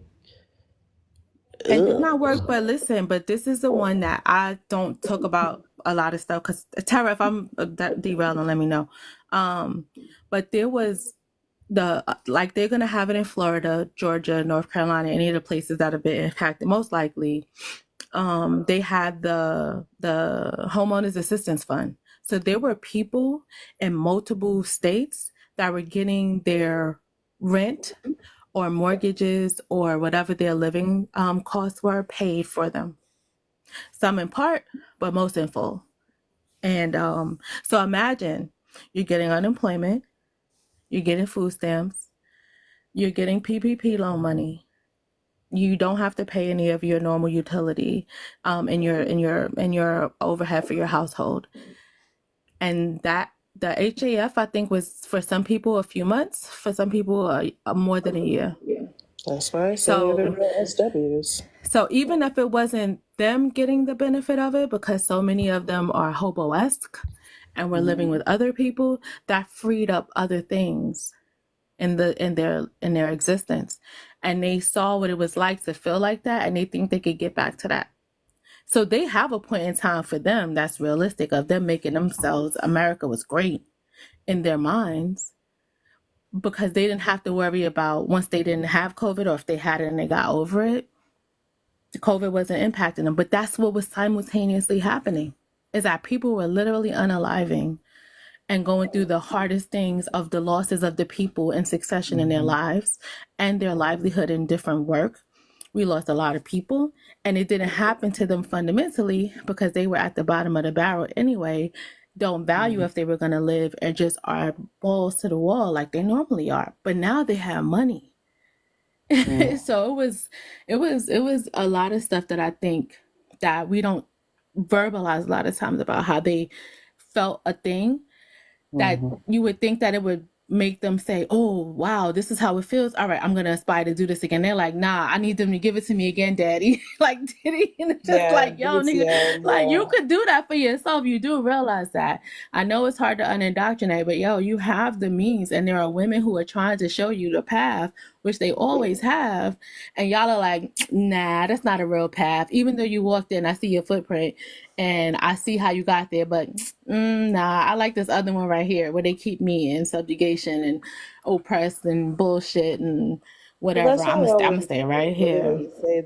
Speaker 17: it did not work. But listen, but this is the one that I don't talk about a lot of stuff, because Tara, if I'm derailing, let me know. But there was they're gonna have it in Florida, Georgia, North Carolina, any of the places that have been impacted, most likely. They had the homeowners assistance fund. So there were people in multiple states that were getting their rent or mortgages or whatever their living costs were paid for them. Some in part, but most in full. And so imagine you're getting unemployment, you're getting food stamps, you're getting PPP loan money. You don't have to pay any of your normal utility and your overhead for your household. And that the HAF, I think, was for some people a few months, for some people more than a year.
Speaker 15: That's why I say they're real SWs.
Speaker 17: So even if it wasn't them getting the benefit of it, because so many of them are hobo-esque and were living with other people, that freed up other things in their existence. And they saw what it was like to feel like that, and they think they could get back to that. So they have a point in time for them that's realistic, of them making themselves, America was great in their minds, because they didn't have to worry about, once they didn't have COVID, or if they had it and they got over it, COVID wasn't impacting them. But that's what was simultaneously happening, is that people were literally unaliving and going through the hardest things of the losses of the people in succession in their lives and their livelihood in different work. We lost a lot of people, and it didn't happen to them fundamentally because they were at the bottom of the barrel anyway, don't value if they were going to live, and just are balls to the wall like they normally are. But now they have money. So it was a lot of stuff that I think that we don't verbalize a lot of times about how they felt a thing that you would think that it would make them say, oh wow, this is how it feels, all right, I'm gonna aspire to do this again. They're like, nah, I need them to give it to me again, daddy. Like, Diddy, and it's just like, yo, nigga, like you could do that for yourself. You do realize that. I know it's hard to unindoctrinate, but yo, you have the means, and there are women who are trying to show you the path, which they always have, and y'all are like, nah, that's not a real path. Even though you walked in, I see your footprint and I see how you got there, but nah, I like this other one right here where they keep me in subjugation and oppressed and bullshit and
Speaker 18: Well,
Speaker 17: whatever.
Speaker 18: that's why
Speaker 17: I'm
Speaker 18: I
Speaker 17: gonna
Speaker 18: always
Speaker 17: stay right here.
Speaker 18: literally say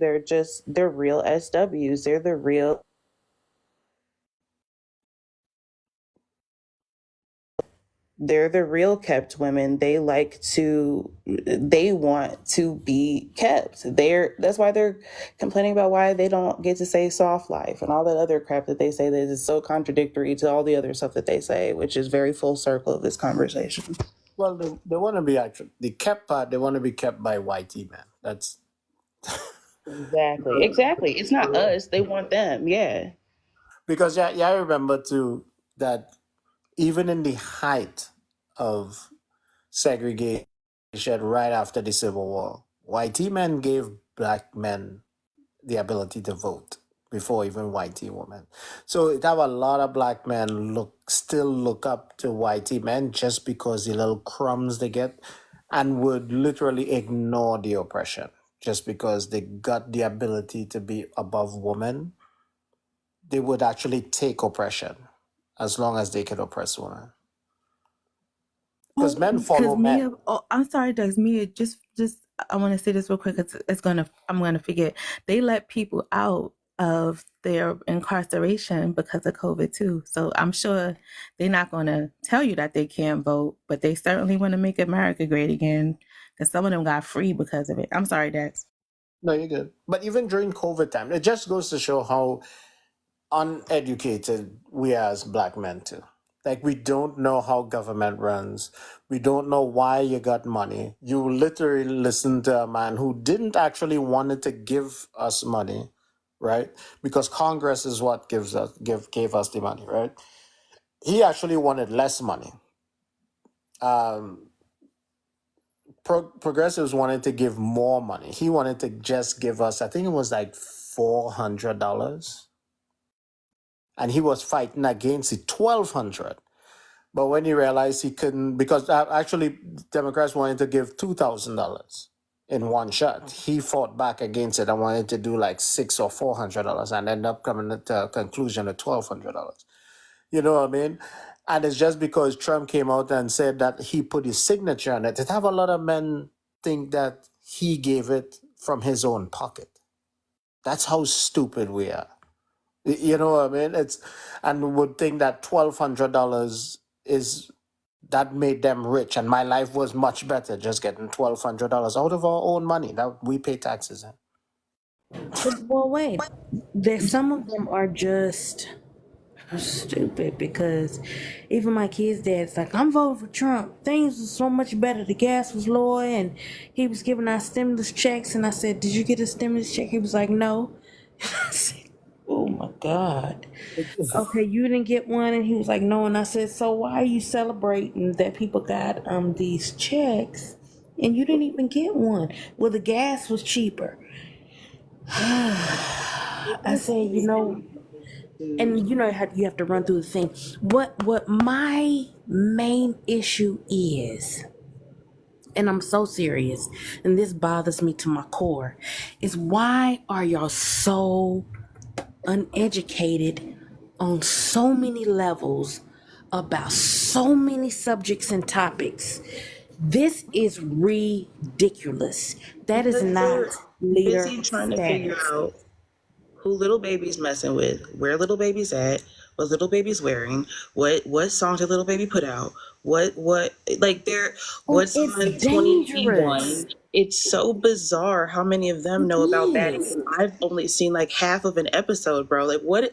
Speaker 18: they're real SWs. They're the real. They're the real kept women. They want to be kept. That's why they're complaining about why they don't get to say soft life and all that other crap that they say that is so contradictory to all the other stuff that they say, which is very full circle of this conversation.
Speaker 16: Well, they want to be actually the kept part. They want to be kept by YT man. That's
Speaker 18: Exactly. It's not us. They want them. Yeah.
Speaker 16: because I remember too that even in the height of segregation right after the Civil War, YT men gave black men the ability to vote before even YT women. So it have a lot of black men still look up to YT men just because the little crumbs they get, and would literally ignore the oppression just because they got the ability to be above women. They would actually take oppression as long as they could oppress women. Because men follow men.
Speaker 17: Mia, I'm sorry, Dex. Mia, just I want to say this real quick. I'm gonna forget. They let people out of their incarceration because of COVID too. So I'm sure they're not gonna tell you that they can't vote, but they certainly want to make America great again. Because some of them got free because of it. I'm sorry, Dex.
Speaker 16: No, you're good. But even during COVID time, it just goes to show how uneducated we are as black men too. Like, we don't know how government runs. We don't know why you got money. You literally listen to a man who didn't actually wanted to give us money, right? Because Congress is what gave us the money, right? He actually wanted less money. Progressives wanted to give more money. He wanted to just give us, I think it was like $400. And he was fighting against it, $1,200. But when he realized he couldn't, because actually Democrats wanted to give $2,000 in one shot. He fought back against it and wanted to do like $600 or $400 and ended up coming to a conclusion of $1,200. You know what I mean? And it's just because Trump came out and said that he put his signature on it. It have a lot of men think that he gave it from his own pocket. That's how stupid we are. You know what I mean? And would think that $1,200 that made them rich, and my life was much better just getting $1,200 out of our own money that we pay taxes in.
Speaker 14: Well, wait. Some of them are just stupid, because even my kid's dad's like, I'm voting for Trump. Things were so much better. The gas was lower and he was giving out stimulus checks. And I said, did you get a stimulus check? He was like, no. I said, oh my God. Okay, you didn't get one? And he was like, no. And I said, so why are you celebrating that people got these checks and you didn't even get one? Well, the gas was cheaper. I said, and how you have to run through the thing. What my main issue is, and I'm so serious, and this bothers me to my core, is why are y'all so uneducated on so many levels about so many subjects and topics? This is ridiculous. That is not leader
Speaker 18: busy trying to
Speaker 14: status.
Speaker 18: figure out who little baby's messing with, where little baby's at, what Little Baby's wearing, what song did Little Baby put out, what like they're
Speaker 14: And
Speaker 18: what's
Speaker 14: it's
Speaker 18: on
Speaker 14: dangerous.
Speaker 18: 2021. It's so bizarre how many of them know about
Speaker 14: It
Speaker 18: Batty.
Speaker 14: is.
Speaker 18: I've only seen like half of an episode, bro. Like what?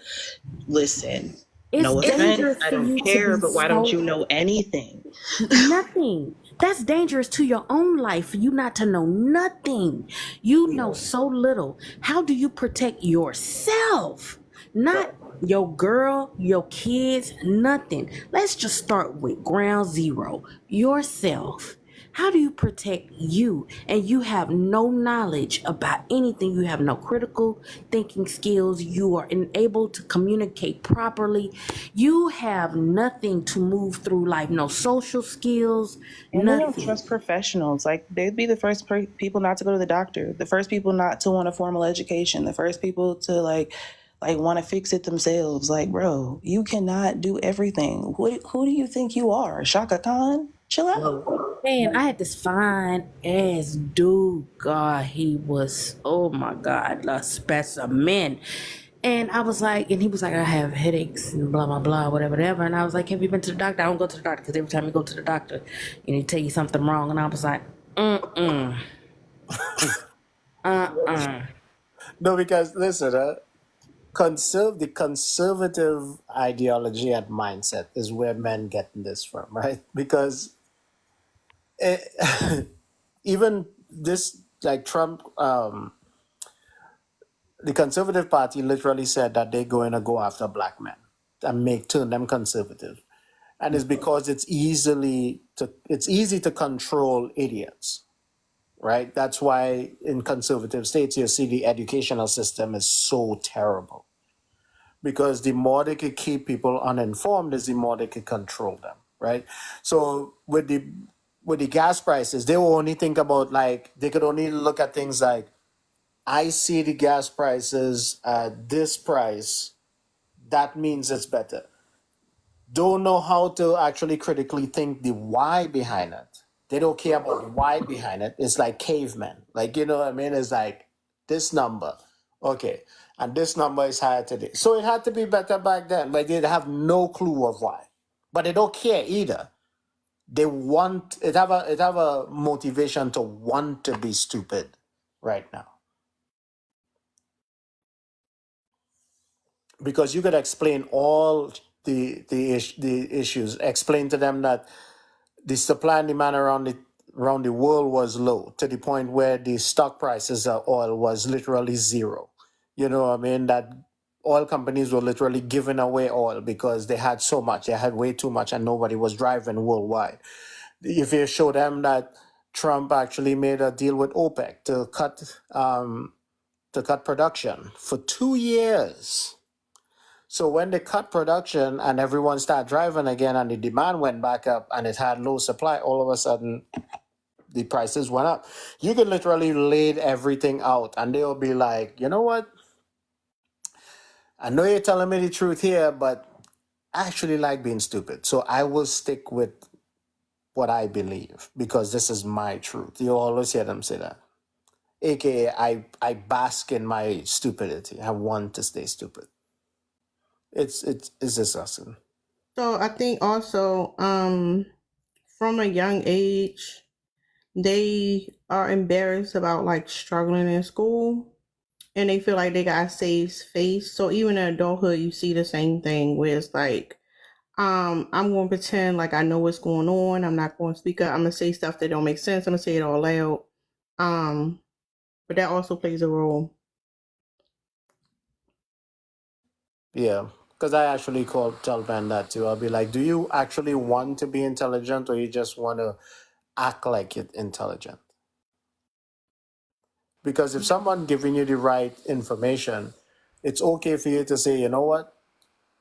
Speaker 18: Listen,
Speaker 14: It's
Speaker 18: no offense,
Speaker 14: dangerous
Speaker 18: I
Speaker 14: for
Speaker 18: don't
Speaker 14: you to
Speaker 18: care,
Speaker 14: be
Speaker 18: but why don't
Speaker 14: so
Speaker 18: you know anything?
Speaker 14: nothing. That's dangerous to your own life for you not to know nothing. You know so little. How do you protect yourself? Not your girl, your kids, nothing. Let's just start with ground zero. Yourself. How do you protect you? And you have no knowledge about anything. You have no critical thinking skills. You are unable to communicate properly. You have nothing to move through life. No social skills,
Speaker 18: And they don't
Speaker 14: nothing.
Speaker 18: trust professionals. Like they'd be the first people not to go to the doctor, the first people not to want a formal education, the first people to like want to fix it themselves. Like, bro, you cannot do everything. Who do you think you are, Shaka Khan? Chill out.
Speaker 14: Man, I had this fine ass dude. God, he was, oh my God, a specimen. And I was like, and he was like, I have headaches and blah, blah, blah, whatever. And I was like, have you been to the doctor? I don't go to the doctor because every time you go to the doctor, you know, he tell you something wrong. And I was like,
Speaker 16: No, because listen, the conservative ideology and mindset is where men get this from, right? Because even this, like Trump, the Conservative Party literally said that they're going to go after black men and turn them conservative, and it's because it's easy to control idiots, right? That's why in conservative states you see the educational system is so terrible, because the more they could keep people uninformed is the more they could control them, right? So with the gas prices, they will only think about, like, they could only look at things like, I see the gas prices at this price, that means it's better. Don't know how to actually critically think the why behind it. They don't care about the why behind it. It's like cavemen. Like, you know what I mean? It's like this number. Okay. And this number is higher today. So it had to be better back then, but they have no clue of why. But they don't care either. They want it have a motivation to want to be stupid right now. Because you could explain all the issues. Explain to them that the supply and demand around the world was low, to the point where the stock prices of oil was literally zero. You know what I mean? That oil companies were literally giving away oil because they had so much, they had way too much, and nobody was driving worldwide. If you show them that Trump actually made a deal with OPEC to cut production for 2 years. So when they cut production and everyone started driving again and the demand went back up and it had low supply, all of a sudden the prices went up. You could literally lay everything out and they'll be like, you know what? I know you're telling me the truth here, but I actually like being stupid. So I will stick with what I believe because this is my truth. You always hear them say that. AKA, I bask in my stupidity. I want to stay stupid. It's disgusting.
Speaker 1: So I think also, from a young age, they are embarrassed about like struggling in school, and they feel like they got to save face. So even in adulthood, you see the same thing where it's like, I'm going to pretend like I know what's going on. I'm not going to speak up. I'm going to say stuff that don't make sense. I'm going to say it all loud. But that also plays a role.
Speaker 16: Yeah, because I actually tell Ben that too. I'll be like, do you actually want to be intelligent, or you just want to act like you're intelligent? Because if someone giving you the right information, it's okay for you to say, you know what,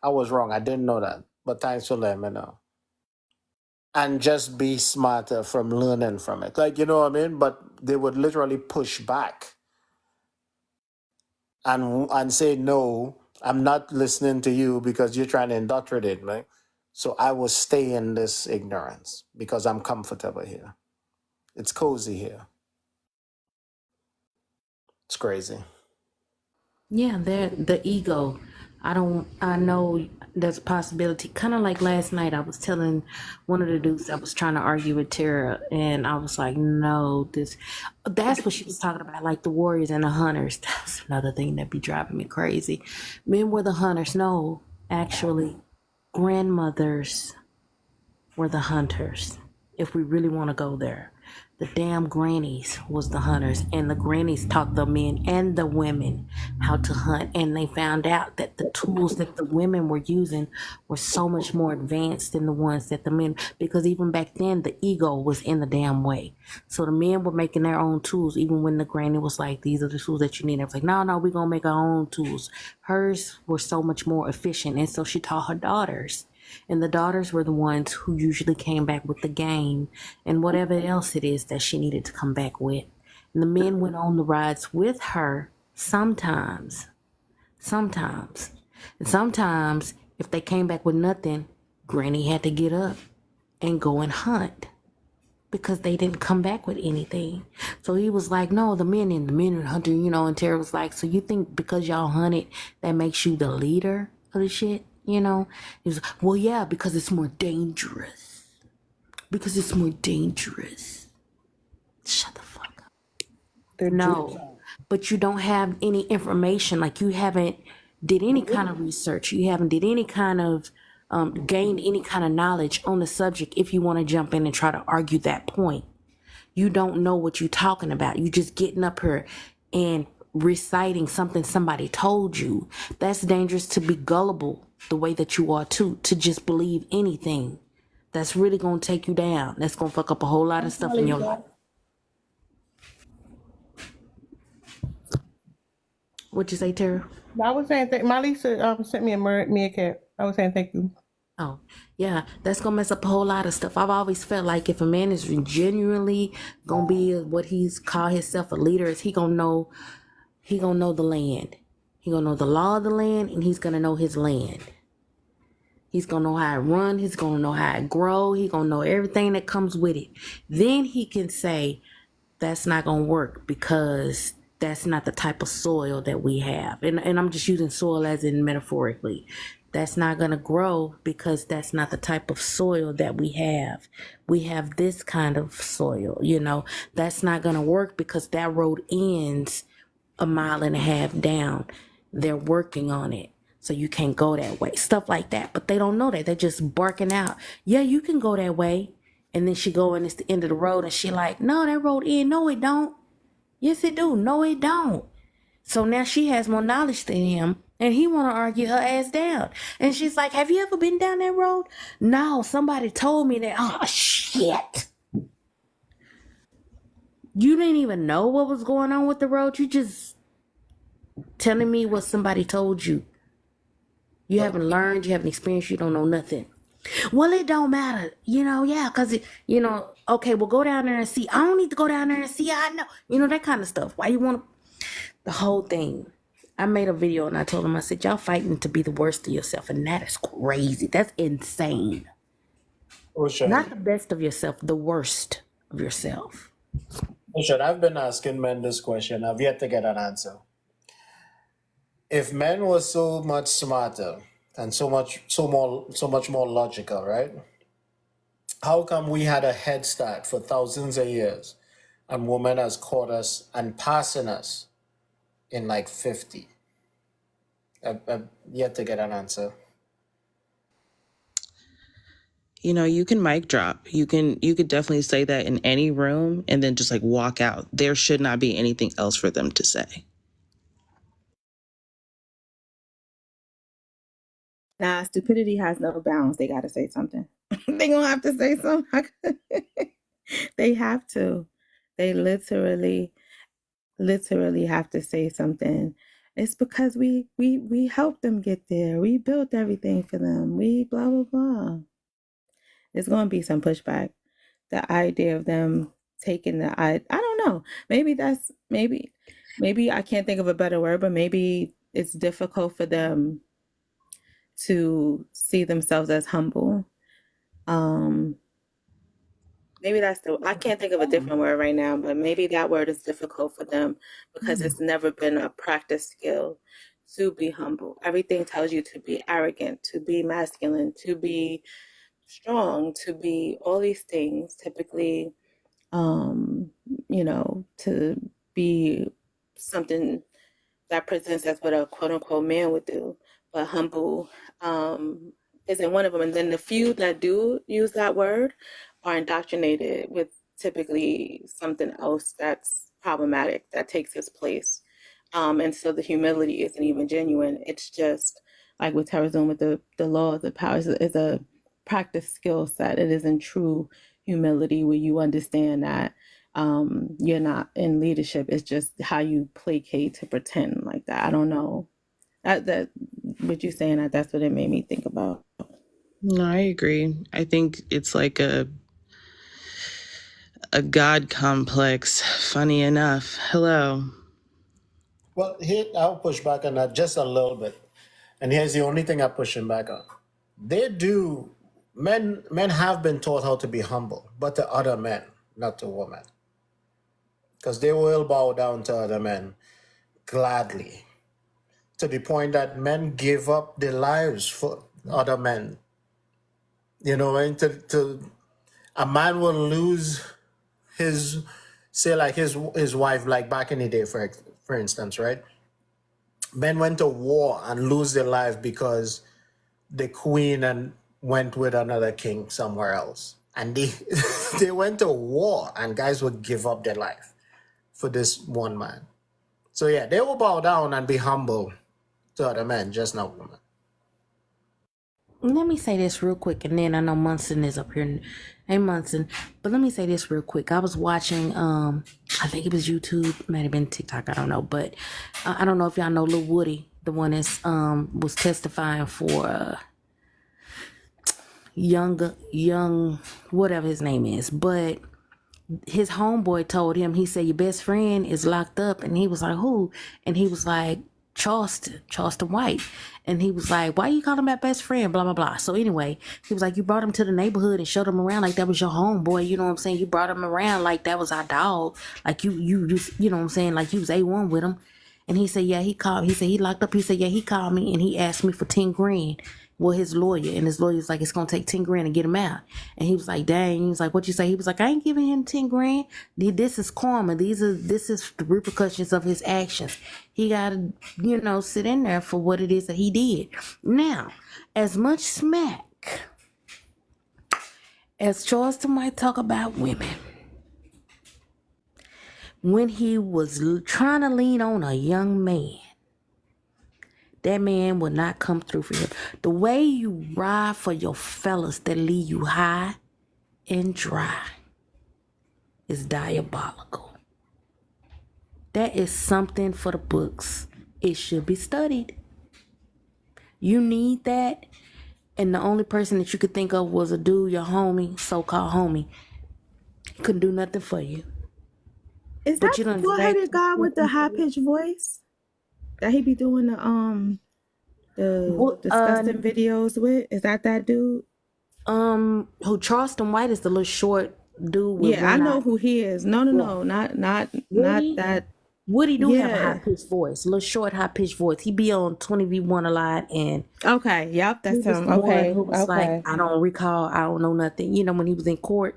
Speaker 16: I was wrong. I didn't know that, but thanks for letting me know. And just be smarter from learning from it. Like, you know what I mean? But they would literally push back and say, no, I'm not listening to you because you're trying to indoctrinate me. So I will stay in this ignorance because I'm comfortable here. It's cozy here. It's crazy.
Speaker 14: Yeah, they're the ego. I know there's a possibility. Kind of like last night, I was telling one of the dudes I was trying to argue with Tara, and I was like, no, that's what she was talking about, like the warriors and the hunters. That's another thing that be driving me crazy. Men were the hunters. No, actually, grandmothers were the hunters, if we really want to go there. The damn grannies was the hunters, and the grannies taught the men and the women how to hunt, and they found out that the tools that the women were using were so much more advanced than the ones that the men, because even back then the ego was in the damn way. So the men were making their own tools, even when the granny was like, these are the tools that you need. I was like, no, we're gonna make our own tools. Hers were so much more efficient, and so she taught her daughters. And the daughters were the ones who usually came back with the game and whatever else it is that she needed to come back with. And the men went on the rides with her sometimes. And sometimes, if they came back with nothing, Granny had to get up and go and hunt because they didn't come back with anything. So he was like, no, the men are hunting, and Tara was like, so you think because y'all hunted, that makes you the leader of the shit? He was like, well, yeah, because it's more dangerous. Shut the fuck up. No, but you don't have any information. Like, you haven't did any kind of research. You haven't did any kind of gained any kind of knowledge on the subject. If you want to jump in and try to argue that point, you don't know what you're talking about. You just getting up here and reciting something somebody told you. That's dangerous. To be gullible the way that you are to just believe anything. That's really gonna take you down. That's gonna fuck up a whole lot of stuff in your life. What'd you say, Tara?
Speaker 1: I was saying, my Lisa sent me a meerkat. I was saying thank you.
Speaker 14: Oh, yeah, that's gonna mess up a whole lot of stuff. I've always felt like if a man is genuinely gonna be what he's called himself a leader, is he gonna know the land. He gonna know the law of the land, and he's gonna know his land. He's gonna know how it run. He's gonna know how it grow. He's gonna know everything that comes with it. Then he can say, that's not gonna work because that's not the type of soil that we have. And I'm just using soil as in metaphorically. That's not gonna grow because that's not the type of soil that we have. We have this kind of soil, That's not gonna work because that road ends a mile and a half down. They're working on it, so you can't go that way. Stuff like that. But they don't know that. They're just barking out, yeah, you can go that way. And then she go and it's the end of the road, and she like, no, that road end. No, it don't. Yes, it do. No, it don't. So now she has more knowledge than him, and he want to argue her ass down. And she's like, have you ever been down that road? No, somebody told me that. Oh, shit. You didn't even know what was going on with the road. You just telling me what somebody told you. You haven't learned, you haven't experienced, you don't know nothing. Well, it don't matter, yeah, because, okay, well, go down there and see. I don't need to go down there and see. I know, that kind of stuff. Why you want the whole thing? I made a video and I told him, I said, y'all fighting to be the worst of yourself, and that is crazy. That's insane.
Speaker 16: Ocean.
Speaker 14: Not the best of yourself, the worst of yourself.
Speaker 16: Ocean, I've been asking men this question. I've yet to get an answer. If men were so much smarter and so much more logical, right? How come we had a head start for thousands of years and women has caught us and passing us in like 50? I've yet to get an answer.
Speaker 18: You can mic drop. You could definitely say that in any room and then just like walk out. There should not be anything else for them to say.
Speaker 17: Nah, stupidity has no bounds. They got to say something. They gonna have to say something. They have to. They literally have to say something. It's because we helped them get there. We built everything for them. We blah blah blah. There's gonna be some pushback. The idea of them taking I don't know. Maybe I can't think of a better word, but maybe it's difficult for them to see themselves as humble. Maybe I can't think of a different word right now, but maybe that word is difficult for them because it's never been a practice skill to be humble. Everything tells you to be arrogant, to be masculine, to be strong, to be all these things. Typically, to be something that presents as what a quote unquote man would do, but humble isn't one of them. And then the few that do use that word are indoctrinated with typically something else that's problematic that takes its place. And so the humility isn't even genuine. It's just like with Terrorism, with the law of the powers is a practice skill set. It isn't true humility where you understand that you're not in leadership. It's just how you placate to pretend like that. I don't know. That what you saying, that's what it made me think about.
Speaker 18: No, I agree. I think it's like a God complex. Funny enough. Hello.
Speaker 16: Well, here I'll push back on that just a little bit. And here's the only thing I'm pushing back on. Men have been taught how to be humble, but to other men, not to women. Because they will bow down to other men gladly, to the point that men give up their lives for other men. You know, and a man will lose his wife, like back in the day, for instance, right? Men went to war and lose their life because the queen and went with another king somewhere else. And they went to war, and guys would give up their life for this one man. So yeah, they will bow down and be humble to other men, just not women.
Speaker 14: Let me say this real quick, and then I know Munson is up here. Hey, Munson. But let me say this real quick. I was watching, I think it was YouTube, might have been TikTok, I don't know. But I don't know if y'all know Lil Woody, the one that was testifying for young, whatever his name is. But his homeboy told him, he said, your best friend is locked up. And he was like, who? And he was like, Charleston White. And he was like, why you call him my best friend? Blah, blah, blah. So anyway, he was like, you brought him to the neighborhood and showed him around like that was your homeboy. You know what I'm saying? You brought him around like that was our dog. Like you know what I'm saying? Like you was A1 with him. And he said, yeah, he called. He said he locked up. He said, yeah, he called me and he asked me for 10 grand. Well, his lawyer, and his lawyer's like, it's gonna take 10 grand to get him out. And he was like, dang. He was like, what you say? He was like, I ain't giving him 10 grand. This is karma. This is the repercussions of his actions. He gotta, sit in there for what it is that he did. Now, as much smack as Charleston might talk about women, when he was trying to lean on a young man, that man will not come through for him. The way you ride for your fellas that leave you high and dry is diabolical. That is something for the books. It should be studied. You need that. And the only person that you could think of was a dude, your homie, so-called homie. Couldn't do nothing for you.
Speaker 17: Is that the bullheaded guy with the high-pitched voice? That he be doing the disgusting videos with? Is that dude?
Speaker 14: Who Charleston White is the little short dude with
Speaker 17: I know who he is. No, not that.
Speaker 14: Woody do have a high-pitched voice, a little short high-pitched voice. He be on 20v1 a lot, and
Speaker 17: okay, yep, that's him. Okay,
Speaker 14: who was like, I don't recall, I don't know nothing. When he was in court.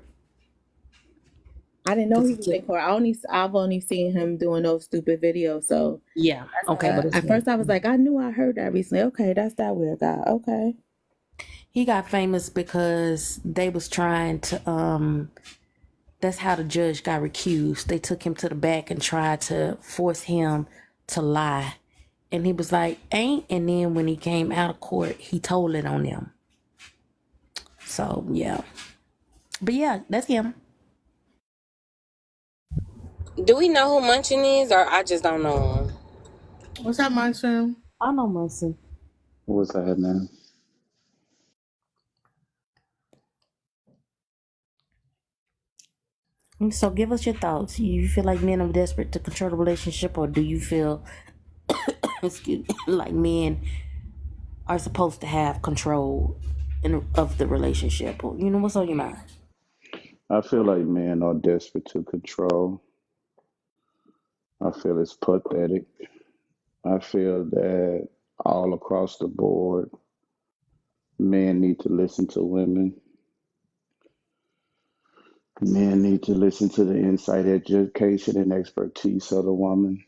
Speaker 17: I didn't know he was in court. I've only seen him doing those stupid videos. So
Speaker 14: yeah, okay.
Speaker 17: But at first I was like, I knew I heard that recently. Okay, that's that weird guy. Okay.
Speaker 14: He got famous because they was trying to. That's how the judge got recused. They took him to the back and tried to force him to lie, and he was like, "Ain't." And then when he came out of court, he told it on them. So yeah, but yeah, that's him.
Speaker 10: Do we know who Munson is, or I just don't know him?
Speaker 1: What's up, Munson?
Speaker 14: I know Munson.
Speaker 19: What's that, man?
Speaker 14: So give us your thoughts. You feel like men are desperate to control the relationship, or do you feel like men are supposed to have control of the relationship? Or, what's on your mind?
Speaker 19: I feel like men are desperate to control. I feel it's pathetic. I feel that all across the board, men need to listen to women. Men need to listen to the insight, education, and expertise of the woman.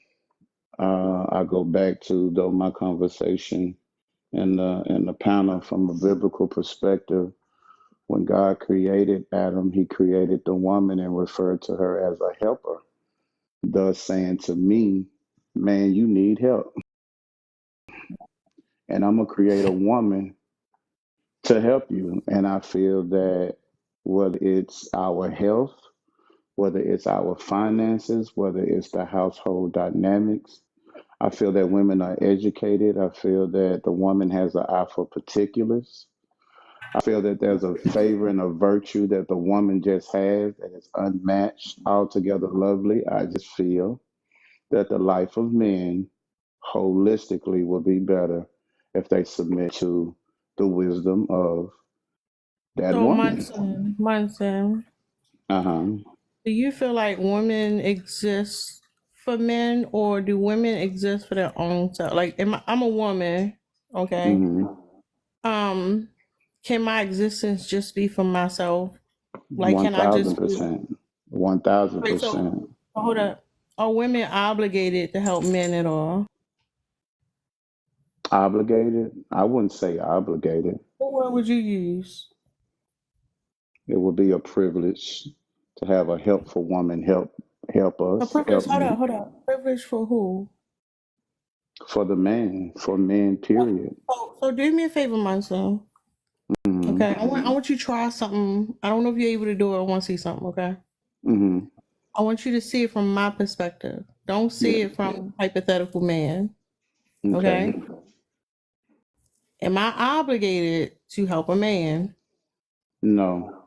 Speaker 19: I go back to though my conversation in the panel from a biblical perspective. When God created Adam, He created the woman and referred to her as a helper, thus saying to me, "Man, you need help, and I'm gonna create a woman to help you." And I feel that whether it's our health, whether it's our finances, whether it's the household dynamics, I feel that women are educated. I feel that the woman has an eye for particulars. I feel that there's a favor and a virtue that the woman just has that is unmatched, altogether lovely. I just feel that the life of men holistically will be better if they submit to the wisdom of that
Speaker 1: So,
Speaker 19: woman.
Speaker 1: Munson,
Speaker 19: Uh-huh.
Speaker 1: do you feel like women exist for men, or do women exist for their own self? Like, I'm a woman, okay?
Speaker 19: Mm-hmm.
Speaker 1: Can my existence just be for myself? Like, can I just be
Speaker 19: 1,000%.
Speaker 1: wait? So
Speaker 19: 1,000%.
Speaker 1: hold up. Are women obligated to help men at all?
Speaker 19: Obligated? I wouldn't say obligated.
Speaker 1: What word would you use?
Speaker 19: It would be a privilege to have a helpful woman help
Speaker 1: A
Speaker 19: us,
Speaker 1: privilege.
Speaker 19: help me.
Speaker 1: Hold up. Privilege for who?
Speaker 19: For the man, for men, period.
Speaker 1: So do me a favor, Munson.
Speaker 19: Mm-hmm.
Speaker 1: Okay, I want you to try something. I don't know if you're able to do it. I want to see something. Okay.
Speaker 19: Mm-hmm.
Speaker 1: I want you to see it from my perspective. Don't see
Speaker 19: Yeah.
Speaker 1: it from hypothetical man.
Speaker 19: Okay.
Speaker 1: Okay. Am I obligated to help a man?
Speaker 19: No.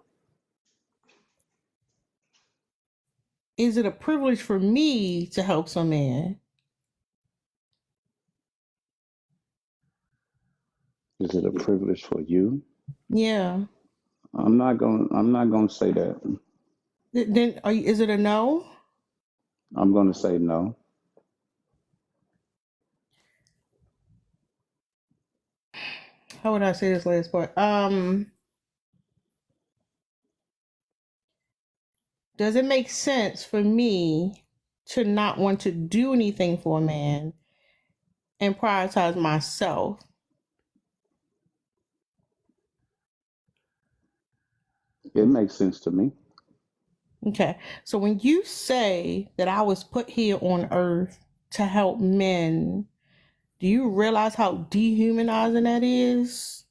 Speaker 1: Is it a privilege for me to help some man?
Speaker 19: Is it a privilege for you?
Speaker 1: Yeah.
Speaker 19: I'm not gonna say that.
Speaker 1: Then is it a no?
Speaker 19: I'm gonna say no.
Speaker 1: How would I say this last part? Does it make sense for me to not want to do anything for a man and prioritize myself?
Speaker 19: It makes sense to me.
Speaker 1: Okay. So when you say that I was put here on earth to help men, do you realize how dehumanizing that is?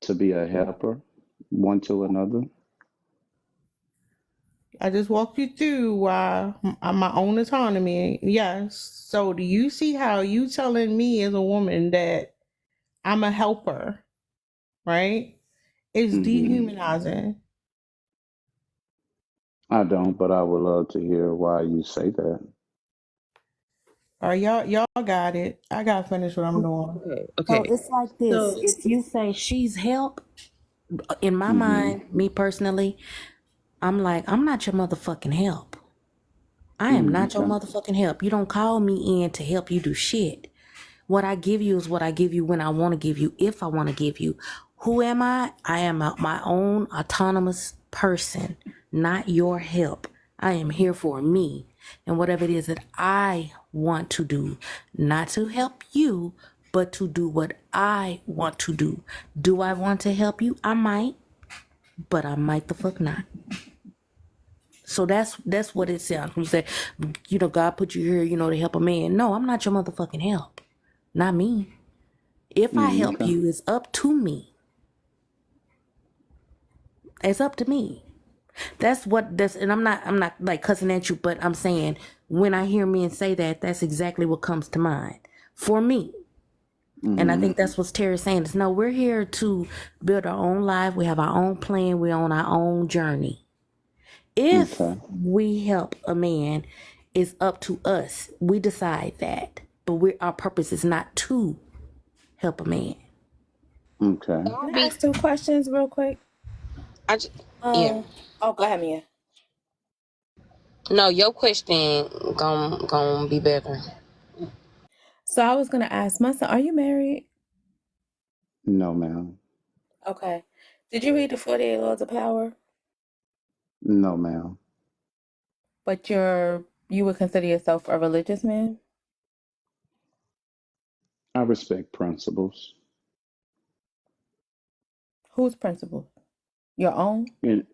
Speaker 19: To be a helper, one to another.
Speaker 1: I just walked you through why my own autonomy. Yes. So do you see how you telling me as a woman that I'm a helper, right? It's
Speaker 19: Mm-hmm.
Speaker 1: dehumanizing.
Speaker 19: I don't, but I would love to hear why you say that.
Speaker 1: All right, y'all got it. I gotta finish what I'm doing.
Speaker 14: So it's like this. If you say she's help, in my mind, me personally, I'm like, I'm not your motherfucking help. I am not your
Speaker 19: Okay.
Speaker 14: motherfucking help. You don't call me in to help you do shit. What I give you is what I give you when I want to give you, if I want to give you. Who am I? I am my own autonomous person, not your help. I am here for me and whatever it is that I want to do, not to help you, but to do what I want to do. Do I want to help you? I might, but I might the fuck not. So that's what it sounds when you say, God put you here, to help a man. No, I'm not your motherfucking help. Not me. If I help
Speaker 19: Okay.
Speaker 14: you, it's up to me. It's up to me. And I'm not like cussing at you, but I'm saying when I hear men say that, that's exactly what comes to mind for me. And I think that's what Terry's saying is, no, we're here to build our own life. We have our own plan. We're on our own journey. If we help a man, it's up to us. We decide that. But our purpose is not to help a man.
Speaker 19: Okay.
Speaker 8: Can I ask 2 questions real quick?
Speaker 10: Yeah.
Speaker 8: Oh, go ahead, Mia.
Speaker 10: No, your question gonna be better.
Speaker 17: So I was gonna ask my son, are you married?
Speaker 19: No, ma'am.
Speaker 17: Okay. Did you read the 48 Laws of Power?
Speaker 19: No, ma'am.
Speaker 17: But you would consider yourself a religious man?
Speaker 19: I respect principles.
Speaker 17: Whose principles? Your own?
Speaker 19: And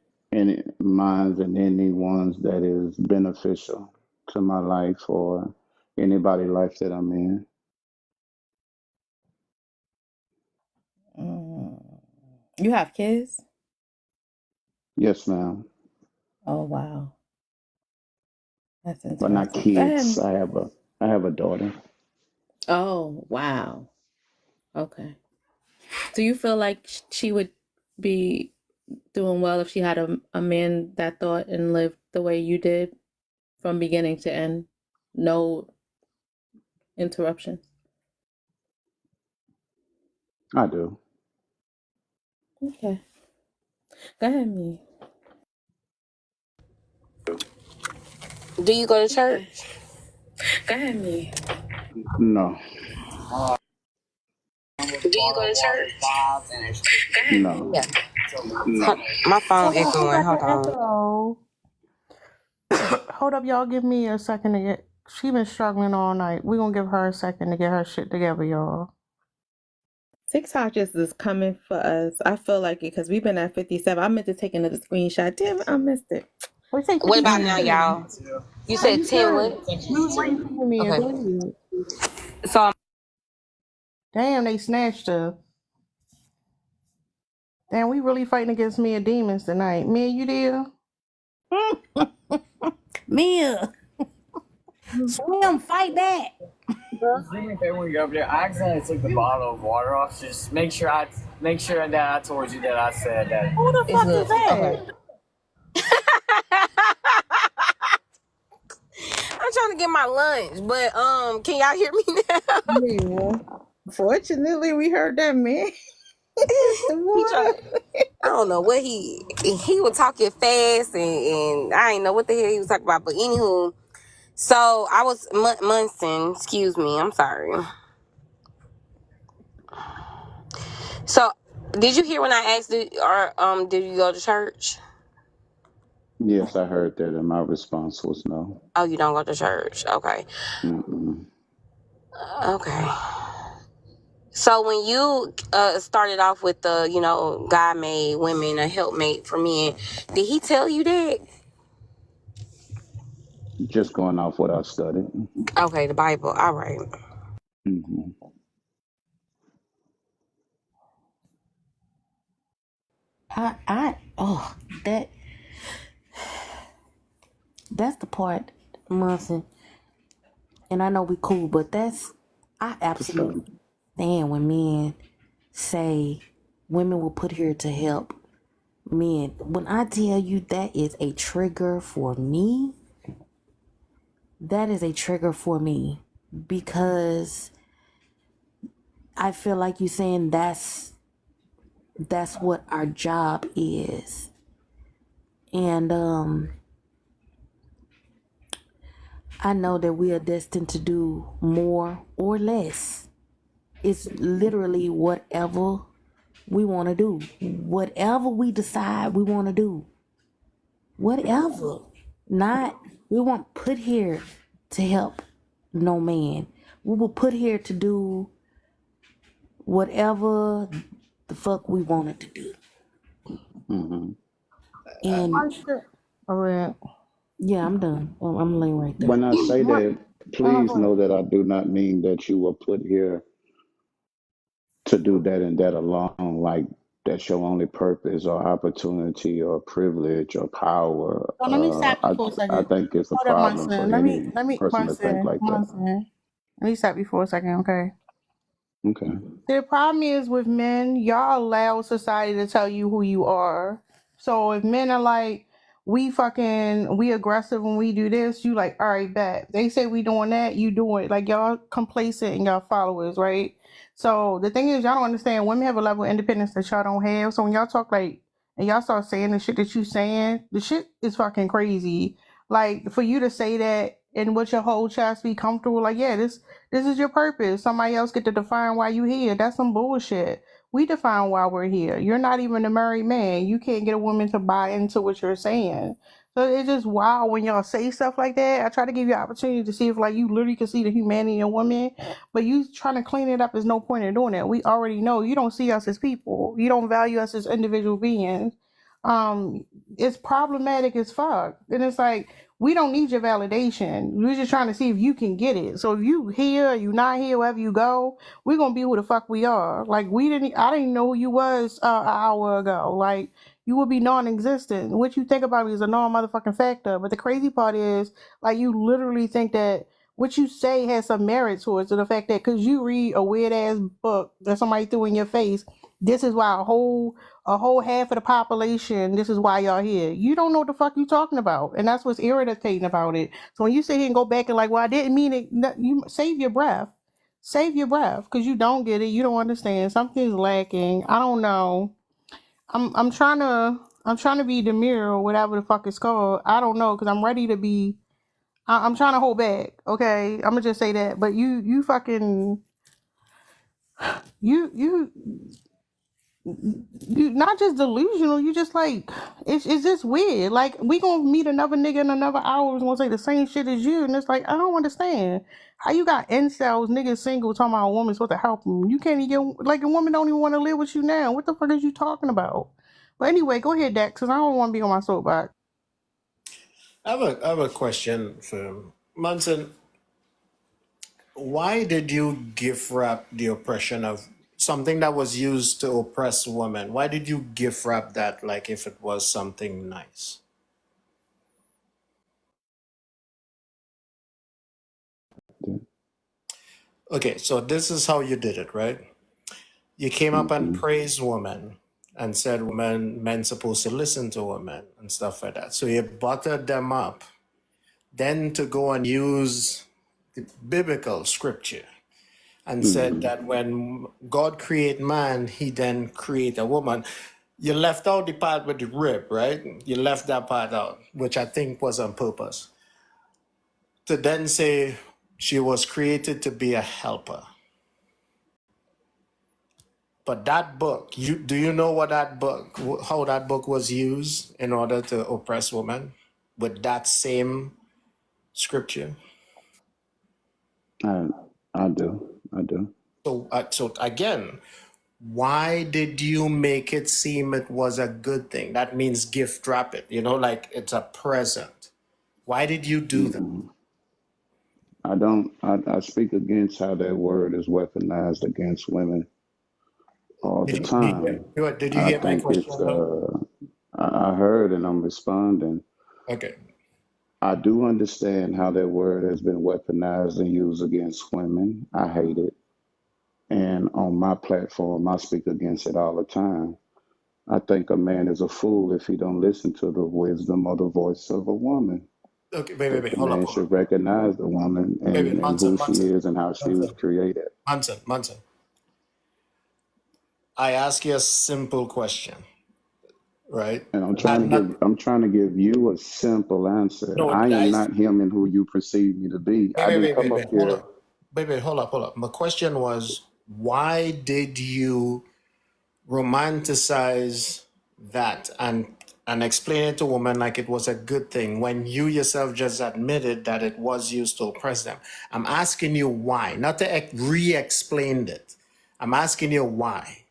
Speaker 19: mines and any ones that is beneficial to my life or anybody' life that I'm in.
Speaker 17: You have kids?
Speaker 19: Yes, ma'am.
Speaker 17: Oh wow. That's
Speaker 19: But not
Speaker 17: interesting. Go
Speaker 19: kids.
Speaker 17: ahead.
Speaker 19: I have a daughter.
Speaker 17: Oh wow. Okay. Do you feel like she would be doing well if she had a man that thought and lived the way you did from beginning to end? No interruptions?
Speaker 19: I do.
Speaker 17: Okay. Go ahead, me.
Speaker 10: Do you go to church?
Speaker 17: Go ahead, me.
Speaker 19: No.
Speaker 10: Do you go to church?
Speaker 19: No.
Speaker 10: Yeah. My phone echoing. Hold on.
Speaker 1: Echo. Hold up, y'all. Give me a second to get. She been struggling all night. We're gonna give her a second to get her shit together, y'all.
Speaker 17: TikTok just is coming for us. I feel like it because we've been at 57. I meant to take another screenshot. Damn it, I missed it.
Speaker 10: What about now, y'all? You said 10 what?
Speaker 1: Okay.
Speaker 10: So
Speaker 1: Damn, they snatched her. Damn, we really fighting against Mia demons tonight. Mia, you there?
Speaker 14: Mia, swim, fight back.
Speaker 20: When you go up there, I accidentally took the bottle of water off. Just make sure that I told you that I said that.
Speaker 14: Who the fuck is that?
Speaker 10: I'm trying to get my lunch, but can y'all hear me now?
Speaker 14: Yeah. Fortunately, we heard that man.
Speaker 10: I don't know what he was talking fast and I didn't know what the hell he was talking about. But anywho, so I was Munson. Excuse me, I'm sorry. So did you hear when I asked did you go to church?
Speaker 19: Yes, I heard that, and my response was no.
Speaker 10: Oh, you don't go to church? Okay.
Speaker 19: Mm-mm.
Speaker 10: Okay. So when you started off with the, God made women a helpmate for men, did he tell you that?
Speaker 19: Just going off what I studied.
Speaker 10: Okay, the Bible. All right.
Speaker 19: Mm-hmm.
Speaker 14: That's the part, Munson. And I know we cool, but I absolutely stand when men say women were put here to help men. When I tell you that is a trigger for me, that is a trigger for me because I feel like you saying that's what our job is. And I know that we are destined to do more or less. It's literally whatever we want to do. Whatever we decide we want to do. Whatever. Not, we weren't put here to help no man. We were put here to do whatever the fuck we wanted to do.
Speaker 19: Mm-hmm.
Speaker 14: And yeah, I'm done. I'm laying right there.
Speaker 19: When I say that, please know that I do not mean that you were put here to do that and that alone, like that's your only purpose or opportunity or privilege or power.
Speaker 1: So let me stop you for a second.
Speaker 19: I think it's a
Speaker 1: Hold up, my
Speaker 19: problem
Speaker 1: son.
Speaker 19: for any person to think like that.
Speaker 1: Let me stop you for a second, okay?
Speaker 19: Okay.
Speaker 1: The problem is with men, y'all allow society to tell you who you are. So if men are like, we aggressive when we do this, you like, all right, bet. They say we doing that, you do it. Like y'all complacent and y'all followers, right? So the thing is, y'all don't understand, women have a level of independence that y'all don't have. So when y'all talk like, and y'all start saying the shit that you saying, the shit is fucking crazy. Like for you to say that and with your whole chest be comfortable. Like, yeah, this is your purpose. Somebody else get to define why you here. That's some bullshit. We define why we're here. You're not even a married man. You can't get a woman to buy into what you're saying. So it's just wild when y'all say stuff like that. I try to give you an opportunity to see if like you literally can see the humanity in a woman, but you trying to clean it up. There's no point in doing that. We already know you don't see us as people. You don't value us as individual beings. It's problematic as fuck. And it's like, we don't need your validation. We're just trying to see if you can get it. So if you here, you not here, wherever you go, we're gonna be who the fuck we are. Like I didn't know who you was an hour ago. Like you would be non-existent. What you think about me is a non-motherfucking factor. But the crazy part is, like, you literally think that what you say has some merit towards it. The fact that because you read a weird ass book that somebody threw in your face, this is why a whole half of the population, this is why y'all here. You don't know what the fuck you talking about. And that's what's irritating about it. So when you sit here and go back and like, well, I didn't mean it, you save your breath. Save your breath, because you don't get it. You don't understand. Something's lacking. I don't know. I'm trying to be demure or whatever the fuck it's called. I don't know, because I'm ready to be. I'm trying to hold back. Okay, I'm gonna just say that. But you fucking you not just delusional. You just like it's just weird. Like we gonna meet another nigga in another hour who's gonna say the same shit as you, and it's like I don't understand how you got incels, niggas single, talking about a woman supposed to help them. You can't even like a woman don't even want to live with you now. What the fuck is you talking about? But anyway, go ahead, Dax, because I don't want to be on my soapbox.
Speaker 16: I have a question for Munson. Why did you gift wrap the oppression of something that was used to oppress women? Why did you gift wrap that like if it was something nice? Okay, so this is how you did it, right? You came up and praised women and said men supposed to listen to women and stuff like that. So you buttered them up. Then to go and use the biblical scripture and said that when God create man, he then create a woman. You left out the part with the rib, right? You left that part out, which I think was on purpose. To then say she was created to be a helper. But that book, do you know what that book, how that book was used in order to oppress women with that same scripture?
Speaker 19: I do.
Speaker 16: So again, why did you make it seem it was a good thing? That means gift wrap it, like it's a present. Why did you do that?
Speaker 19: I speak against how that word is weaponized against women all the time.
Speaker 16: Did you hear my question?
Speaker 19: I heard and I'm responding.
Speaker 16: Okay.
Speaker 19: I do understand how that word has been weaponized and used against women. I hate it. And on my platform, I speak against it all the time. I think a man is a fool if he don't listen to the wisdom or the voice of a woman.
Speaker 16: Okay, wait.
Speaker 19: The man should recognize the woman and who she is and how she was created.
Speaker 16: Munson. I ask you a simple question, right?
Speaker 19: And I'm trying to give you a simple answer.
Speaker 16: No,
Speaker 19: I am not him and who you perceive me to be.
Speaker 16: Hold up. My question was, why did you romanticize that and explain it to women like it was a good thing when you yourself just admitted that it was used to oppress them? I'm asking you why, not to re-explain it. I'm asking you why.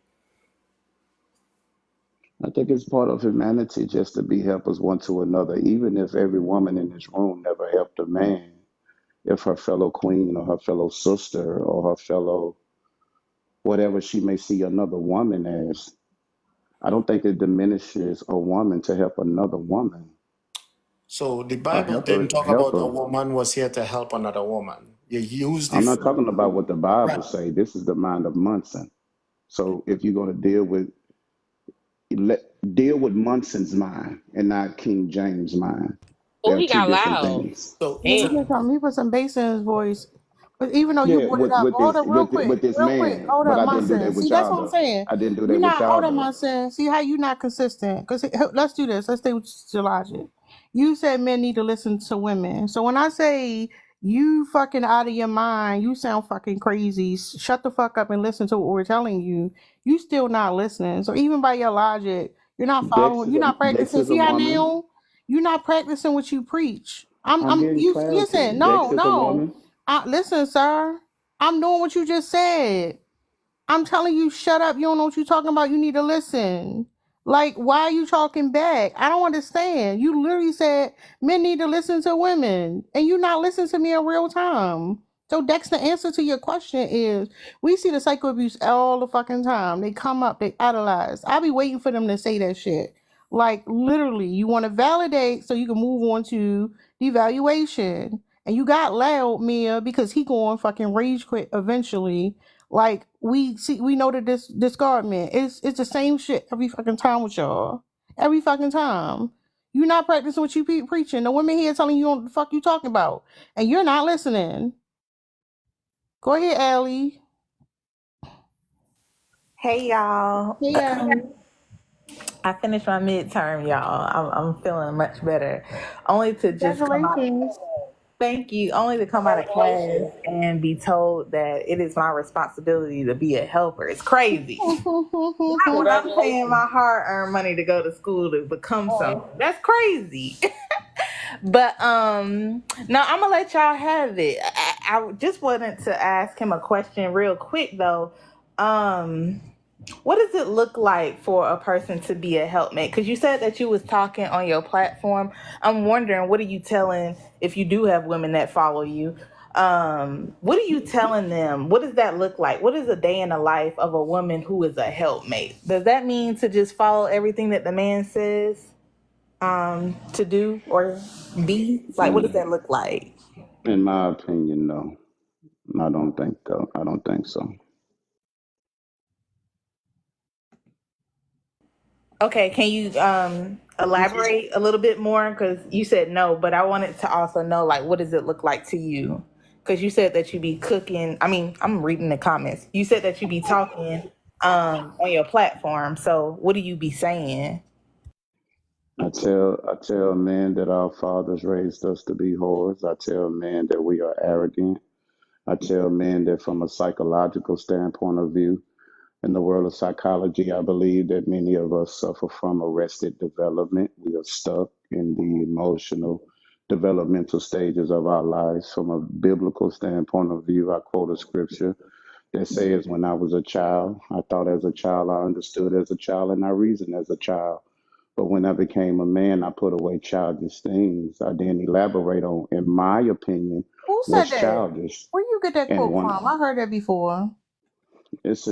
Speaker 19: I think it's part of humanity just to be helpers one to another, even if every woman in this room never helped a man. If her fellow queen or her fellow sister or her fellow whatever she may see another woman as, I don't think it diminishes a woman to help another woman.
Speaker 16: So the Bible didn't talk about a woman was here to help another woman. You use the
Speaker 19: I'm not talking about what the Bible say. This is the mind of Munson. So if you're going to deal with Munson's mind and not King James' mind.
Speaker 15: Oh, he got loud.
Speaker 19: Things.
Speaker 1: He put some bass in his voice. But even though you brought it up, hold up real quick. Hold up, Munson. See, that's what I'm saying.
Speaker 19: I didn't do that with y'all.
Speaker 1: Hold up, Munson. See how you not consistent? Because let's do this. Let's stay with your logic. You said men need to listen to women. So when I say you fucking out of your mind, you sound fucking crazy. Shut the fuck up and listen to what we're telling you. You still not listening. So even by your logic, you're not
Speaker 19: Dex
Speaker 1: following.
Speaker 19: is
Speaker 1: You're
Speaker 19: a
Speaker 1: not
Speaker 19: Dex
Speaker 1: practicing.
Speaker 19: is a
Speaker 1: See how
Speaker 19: woman.
Speaker 1: now you're not practicing what you preach.
Speaker 19: I'm getting
Speaker 1: You
Speaker 19: clarity.
Speaker 1: listen.
Speaker 19: Dex
Speaker 1: No,
Speaker 19: is a
Speaker 1: no.
Speaker 19: woman.
Speaker 1: Listen, sir. I'm doing what you just said. I'm telling you, shut up. You don't know what you're talking about. You need to listen. Like, why are you talking back? I don't understand. You literally said men need to listen to women, and you're not listening to me in real time. So, Dex, the answer to your question is we see the psycho abuse all the fucking time. They come up, they idolize. I'll be waiting for them to say that shit. Like, literally, you want to validate so you can move on to the evaluation. And you got loud, Mia, because he going fucking rage quit eventually. Like we see, we know that this discardment it's the same shit every fucking time with y'all. Every fucking time. You're not practicing what you preaching. The women here telling you what the fuck you talking about, and you're not listening. Go ahead, Allie.
Speaker 21: Hey y'all.
Speaker 1: Hey, Allie.
Speaker 21: I finished my midterm, y'all. I'm feeling much better. Only to just come out.
Speaker 1: Congratulations.
Speaker 21: Thank you. Only to come out of class and be told that it is my responsibility to be a helper. It's crazy. Not when I'm paying my hard-earned money to go to school to become something. That's crazy. But no, I'm gonna let y'all have it. I just wanted to ask him a question real quick though. What does it look like for a person to be a helpmate? Because you said that you was talking on your platform. I'm wondering, what are you telling, if you do have women that follow you, what are you telling them? What does that look like? What is a day in the life of a woman who is a helpmate? Does that mean to just follow everything that the man says to do or be? Like, what does that look like?
Speaker 19: In my opinion, no. I don't think so. I don't think so.
Speaker 21: Okay, can you elaborate a little bit more? Because you said no, but I wanted to also know, like, what does it look like to you? Because you said that you be cooking. I mean, I'm reading the comments. You said that you be talking on your platform. So what do you be saying?
Speaker 19: I tell men that our fathers raised us to be whores. I tell men that we are arrogant. I tell men that from a psychological standpoint of view, in the world of psychology, I believe that many of us suffer from arrested development. We are stuck in the emotional, developmental stages of our lives. From a biblical standpoint of view, I quote a scripture that says, when I was a child, I thought as a child, I understood as a child, and I reasoned as a child. But when I became a man, I put away childish things. I didn't elaborate on, in my opinion,
Speaker 1: Who said
Speaker 19: what's
Speaker 1: that?
Speaker 19: childish.
Speaker 1: Where you get that
Speaker 19: And
Speaker 1: quote
Speaker 19: one,
Speaker 1: from? I heard that before.
Speaker 19: it's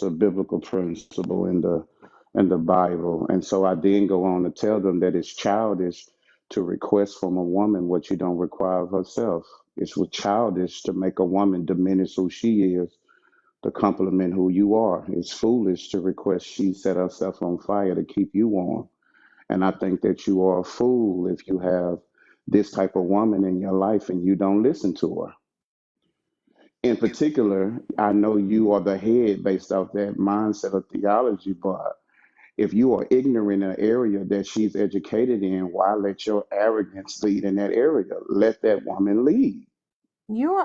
Speaker 19: a biblical principle in the Bible. And so I then go on to tell them that it's childish to request from a woman what you don't require of herself. It's childish to make a woman diminish who she is to compliment who you are. It's foolish to request she set herself on fire to keep you warm. And I think that you are a fool if you have this type of woman in your life and you don't listen to her. In particular, I know you are the head based off that mindset of theology, but if you are ignorant in an area that she's educated in, why let your arrogance lead in that area? Let that woman lead.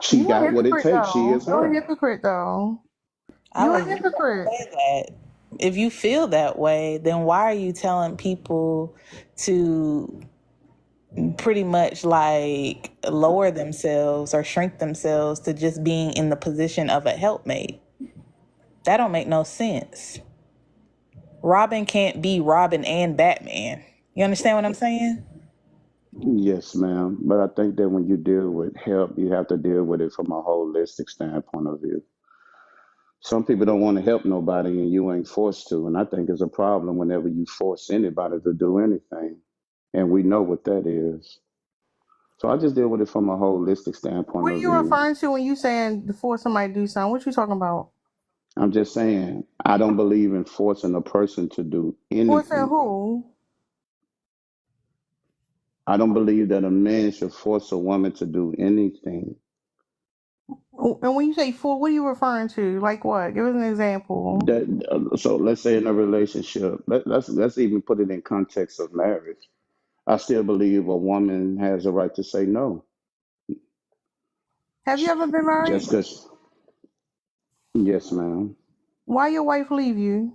Speaker 19: She
Speaker 1: You a
Speaker 19: got what it
Speaker 1: hypocrite
Speaker 19: takes. She
Speaker 1: though.
Speaker 19: is
Speaker 1: You're a
Speaker 19: her.
Speaker 1: hypocrite though.
Speaker 21: I
Speaker 1: You're a
Speaker 21: was just gonna
Speaker 1: hypocrite.
Speaker 21: say that. If you feel that way, then why are you telling people to pretty much like lower themselves or shrink themselves to just being in the position of a helpmate? That don't make no sense. Robin can't be Robin and Batman. You understand what I'm saying?
Speaker 19: Yes, ma'am. But I think that when you deal with help, you have to deal with it from a holistic standpoint of view. Some people don't want to help nobody and you ain't forced to. And I think it's a problem whenever you force anybody to do anything. And we know what that is. So I just deal with it from a holistic standpoint
Speaker 1: What are
Speaker 19: of
Speaker 1: you
Speaker 19: view.
Speaker 1: referring to when you saying to force somebody to do something? What you talking about?
Speaker 19: I'm just saying, I don't believe in forcing a person to do
Speaker 1: Forcing
Speaker 19: anything.
Speaker 1: who?
Speaker 19: I don't believe that a man should force a woman to do anything.
Speaker 1: And when you say fool, what are you referring to? Like what? Give us an example.
Speaker 19: So let's say in a relationship, let's even put it in context of marriage. I still believe a woman has a right to say no.
Speaker 1: Have you ever been married?
Speaker 19: Just because, yes, ma'am.
Speaker 1: Why your wife leave you?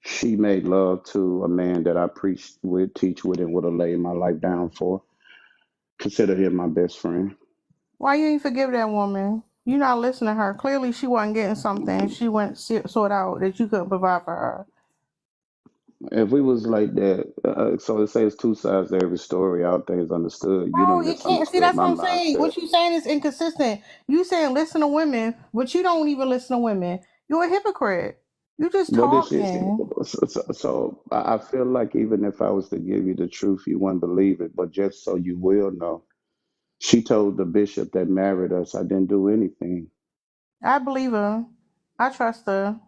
Speaker 19: She made love to a man that I preached with, teach with, and would have laid my life down for. Consider him my best friend.
Speaker 1: Why you ain't forgive that woman? You not listening to her. Clearly, she wasn't getting something. She went sort out that you couldn't provide for her.
Speaker 19: If we was like that, so it says two sides to every story. All things understood. You
Speaker 1: No,
Speaker 19: don't
Speaker 1: you can't. See,
Speaker 19: misunderstood
Speaker 1: that's
Speaker 19: my
Speaker 1: what I'm saying.
Speaker 19: mindset.
Speaker 1: What you saying is inconsistent. You saying listen to women, but you don't even listen to women. You're a hypocrite. You just
Speaker 19: But this is
Speaker 1: talking.
Speaker 19: so. I feel like even if I was to give you the truth, you wouldn't believe it. But just so you will know, she told the bishop that married us, I didn't do anything.
Speaker 1: I believe her. I trust her.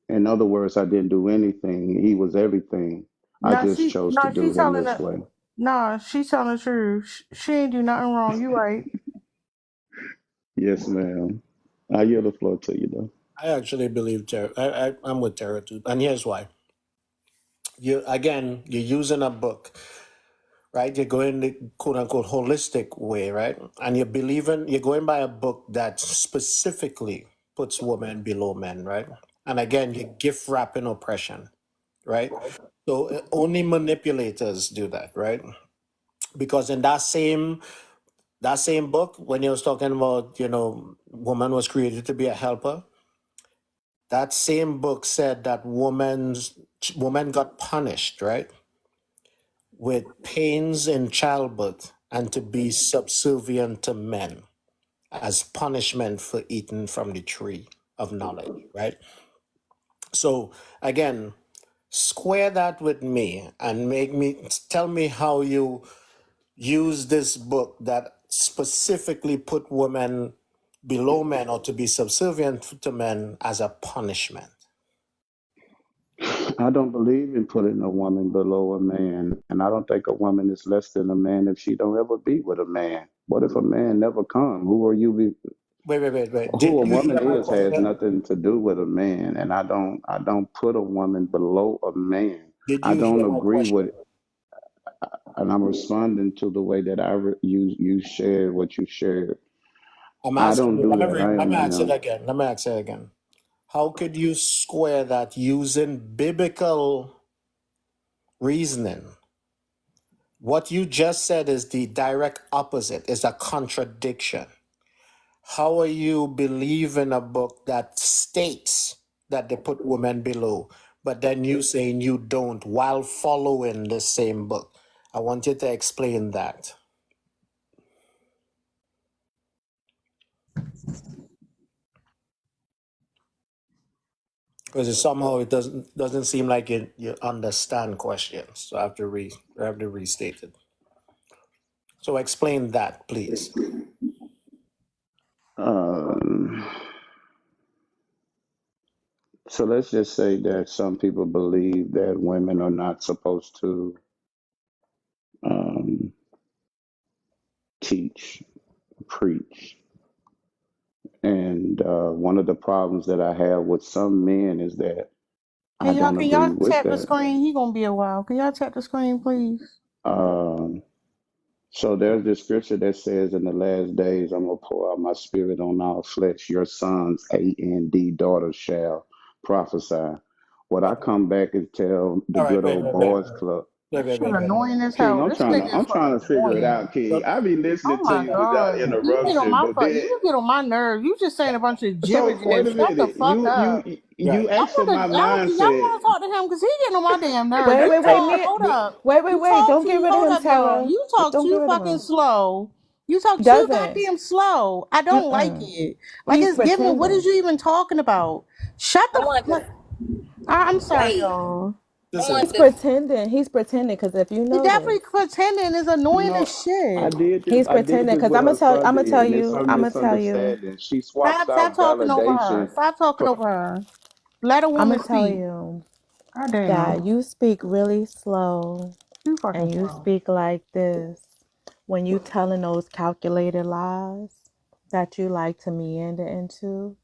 Speaker 19: In other words, I didn't do anything. He was everything. I
Speaker 1: No,
Speaker 19: just chose to do
Speaker 1: she's
Speaker 19: him
Speaker 1: telling
Speaker 19: this
Speaker 1: the.
Speaker 19: way.
Speaker 1: No, she's telling the truth. She ain't do nothing wrong. You right.
Speaker 19: Yes, ma'am. I yield the floor to you, though.
Speaker 16: I actually believe I'm with Tara too, and here's why. You're using a book, right? You're going the quote unquote holistic way, right? And you're going by a book that specifically puts women below men, right? And again, you're gift wrapping oppression, right? So only manipulators do that, right? Because in that same book, when he was talking about, woman was created to be a helper, that same book said that woman got punished, right? With pains in childbirth and to be subservient to men as punishment for eating from the tree of knowledge, right? So again, square that with me and tell me how you use this book that specifically put women below men or to be subservient to men as a punishment.
Speaker 19: I don't believe in putting a woman below a man, and I don't think a woman is less than a man if she don't ever be with a man. What if a man never come? Who are you?
Speaker 16: Wait.
Speaker 19: Who
Speaker 16: Did
Speaker 19: a
Speaker 16: you
Speaker 19: woman
Speaker 16: hear my
Speaker 19: is has
Speaker 16: question?
Speaker 19: nothing to do with a man, and I don't put a woman below a man.
Speaker 16: Did
Speaker 19: I
Speaker 16: you
Speaker 19: don't
Speaker 16: hear my
Speaker 19: agree
Speaker 16: question?
Speaker 19: with, and I'm responding to the way that you shared what you shared.
Speaker 16: I'm
Speaker 19: I
Speaker 16: asking
Speaker 19: don't
Speaker 16: you,
Speaker 19: do that. I
Speaker 16: let
Speaker 19: am
Speaker 16: me
Speaker 19: a
Speaker 16: ask it
Speaker 19: man.
Speaker 16: again. Let me ask it again. How could you square that using biblical reasoning? What you just said is the direct opposite, is a contradiction. How are you believing a book that states that they put women below, but then you saying you don't while following the same book? I want you to explain that. Because somehow it doesn't seem like you understand questions. So I have to restate it. So explain that, please.
Speaker 19: Um, so let's just say that some people believe that women are not supposed to um, teach, preach. And one of the problems that I have with some men is that I
Speaker 1: Hey y'all,
Speaker 19: don't
Speaker 1: can
Speaker 19: agree
Speaker 1: y'all
Speaker 19: with
Speaker 1: tap the
Speaker 19: that.
Speaker 1: screen? He gonna be a while. Can y'all tap the screen, please?
Speaker 19: Um, so there's this scripture that says, in the last days, I'm going to pour out my spirit on all flesh. Your sons, daughters shall prophesy. What I come back and tell the
Speaker 16: All right,
Speaker 19: good old boys club.
Speaker 1: Shit annoying as
Speaker 19: King,
Speaker 1: hell.
Speaker 19: I'm
Speaker 1: This
Speaker 19: trying to
Speaker 1: nigga is
Speaker 19: I'm trying to
Speaker 1: fucking
Speaker 19: figure it
Speaker 1: annoying.
Speaker 19: out, King. I be
Speaker 1: Oh
Speaker 19: listening to
Speaker 1: my
Speaker 19: you without
Speaker 1: god.
Speaker 19: interruption, but then
Speaker 1: You get on my nerves. You just saying a bunch of jibber
Speaker 19: so wait
Speaker 1: jab.
Speaker 19: a
Speaker 1: Shut the
Speaker 19: minute.
Speaker 1: fuck up.
Speaker 19: You asking my
Speaker 1: Y'all
Speaker 19: mindset.
Speaker 1: wanna talk to him because he getting on my damn nerves.
Speaker 5: Wait,
Speaker 1: You
Speaker 5: wait, wait,
Speaker 1: talk,
Speaker 5: me,
Speaker 1: hold up.
Speaker 5: wait. Don't give it to
Speaker 1: Hold
Speaker 5: him,
Speaker 1: up, y'all.
Speaker 5: Tara.
Speaker 1: You talk
Speaker 5: Don't
Speaker 1: too
Speaker 5: give it to
Speaker 1: fucking
Speaker 5: him.
Speaker 1: slow. You talk
Speaker 5: He
Speaker 1: too
Speaker 5: doesn't.
Speaker 1: goddamn slow. I don't like
Speaker 5: Mm-mm.
Speaker 1: it. Like
Speaker 5: He's
Speaker 1: it's giving, what is
Speaker 5: pretending.
Speaker 1: you even talking about? Shut
Speaker 15: I
Speaker 1: the
Speaker 15: want
Speaker 1: fuck.
Speaker 15: to
Speaker 1: I'm sorry,
Speaker 15: wait.
Speaker 1: y'all.
Speaker 15: I want
Speaker 5: He's
Speaker 15: to.
Speaker 5: pretending. He's pretending because if you
Speaker 1: He
Speaker 5: notice,
Speaker 1: definitely pretending is annoying as
Speaker 19: No,
Speaker 1: shit.
Speaker 5: he's
Speaker 19: I did
Speaker 5: pretending.
Speaker 19: this
Speaker 5: Because
Speaker 19: with
Speaker 5: I'm gonna
Speaker 19: her
Speaker 5: tell. I'm gonna
Speaker 19: Sunday,
Speaker 5: tell
Speaker 19: and it's
Speaker 5: you.
Speaker 19: her
Speaker 5: I'm gonna tell you.
Speaker 19: misunderstanding. She swaps
Speaker 1: Stop
Speaker 19: out
Speaker 1: talking over her.
Speaker 19: validation
Speaker 1: Stop talking
Speaker 19: for.
Speaker 1: over her. Let a
Speaker 5: I'm
Speaker 1: woman
Speaker 5: gonna tell
Speaker 1: speak.
Speaker 5: you
Speaker 1: God damn.
Speaker 5: that you speak really slow,
Speaker 1: Too fucking
Speaker 5: and you
Speaker 1: slow.
Speaker 5: speak like this when you telling those calculated lies that you like to meander into.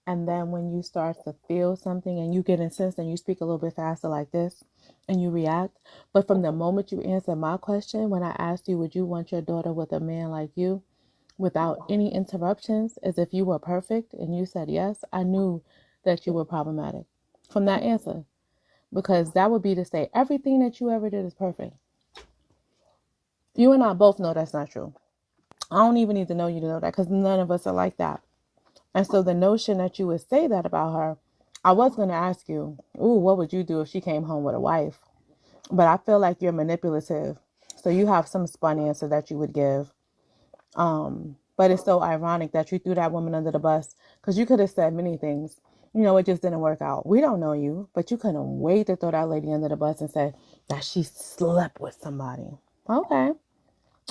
Speaker 17: And then when you start to feel something and you get incensed and you speak a little bit faster like this and you react. But from the moment you answer my question, when I asked you, would you want your daughter with a man like you without any interruptions, as if you were perfect, and you said yes, I knew that you were problematic from that answer. Because that would be to say everything that you ever did is perfect. You and I both know that's not true. I don't even need to know you to know that, because none of us are like that. And so the notion that you would say that about her, I was going to ask you, ooh, what would you do if she came home with a wife? But I feel like you're manipulative. So you have some spun answer that you would give. But it's so ironic that you threw that woman under the bus, because you could have said many things. You know, it just didn't work out. We don't know you, but you couldn't wait to throw that lady under the bus and say that she slept with somebody. Okay.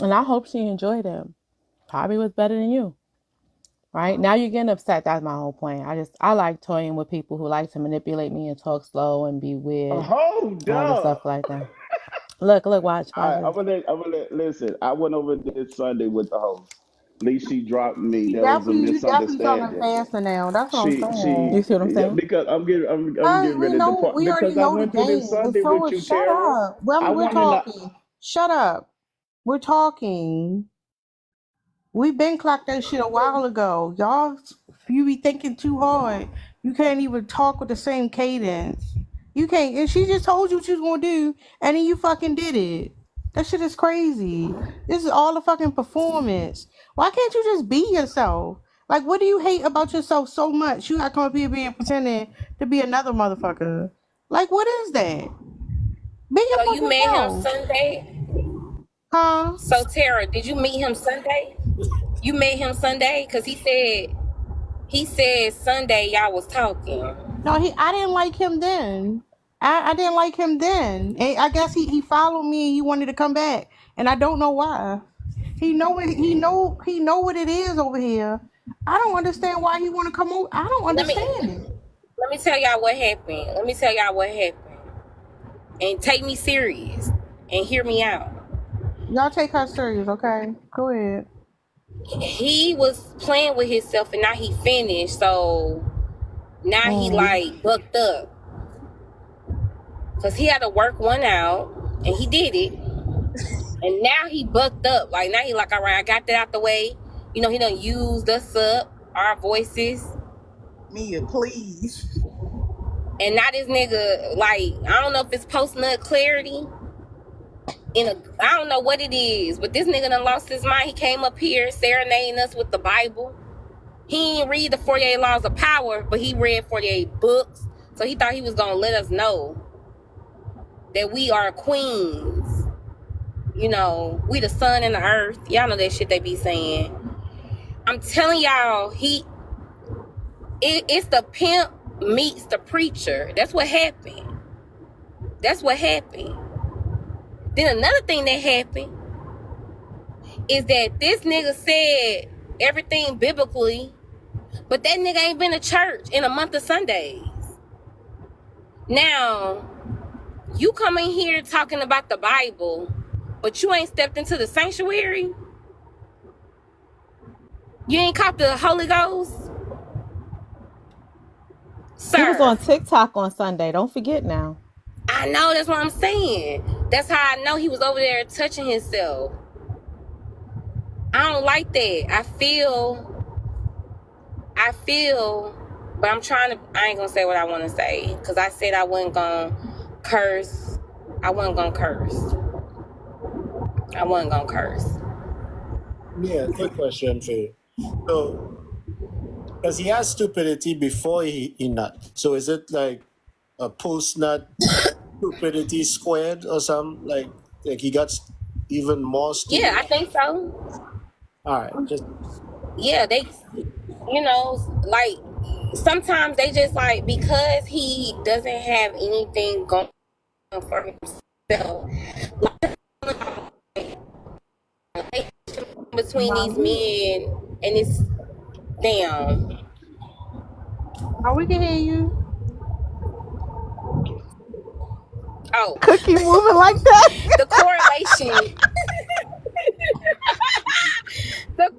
Speaker 17: And I hope she enjoyed it. Probably was better than you. Right? Now you're getting upset. That's my whole point. I like toying with people who like to manipulate me and talk slow and be weird.
Speaker 19: Hold
Speaker 17: All the
Speaker 19: up.
Speaker 17: stuff like that. Look, watch.
Speaker 19: All right, listen. I went over this Sunday with the host. At least she dropped me. There was a
Speaker 1: You definitely talking
Speaker 19: misunderstanding.
Speaker 1: faster now. That's what I'm
Speaker 19: You
Speaker 1: saying.
Speaker 17: see what I'm saying?
Speaker 19: because I'm getting
Speaker 1: Guys,
Speaker 19: ready to part
Speaker 1: we already
Speaker 19: because I
Speaker 1: know the
Speaker 19: went through this
Speaker 1: game.
Speaker 19: Sunday
Speaker 1: So
Speaker 19: with you,
Speaker 1: shut
Speaker 19: Tara.
Speaker 1: up. Well,
Speaker 19: I
Speaker 1: we're
Speaker 19: want to know.
Speaker 1: talking. Shut up. We're talking. We've been clocked that shit a while ago. Y'all, you be thinking too hard. You can't even talk with the same cadence. You can't. And she just told you what you was gonna do, and then you fucking did it. That shit is crazy. This is all a fucking performance. Why can't you just be yourself? Like, what do you hate about yourself so much? You gotta come up here being pretending to be another motherfucker. Like, what is that? Be your
Speaker 10: So you
Speaker 1: fucking
Speaker 10: met him
Speaker 1: self.
Speaker 10: Sunday?
Speaker 1: Huh?
Speaker 10: So Tara, did you meet him Sunday? You met him Sunday? Because he said Sunday y'all was talking.
Speaker 1: No, I didn't like him then. I didn't like him then. And I guess he followed me and he wanted to come back. And I don't know why. He know what it is over here. I don't understand why he want to come over. I don't understand it.
Speaker 10: Let me tell y'all what happened. And take me serious and hear me out.
Speaker 1: Y'all take her serious, okay? Go ahead.
Speaker 10: He was playing with himself and now he finished, so now he like bucked up. Cause he had to work one out and he did it. And now he bucked up. Like now he like, all right, I got that out the way. You know, he done used us up, our voices.
Speaker 2: Mia, please.
Speaker 10: And now this nigga, like, I don't know if it's post-nut clarity. I don't know what it is, but this nigga done lost his mind. He came up here serenading us with the Bible. He didn't read the 48 Laws of Power, but he read 48 books. So he thought he was gonna let us know that we are queens. You know, we the sun and the earth. Y'all know that shit they be saying. I'm telling y'all, it's the pimp meets the preacher. That's what happened. Then another thing that happened is that this nigga said everything biblically, but that nigga ain't been to church in a month of Sundays. Now, you come in here talking about the Bible, but you ain't stepped into the sanctuary. You ain't caught the Holy Ghost.
Speaker 17: He was on TikTok on Sunday. Don't forget now.
Speaker 10: I know, that's what I'm saying. That's how I know he was over there touching himself. I don't like that. I feel, but I ain't gonna say what I want to say. Because I said I wasn't gonna curse.
Speaker 16: Yeah, quick question for you. So, because he has stupidity before he nut. So is it like a post-nut stupidity squared or something? Like he got even more stupid?
Speaker 10: Yeah, I think so.
Speaker 16: All right.
Speaker 10: Yeah, they, you know, like, sometimes they just like, because he doesn't have anything going for himself, like, between these men and it's damn.
Speaker 1: Oh, we can hear you.
Speaker 10: Oh,
Speaker 17: Cookie moving like that.
Speaker 10: The correlation. The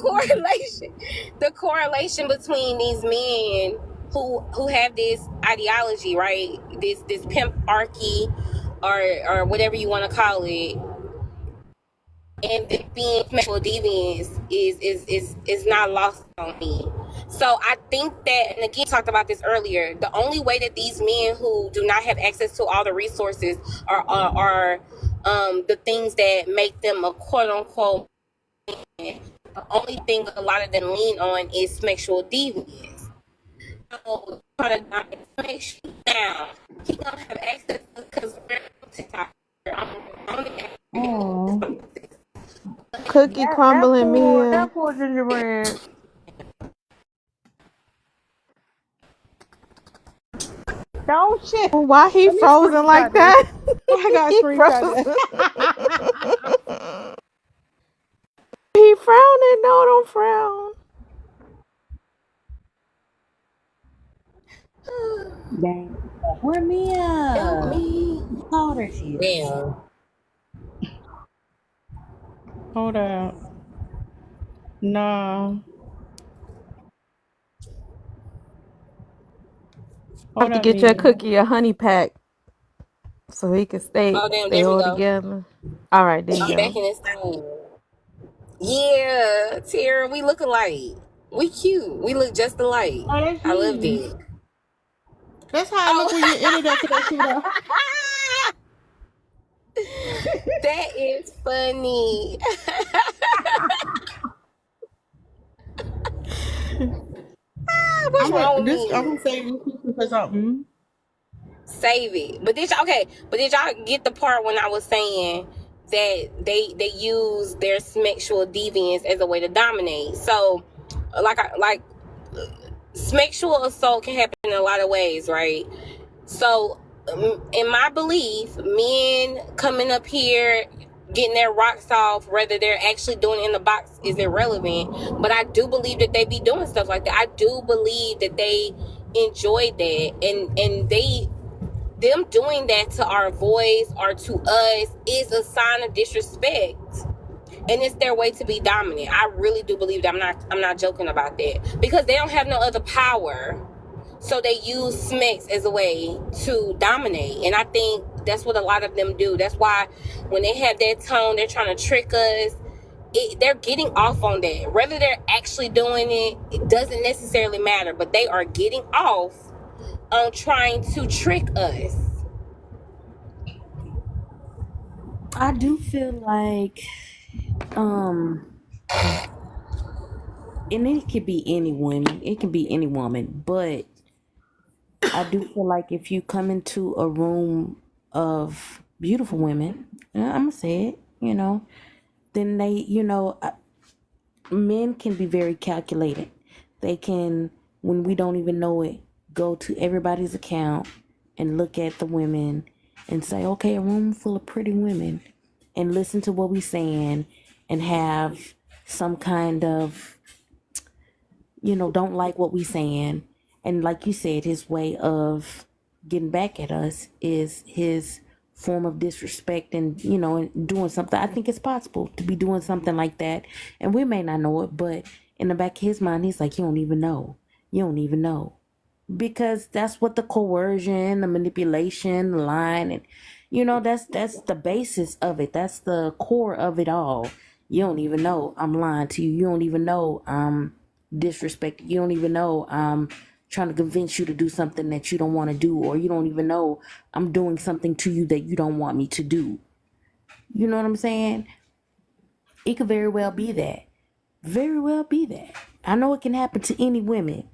Speaker 10: correlation between these men who have this ideology, right? This pimparchy or whatever you want to call it, and it being sexual deviance is not lost on me. So I think that, and again, talked about this earlier, the only way that these men who do not have access to all the resources are the things that make them a quote unquote man, the only thing a lot of them lean on is sexual deviance. So trying to make sure now he don't have access because we're on TikTok.
Speaker 12: Oh, cookie crumbling man.
Speaker 1: poor gingerbread. Don't shit.
Speaker 12: Why he
Speaker 1: Let me
Speaker 12: frozen like
Speaker 1: screenshot
Speaker 12: that?
Speaker 1: I got
Speaker 12: He
Speaker 1: screenshot
Speaker 12: frozen. He frowning. No, don't frown.
Speaker 14: Dang. Where Mia?
Speaker 10: Help me.
Speaker 14: How old is she?
Speaker 10: Damn.
Speaker 1: Hold up. No.
Speaker 12: Have
Speaker 1: Hold
Speaker 12: to
Speaker 1: up,
Speaker 12: get your
Speaker 1: Mia.
Speaker 12: cookie a honey pack so he can stay
Speaker 10: Oh damn, there we
Speaker 12: all
Speaker 10: go.
Speaker 12: together. All right, there you
Speaker 10: I'm back
Speaker 12: go.
Speaker 10: in this thing. Yeah, Tara, we look alike. We cute. We look just alike.
Speaker 1: Oh, that's
Speaker 10: I love
Speaker 1: you.
Speaker 10: it.
Speaker 1: That's how I look when you ended up to that shooter.
Speaker 10: That is funny. What's wrong with me?
Speaker 1: I'm gonna say this for something.
Speaker 10: Save it. But did y'all get the part when I was saying that they use their sexual deviance as a way to dominate? So, like sexual assault can happen in a lot of ways, right? So, in my belief, men coming up here getting their rocks off, whether they're actually doing it in the box is irrelevant. But I do believe that they be doing stuff like that. I do believe that they enjoy that, and them doing that to our voice or to us is a sign of disrespect, and it's their way to be dominant. I really do believe that. I'm not joking about that, because they don't have no other power, so they use smacks as a way to dominate. And I think that's what a lot of them do. That's why when they have that tone, they're trying to trick us. They're getting off on that. Whether they're actually doing it, it doesn't necessarily matter, but they are getting off on trying to trick us.
Speaker 14: I do feel like, and it could be any woman. It can be any woman, but I do feel like if you come into a room of beautiful women, I'm gonna say it, then they, men can be very calculated. They can, when we don't even know it, go to everybody's account and look at the women and say, okay, a room full of pretty women, and listen to what we're saying and have some kind of, don't like what we're saying. And like you said, his way of getting back at us is his form of disrespect and, and doing something. I think it's possible to be doing something like that. And we may not know it, but in the back of his mind, he's like, you don't even know. You don't even know. Because that's what the coercion, the manipulation, the lying, and, that's the basis of it. That's the core of it all. You don't even know I'm lying to you. You don't even know I'm disrespecting. You don't even know I'm trying to convince you to do something that you don't want to do, or you don't even know I'm doing something to you that you don't want me to do. You know what I'm saying? It could very well be that. Very well be that. I know it can happen to any women,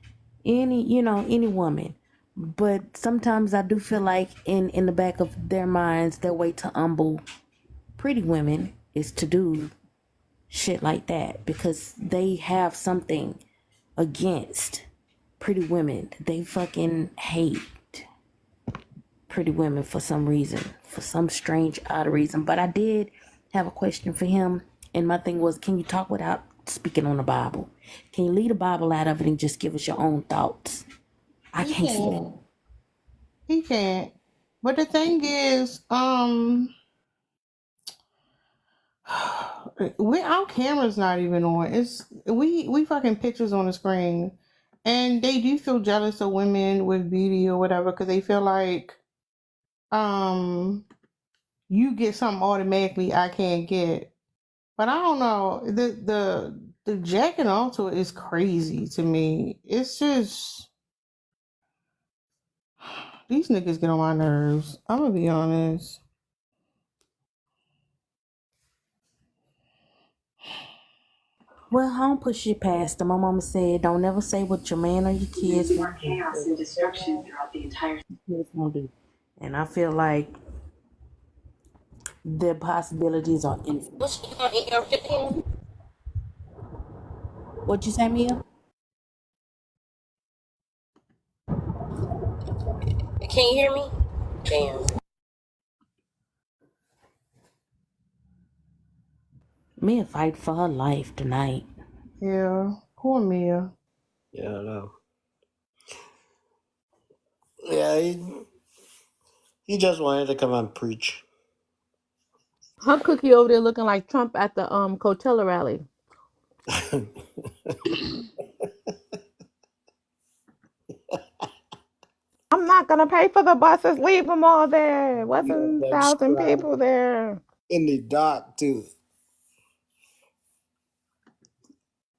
Speaker 14: any woman. But sometimes I do feel like in the back of their minds, their way to humble pretty women is to do shit like that, because they have something against pretty women. They fucking hate pretty women for some reason, for some strange, odd reason. But I did have a question for him, and my thing was, can you talk without speaking on the Bible? Can you leave the Bible out of it and just give us your own thoughts? I can't see that.
Speaker 1: He can't. But the thing is, our camera's not even on. We fucking pictures on the screen, And they do feel jealous of women with beauty or whatever because they feel like you get something automatically I can't get. But I don't know. The jacking onto it is crazy to me. It's just these niggas get on my nerves. I'm gonna be honest.
Speaker 14: Well, I don't push it past them. My mama said, don't never say what your man or your kids
Speaker 3: More
Speaker 14: won't do.
Speaker 3: chaos and destruction throughout the entire.
Speaker 14: Kids won't do. And I feel like the possibilities are infinite. What'd you say, Mia?
Speaker 10: Can you hear me? Damn.
Speaker 14: Mia fight for her life tonight.
Speaker 1: Yeah, poor Mia.
Speaker 16: Yeah, I know. Yeah, he just wanted to come and preach.
Speaker 17: Her cookie over there looking like Trump at the Coachella rally. I'm not gonna pay for the buses. Leave them all there. Wasn't 1,000 people there.
Speaker 16: In the dark too.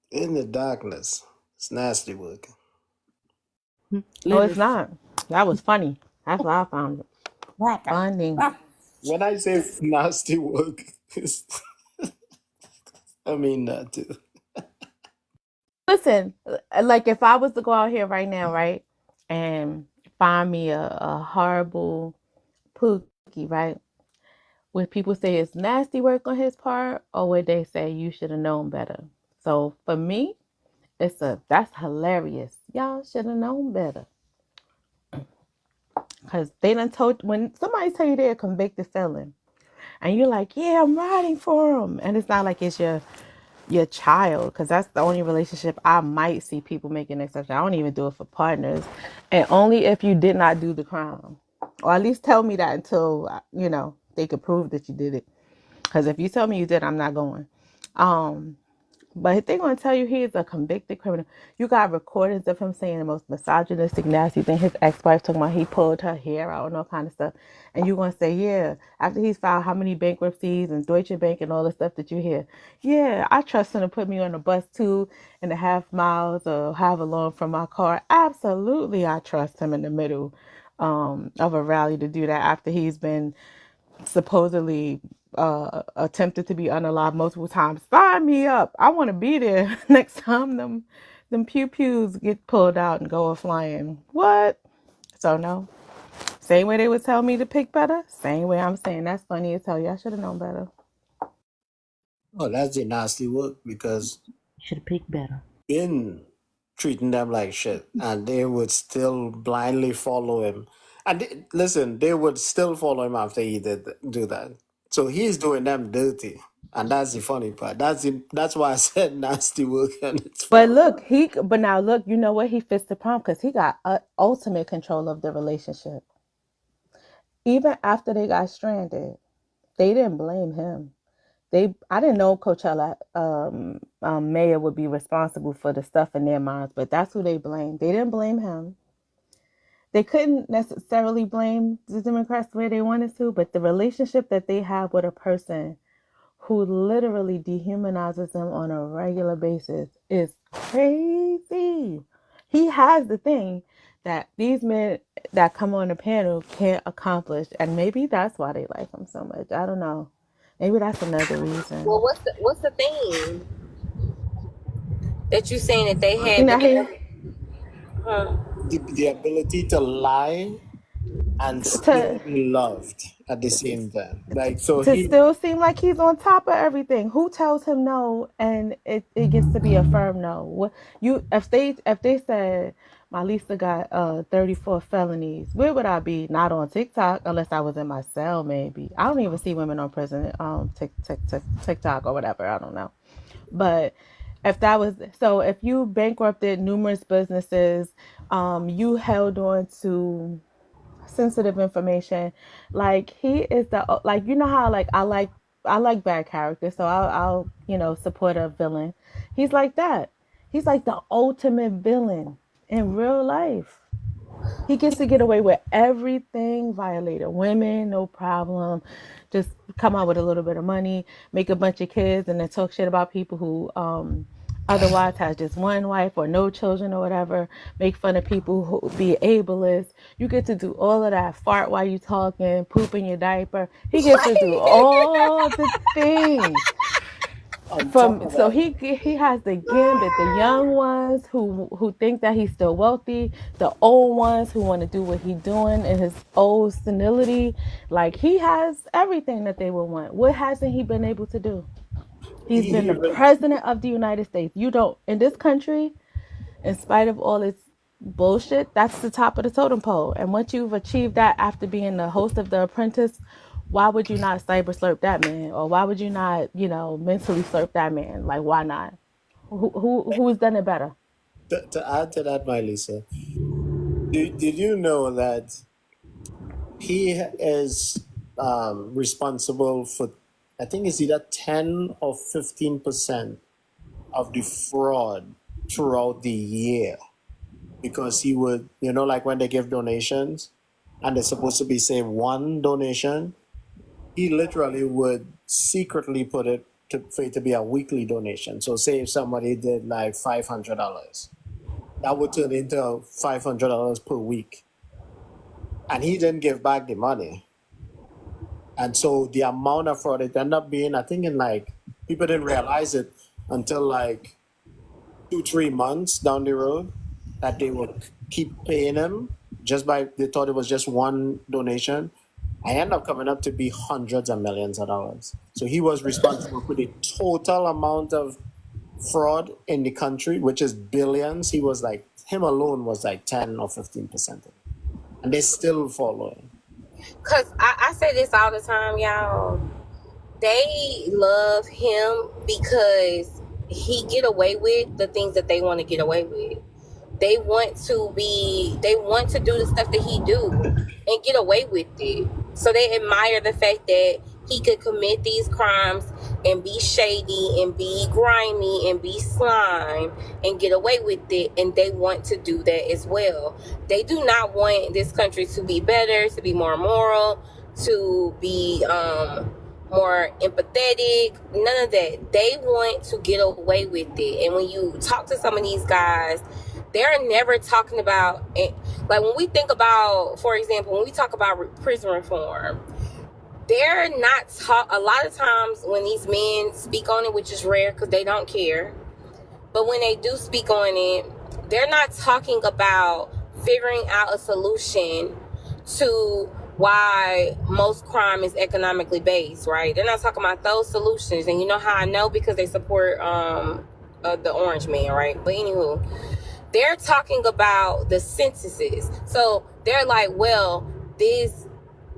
Speaker 16: In the darkness. It's nasty work.
Speaker 17: No, it's not. That was funny. That's why I found it. Funny.
Speaker 16: When I say nasty work, I mean that too.
Speaker 17: Listen, like if I was to go out here right now, right, and find me a horrible pookie, right? Would people say it's nasty work on his part, or would they say you should have known better? So for me, that's hilarious. Y'all should have known better. Cause they done told when somebody tell you they're a convicted felon, and you're like, yeah, I'm riding for him, and it's not like it's your child, because that's the only relationship I might see people making exception. I don't even do it for partners, and only if you did not do the crime, or at least tell me that until they could prove that you did it. Because if you tell me you did, I'm not going. But they're going to tell you he is a convicted criminal. You got recordings of him saying the most misogynistic, nasty thing. His ex-wife talking about he pulled her hair out and all kind of stuff. And you're going to say, yeah, after he's filed how many bankruptcies and Deutsche Bank and all the stuff that you hear. Yeah, I trust him to put me on a bus 2.5 miles or however long from my car. Absolutely, I trust him in the middle of a rally to do that after he's been supposedly attempted to be unalive multiple times. Sign me up. I want to be there next time them pew pews get pulled out and go flying. What? So no. Same way they would tell me to pick better. Same way I'm saying that's funny as hell. Y'all should have known better.
Speaker 16: Oh, that's the nasty work because
Speaker 14: should have picked better.
Speaker 16: Been treating them like shit, and they would still blindly follow him. And listen, they would still follow him after he did do that. So he's doing them dirty, and that's the funny part. That's why I said nasty work, and it's
Speaker 17: But look, now look, you know what? He fits the prompt because he got ultimate control of the relationship. Even after they got stranded, they didn't blame him. I didn't know Coachella mayor would be responsible for the stuff in their minds, but that's who they blamed. They didn't blame him. They couldn't necessarily blame the Democrats the way they wanted to, but the relationship that they have with a person who literally dehumanizes them on a regular basis is crazy. He has the thing that these men that come on the panel can't accomplish, and maybe that's why they like him so much. I don't know. Maybe that's another reason.
Speaker 10: Well, what's the thing that you saying that they had?
Speaker 16: The ability to lie and still be loved at the same time. Like so,
Speaker 17: to still seem like he's on top of everything. Who tells him no, and it gets to be a firm no? What if they said my Lisa got 34 felonies, where would I be? Not on TikTok unless I was in my cell. Maybe I don't even see women on prison TikTok or whatever. I don't know, but. If that was so, if you bankrupted numerous businesses, you held on to sensitive information, like he is you know how I like bad characters, so I'll support a villain. He's like that. He's like the ultimate villain. in real life. He gets to get away with everything, violated women, no problem. Just come out with a little bit of money, make a bunch of kids, and then talk shit about people who otherwise has just one wife or no children or whatever. Make fun of people who be ableist. You get to do all of that. Fart while you talking, poop in your diaper. He gets to do all the things. So he has the gambit, the young ones who think that he's still wealthy, the old ones who want to do what he's doing in his old senility. Like, he has everything that they would want. What hasn't he been able to do? He's been the president of the United States. You don't, in this country, in spite of all its bullshit, that's the top of the totem pole. And once you've achieved that after being the host of The Apprentice, why would you not cyber slurp that man? Or why would you not, mentally slurp that man? Like, why not? Who's done it better?
Speaker 16: To add to that, my Lisa, did you know that he is responsible for, I think it's either 10 or 15% of the fraud throughout the year? Because he would, like when they give donations and they're supposed to be, say, one donation, he literally would secretly put it for it to be a weekly donation. So say if somebody did like $500, that would turn into $500 per week. And he didn't give back the money. And so the amount of fraud, it ended up being, I think people didn't realize it until like 2-3 months down the road, that they would keep paying him they thought it was just one donation. I ended up coming up to be hundreds of millions of dollars. So he was responsible for the total amount of fraud in the country, which is billions. Him alone was like 10 or 15% of it. And they still following.
Speaker 10: Because I say this all the time, y'all. They love him because he get away with the things that they want to get away with. They want to do the stuff that he do and get away with it. So they admire the fact that he could commit these crimes and be shady and be grimy and be slime and get away with it, and they want to do that as well. They do not want this country to be better, to be more moral, to be more empathetic, none of that. They want to get away with it. And when you talk to some of these guys, they're never talking about it. Like when we think about, for example, when we talk about prison reform, they're not a lot of times when these men speak on it, which is rare because they don't care, but when they do speak on it, they're not talking about figuring out a solution to why most crime is economically based, right? They're not talking about those solutions. And you know how I know? Because they support the Orange Man, right? But anywho, they're talking about the sentences. So they're like, well, this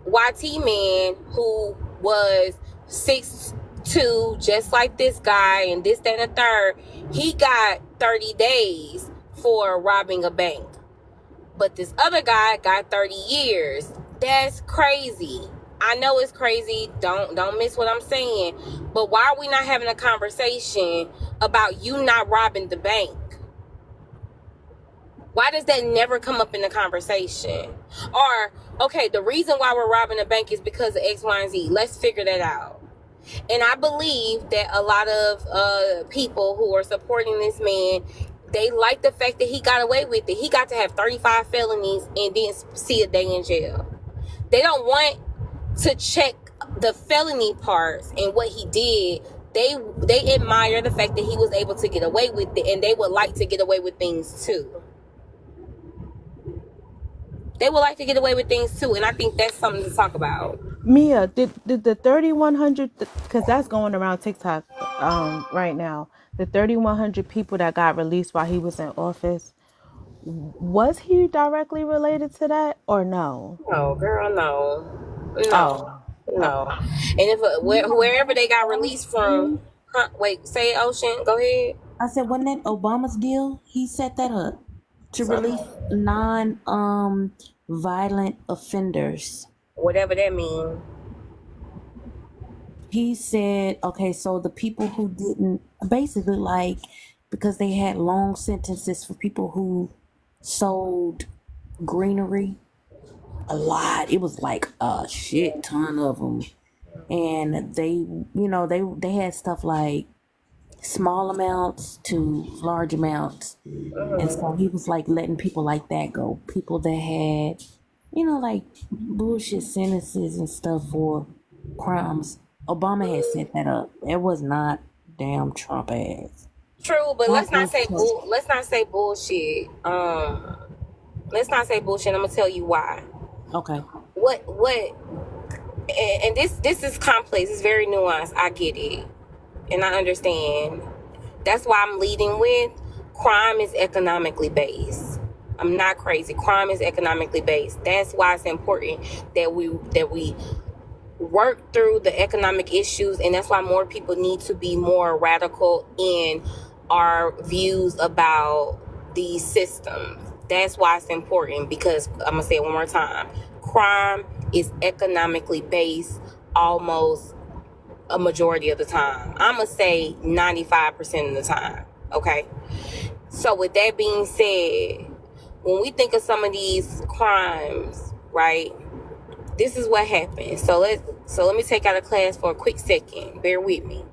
Speaker 10: YT man who was 6'2", just like this guy, and this, that, and the third, he got 30 days for robbing a bank. But this other guy got 30 years. That's crazy. I know it's crazy. Don't miss what I'm saying. But why are we not having a conversation about you not robbing the bank? Why does that never come up in the conversation? Or, okay, the reason why we're robbing a bank is because of X, Y, and Z. Let's figure that out. And I believe that a lot of people who are supporting this man, they like the fact that he got away with it. He got to have 35 felonies and didn't see a day in jail. They don't want to check the felony parts and what he did. They admire the fact that he was able to get away with it, and they would like to get away with things too. They would like to get away with things too, and I think that's something to talk about.
Speaker 17: Mia, did the 3,100, because that's going around TikTok right now, the 3,100 people that got released while he was in office, was he directly related to that or no?
Speaker 10: No, girl, no. And if wherever they got released from, wait, say it, Ocean, go ahead.
Speaker 14: I said, wasn't that Obama's deal? He set that up to release non-violent offenders.
Speaker 10: Whatever that means.
Speaker 14: He said, okay, so the people who didn't, basically like, because they had long sentences for people who sold greenery. A lot. It was like a shit ton of them. And they had stuff like small amounts to large amounts. And so he was like letting people like that go. People that had, like bullshit sentences and stuff for crimes. Obama had set that up. It was not damn Trump ass.
Speaker 10: True, but
Speaker 14: Trump
Speaker 10: let's not
Speaker 14: was
Speaker 10: say let's not say bullshit. Let's not say bullshit. I'm gonna tell you why.
Speaker 14: okay.
Speaker 10: What and this is complex. It's very nuanced. I get it, and I understand. That's why I'm leading with crime is economically based. I'm not crazy. Crime is economically based. That's why it's important that we work through the economic issues, and that's why more people need to be more radical in our views about these systems. That's why it's important, because I'm gonna say it one more time. Crime is economically based almost a majority of the time. I'm gonna say 95% of the time. Okay. So with that being said, when we think of some of these crimes, right? This is what happens. So let me take out a class for a quick second. Bear with me.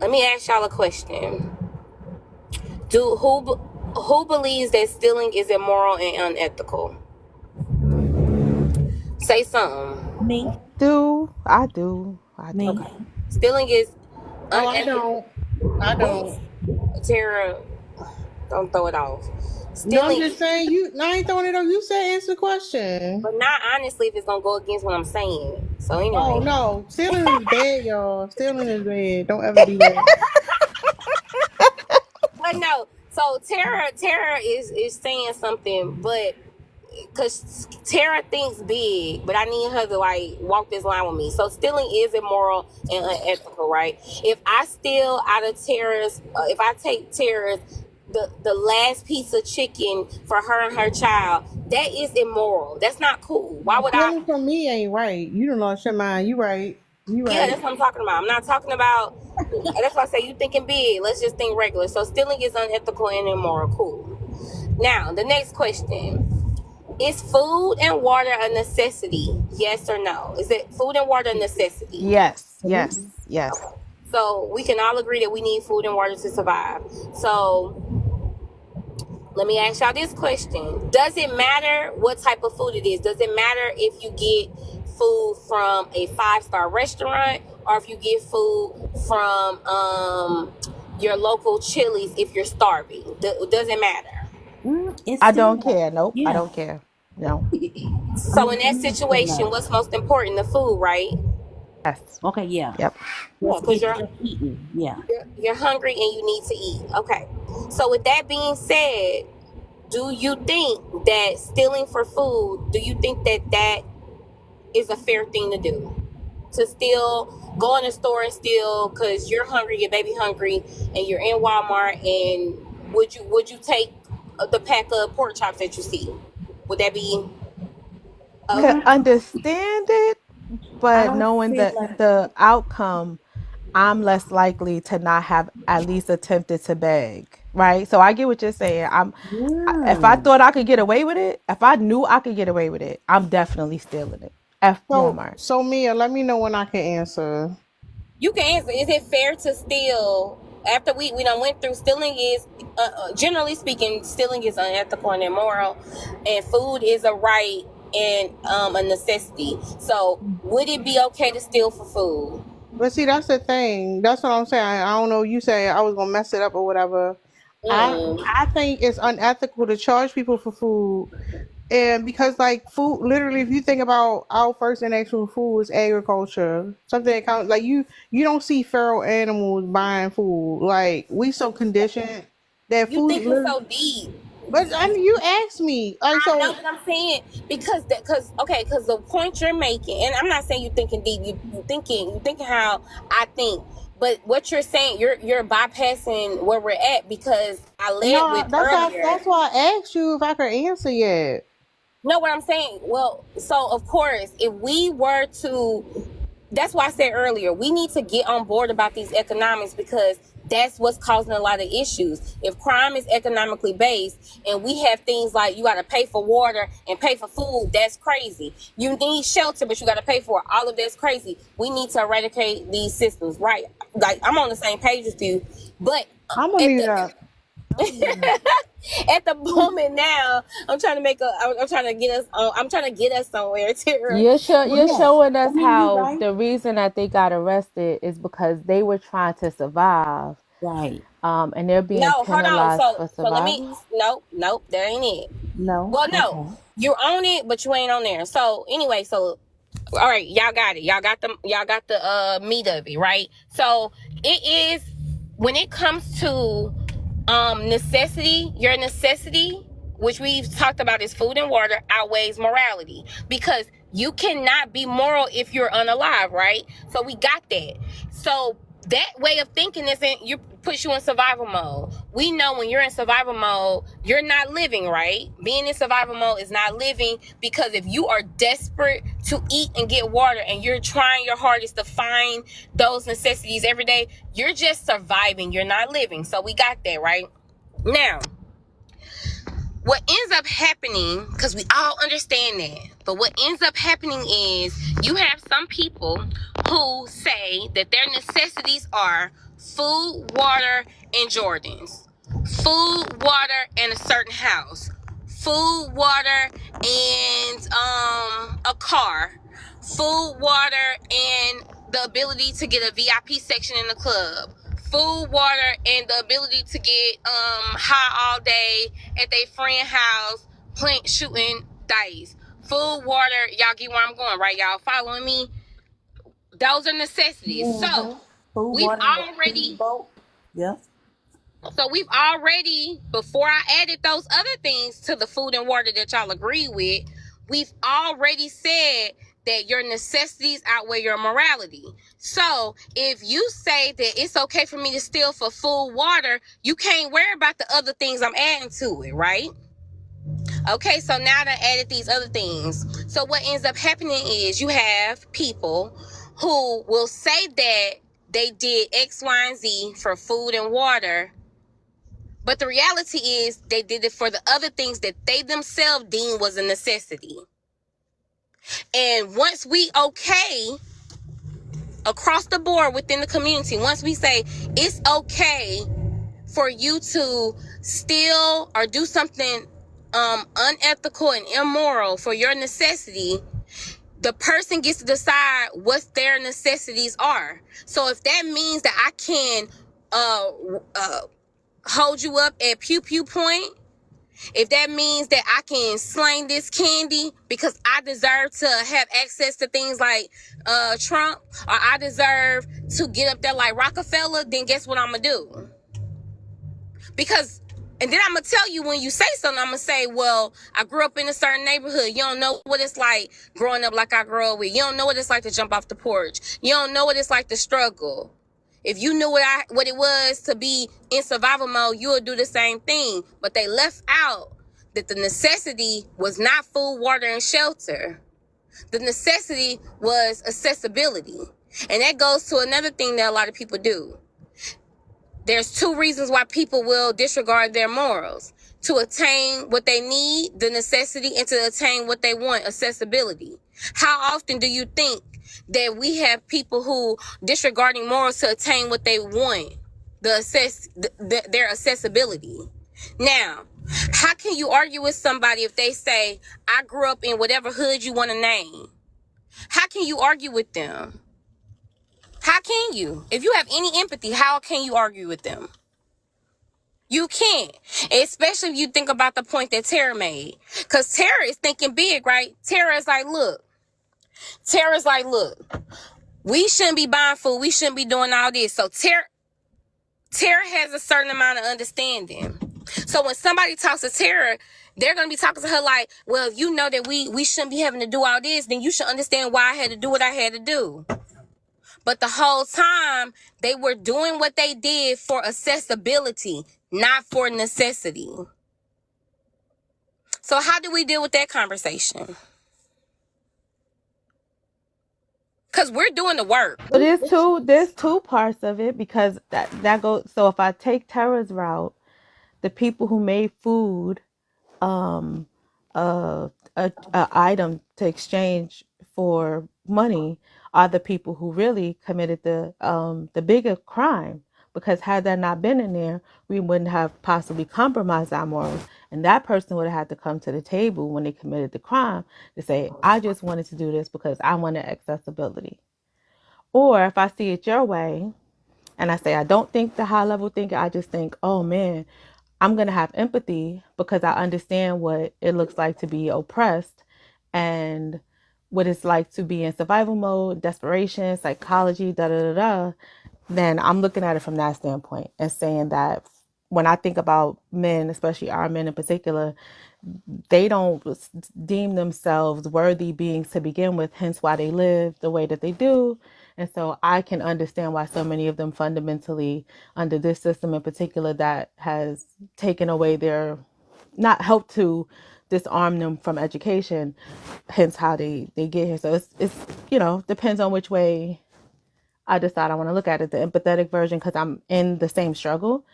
Speaker 10: Let me ask y'all a question. Who believes that stealing is immoral and unethical? Say something.
Speaker 14: Me.
Speaker 6: I do.
Speaker 14: Me.
Speaker 10: Okay. Stealing is
Speaker 1: Oh, I don't.
Speaker 10: Tara, don't throw it off.
Speaker 1: No, I'm just saying I ain't throwing it off. You said answer the question.
Speaker 10: But not honestly if it's gonna go against what I'm saying. So anyway.
Speaker 1: Oh no, stealing is bad, y'all. Stealing is bad. Don't ever do that.
Speaker 10: But no, so Tara is saying something, but because Tara thinks big, but I need her to like walk this line with me. So stealing is immoral and unethical, right? If I steal out of Tara's, if I take Tara's the last piece of chicken for her and her child, that is immoral. That's not cool. Why would
Speaker 1: Stealing from me ain't right. You don't lost your mind. You right. You right.
Speaker 10: Yeah, that's what I'm talking about. I'm not talking about. That's why I say you thinking big. Let's just think regular. So stealing is unethical and immoral. Cool. Now the next question: is food and water a necessity? Yes or no? Is it food and water a necessity?
Speaker 6: Yes.
Speaker 10: So we can all agree that we need food and water to survive. So let me ask y'all this question. Does it matter what type of food it is? Does it matter if you get food from a 5-star restaurant or if you get food from your local Chili's if you're starving? Does it matter?
Speaker 6: I don't care. Nope. I don't care. No.
Speaker 10: So in that situation, what's most important? The food, right?
Speaker 6: Yes.
Speaker 14: Okay, yeah.
Speaker 6: Yep.
Speaker 10: Yeah, because you're
Speaker 14: eating. Yeah.
Speaker 10: You're hungry and you need to eat. Okay. So with that being said, do you think that stealing for food, do you think that is a fair thing to do? To steal, go in the store and steal because you're hungry, your baby hungry, and you're in Walmart, and would you take the pack of pork chops that you see? Would that be
Speaker 6: Could understand it, but knowing the outcome, I'm less likely to not have at least attempted to beg. Right? So I get what you're saying. If I thought I could get away with it, if I knew I could get away with it, I'm definitely stealing it. Walmart.
Speaker 1: So Mia, let me know when I can answer.
Speaker 10: You can answer. Is it fair to steal? After we done went through, stealing is, generally speaking, stealing is unethical and immoral, and food is a right and a necessity. So would it be okay to steal for food?
Speaker 1: But see, that's the thing. That's what I'm saying. I don't know. You say I was gonna mess it up or whatever. I think it's unethical to charge people for food, and because like food, literally, if you think about our first and actual food is agriculture, something that counts. Like you don't see feral animals buying food. Like we so conditioned that
Speaker 10: You
Speaker 1: food.
Speaker 10: think it's so deep?
Speaker 1: But I mean, you asked me.
Speaker 10: I know what I'm saying because the point you're making, and I'm not saying you're thinking deep. You thinking how I think. But what you're saying, you're bypassing where we're at because I led with earlier.
Speaker 1: That's why I asked you if I could answer yet.
Speaker 10: No, what I'm saying, well, so of course, if we were to, that's why I said earlier, we need to get on board about these economics because That's what's causing a lot of issues. If crime is economically based and we have things like you got to pay for water and pay for food, that's crazy. You need shelter, but you got to pay for it. All of that's crazy. We need to eradicate these systems, right? Like, I'm on the same page with you, but
Speaker 1: I'm gonna need that.
Speaker 10: at the moment now, I'm trying to get us somewhere, Tara.
Speaker 6: You're showing us how the reason that they got arrested is because they were trying to survive.
Speaker 14: Right.
Speaker 6: And they're being
Speaker 10: No, hold on.
Speaker 6: penalized for
Speaker 10: So let me.
Speaker 6: survival.
Speaker 10: Nope, that ain't it.
Speaker 14: No.
Speaker 10: Well, no, you're on it, but you ain't on there. So anyway, all right, y'all got it. Y'all got the meat of it, right? So it is when it comes to necessity, your necessity, which we've talked about, is food and water, outweighs morality, because you cannot be moral if you're unalive, right? So we got that. So that way of thinking puts you in survival mode. We know when you're in survival mode, you're not living, right? Being in survival mode is not living, because if you are desperate to eat and get water and you're trying your hardest to find those necessities every day, you're just surviving. You're not living. So we got that, right? Now, what ends up happening, because we all understand that, but what ends up happening is you have some people who say that their necessities are food, water, and Jordans. Food, water, and a certain house. Food, water, and a car. Food, water, and the ability to get a VIP section in the club. Food, water, and the ability to get high all day at their friend house, shooting dice. Food, water, y'all get where I'm going, right? Y'all following me? Those are necessities. So we've already, before I added those other things to the food and water that y'all agree with, we've already said that your necessities outweigh your morality. So if you say that it's okay for me to steal for food, water, you can't worry about the other things I'm adding to it, right? Okay, so now that I added these other things. So what ends up happening is you have people who will say that they did X, Y, and Z for food and water, but the reality is they did it for the other things that they themselves deemed was a necessity. And once we across the board within the community, once we say it's okay for you to steal or do something unethical and immoral for your necessity, the person gets to decide what their necessities are. So if that means that I can hold you up at pew pew point, if that means that I can slang this candy because I deserve to have access to things like Trump, or I deserve to get up there like Rockefeller, then guess what I'm gonna do? And then I'm gonna tell you, when you say something, I'm gonna say, well, I grew up in a certain neighborhood. You don't know what it's like growing up like I grew up with. You don't know what it's like to jump off the porch. You don't know what it's like to struggle. If you knew what it was to be in survival mode, you would do the same thing. But they left out that the necessity was not food, water, and shelter. The necessity was accessibility. And that goes to another thing that a lot of people do. There's two reasons why people will disregard their morals: to attain what they need, the necessity, and to attain what they want, accessibility. How often do you think that we have people who disregarding morals to attain what they want, their accessibility? Now, how can you argue with somebody if they say, I grew up in whatever hood you want to name? How can you argue with them? How can you? If you have any empathy, how can you argue with them? You can't. Especially if you think about the point that Tara made. Because Tara is thinking big, right? Tara's like, look, we shouldn't be buying food. We shouldn't be doing all this. So Tara has a certain amount of understanding. So when somebody talks to Tara, they're going to be talking to her like, well, if you know that we shouldn't be having to do all this, then you should understand why I had to do what I had to do. But the whole time, they were doing what they did for accessibility, not for necessity. So how do we deal with that conversation? because we're doing the work.
Speaker 6: So there's two parts of it, because that goes. So if I take Tara's route, the people who made food, um, a item to exchange for money, are the people who really committed the bigger crime. Because had that not been in there, we wouldn't have possibly compromised our morals, and that person would have had to come to the table when they committed the crime to say, "I just wanted to do this because I wanted accessibility." Or if I see it your way and I say, I don't think the high level thinker, I just think, oh man, I'm going to have empathy because I understand what it looks like to be oppressed and what it's like to be in survival mode, desperation, psychology, da da da da. Then I'm looking at it from that standpoint and saying that when I think about men, especially our men in particular, they don't deem themselves worthy beings to begin with, hence why they live the way that they do. And so I can understand why so many of them fundamentally, under this system in particular, that has taken away their, not helped to disarm them from education, hence how they get here. So it's depends on which way I decide I want to look at it. The empathetic version, because I'm in the same struggle,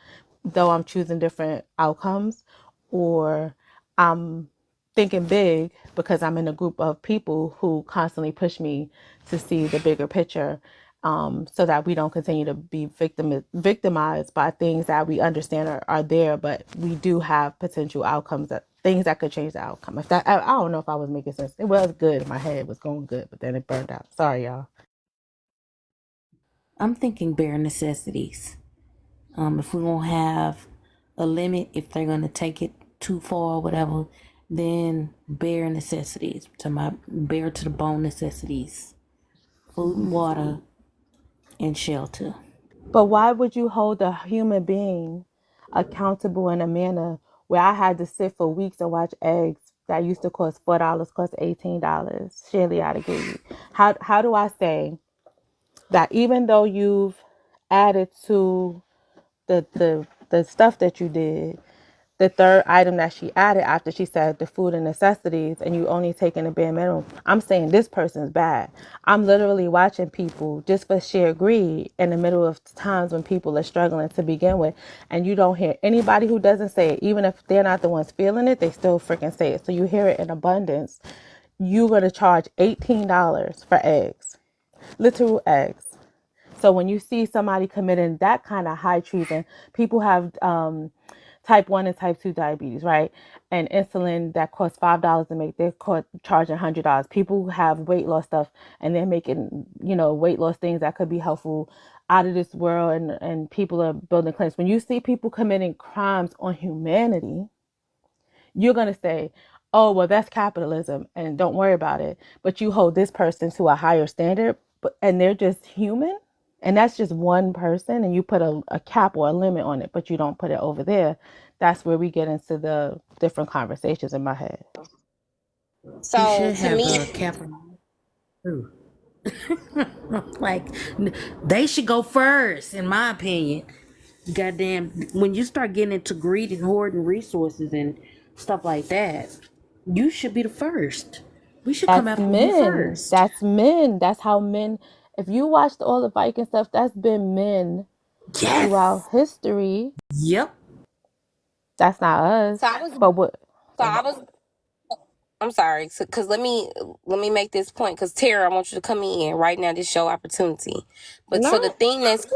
Speaker 6: though I'm choosing different outcomes, or I'm thinking big because I'm in a group of people who constantly push me to see the bigger picture, so that we don't continue to be victimized by things that we understand are there, but we do have potential outcomes, that things that could change the outcome. If that, I don't know if I was making sense. It was good in my head, it was going good, but then it burned out. Sorry, y'all.
Speaker 14: I'm thinking bare necessities. If we're gonna have a limit, if they're gonna take it too far or whatever, then bare necessities. To my bare to the bone necessities. Food and water and shelter.
Speaker 6: But why would you hold a human being accountable in a manner where I had to sit for weeks and watch eggs that used to cost $4, cost $18? Surely I'd agree. How do I say that even though you've added to the stuff that you did, the third item that she added after she said the food and necessities, and you only taking the bare minimum, I'm saying this person's bad. I'm literally watching people just for sheer greed in the middle of times when people are struggling to begin with, and you don't hear anybody who doesn't say it. Even if they're not the ones feeling it, they still freaking say it. So you hear it in abundance. You're going to charge $18 for eggs, literal eggs. So when you see somebody committing that kind of high treason, people have type 1 and type 2 diabetes, right? And insulin that costs $5 to make, they're charging $100. People who have weight loss stuff and they're making, weight loss things that could be helpful out of this world, and people are building clinics. When you see people committing crimes on humanity, you're going to say, oh, well, that's capitalism and don't worry about it. But you hold this person to a higher standard, and they're just human. And that's just one person, and you put a cap or a limit on it, but you don't put it over there. That's where we get into the different conversations in my head.
Speaker 10: So
Speaker 14: you should
Speaker 10: to
Speaker 14: have
Speaker 10: me,
Speaker 14: a cap on too. Like, they should go first, in my opinion. Goddamn, when you start getting into greed and hoarding resources and stuff like that, you should be the first. We should come
Speaker 6: That's
Speaker 14: after you
Speaker 6: men.
Speaker 14: first.
Speaker 6: That's men. That's how men. If you watched all the Viking stuff, that's been men throughout history.
Speaker 14: Yep.
Speaker 6: That's not us.
Speaker 10: so I was,
Speaker 6: But what?
Speaker 10: so I was. I'm sorry, because let me make this point, because Tara, I want you to come in right now. This your opportunity. But so the thing that's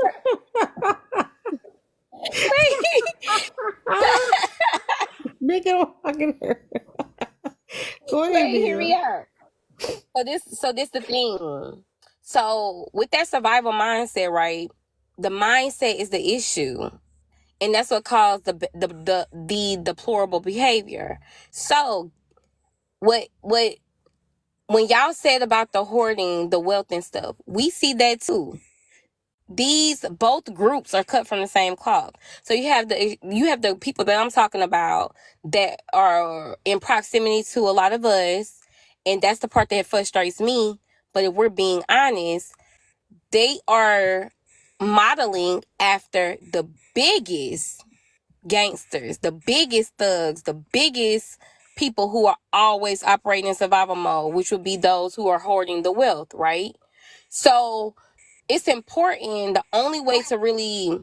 Speaker 1: Nigga, fucking go ahead,
Speaker 10: wait, hear me
Speaker 1: Mia.
Speaker 10: out. So this the thing. So with that survival mindset, right? The mindset is the issue, and that's what caused the deplorable behavior. So what when y'all said about the hoarding, the wealth and stuff, we see that too. These both groups are cut from the same cloth. So you have the people that I'm talking about that are in proximity to a lot of us, and that's the part that frustrates me. But if we're being honest, they are modeling after the biggest gangsters, the biggest thugs, the biggest people who are always operating in survival mode, which would be those who are hoarding the wealth, right? So it's important. The only way to really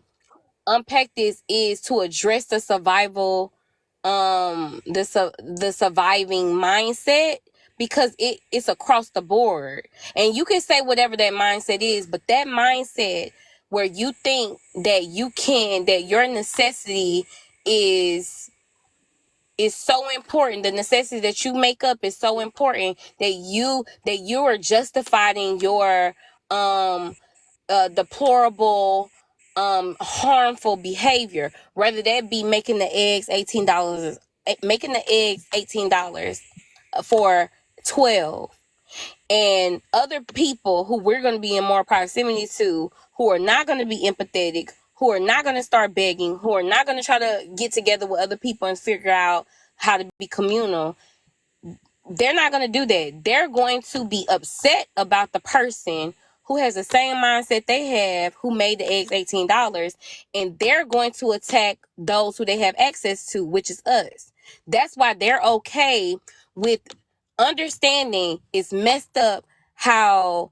Speaker 10: unpack this is to address the survival, the surviving mindset, because it's across the board. And you can say whatever that mindset is, but that mindset where you think that that your necessity is so important. The necessity that you make up is so important that you are justified in your deplorable, harmful behavior, whether that be making the eggs $18 for 12, and other people who we're going to be in more proximity to, who are not going to be empathetic, who are not going to start begging, who are not going to try to get together with other people and figure out how to be communal. They're not going to do that. They're going to be upset about the person who has the same mindset they have, who made the eggs $18, and they're going to attack those who they have access to, which is us. That's why they're okay with understanding it's messed up how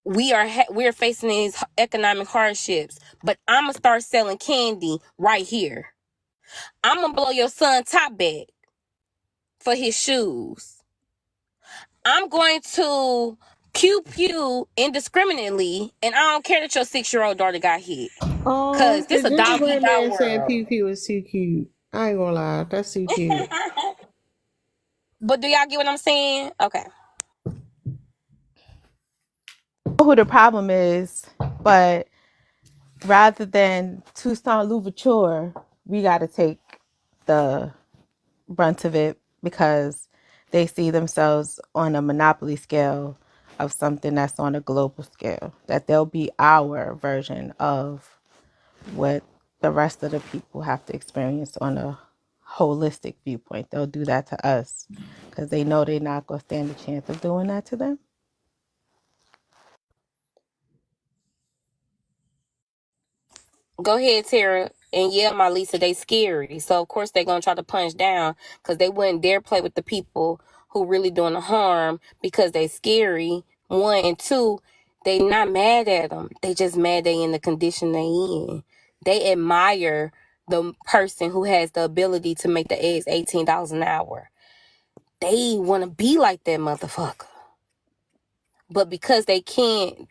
Speaker 10: we're facing these economic hardships, but I'm gonna start selling candy right here. I'm gonna blow your son top back for his shoes. I'm going to pew indiscriminately, and I don't care that your 6-year-old daughter got hit. Cause this a dog eat dog world.
Speaker 1: Saying pew pew is too cute. I ain't gonna lie, that's too cute.
Speaker 10: But do y'all get what I'm saying? Okay.
Speaker 6: Who the problem is, but rather than Toussaint Louverture, we got to take the brunt of it because they see themselves on a monopoly scale of something that's on a global scale, that they'll be our version of what the rest of the people have to experience on a holistic viewpoint. They'll do that to us because they know they're not going to stand a chance of doing that to them.
Speaker 10: Go ahead, Tara. And yeah, my Lisa, they scary. So of course they're gonna try to punch down because they wouldn't dare play with the people who really doing the harm because they scary. 1 and 2, they not mad at them. They just mad they in the condition they in. They admire the person who has the ability to make the eggs $18 an hour. They want to be like that motherfucker. But because they can't,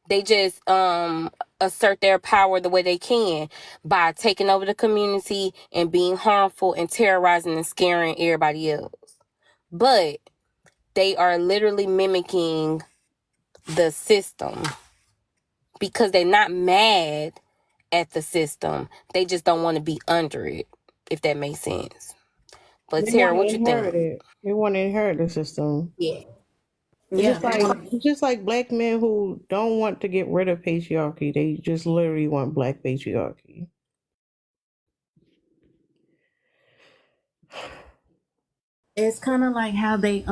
Speaker 10: they just assert their power the way they can by taking over the community and being harmful and terrorizing and scaring everybody else. But they are literally mimicking the system because they're not mad at the system. They just don't want to be under it, if that makes sense. But Tara, what you think?
Speaker 1: They want to inherit the system.
Speaker 14: Yeah.
Speaker 1: Just like black men who don't want to get rid of patriarchy, they just literally want black patriarchy.
Speaker 14: It's kind of like how they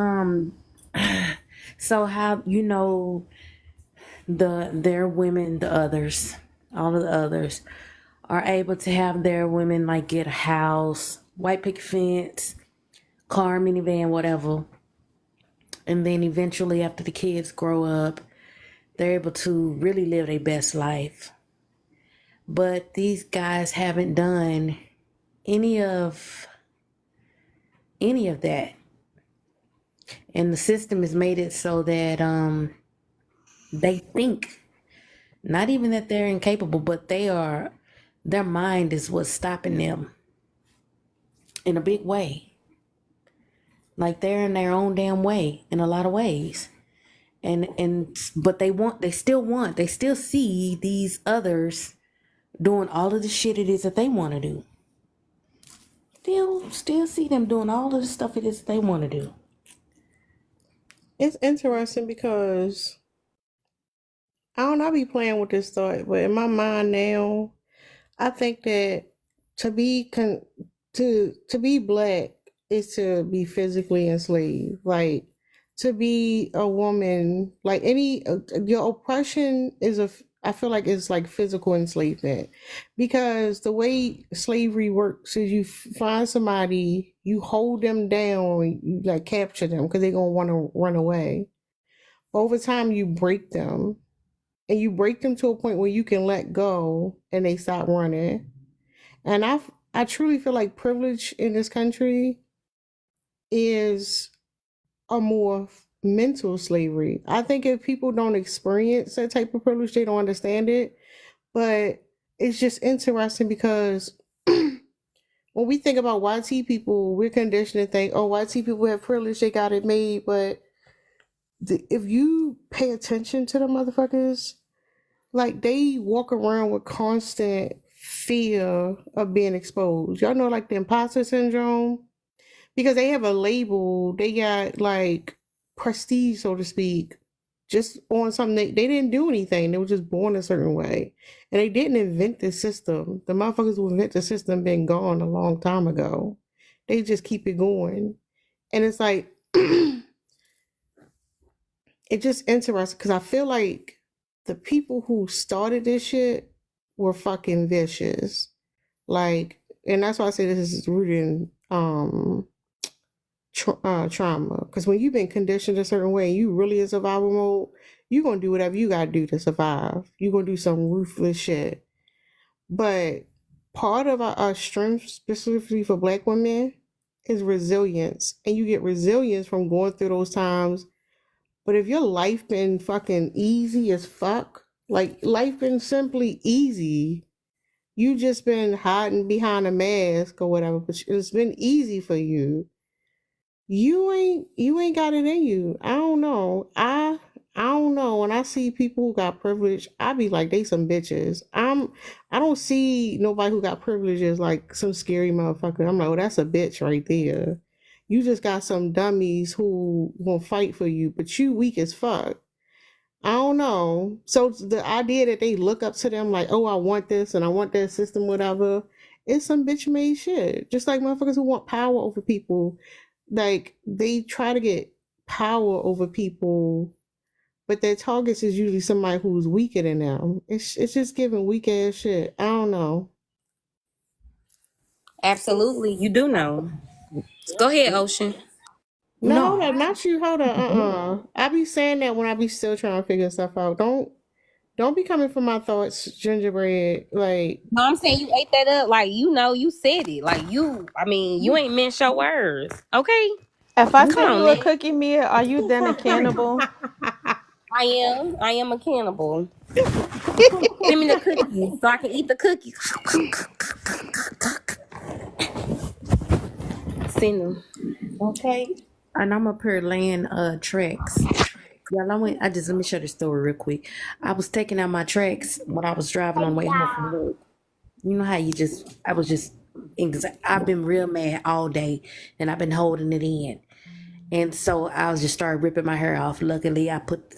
Speaker 14: so how their women, the others, all of the others are able to have their women like get a house, white picket fence, car, minivan, whatever. And then eventually after the kids grow up, they're able to really live their best life. But these guys haven't done any of that. And the system has made it so that they think, not even that they're incapable, but their mind is what's stopping them in a big way. Like they're in their own damn way in a lot of ways. But they still see these others doing all of the shit it is that they want to do. Still see them doing all of the stuff it is that they want to do.
Speaker 1: It's interesting because I be playing with this thought, but in my mind now, I think that to be black is to be physically enslaved. Like to be a woman, like your oppression is I feel like it's like physical enslavement, because the way slavery works is you find somebody, you hold them down, you like capture them because they're gonna want to run away. over time you break them. And you break them to a point where you can let go and they stop running. And I truly feel like privilege in this country is a more mental slavery. I think if people don't experience that type of privilege, they don't understand it. But it's just interesting because when we think about YT people, we're conditioned to think, oh, YT people have privilege, they got it made. But if you pay attention to the motherfuckers, like they walk around with constant fear of being exposed. Y'all know like the imposter syndrome? Because they have a label, they got like prestige, so to speak, just on something they didn't do anything. They were just born a certain way. And they didn't invent the system. The motherfuckers who invent the system been gone a long time ago. They just keep it going. And it's like it's just interesting because I feel like the people who started this shit were fucking vicious. Like, and that's why I say this is rooted in trauma. Because when you've been conditioned a certain way, you really in survival mode, you're going to do whatever you got to do to survive. You're going to do some ruthless shit. But part of our strength, specifically for Black women, is resilience. And you get resilience from going through those times. But if your life been fucking easy as fuck, like life been simply easy, you just been hiding behind a mask or whatever, but it's been easy for you. You ain't got it in you. I don't know. I don't know. When I see people who got privilege, I be like, they some bitches. I don't see nobody who got privilege as like some scary motherfucker. I'm like, oh, that's a bitch right there. You just got some dummies who will fight for you, but you weak as fuck. I don't know. So the idea that they look up to them like, oh, I want this and I want that system, whatever, it's some bitch made shit. Just like motherfuckers who want power over people. Like they try to get power over people, but their targets is usually somebody who's weaker than them. It's just giving weak ass shit. I don't know.
Speaker 10: Absolutely, you do know. Go ahead, Ocean.
Speaker 1: No, hold up, not you. Hold up. I be saying that when I be still trying to figure stuff out. Don't be coming for my thoughts, gingerbread. Like,
Speaker 10: No, I'm saying you ate that up. Like, you said it. Like, you ain't meant your words. Okay?
Speaker 6: If I
Speaker 10: Come
Speaker 6: send
Speaker 10: on,
Speaker 6: you a
Speaker 10: man.
Speaker 6: cookie, Mia, are you then a cannibal?
Speaker 10: I am a cannibal. Give me the cookies so I can eat the cookies. Send them.
Speaker 14: Okay. And I'm up here laying tracks. Y'all, let me share the story real quick. I was taking out my tracks when I was driving on the way home from work. You know how I've been real mad all day and I've been holding it in. And so I was just started ripping my hair off. Luckily, I put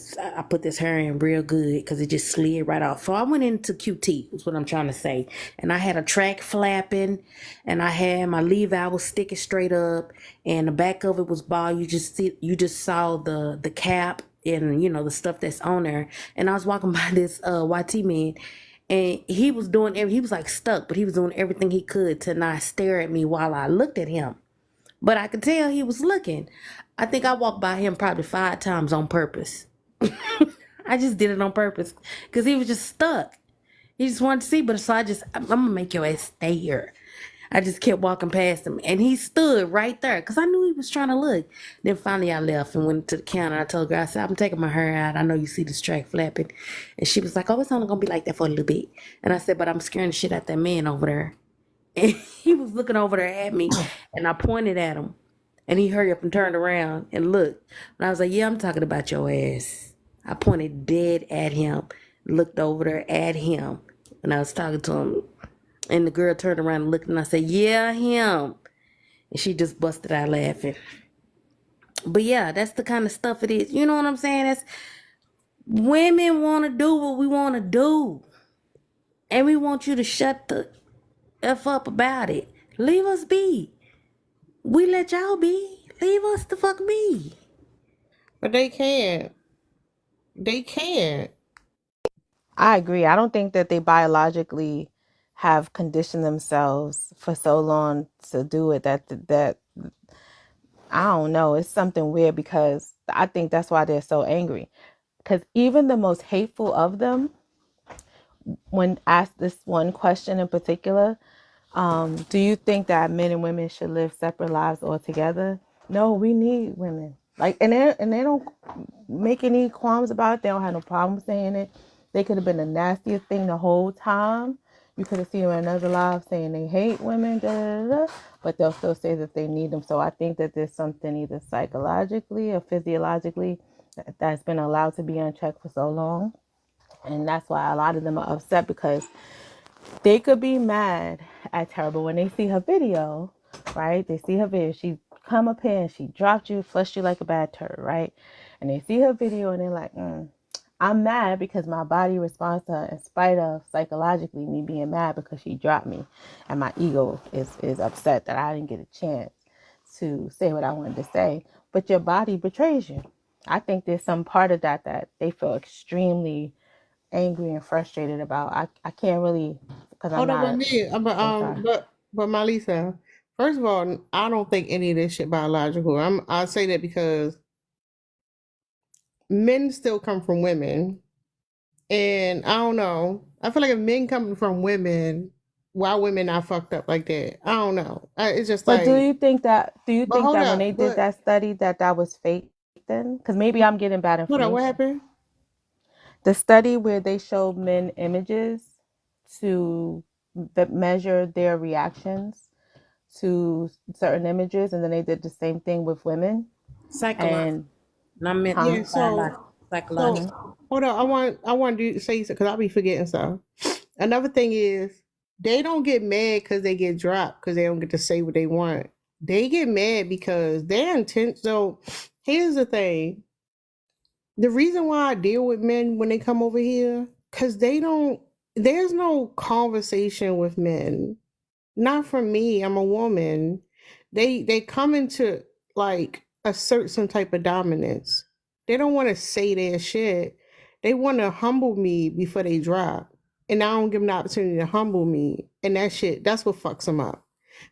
Speaker 14: this hair in real good because it just slid right off. So I went into QT, is what I'm trying to say. And I had a track flapping, and I had my levi was sticking straight up, and the back of it was bald. You just saw the cap and the stuff that's on there. And I was walking by this YT man, and he was like stuck, but he was doing everything he could to not stare at me while I looked at him. But I could tell he was looking. I think I walked by him probably 5 times on purpose. I just did it on purpose because he was just stuck. He just wanted to see, but so I'm going to make your ass stay here. I just kept walking past him, and he stood right there because I knew he was trying to look. Then finally I left and went to the counter. I told her, I said, I'm taking my hair out. I know you see this track flapping. And she was like, oh, it's only going to be like that for a little bit. And I said, but I'm scaring the shit out that man over there. And he was looking over there at me, and I pointed at him, and he hurried up and turned around and looked. And I was like, yeah, I'm talking about your ass. I pointed dead at him, looked over there at him, and I was talking to him. And the girl turned around and looked, and I said, yeah, him. And she just busted out laughing. But yeah, that's the kind of stuff it is. You know what I'm saying? That's women want to do what we want to do. And we want you to shut the F up about it. Leave us be. We let y'all be. Leave us the fuck be.
Speaker 1: But they can't. They can't.
Speaker 6: I agree. I don't think that they biologically have conditioned themselves for so long to do it that I don't know. It's something weird because I think that's why they're so angry. Because even the most hateful of them, when asked this one question in particular, do you think that men and women should live separate lives altogether? No, we need women. Like, and they don't make any qualms about it. They don't have no problem saying it. They could have been the nastiest thing the whole time. You could have seen them in another live saying they hate women, da, da, da, but they'll still say that they need them. So I think that there's something either psychologically or physiologically that's been allowed to be unchecked for so long. And that's why a lot of them are upset, because they could be mad at her, but when they see her video, right? They see her video. She come up here and she dropped you, flushed you like a bad turd, right? And they see her video and they're like, I'm mad because my body responds to her in spite of psychologically me being mad because she dropped me. And my ego is upset that I didn't get a chance to say what I wanted to say. But your body betrays you. I think there's some part of that they feel extremely angry and frustrated about. I can't really, because I'm
Speaker 1: Hold on
Speaker 6: not.
Speaker 1: one minute.
Speaker 6: I'm sorry.
Speaker 1: But Malisa, first of all, I don't think any of this shit biological. I say that because men still come from women, and I don't know. I feel like if men come from women, why women not fucked up like that? I don't know. It's just
Speaker 6: But
Speaker 1: like.
Speaker 6: do you think that
Speaker 1: Hold
Speaker 6: when
Speaker 1: up,
Speaker 6: they did that study that was fake then? Because maybe I'm getting bad
Speaker 1: hold on, what
Speaker 6: information.
Speaker 1: happened?
Speaker 6: The study where they showed men images to measure their reactions to certain images, and then they did the same thing with women.
Speaker 14: Psychological.
Speaker 6: And
Speaker 1: Yeah, so
Speaker 14: Psychological.
Speaker 1: hold on. I want to say something because I'll be forgetting stuff. Another thing is they don't get mad because they get dropped because they don't get to say what they want. They get mad because their intent. So here's the thing: the reason why I deal with men when they come over here, because they don't. There's no conversation with men. Not from me. I'm a woman. They come into like assert some type of dominance. They don't want to say their shit. They want to humble me before they drop. And I don't give them the opportunity to humble me. And that's what fucks them up.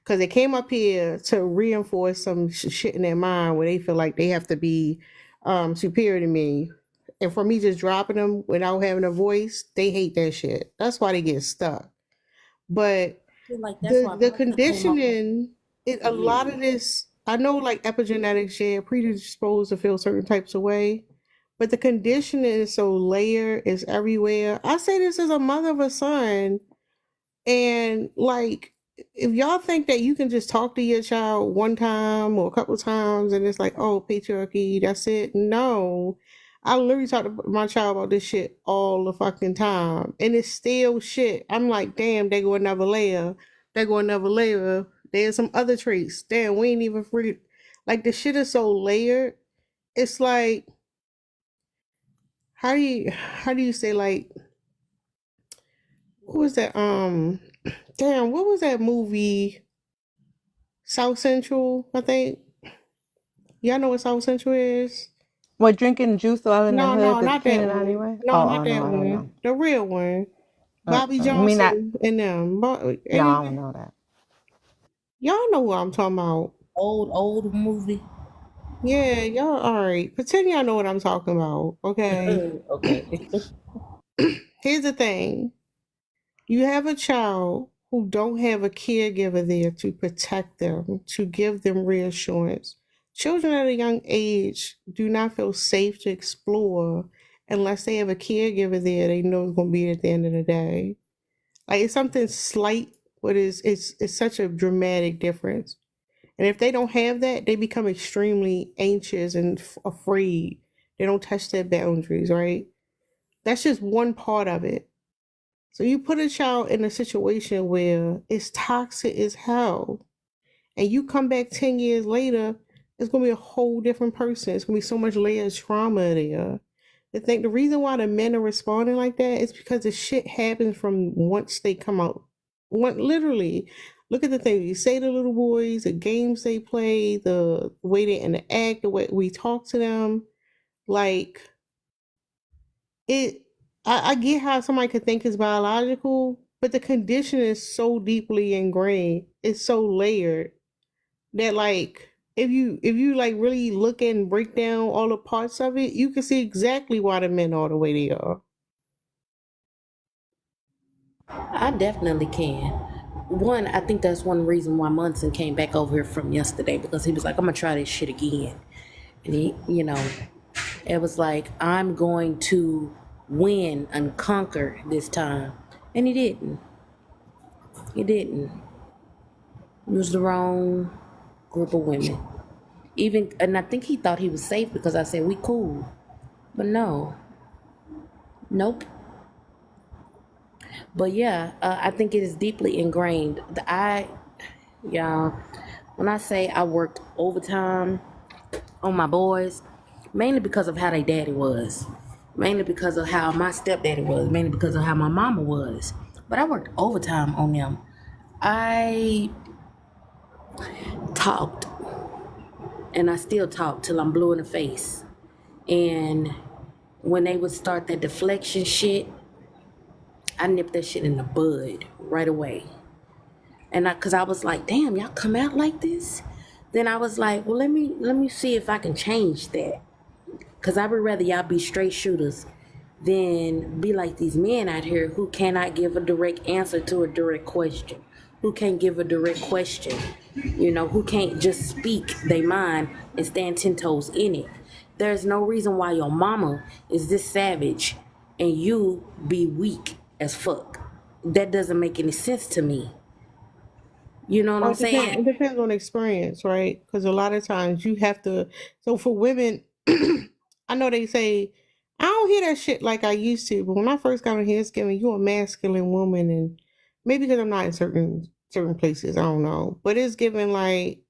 Speaker 1: Because they came up here to reinforce some shit in their mind where they feel like they have to be superior to me. And for me just dropping them without having a voice, they hate that shit. That's why they get stuck. But
Speaker 14: Like that's why
Speaker 1: the conditioning, a lot of this, I know like epigenetics, yeah, predisposed to feel certain types of way, but the conditioning is so layered, it's everywhere. I say this as a mother of a son, and like, if y'all think that you can just talk to your child one time or a couple times and it's like, oh, patriarchy, that's it. No. I literally talk to my child about this shit all the fucking time. And it's still shit. I'm like, damn, they go another layer. They go another layer. There's some other traits. Damn, we ain't even free. Like, the shit is so layered. It's like, how do you say, like, what was that? Damn, what was that movie? South Central, I think. Y'all know what South Central is?
Speaker 6: what, drinking juice while in the hood?
Speaker 1: No,
Speaker 6: The
Speaker 1: not that
Speaker 6: Keenan
Speaker 1: one.
Speaker 6: Anyway?
Speaker 1: No, not
Speaker 6: Oh,
Speaker 1: that
Speaker 6: no, I don't
Speaker 1: one.
Speaker 6: know.
Speaker 1: The real one. Bobby
Speaker 6: You mean that?
Speaker 1: Johnson and them.
Speaker 6: No, I don't know that.
Speaker 1: Y'all know what I'm talking about.
Speaker 14: Old movie.
Speaker 1: Yeah, y'all alright. Pretend y'all know what I'm talking about. Okay.
Speaker 14: Okay.
Speaker 1: Here's the thing. You have a child who don't have a caregiver there to protect them, to give them reassurance. Children at a young age do not feel safe to explore unless they have a caregiver there they know is going to be at the end of the day. Like, it's something slight, but it's such a dramatic difference. And if they don't have that, they become extremely anxious and afraid. They don't touch their boundaries, right? That's just one part of it. So you put a child in a situation where it's toxic as hell, and you come back 10 years later, it's going to be a whole different person. It's going to be so much layered trauma there. The reason why the men are responding like that is because the shit happens from once they come out. Literally, look at the thing you say to little boys, the games they play, the way they interact, the way we talk to them. Like, I get how somebody could think it's biological, but the condition is so deeply ingrained. It's so layered that, like, if you like really look and break down all the parts of it, you can see exactly why the men are the way they are.
Speaker 14: I definitely can. One, I think that's one reason why Munson came back over here from yesterday, because he was like, I'm gonna try this shit again. And he, it was like, I'm going to win and conquer this time. And he didn't. He didn't. It was the wrong group of women. And I think he thought he was safe because I said, we cool. But no. Nope. But yeah, I think it is deeply ingrained. When I say I worked overtime on my boys, mainly because of how their daddy was, mainly because of how my stepdaddy was, mainly because of how my mama was. But I worked overtime on them. I talked, and I still talk till I'm blue in the face. And when they would start that deflection shit, I nipped that shit in the bud right away. And cause I was like, damn, y'all come out like this? Then I was like, well, let me see if I can change that. Cause I would rather y'all be straight shooters than be like these men out here who cannot give a direct answer to a direct question, who can't give a direct question, who can't just speak their mind and stand 10 toes in it. There's no reason why your mama is this savage and you be weak as fuck. That doesn't make any sense to me. You know what I'm saying?
Speaker 1: It depends on experience, right? Because a lot of times you have to. So for women, I know they say, I don't hear that shit like I used to. But when I first got on here, it's giving you a masculine woman, and maybe because I'm not in certain places, I don't know. But it's giving like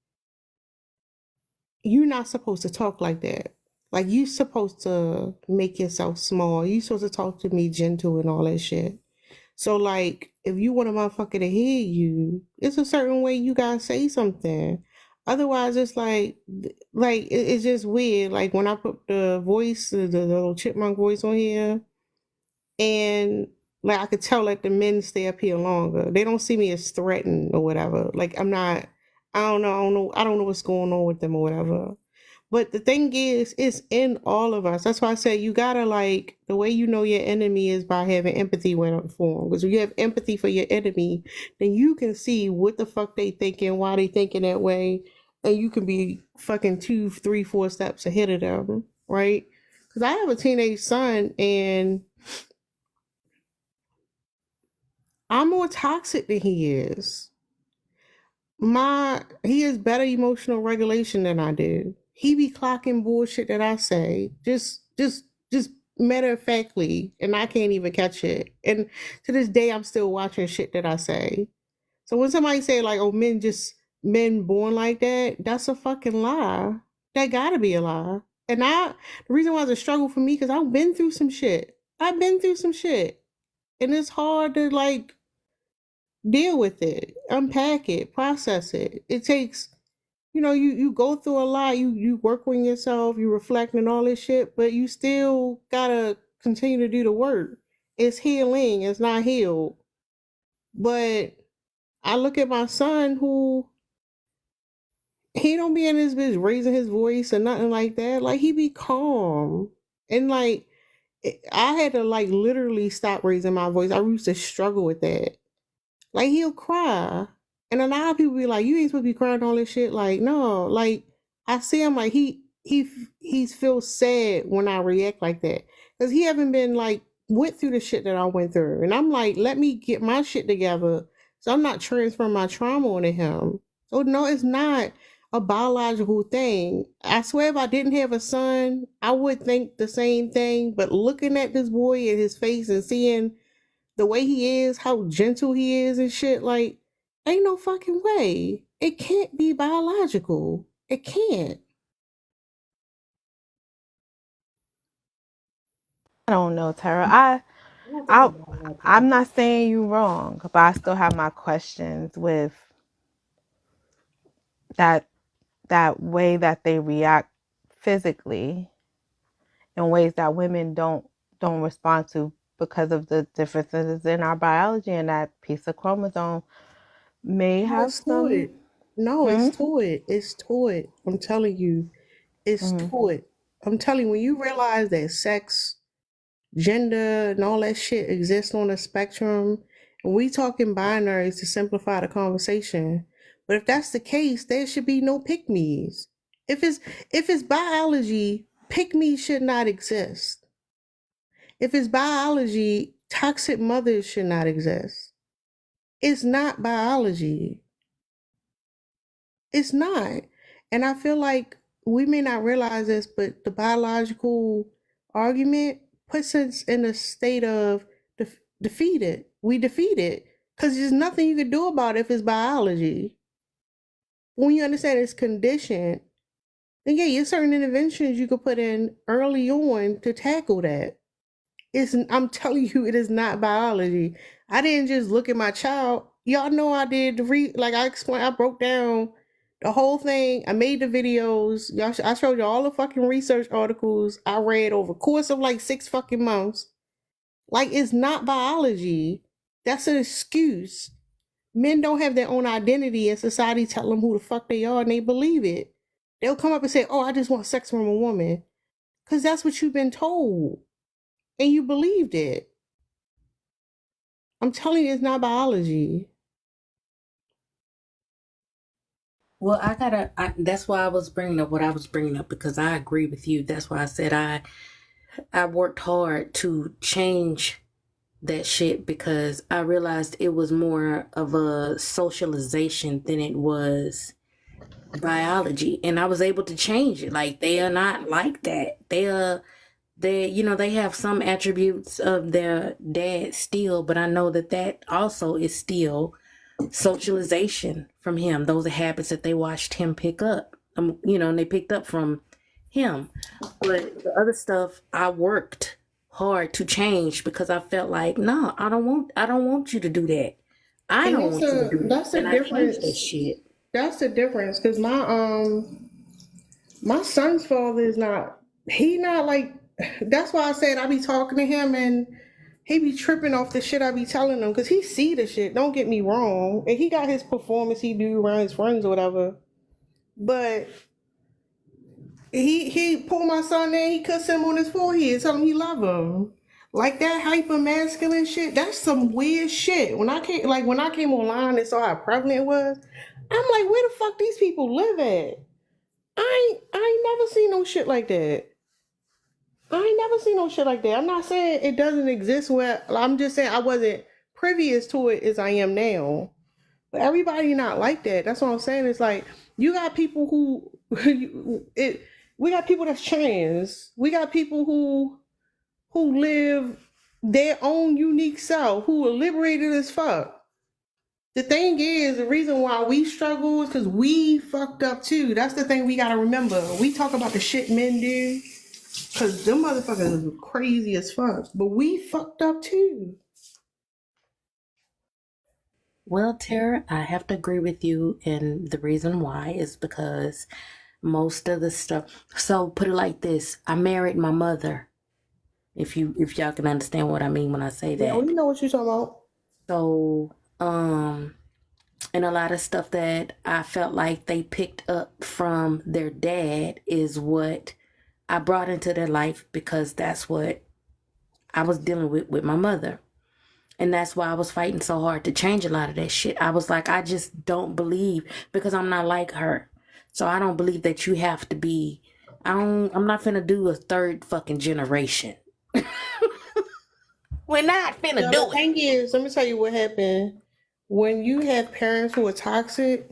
Speaker 1: you're not supposed to talk like that. Like you supposed to make yourself small. You supposed to talk to me gentle and all that shit. So like, if you want a motherfucker to hear you, it's a certain way you gotta say something. Otherwise, it's it's just weird. Like when I put the voice, the little chipmunk voice on here, and like I could tell that the men stay up here longer. They don't see me as threatened or whatever. Like I'm not. I don't know what's going on with them or whatever. But the thing is, it's in all of us. That's why I say you gotta like the way you know your enemy is by having empathy for them. Because when you have empathy for your enemy, then you can see what the fuck they thinking, why they thinking that way, and you can be fucking 2, 3, 4 steps ahead of them, right? Because I have a teenage son, and I'm more toxic than he is. He has better emotional regulation than I do. He be clocking bullshit that I say, just matter of factly, and I can't even catch it. And to this day, I'm still watching shit that I say. So when somebody say like, "Oh, men born like that," that's a fucking lie. That gotta be a lie. And the reason why it's a struggle for me because I've been through some shit. And it's hard to like deal with it, unpack it, process it. It takes, you go through a lot. You work on yourself, you reflect and all this shit, but you still gotta continue to do the work. It's healing. It's not healed. But I look at my son who he don't be in his bitch raising his voice or nothing like that. Like he be calm. And like I had to like literally stop raising my voice. I used to struggle with that. Like he'll cry. And a lot of people be like, you ain't supposed to be crying all this shit. Like, no, like I see him like he feels sad when I react like that. Cause he haven't been like went through the shit that I went through. And I'm like, let me get my shit together. So I'm not transferring my trauma onto him. So no, it's not a biological thing. I swear if I didn't have a son, I would think the same thing. But looking at this boy in his face and seeing the way he is, how gentle he is and shit, like, ain't no fucking way. It can't be biological. It can't.
Speaker 6: I don't know, Tara. I'm not saying you wrong, but I still have my questions with that way that they react physically in ways that women don't respond to because of the differences in our biology, and that piece of chromosome may have
Speaker 1: Let's do
Speaker 6: some
Speaker 1: it. No, it's to it. It's to it. I'm telling you, it's to it. I'm telling you, when you realize that sex, gender, and all that shit exists on a spectrum, and we talking binaries to simplify the conversation. But if that's the case, there should be no pick-me's. If it's biology, pick-me should not exist. If it's biology, toxic mothers should not exist. It's not biology. It's not. And I feel like we may not realize this, but the biological argument puts us in a state of defeated. We defeated because there's nothing you can do about it if it's biology. When you understand it's conditioned, then yeah, there's certain interventions you could put in early on to tackle that. I'm telling you, it is not biology. I didn't just look at my child. Y'all know I did like I explained, I broke down the whole thing. I made the videos. I showed you all the fucking research articles I read over the course of like 6 fucking months. Like, it's not biology. That's an excuse. Men don't have their own identity, and society tell them who the fuck they are, and they believe it. They'll come up and say, "Oh, I just want sex from a woman," because that's what you've been told, and you believed it. I'm telling you, it's not biology.
Speaker 14: Well, that's why I was bringing up what I was bringing up, because I agree with you. That's why I said I worked hard to change that shit, because I realized it was more of a socialization than it was biology, and I was able to change it. Like, they are not like that. They have some attributes of their dad still, but I know that also is still socialization from him. Those are habits that they watched him pick up, and they picked up from him. But the other stuff I worked hard to change, because I felt like, no, I don't want you to do that. I don't want you to do that.
Speaker 1: That's the difference. That shit. That's the difference, because my son's father is not. He not like. That's why I said I be talking to him and he be tripping off the shit I be telling him, because he see the shit. Don't get me wrong, and he got his performance he do around his friends or whatever. But he pulled my son there. He cussed him on his forehead, tell him he love him. Like, that hyper masculine shit. That's some weird shit. When I came online and saw how prevalent it was, I'm like, where the fuck these people live at? I ain't never seen no shit like that. I'm not saying it doesn't exist where. I'm just saying I wasn't previous to it as I am now. But everybody not like that. That's what I'm saying. It's like, you got people who we got people that's trans. We got people who live their own unique self, who are liberated as fuck. The thing is, the reason why we struggle is because we fucked up too. That's the thing we gotta remember. We talk about the shit men do, because them motherfuckers are crazy as fuck. But we fucked up too.
Speaker 14: Well, Tara, I have to agree with you, and the reason why is because most of the stuff. So put it like this: I married my mother. If y'all can understand what I mean when I say that.
Speaker 1: Yeah, we know what you're talking about.
Speaker 14: So, and a lot of stuff that I felt like they picked up from their dad is what I brought into their life, because that's what I was dealing with my mother. And that's why I was fighting so hard to change a lot of that shit. I was like, I just don't believe, because I'm not like her. So I don't believe that you have to be, I'm not finna do a third fucking generation. We're not finna do it.
Speaker 1: The thing is, let me tell you what happened. When you have parents who are toxic,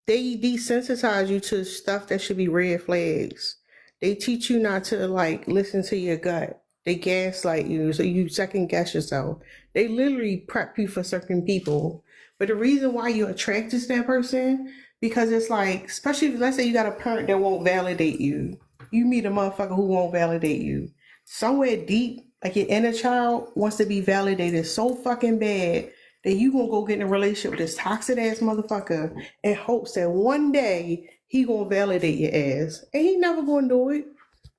Speaker 1: they desensitize you to stuff that should be red flags. They teach you not to listen to your gut. They gaslight you, so you second guess yourself. They literally prep you for certain people. But the reason why you're attracted to that person, because it's like, especially if, let's say you got a parent that won't validate you. You meet a motherfucker who won't validate you. Somewhere deep, like your inner child wants to be validated so fucking bad that you gonna go get in a relationship with this toxic ass motherfucker in hopes that one day he gonna validate your ass. And he never gonna do it.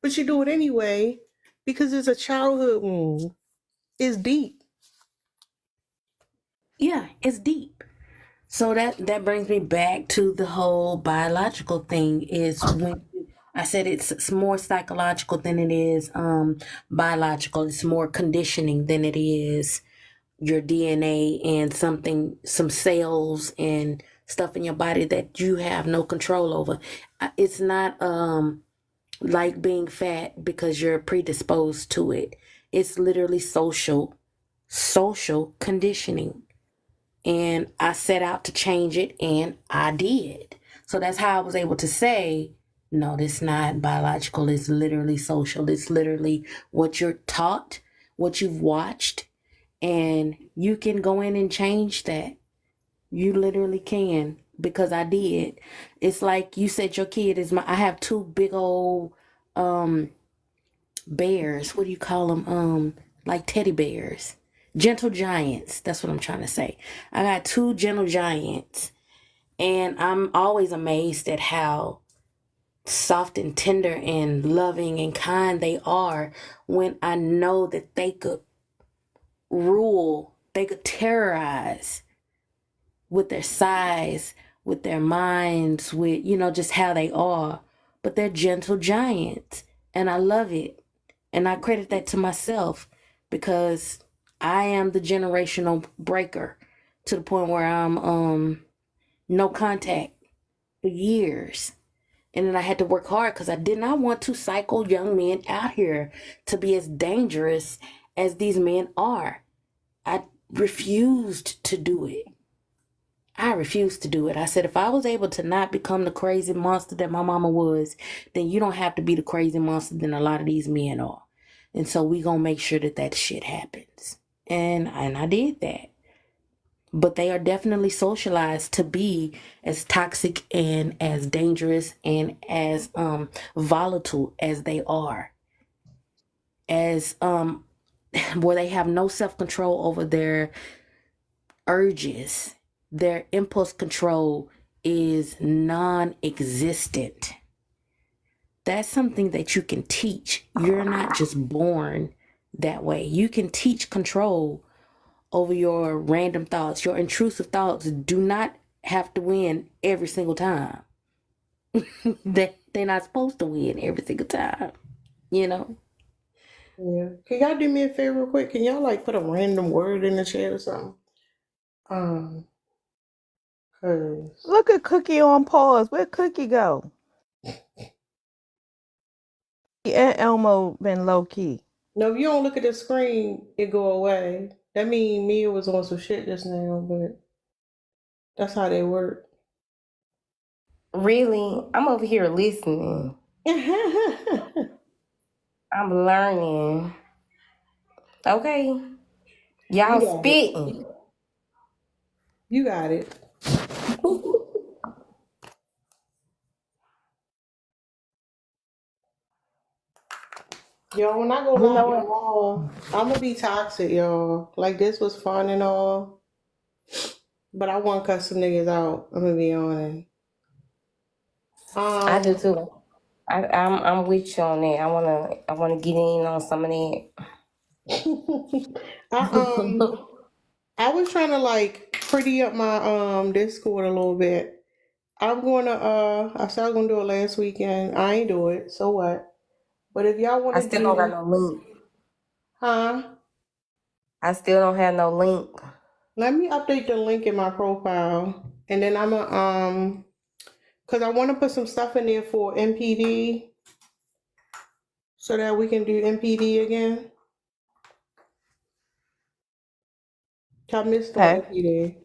Speaker 1: But you do it anyway because it's a childhood wound. It's deep.
Speaker 14: Yeah, it's deep. So that brings me back to the whole biological thing. Is when I said it's more psychological than it is biological. It's more conditioning than it is your DNA and some cells and stuff in your body that you have no control over. It's not like being fat because you're predisposed to it. It's literally social conditioning. And I set out to change it, and I did. So that's how I was able to say, no, this is not biological. It's literally social. It's literally what you're taught, what you've watched, and you can go in and change that. You literally can, because I did. It's like you said your kid is I have two big old bears. What do you call them? Like teddy bears. Gentle giants. That's what I'm trying to say. I got two gentle giants, and I'm always amazed at how soft and tender and loving and kind they are when I know that they could rule, they could terrorize with their size, with their minds, with, just how they are. But they're gentle giants, and I love it. And I credit that to myself because I am the generational breaker to the point where I'm no contact for years. And then I had to work hard because I did not want to cycle young men out here to be as dangerous as these men are. I refused to do it. I refused to do it. I said, if I was able to not become the crazy monster that my mama was, then you don't have to be the crazy monster that a lot of these men are. And so we gonna make sure that shit happens. And I did that. But they are definitely socialized to be as toxic and as dangerous and as volatile as they are. As where they have no self-control over their urges. Their impulse control is non-existent. That's something that you can teach. You're not just born that way. You can teach control over your random thoughts. Your intrusive thoughts do not have to win every single time. They're not supposed to win every single time,
Speaker 1: Yeah. Can y'all do me a favor real quick? Can y'all put a random word in the chat or something?
Speaker 6: Look at Cookie on pause. Where'd Cookie go? And Elmo been low key.
Speaker 1: No, if you don't look at the screen, it go away. That mean Mia was on some shit just now, but that's how they work.
Speaker 7: Really? I'm over here listening. I'm learning. Okay. Y'all spitting.
Speaker 1: You got it. Yo, when I go live y'all, I'm gonna be toxic, y'all. Like, this was fun and all, but I want to cut some niggas out. I'm gonna be honest.
Speaker 7: I do too. I'm with you on that. I wanna get in on some of that.
Speaker 1: I was trying to pretty up my Discord a little bit. I'm gonna I said I was gonna do it last weekend. I ain't do it, so what? But if y'all want to
Speaker 7: I still don't got no link.
Speaker 1: Huh?
Speaker 7: I still don't have no link.
Speaker 1: Let me update the link in my profile, and then I'm gonna because I want to put some stuff in there for MPD, so that we can do MPD again. I missed the MPD.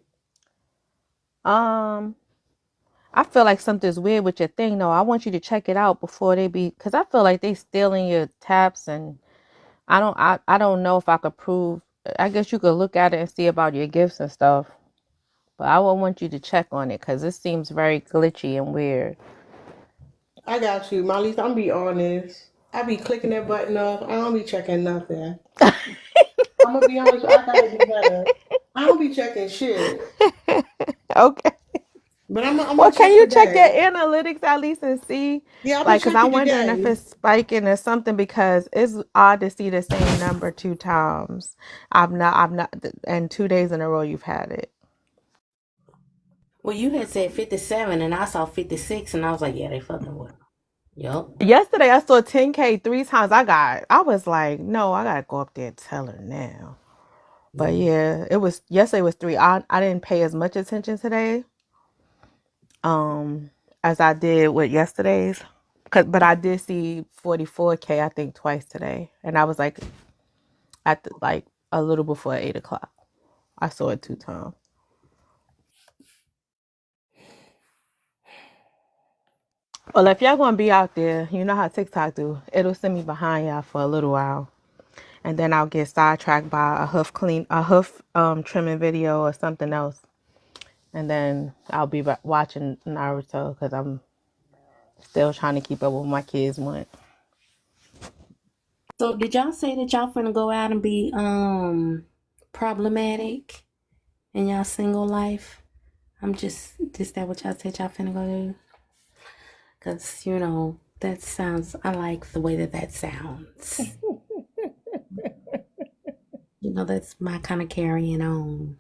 Speaker 6: I feel like something's weird with your thing, though. I want you to check it out before because I feel like they stealing your taps, and I don't know if I could prove. I guess you could look at it and see about your gifts and stuff, but I would want you to check on it because it seems very glitchy and weird.
Speaker 1: I got you, Molly. I'm be honest. I be clicking that button up. I don't be checking nothing. I'm gonna be honest. I gotta do better. I don't be checking shit.
Speaker 6: Okay.
Speaker 1: But I'm
Speaker 6: well, can you check
Speaker 1: today.
Speaker 6: your analytics at least and see?
Speaker 1: Yeah,
Speaker 6: because I'm wondering if it's spiking or something because it's odd to see the same number 2 times. I've not, and 2 days in a row you've had it.
Speaker 14: Well, you had said 57, and I saw 56, and I was like, yeah, they fucking with. Yup.
Speaker 6: Yesterday I saw 10K 3 times. I was like, no, I gotta go up there and tell her now. But yeah, it was yesterday was 3. I didn't pay as much attention today, as I did with yesterday's. But I did see 44K I think twice today, and I was like at like a little before 8 o'clock. I saw it 2 times. Well, if y'all gonna be out there, you know how TikTok do. It'll send me behind y'all for a little while, and then I'll get sidetracked by a hoof trimming video or something else, and then I'll be watching Naruto because I'm still trying to keep up with what my kids want.
Speaker 14: So did y'all say that y'all finna go out and be problematic in y'all single life? Is that what y'all said y'all finna go do? Cause that sounds. I like the way that sounds. That's my kind of carrying on.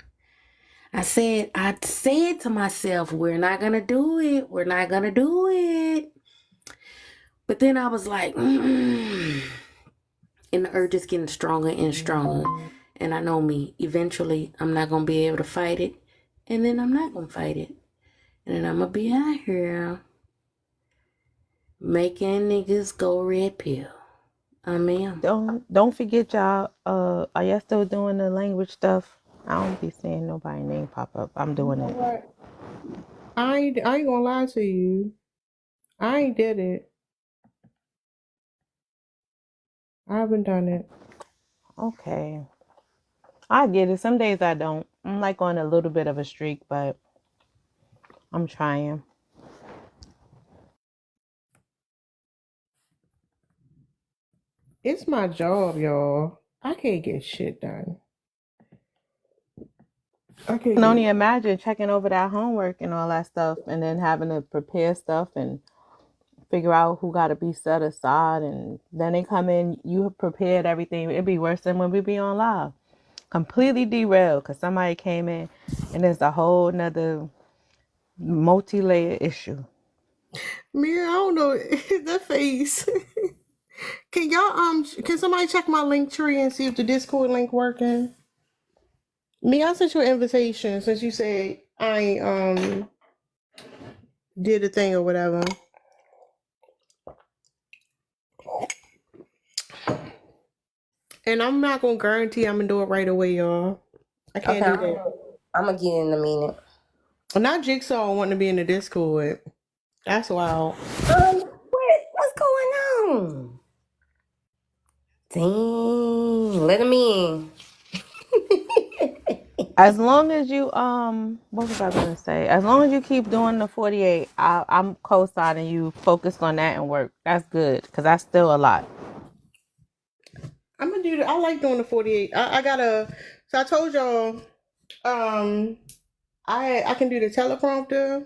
Speaker 14: I said to myself, we're not gonna do it. We're not gonna do it. But then I was like, and the urge is getting stronger and stronger. And I know me. Eventually, I'm not gonna be able to fight it, and then I'm not gonna fight it, and then I'm gonna be out here making niggas go red pill. I mean,
Speaker 6: Don't forget y'all. Are y'all still doing the language stuff? I don't be seeing nobody name pop up. I'm doing it.
Speaker 1: What? I ain't gonna lie to you. I ain't did it. I haven't done it.
Speaker 6: Okay. I get it. Some days I don't. I'm like on a little bit of a streak, but I'm trying.
Speaker 1: It's my job, y'all. I can't get shit done. I
Speaker 6: I
Speaker 1: can't
Speaker 6: can only
Speaker 1: get.
Speaker 6: imagine checking over that homework and all that stuff and then having to prepare stuff and figure out who got to be set aside. And then they come in, you have prepared everything. It'd be worse than when we be on live. Completely derailed because somebody came in and there's a whole nother multi-layer issue.
Speaker 1: Mir, I don't know that face. Can y'all can somebody check my link tree and see if the Discord link working? Me, I sent you an invitation since you said I did a thing or whatever. And I'm not gonna guarantee I'm gonna do it right away, y'all. I can't do that.
Speaker 7: I'm gonna get in a minute.
Speaker 1: Well, not Jigsaw wanting to be in the Discord. That's wild.
Speaker 7: What's going on? Dang, let him in.
Speaker 6: As long as you what was I gonna say? As long as you keep doing the 48, I'm co-signing you. Focused on that and work. That's good because that's still a lot.
Speaker 1: I'm gonna do. I like doing the 48. I gotta. So I told y'all, I can do the teleprompter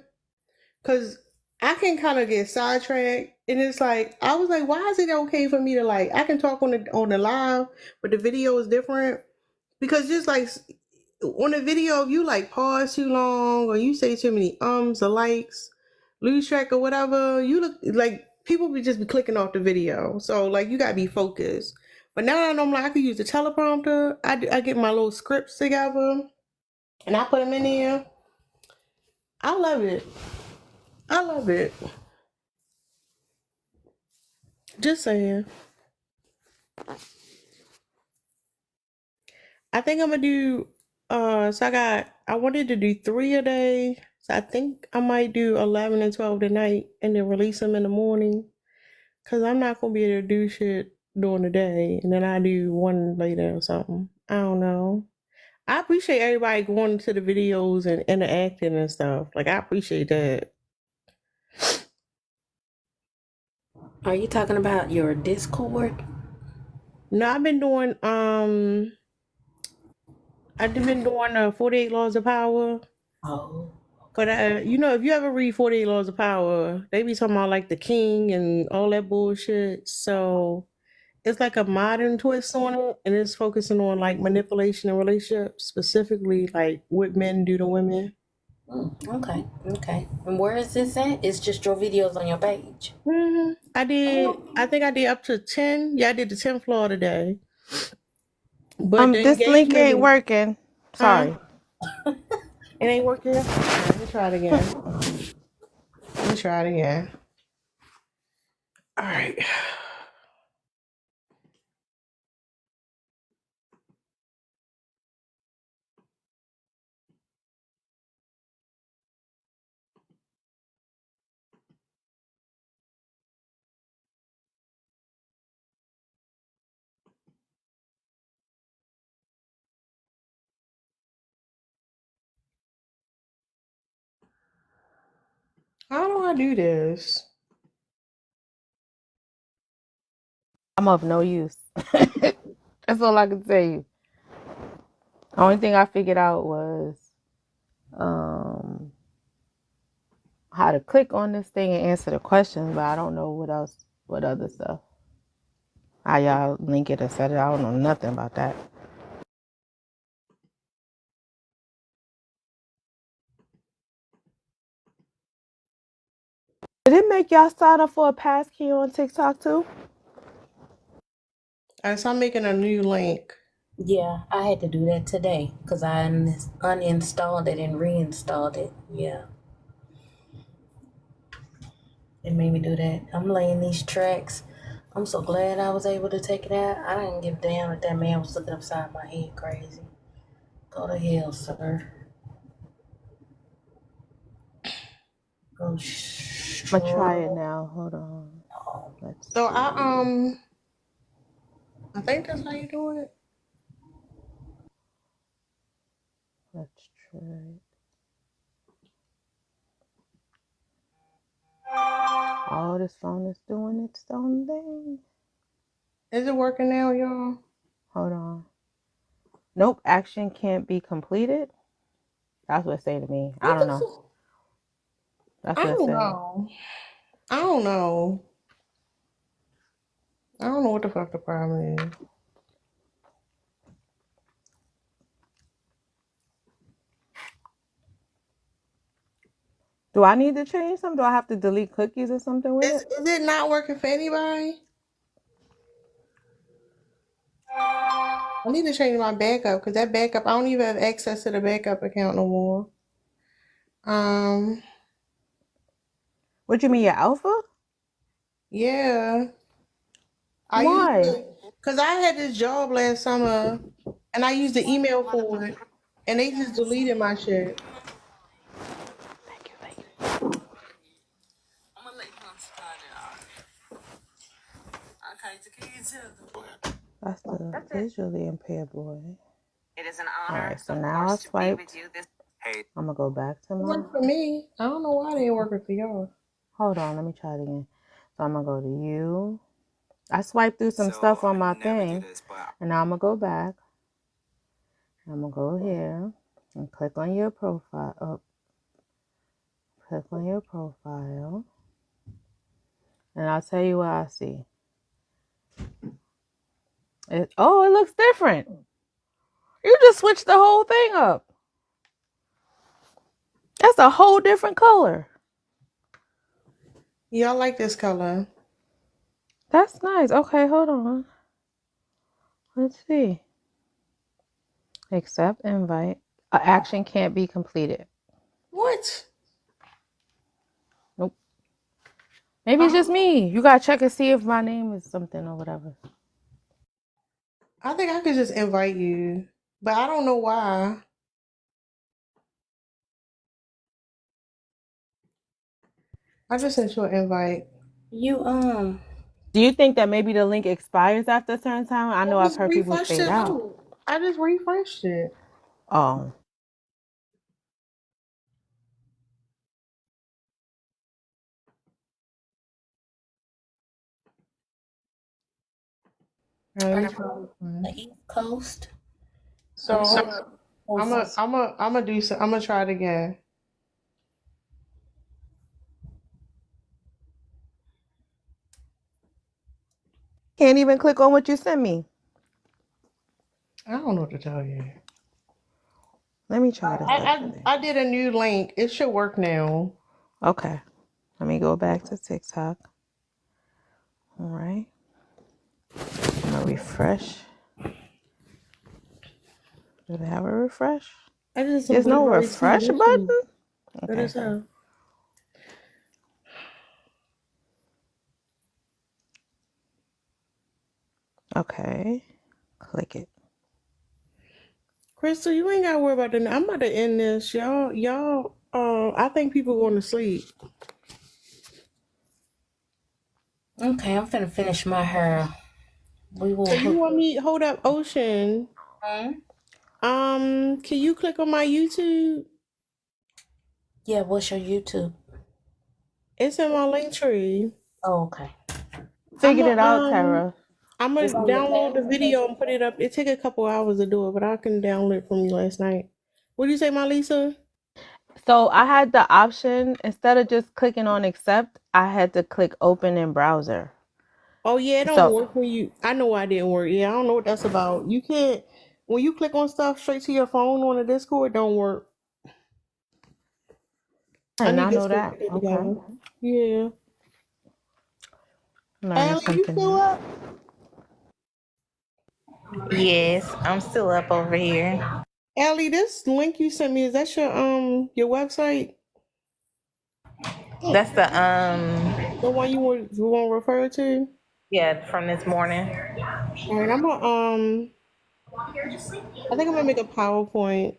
Speaker 1: because I can kind of get sidetracked, and it's like I was like, why is it okay for me to I can talk on the live, but the video is different because just like on the video, if you pause too long or you say too many or likes, lose track or whatever, you look like people be clicking off the video. So you gotta be focused. But now that I'm I could use the teleprompter. I get my little scripts together and I put them in there. I love it. I love it. Just saying. I think I'm gonna do so I wanted to do 3 a day. So I think I might do 11 and 12 tonight and then release them in the morning. Cause I'm not gonna be able to do shit during the day and then I do one later or something. I don't know. I appreciate everybody going to the videos and interacting and stuff. I appreciate that.
Speaker 14: Are you talking about your Discord?
Speaker 1: No, I've been doing 48 Laws of Power.
Speaker 14: Oh.
Speaker 1: But if you ever read 48 Laws of Power, they be talking about the king and all that bullshit. So it's a modern twist on it, and it's focusing on manipulation in relationships, specifically what men do to women.
Speaker 14: Okay, okay. And where is this at? It's just your videos on your page.
Speaker 1: I think I did up to 10. Yeah, I did the 10th floor today. But the
Speaker 6: This link
Speaker 1: engagement
Speaker 6: ain't
Speaker 1: is,
Speaker 6: working.
Speaker 1: huh?
Speaker 6: Sorry.
Speaker 1: It ain't working. Let me try it again. Let me try it again. All right. How do I do this?
Speaker 6: I'm of no use. That's all I can tell you. Only thing I figured out was how to click on this thing and answer the questions, but I don't know what other stuff. How y'all link it or set it. I don't know nothing about that. Did it make y'all sign up for a passkey on TikTok too?
Speaker 1: So I'm making a new link.
Speaker 14: Yeah, I had to do that today because I uninstalled it and reinstalled it. Yeah. It made me do that. I'm laying these tracks. I'm so glad I was able to take it out. I didn't give a damn if that man was looking upside my head crazy. Go to hell, sir. Go
Speaker 6: I'm gonna try it now. Hold on.
Speaker 1: So I think that's how you do it.
Speaker 6: Let's try. Oh, this phone is doing its own thing.
Speaker 1: Is it working now, y'all?
Speaker 6: Hold on. Nope, action can't be completed. That's what it say to me. I don't know. That's
Speaker 1: I
Speaker 6: what it
Speaker 1: don't
Speaker 6: said.
Speaker 1: know. I don't know. I don't know what the fuck the problem is.
Speaker 6: Do I need to change something? Do I have to delete cookies or something with it?
Speaker 1: Is it not working for anybody? I need to change my backup because that backup, I don't even have access to the backup account no more.
Speaker 6: What you mean, your alpha?
Speaker 1: Yeah.
Speaker 6: Why?
Speaker 1: Because I had this job last summer and I used the email for it and they just deleted my shit.
Speaker 6: That's the visually impaired boy. It is an honor. All right, so now I swiped. I'm gonna go back to
Speaker 1: It
Speaker 6: my.
Speaker 1: worked for me. I don't know why they ain't working for y'all.
Speaker 6: Hold on, let me try it again. So I'm gonna go to you. I swiped through some stuff on my thing, and now I'm gonna go back. I'm gonna go here and click on your profile. Oh, click on your profile, and I'll tell you what I see. It looks different. You just switched the whole thing up. That's a whole different color.
Speaker 1: Y'all like this color?
Speaker 6: That's nice. Okay, hold on. Let's see. Accept invite. Action can't be completed.
Speaker 1: What?
Speaker 6: Nope. Maybe it's just me. You gotta check and see if my name is something or whatever.
Speaker 1: I think I could just invite you, but I don't know why. I just sent you an invite.
Speaker 14: You
Speaker 6: Do you think that maybe the link expires after a certain time? I know I've heard people
Speaker 1: refreshed
Speaker 6: fade
Speaker 1: it
Speaker 6: out.
Speaker 1: out. I just refreshed it.
Speaker 6: Oh.
Speaker 14: are you on the East Coast?
Speaker 1: So I'm gonna try it again.
Speaker 6: Can't even click on what you sent me.
Speaker 1: I don't know what to tell you.
Speaker 6: Let me try this other thing.
Speaker 1: I did a new link. It should work now.
Speaker 6: Okay. Let me go back to TikTok. All right. I'm gonna refresh. Do they have a refresh?
Speaker 1: I did some
Speaker 6: There's no
Speaker 1: blueberry tea.
Speaker 6: refresh
Speaker 1: This
Speaker 6: button?
Speaker 1: is good
Speaker 6: Okay.
Speaker 1: as hell.
Speaker 6: Okay. Click it.
Speaker 1: Crystal, you ain't gotta worry about that. I'm about to end this. Y'all, I think people going to sleep.
Speaker 14: Okay, I'm finna finish my hair. We will
Speaker 1: So you
Speaker 14: hook
Speaker 1: want me, hold up, Ocean. Can you click on my YouTube?
Speaker 14: Yeah, what's your YouTube?
Speaker 1: It's in my link tree.
Speaker 14: Oh, okay.
Speaker 6: Figured it out, Tara.
Speaker 1: I'm gonna
Speaker 14: It's on your
Speaker 1: download the
Speaker 14: page?
Speaker 1: video and put it up. It take a couple hours to do it, but I can download it from you last night. What do you say, my Lisa?
Speaker 6: So I had the option, instead of just clicking on accept, I had to click open in browser.
Speaker 1: Oh yeah, it don't
Speaker 6: So
Speaker 1: work when you. I know why it didn't work. Yeah, I don't know what that's about. You can't when you click on stuff straight to your phone on the Discord. It don't work.
Speaker 6: I
Speaker 1: I
Speaker 6: did
Speaker 1: need
Speaker 6: not know
Speaker 1: Discord to
Speaker 6: that.
Speaker 1: get
Speaker 6: Okay.
Speaker 1: together. Yeah.
Speaker 6: Learning
Speaker 1: Allie, you
Speaker 6: something
Speaker 1: still
Speaker 6: new.
Speaker 1: up?
Speaker 21: Yes, I'm still up over here.
Speaker 1: Allie, this link you sent me, is that your website?
Speaker 21: That's the
Speaker 1: The one you want to refer to?
Speaker 21: yeah, from this morning.
Speaker 1: All right, I'm gonna I think I'm gonna make a PowerPoint.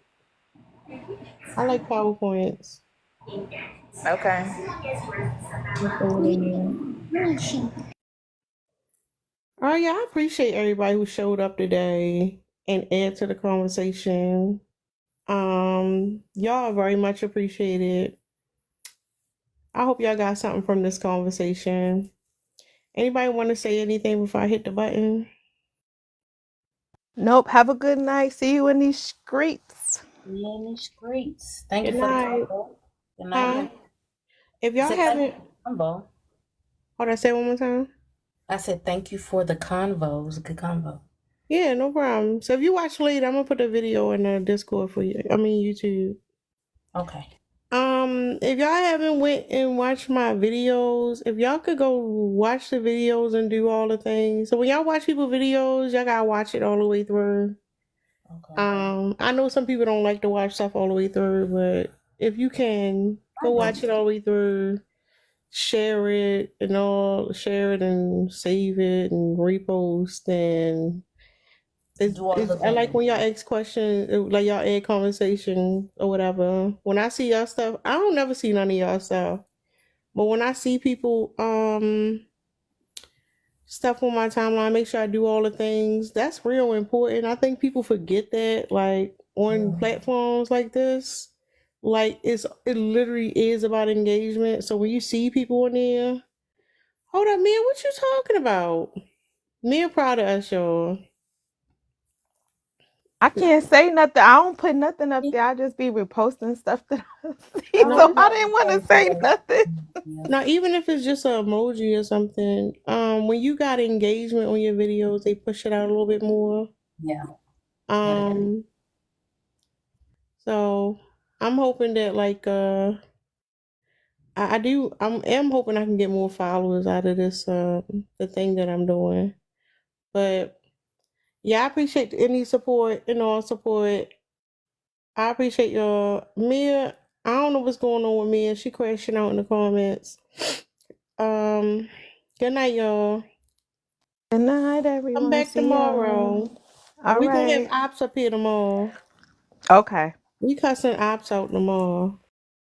Speaker 1: I like PowerPoints.
Speaker 21: Okay.
Speaker 1: All right, yeah, I appreciate everybody who showed up today and add to the conversation. Y'all are very much appreciated. I hope y'all got something from this conversation. Anybody want to say anything before I hit the button?
Speaker 6: Nope. Have a good night. See you in these streets.
Speaker 14: Yeah, in these streets. Thank
Speaker 1: Good
Speaker 14: you for the
Speaker 1: night.
Speaker 14: combo. Good night.
Speaker 1: Huh? If
Speaker 14: I
Speaker 1: y'all
Speaker 14: said thank you
Speaker 1: haven't,
Speaker 14: for the combo.
Speaker 1: hold on, say it one more time.
Speaker 14: I said thank you for the convo. It was a good convo.
Speaker 1: Yeah, no problem. So if you watch later, I'm gonna put a video in the Discord for you. I mean YouTube.
Speaker 14: Okay.
Speaker 1: If y'all haven't went and watched my videos, if y'all could go watch the videos and do all the things. So when y'all watch people videos, y'all gotta watch it all the way through. I know some people don't like to watch stuff all the way through, but if you can go watch it all the way through, share it and save it and repost and I like when y'all ask questions, like y'all add conversation or whatever. When I see y'all stuff, I don't never see none of y'all stuff. But when I see people stuff on my timeline, make sure I do all the things. That's real important. I think people forget that, like on platforms like this, like it literally is about engagement. So when you see people in there, hold up, man, what you talking about? Me proud of us, y'all.
Speaker 6: I can't say nothing. I don't put nothing up there. I just be reposting stuff that I see. So I didn't want to say nothing.
Speaker 1: Now, even if it's just an emoji or something, when you got engagement on your videos, they push it out a little bit more.
Speaker 14: Yeah.
Speaker 1: So I'm hoping that like I am hoping I can get more followers out of this the thing that I'm doing. But yeah, I appreciate any support and all support. I appreciate y'all. Mia, I don't know what's going on with Mia. She crashing out in the comments. Good night, y'all.
Speaker 6: Good night, everyone.
Speaker 1: Come back
Speaker 6: See
Speaker 1: tomorrow.
Speaker 6: y'all. All
Speaker 1: We gonna have
Speaker 6: right.
Speaker 1: ops up here tomorrow.
Speaker 6: Okay.
Speaker 1: We cussing ops out tomorrow.